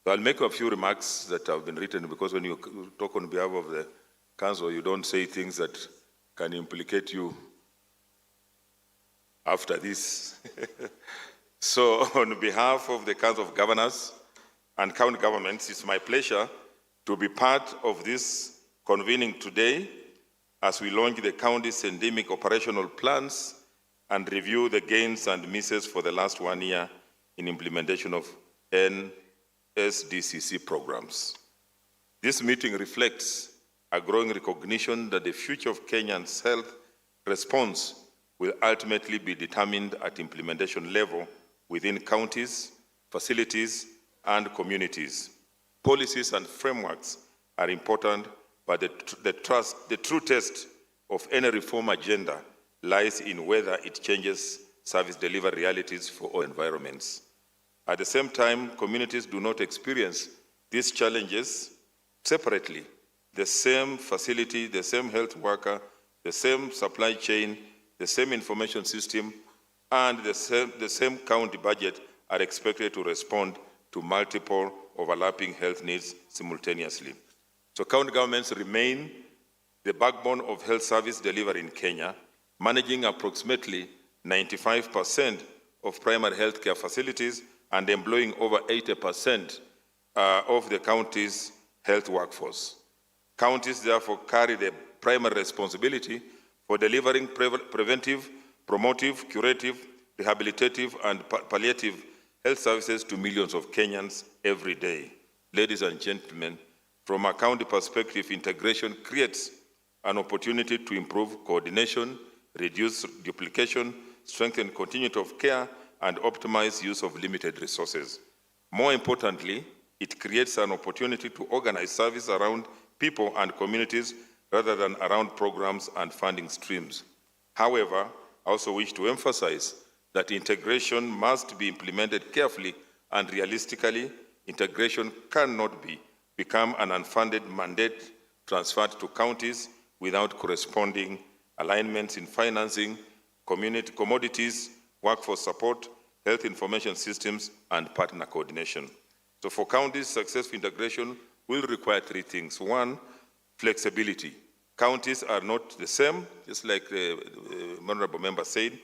So I'll make a few remarks that have been written, because when you talk on behalf of the council, you don't say things that can implicate you after this. So on behalf of the Council of Governors and county governments, it's my pleasure to be part of this convening today as we launch the county's syndemic operational plans and review the gains and misses for the last 1 year in implementation of NSDCC programs. This meeting reflects a growing recognition that the future of Kenyans' health response will ultimately be determined at implementation level within counties, facilities, and communities. Policies and frameworks are important, but the true test of any reform agenda lies in whether it changes service delivery realities for all environments. At the same time, communities do not experience these challenges separately. The same facility, the same health worker, the same supply chain, the same information system, and the same county budget are expected to respond to multiple overlapping health needs simultaneously. So county governments remain the backbone of health service delivery in Kenya, managing approximately 95% of primary health care facilities and employing over 80% of the county's health workforce. Counties therefore carry the primary responsibility for delivering preventive, promotive, curative, rehabilitative, and palliative health services to millions of Kenyans every day. Ladies and gentlemen, from a county perspective, integration creates an opportunity to improve coordination, reduce duplication, strengthen continuity of care, and optimize use of limited resources. More importantly, it creates an opportunity to organize service around people and communities rather than around programs and funding streams. However, I also wish to emphasize that integration must be implemented carefully and realistically. Integration cannot become an unfunded mandate transferred to counties without corresponding alignments in financing, community commodities, workforce support, health information systems, and partner coordination. So for counties, successful integration will require three things. One, flexibility. Counties are not the same, just like the honorable member said.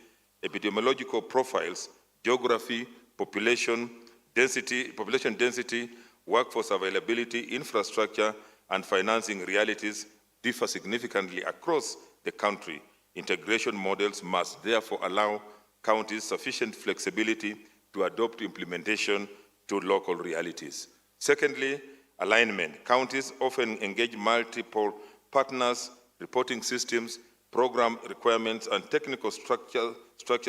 Epidemiological profiles, geography, population density, workforce availability, infrastructure, and financing realities differ significantly across the country. Integration models must therefore allow counties sufficient flexibility to adopt implementation to local realities. Secondly, alignment. Counties often engage multiple partners, reporting systems, program requirements, and technical structure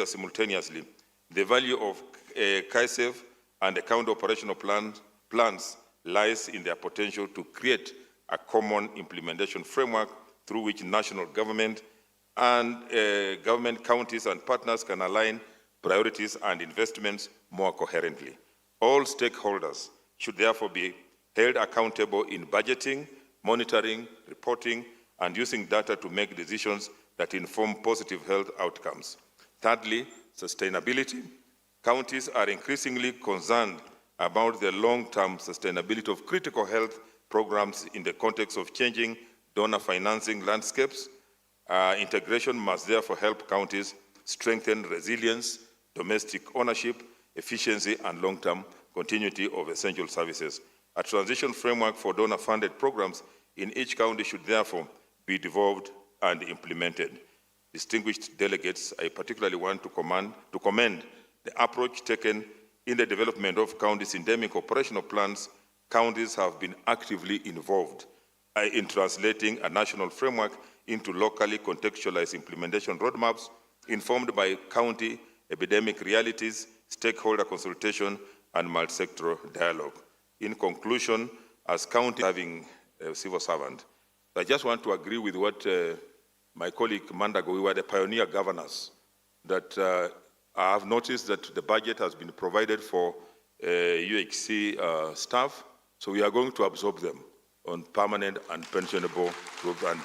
simultaneously. The value of KISEF and the county operational plans lies in their potential to create a common implementation framework through which national government and government, counties, and partners can align priorities and investments more coherently. All stakeholders should therefore be held accountable in budgeting, monitoring, reporting, and using data to make decisions that inform positive health outcomes. Thirdly, sustainability. Counties are increasingly concerned about the long-term sustainability of critical health programs in the context of changing donor financing landscapes. Integration must therefore help counties strengthen resilience, domestic ownership, efficiency, and long-term continuity of essential services. A transition framework for donor-funded programs in each county should therefore be developed and implemented. Distinguished delegates, I particularly want to commend the approach taken in the development of county syndemic operational plans. Counties have been actively involved in translating a national framework into locally contextualized implementation roadmaps informed by county epidemic realities, stakeholder consultation, and multi-sectoral dialogue. In conclusion, as county having a civil servant, I just want to agree with what my colleague Mandago, we were the pioneer governors, that I have noticed that the budget has been provided for UHC staff, so we are going to absorb them on permanent and pensionable group, and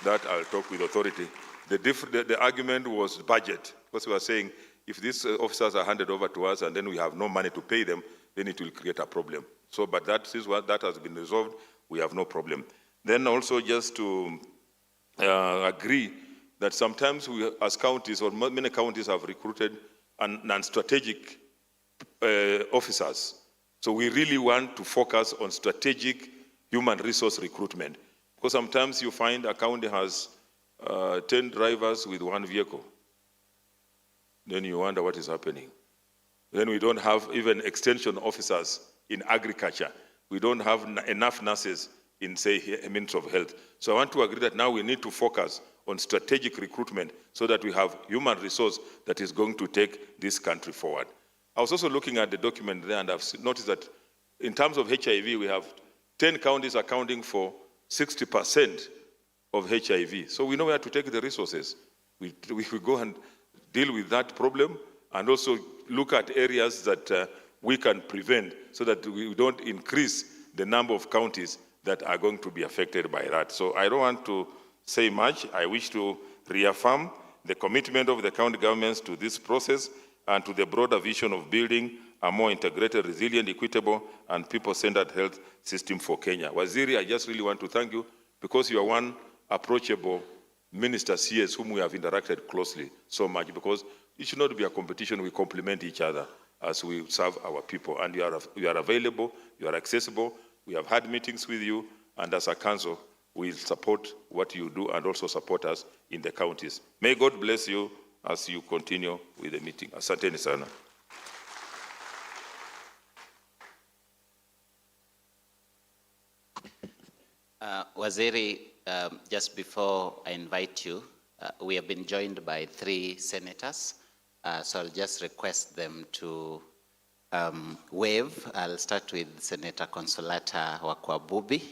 that I'll talk with authority. The argument was budget, because we were saying if these officers are handed over to us and then we have no money to pay them, then it will create a problem. So, but that is what that has been resolved. We have no problem. Then also just to agree that sometimes we, as counties, or many counties have recruited non-strategic officers. So we really want to focus on strategic human resource recruitment. Because sometimes you find a county has 10 drivers with one vehicle. Then you wonder what is happening. Then we don't have even extension officers in agriculture. We don't have enough nurses in, say, a Ministry of Health. So I want to agree that now we need to focus on strategic recruitment so that we have human resource that is going to take this country forward. I was also looking at the document there, and I've noticed that in terms of HIV, we have 10 counties accounting for 60% of HIV. So we know where to take the resources. We go and deal with that problem and also look at areas that we can prevent so that we don't increase the number of counties that are going to be affected by that. So I don't want to say much. I wish to reaffirm the commitment of the county governments to this process and to the broader vision of building a more integrated, resilient, equitable, and people-centered health system for Kenya. Waziri, I just really want to thank you because you are one approachable minister CS whom we have interacted closely so much, because it should not be a competition. We complement each other as we serve our people. And you are available, you are accessible. We have had meetings with you, and as a council, we support what you do and also support us in the counties. May God bless you as you continue with the meeting. Asanteni sana. Waziri, just before I invite you, we have been joined by 3 senators, so I'll just request them to wave. I'll start with Senator Consolata Wakwabubi.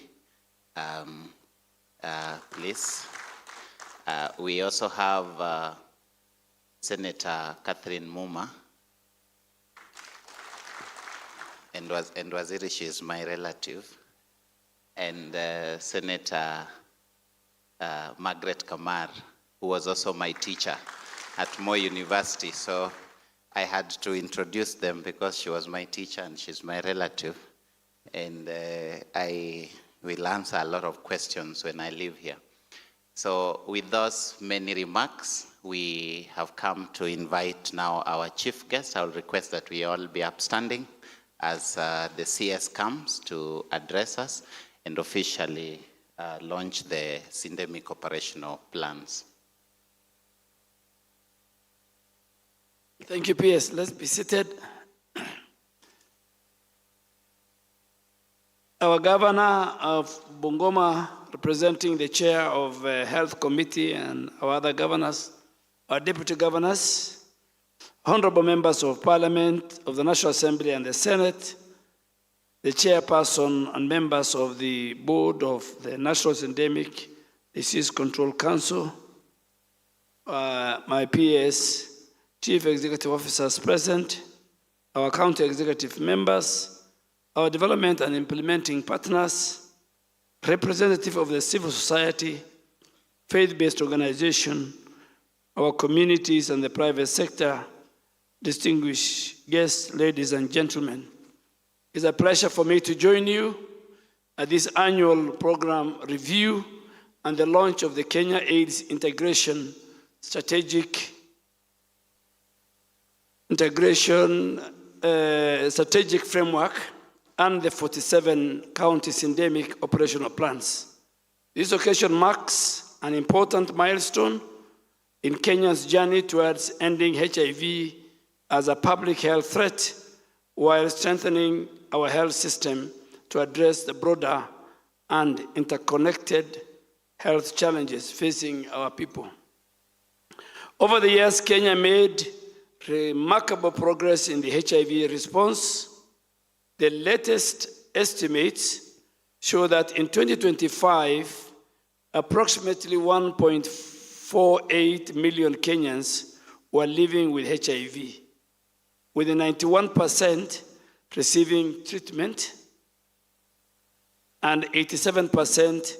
Please. We also have Senator Catherine Muma. And Waziri, she is my relative. And Senator Margaret Kamar, who was also my teacher at Moi University. So I had to introduce them because she was my teacher and she's my relative. And I will answer a lot of questions when I leave here. So with those many remarks, we have come to invite now our chief guest. I will request that we all be upstanding as the CS comes to address us and officially launch the Syndemic operational plans. Thank you, PS. Let's be seated. Our governor of Bungoma, representing the chair of the Health Committee, and our other governors, our deputy governors, honorable members of Parliament, of the National Assembly and the Senate, the chairperson and members of the board of the National Syndemic Disease Control Council, my PS, chief executive officers present, our county executive members, our development and implementing partners, representative of the civil society, faith-based organization, our communities and the private sector, distinguished guests, ladies and gentlemen. It's a pleasure for me to join you at this annual program review and the launch of the Kenya AIDS Integration Strategic Framework and the 47 county syndemic operational plans. This occasion marks an important milestone in Kenya's journey towards ending HIV as a public health threat while strengthening our health system to address the broader and interconnected health challenges facing our people. Over the years, Kenya made remarkable progress in the HIV response. The latest estimates show that in 2025, approximately 1.48 million Kenyans were living with HIV, with 91% receiving treatment and 87%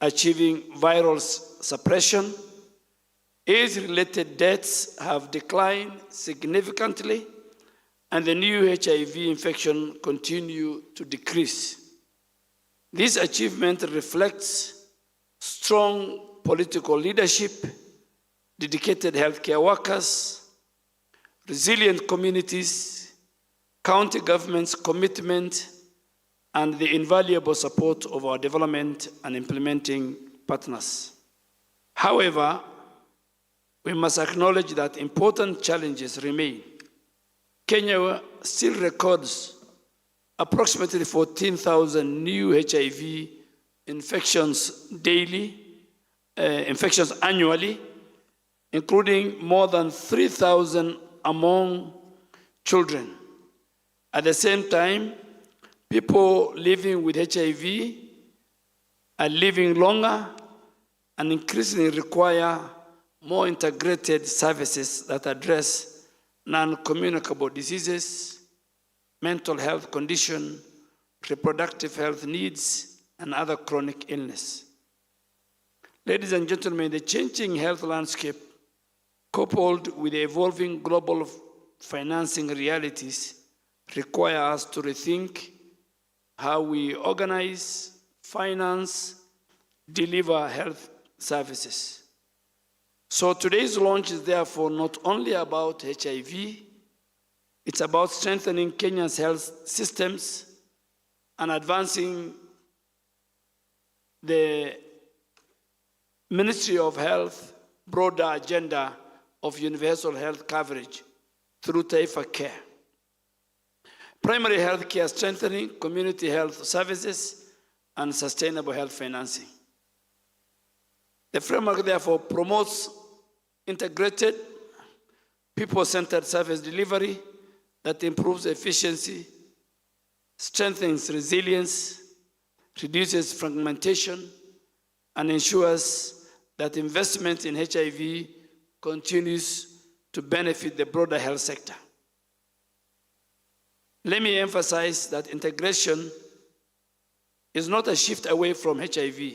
achieving viral suppression. AIDS-related deaths have declined significantly, and the new HIV infection continue to decrease. This achievement reflects strong political leadership, dedicated healthcare workers, resilient communities, county government's commitment, and the invaluable support of our development and implementing partners. However, we must acknowledge that important challenges remain. Kenya still records approximately 14,000 new HIV infections annually, including more than 3,000 among children. At the same time, people living with HIV are living longer and increasingly require more integrated services that address non-communicable diseases, mental health condition, reproductive health needs, and other chronic illness. Ladies and gentlemen, the changing health landscape, coupled with the evolving global financing realities, require us to rethink how we organize, finance, deliver health services. So today's launch is therefore not only about HIV, it's about strengthening Kenya's health systems and advancing the Ministry of Health broader agenda of universal health coverage through Taifa Care. Primary health care strengthening, community health services, and sustainable health financing. The framework therefore promotes integrated, people-centered service delivery that improves efficiency, strengthens resilience, reduces fragmentation, and ensures that investment in HIV continues to benefit the broader health sector. Let me emphasize that integration is not a shift away from HIV.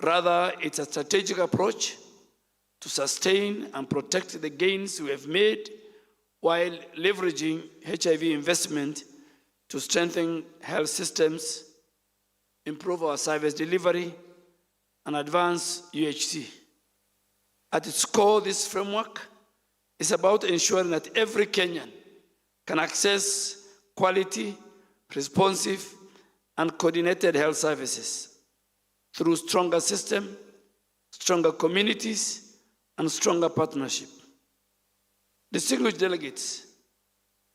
Rather, it's a strategic approach to sustain and protect the gains we have made while leveraging HIV investment to strengthen health systems, improve our service delivery, and advance UHC. At its core, this framework is about ensuring that every Kenyan can access quality, responsive, and coordinated health services through stronger system, stronger communities, and stronger partnership. Distinguished delegates,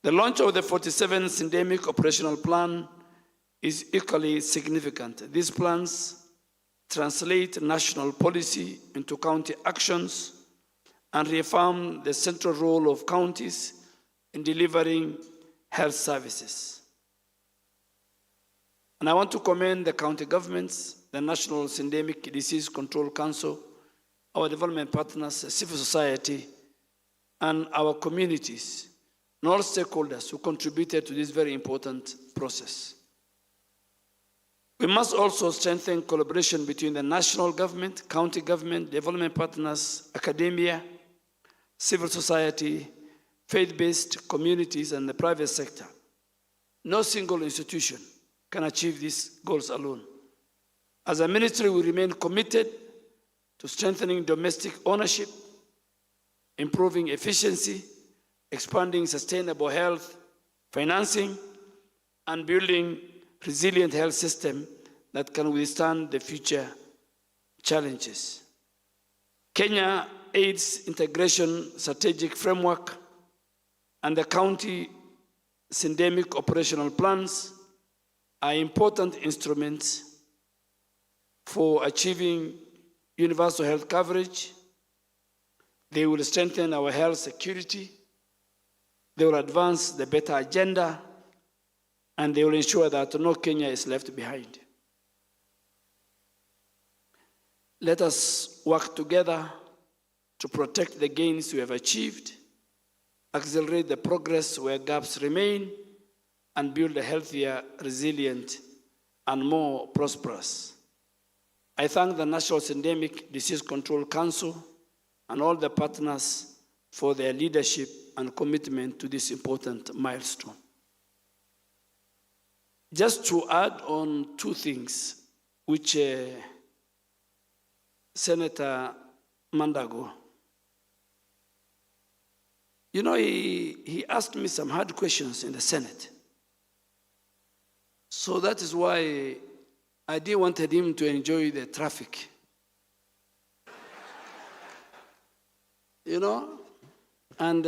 the launch of the 47th Syndemic Operational Plan is equally significant. These plans translate national policy into county actions and reaffirm the central role of counties in delivering health services. And I want to commend the county governments, the National Syndemic Disease Control Council, our development partners, civil society, and our communities, and all stakeholders who contributed to this very important process. We must also strengthen collaboration between the national government, county government, development partners, academia, civil society, faith-based communities, and the private sector. No single institution can achieve these goals alone. As a ministry, we remain committed to strengthening domestic ownership, improving efficiency, expanding sustainable health financing, and building resilient health system that can withstand the future challenges. Kenya AIDS Integration Strategic Framework and the county syndemic operational plans are important instruments for achieving universal health coverage. They will strengthen our health security. They will advance the better agenda, and they will ensure that no Kenya is left behind. Let us work together to protect the gains we have achieved, accelerate the progress where gaps remain, and build a healthier, resilient, and more prosperous. I thank the National Syndemic Disease Control Council and all the partners for their leadership and commitment to this important milestone. Just to add on two things, which Senator Mandago, you know, he asked me some hard questions in the Senate. So that is why I didn't want him to enjoy the traffic. You know, and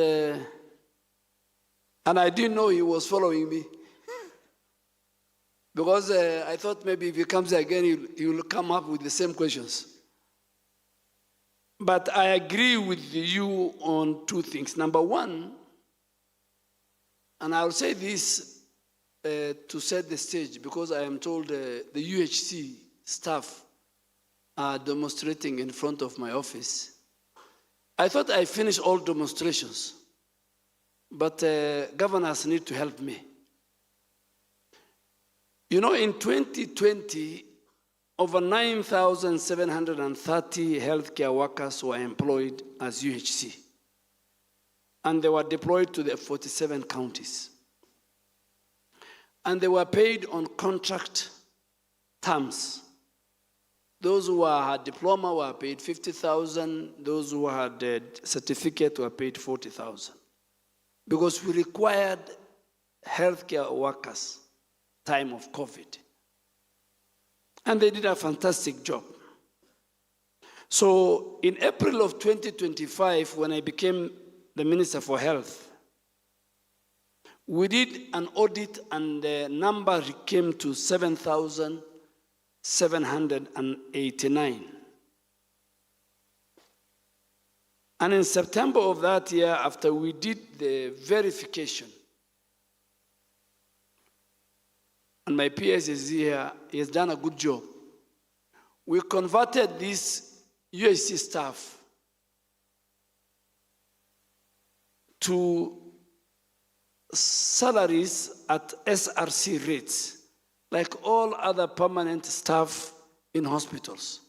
I didn't know he was following me. Because I thought maybe if he comes again, he will come up with the same questions. But I agree with you on two things. Number one, and I'll say this to set the stage, because I am told the UHC staff are demonstrating in front of my office. I thought I finished all demonstrations, but governors need to help me. You know, in 2020, over 9,730 healthcare workers were employed as UHC, and they were deployed to the 47 counties. And they were paid on contract terms. Those who had diploma were paid 50,000. Those who had a certificate were paid 40,000. Because we required healthcare workers time of COVID. And they did a fantastic job. So in April of 2025, when I became the Minister for Health, we did an audit and the number came to 7,789. And in September of that year, after we did the verification, and my PS is here, he has done a good job. We converted this UHC staff to salaries at SRC rates, like all other permanent staff in hospitals.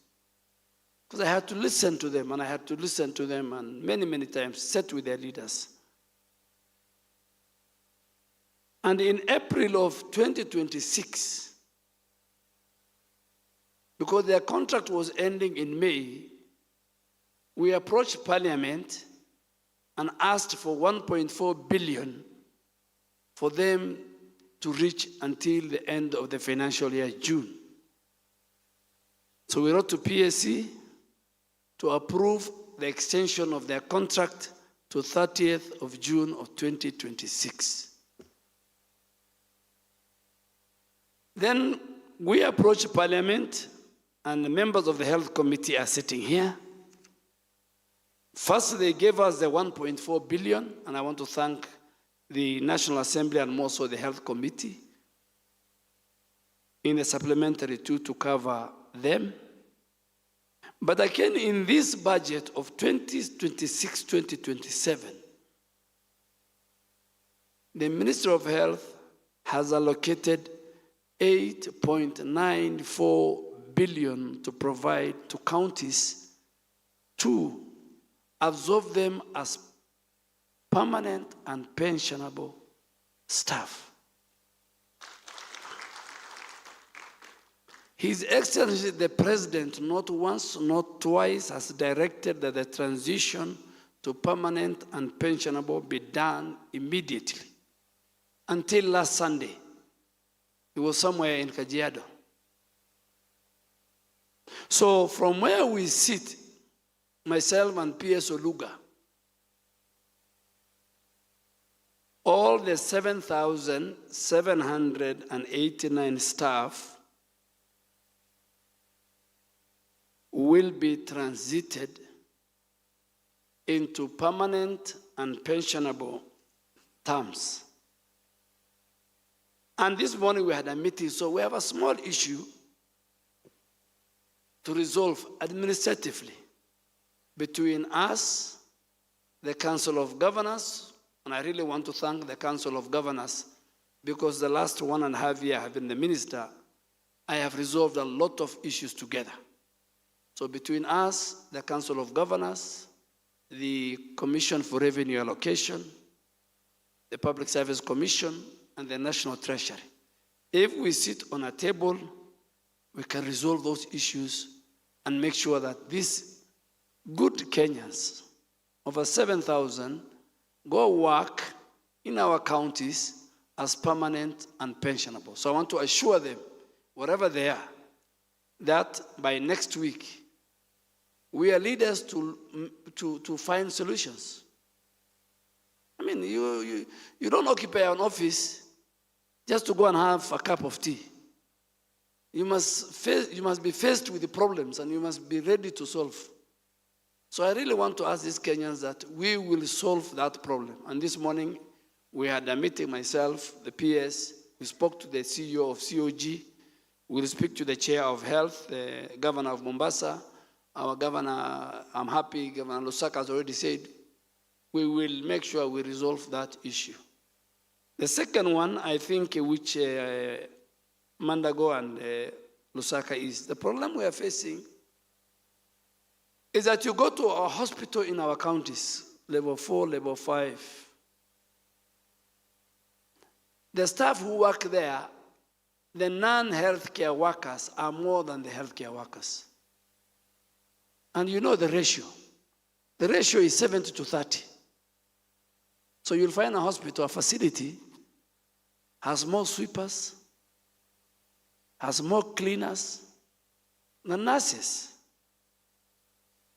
Because I had to listen to them, and I had to listen to them, and many, many times sit with their leaders. And in April of 2026, because their contract was ending in May, we approached Parliament and asked for 1.4 billion for them to reach until the end of the financial year, June. So we wrote to PSC to approve the extension of their contract to 30th of June of 2026. Then we approached Parliament, and the members of the Health Committee are sitting here. First, they gave us the 1.4 billion, and I want to thank the National Assembly and more so the Health Committee in the supplementary to cover them. But again, in this budget of 2026-2027, the Minister of Health has allocated 8.94 billion to provide to counties to absorb them as permanent and pensionable staff. His Excellency the President, not once, not twice, has directed that the transition to permanent and pensionable be done immediately. Until last Sunday, he was somewhere in Kajiado. So from where we sit, myself and PS Oluga, all the 7,789 staff will be transited into permanent and pensionable terms. And this morning we had a meeting, so we have a small issue to resolve administratively between us, the Council of Governors, and I really want to thank the Council of Governors because the last 1.5 years I have been the minister, I have resolved a lot of issues together. So between us, the Council of Governors, the Commission for Revenue Allocation, the Public Service Commission, and the National Treasury. If we sit on a table, we can resolve those issues and make sure that these good Kenyans, over 7,000, go work in our counties as permanent and pensionable. So I want to assure them, wherever they are, that by next week, we are leaders to find solutions. I mean, you don't occupy an office just to go and have a cup of tea. You must be faced with the problems and you must be ready to solve. So I really want to ask these Kenyans that we will solve that problem. And this morning, we had a meeting, myself, the PS, we spoke to the CEO of COG, we'll speak to the chair of health, the governor of Mombasa, our governor, I'm happy, Governor Lusaka has already said, we will make sure we resolve that issue. The second one, I think, which Mandago and Lusaka is, the problem we are facing is that you go to a hospital in our counties, level 4, level 5. The staff who work there, the non-healthcare workers are more than the healthcare workers. And you know the ratio. The ratio is 70 to 30. So you'll find a hospital, a facility, has more sweepers, has more cleaners than nurses,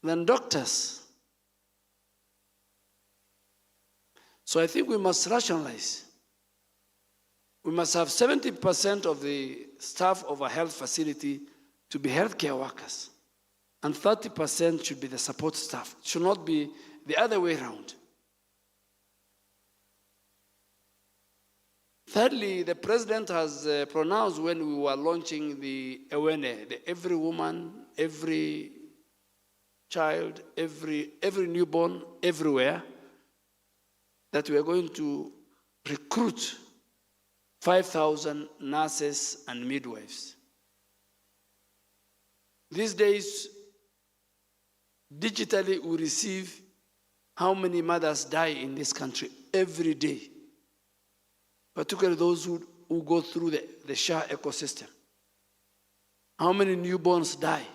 than doctors. So I think we must rationalize. We must have 70% of the staff of a health facility to be healthcare workers, and 30% should be the support staff. It should not be the other way around. Thirdly, the president has pronounced when we were launching the awareness, the every woman, every child, every newborn, everywhere, that we are going to recruit 5,000 nurses and midwives. These days, digitally we receive how many mothers die in this country every day, particularly those who go through the SHA ecosystem. How many newborns die?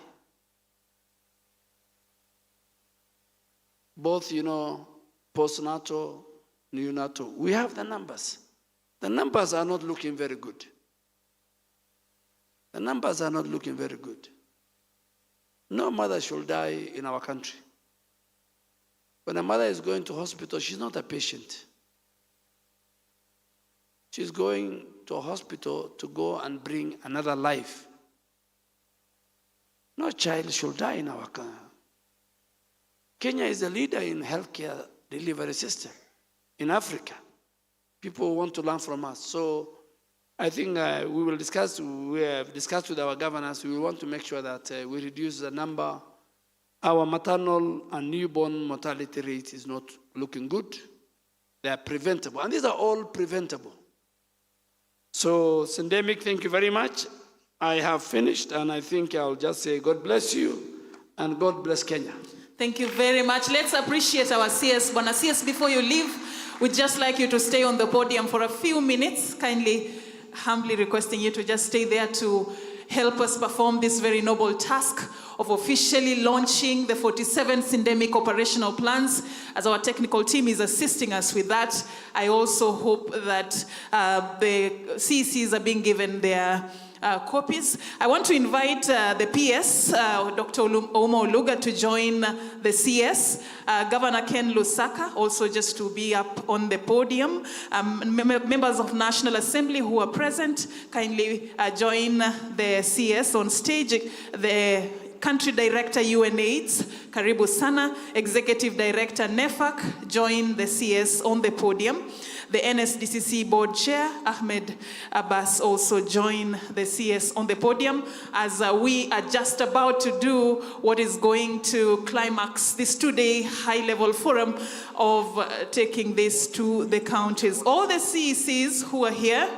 Both, postnatal, neonatal. We have the numbers. The numbers are not looking very good. The numbers are not looking very good. No mother should die in our country. When a mother is going to hospital, she's not a patient. She's going to a hospital to go and bring another life. No child should die in our country. Kenya is a leader in healthcare delivery system in Africa. People want to learn from us. So I think we have discussed with our governors, we want to make sure that we reduce the number. Our maternal and newborn mortality rate is not looking good. They are preventable, and these are all preventable. So Syndemic, thank you very much. I have finished, and I think I'll just say God bless you, and God bless Kenya. Thank you very much. Let's appreciate our CS. Bwana CS, before you leave, we'd just like you to stay on the podium for a few minutes, kindly, humbly requesting you to just stay there to help us perform this very noble task of officially launching the 47 Syndemic operational plans. As our technical team is assisting us with that, I also hope that the CECs are being given their copies. I want to invite the PS, Dr. Ouma Oluga, to join the CS. Governor Ken Lusaka also just to be up on the podium. Members of National Assembly who are present, kindly join the CS on stage. The Country Director UNAIDS, Karibu Sana. Executive Director NEFAC, join the CS on the podium. The NSDCC Board Chair, Ahmed Abbas, also join the CS on the podium as we are just about to do what is going to climax this two-day high-level forum of taking this to the counties. All the CECs who are here,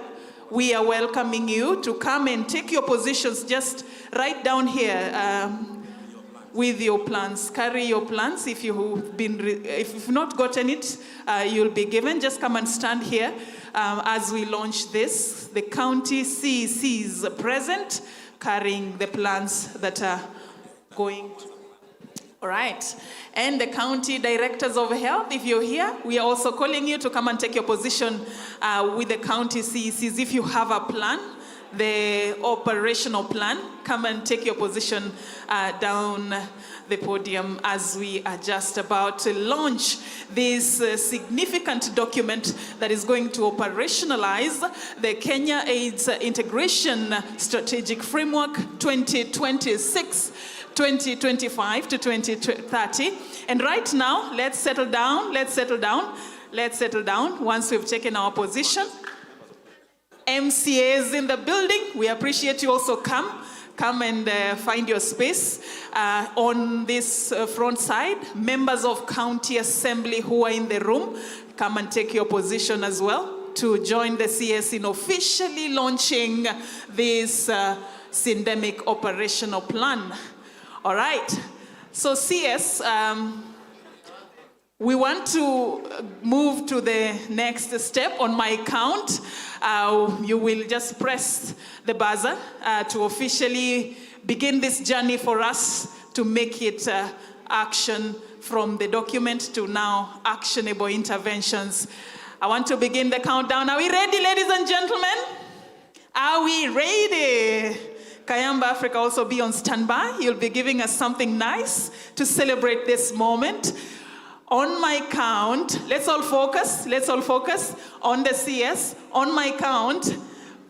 we are welcoming you to come and take your positions just right down here with your plans. Carry your plans. If you've not gotten it, you'll be given. Just come and stand here as we launch this. The county CECs present, carrying the plans that are going to. All right. And the county directors of health, if you're here, we are also calling you to come and take your position with the county CECs. If you have a plan the operational plan. Come and take your position down the podium as we are just about to launch this significant document that is going to operationalize the Kenya AIDS Integration Strategic Framework 2025 to 2030. And right now, let's settle down. Once we've taken our position. MCAs in the building, we appreciate you also come and find your space on this front side. Members of County Assembly who are in the room, come and take your position as well to join the CS in officially launching this Syndemic operational plan. All right, so CS, we want to move to the next step. On my count, you will just press the buzzer to officially begin this journey for us to make it action from the document to now actionable interventions. I want to begin the countdown. Are we ready, ladies and gentlemen? Are we ready? Kayamba Africa also be on standby. You'll be giving us something nice to celebrate this moment. On my count, let's all focus on the CS. On my count,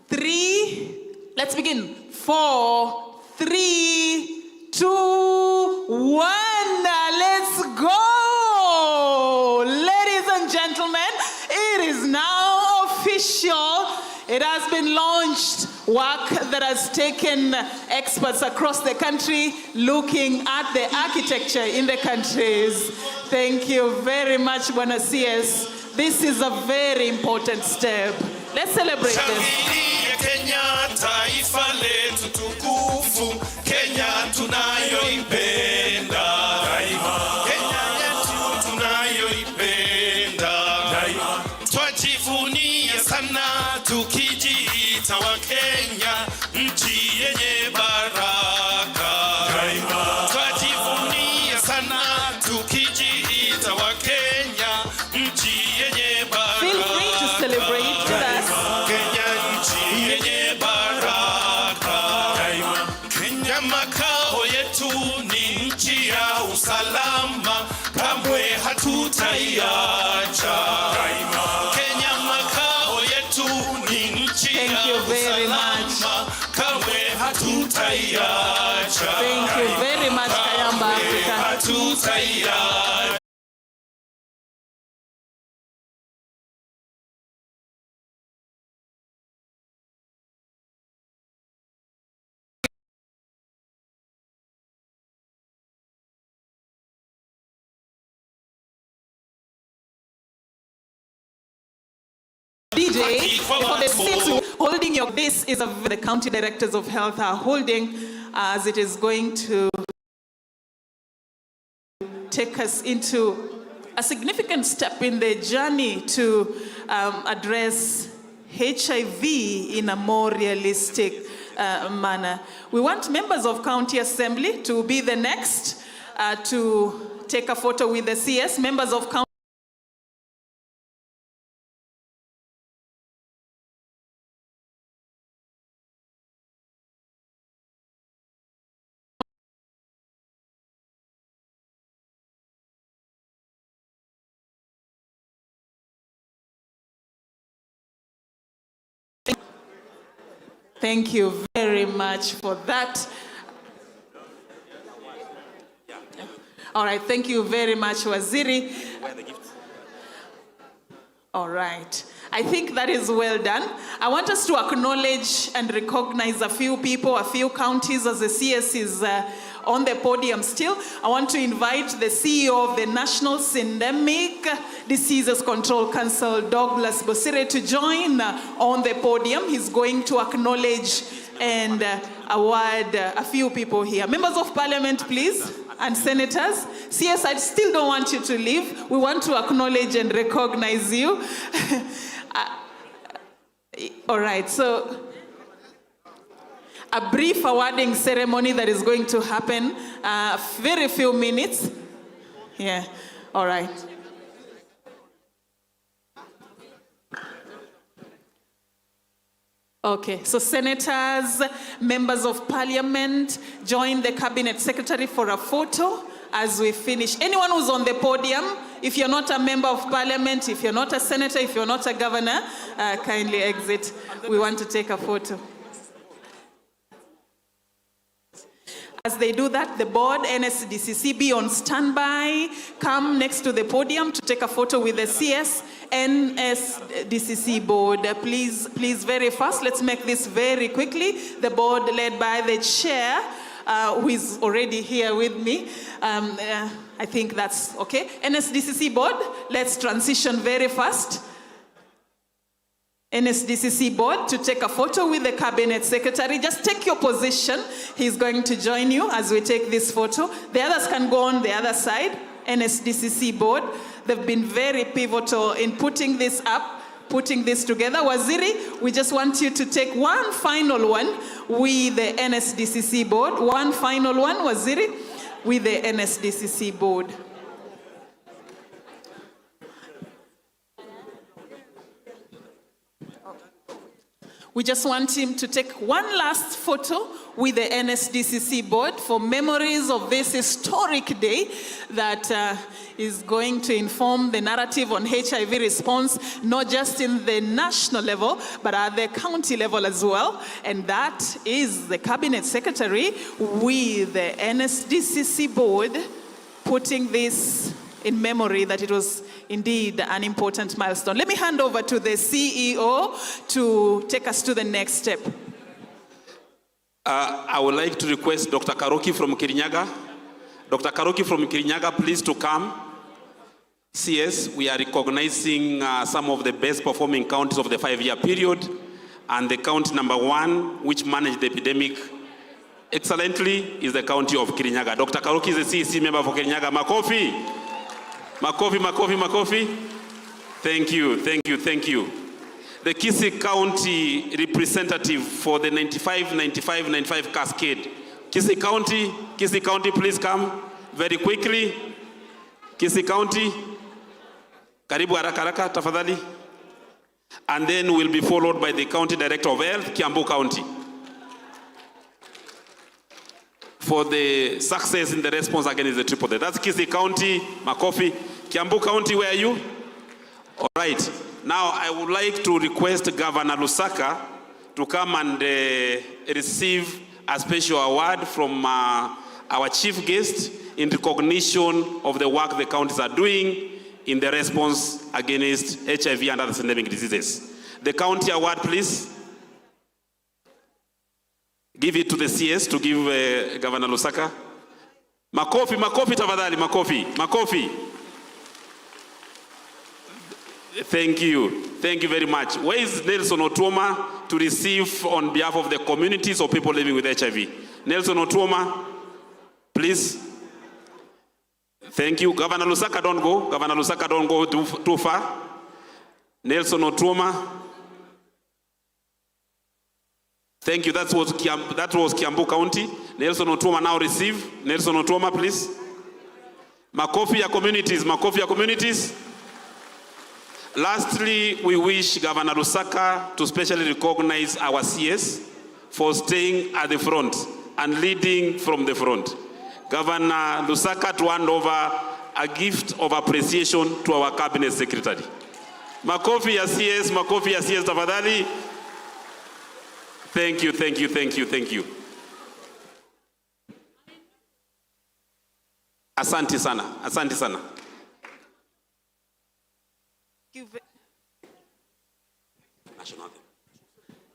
3, let's begin. 4, 3, 2, 1, let's go! Ladies and gentlemen, it is now official. It has been launched. Work that has taken experts across the country looking at the architecture in the countries. Thank you very much, Bwana CS. This is a very important step. Let's celebrate this. Kenya, taifa letu tukufu, Kenya tunayoipenda daima. Kenya yetu tunayoipenda daima. Twajivunia sana tukijiita wa Kenya, nchi yenye baraka daima. Twajivunia sana tukijiita wa Kenya, nchi yenye baraka. Feel free to celebrate with us. Kenya nchi yenye baraka daima. Kenya makao yetu ni nchi ya usalama, kamwe hatutaiacha daima. Kenya makao yetu ni nchi ya usalama, kamwe hatutaiacha. Thank you very much, Kayamba Africa. Hatutaiacha. DJ, for the seats holding your, this is the county directors of health are holding, as it is going to take us into a significant step in the journey to address HIV in a more realistic manner. We want members of County Assembly to be the next to take a photo with the CS. Members of County Thank you very much for that. All right, thank you very much, Waziri. All right, I think that is well done. I want us to acknowledge and recognize a few people, a few counties as the CS is on the podium still. I want to invite the CEO of the National Syndemic Diseases Control Council, Douglas Bosire, to join on the podium. He's going to acknowledge and award a few people here. Members of Parliament, please, and senators. CS, I still don't want you to leave. We want to acknowledge and recognize you. All right, so a brief awarding ceremony that is going to happen very few minutes. Yeah, all right. Okay, so senators, members of parliament, join the cabinet secretary for a photo as we finish. Anyone who's on the podium, if you're not a member of parliament, if you're not a senator, if you're not a governor, kindly exit. We want to take a photo. As they do that, the board, NSDCC, be on standby. Come next to the podium to take a photo with the CS NSDCC board. Please, very fast. Let's make this very quickly. The board led by the chair, who is already here with me. I think that's okay. NSDCC board, let's transition very fast. NSDCC board to take a photo with the cabinet secretary. Just take your position. He's going to join you as we take this photo. The others can go on the other side. NSDCC board, they've been very pivotal in putting this up, putting this together. Waziri, we just want you to take one final one with the NSDCC board. One final one, Waziri, with the NSDCC board. We just want him to take one last photo with the NSDCC board for memories of this historic day that is going to inform the narrative on HIV response, not just in the national level, but at the county level as well. And that is the cabinet secretary with the NSDCC board putting this in memory that it was indeed an important milestone. Let me hand over to the CEO to take us to the next step. I would like to request Dr. Karoki from Kirinyaga. Dr. Karoki from Kirinyaga, please to come. CS, we are recognizing some of the best performing counties of the 5-year period, and the county number 1, which managed the epidemic excellently, is the county of Kirinyaga. Dr. Karoki is a CEC member for Kirinyaga. Makofi. Makofi, Makofi, Makofi. Thank you, thank you, thank you. The Kisii County representative for the 95 cascade. Kisii County, please come very quickly. Kisii County, karibu haraka tafadhali. And then we'll be followed by the County Director of Health, Kiambu County, for the success in the response against the triple threat. That's Kisii County, Makofi. Kiambu County, where are you? All right. Now, I would like to request Governor Lusaka to come and receive a special award from our chief guest in recognition of the work the counties are doing in the response against HIV and other syndemic diseases. The county award, please. Give it to the CS to give Governor Lusaka. Makofi, Makofi, tafadhali, Makofi, Makofi. Thank you very much. Where is Nelson Otuoma to receive on behalf of the communities or people living with HIV? Nelson Otuoma, please. Thank you. Governor Lusaka, don't go. Governor Lusaka, don't go too far. Nelson Otuoma. Thank you. That was Kiambu County. Nelson Otuoma now receive. Nelson Otuoma, please. Makofi ya communities. Makofi ya communities. Lastly, we wish Governor Lusaka to specially recognize our CS for staying at the front and leading from the front. Governor Lusaka to hand over a gift of appreciation to our cabinet secretary. Makofi ya CS, Makofi ya CS tafadhali. Thank you, thank you, thank you, thank you. Asante sana, asante sana.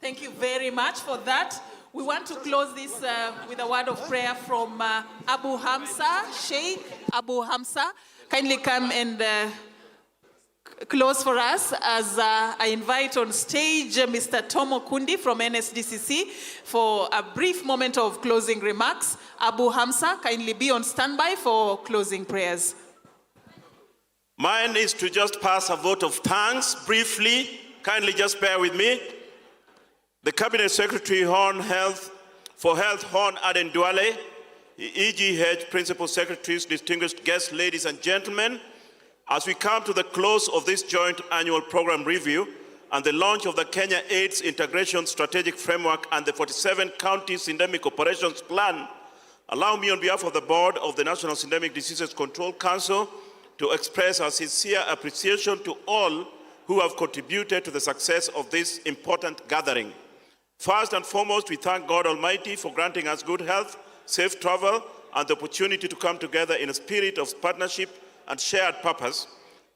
Thank you very much for that. We want to close this with a word of prayer from Abu Hamza, Sheikh Abu Hamza. Kindly come and close for us as I invite on stage Mr. Tomo Kundi from NSDCC for a brief moment of closing remarks. Abu Hamza, kindly be on standby for closing prayers. Mine is to just pass a vote of thanks briefly. Kindly just bear with me. The Cabinet Secretary Horn Health, Horn Aden Duale, EGH Principal Secretaries, distinguished guests, ladies and gentlemen, as we come to the close of this joint annual program review, and the launch of the Kenya AIDS Integration Strategic Framework and the 47 County Syndemic Operations Plan, allow me on behalf of the Board of the National Syndemic Diseases Control Council to express our sincere appreciation to all who have contributed to the success of this important gathering. First and foremost, we thank God Almighty for granting us good health, safe travel, and the opportunity to come together in a spirit of partnership and shared purpose.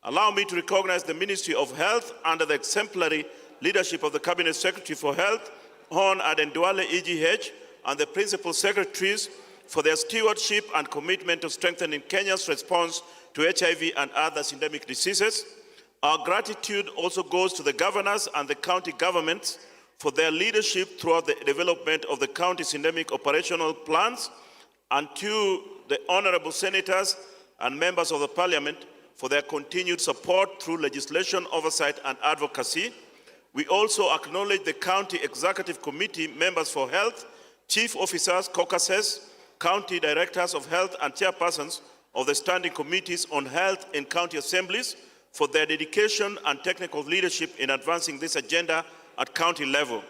Allow me to recognize the Ministry of Health under the exemplary leadership of the Cabinet Secretary for Health, Hon Adendwale EGH, and the Principal Secretaries for their stewardship and commitment to strengthening Kenya's response to HIV and other syndemic diseases. Our gratitude also goes to the governors and the county governments for their leadership throughout the development of the county syndemic operational plans, and to the honorable senators and members of the parliament for their continued support through legislation, oversight, and advocacy. We also acknowledge the county executive committee members for health, chief officers, caucuses, county directors of health, and chairpersons of the standing committees on health in county assemblies for their dedication and technical leadership in advancing this agenda at county level.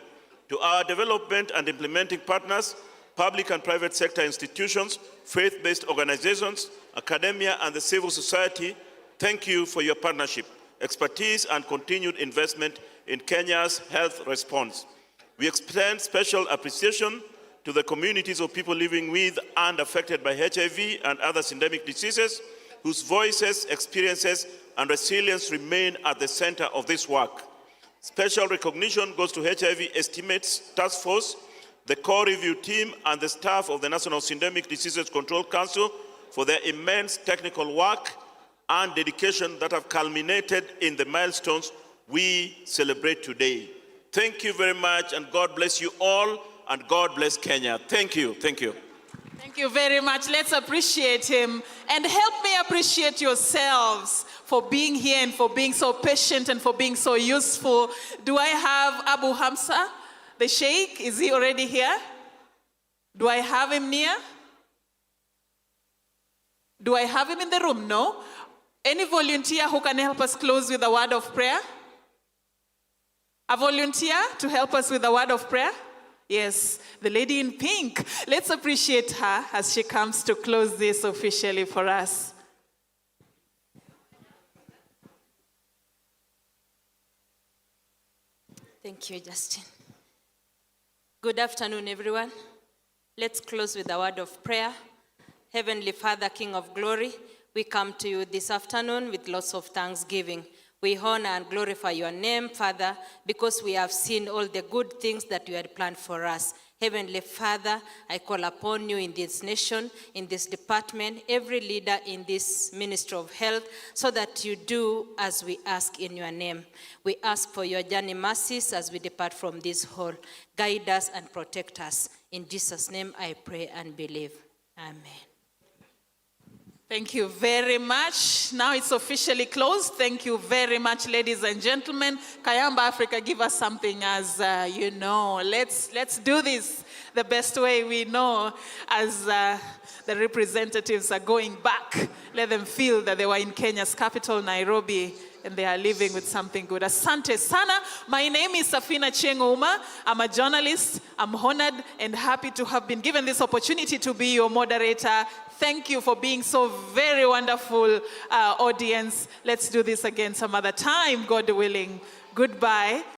To our development and implementing partners, public and private sector institutions, faith-based organizations, academia, and the civil society, thank you for your partnership, expertise, and continued investment in Kenya's health response. We extend special appreciation to the communities of people living with and affected by HIV and other syndemic diseases, whose voices, experiences, and resilience remain at the center of this work. Special recognition goes to HIV Estimates Task Force, the core review team, and the staff of the National Syndemic Diseases Control Council for their immense technical work and dedication that have culminated in the milestones we celebrate today. Thank you very much, and God bless you all, and God bless Kenya. Thank you, thank you. Thank you very much. Let's appreciate him. And help me appreciate yourselves for being here and for being so patient and for being so useful. Do I have Abu Hamza, the Sheikh? Is he already here? Do I have him near? Do I have him in the room? No. Any volunteer who can help us close with a word of prayer? A volunteer to help us with a word of prayer? Yes, the lady in pink. Let's appreciate her as she comes to close this officially for us. Thank you, Justin. Good afternoon, everyone. Let's close with a word of prayer. Heavenly Father, King of Glory, we come to you this afternoon with lots of thanksgiving. We honor and glorify your name, Father, because we have seen all the good things that you had planned for us. Heavenly Father, I call upon you in this nation, in this department, every leader in this Ministry of Health, so that you do as we ask in your name. We ask for your journey mercies as we depart from this hall. Guide us and protect us. In Jesus' name I pray and believe. Amen. Thank you very much. Now it's officially closed. Thank you very much, ladies and gentlemen. Kayamba Africa, give us something as you know. Let's do this the best way we know as the representatives are going back. Let them feel that they were in Kenya's capital, Nairobi, and they are living with something good. Asante sana. My name is Safina Chenguma. I'm a journalist. I'm honored and happy to have been given this opportunity to be your moderator. Thank you for being so very wonderful, audience. Let's do this again some other time, God willing. Goodbye.